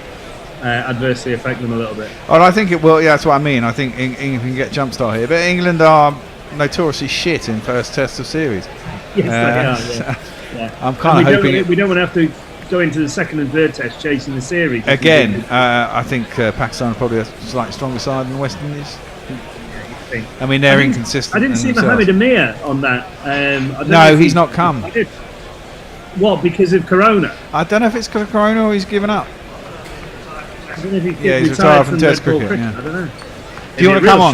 adversely affect them a little bit. Well, I think it will. Yeah, that's what I mean. I think England can get jump start here, but England are notoriously shit in first Test of series. Yes, they are. Yeah. I'm kind of hoping we don't want to have to go into the second and third Test chasing the series again. I think Pakistan are probably a slightly stronger side than the West Indies. I mean, they're inconsistent. I didn't see Mohammed Amir on that. No, he's not come. What, because of Corona? I don't know if it's because of Corona or he's given up. I don't know if he's retired from Test cricket. I don't know. Do you want to come on?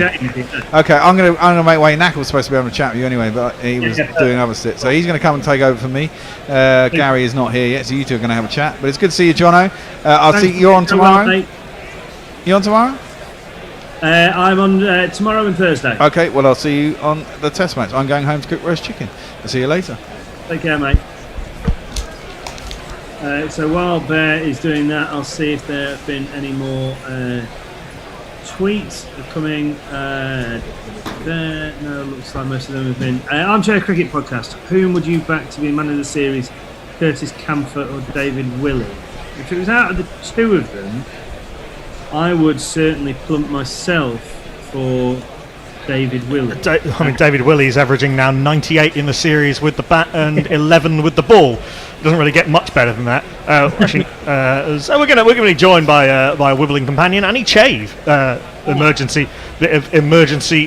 Okay, I'm gonna make Wayne Knackle was supposed to be having a chat with you anyway, but he was doing other shit. So he's going to come and take over for me. Gary is not here yet, so you two are going to have a chat. But it's good to see you, Jono. I'll see you're on tomorrow. You on tomorrow? I'm on tomorrow and Thursday. Okay, well, I'll see you on the test match. I'm going home to cook roast chicken. I'll see you later. Take care, mate. So while Bear is doing that, I'll see if there have been any more tweets coming. There, no, looks like most of them have been. Armchair Cricket Podcast. Whom would you back to be man of the series? Curtis Camphor or David Willey? If it was out of the two of them, I would certainly plump myself for David Willey. David Willey's averaging now 98 in the series with the bat and 11 with the ball. It doesn't really get much better than that. So we're going to be joined by a wibbling companion, Annie Chave. Emergency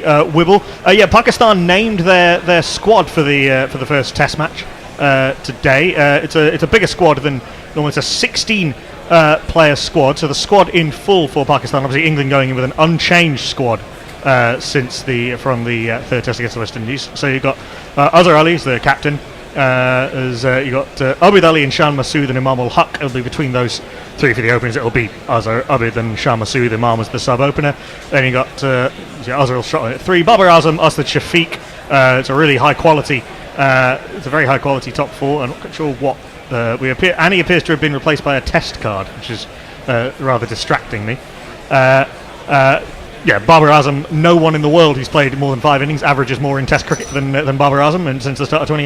wibble. Pakistan named their squad for the first Test match today. It's a bigger squad than normally. It's a 16 player squad. So the squad in full for Pakistan. Obviously, England going in with an unchanged squad from the third Test against the West Indies. So you've got Azhar Ali, the captain. You got Abid Ali and Shan Masood and Imam ul Haq. It'll be between those three for the openers. It'll be Azhar, Abid and Shan Masood. Imam as the sub opener. Then you got Azhar shot at 3. Babar Azam, Asad Shafiq. It's a really high quality. It's a very high quality top 4. I'm not quite sure what Annie appears to have been replaced by a test card, which is rather distracting me. Babar Azam, no one in the world who's played more than 5 innings averages more in Test cricket than Babar Azam, and since the start of 2018.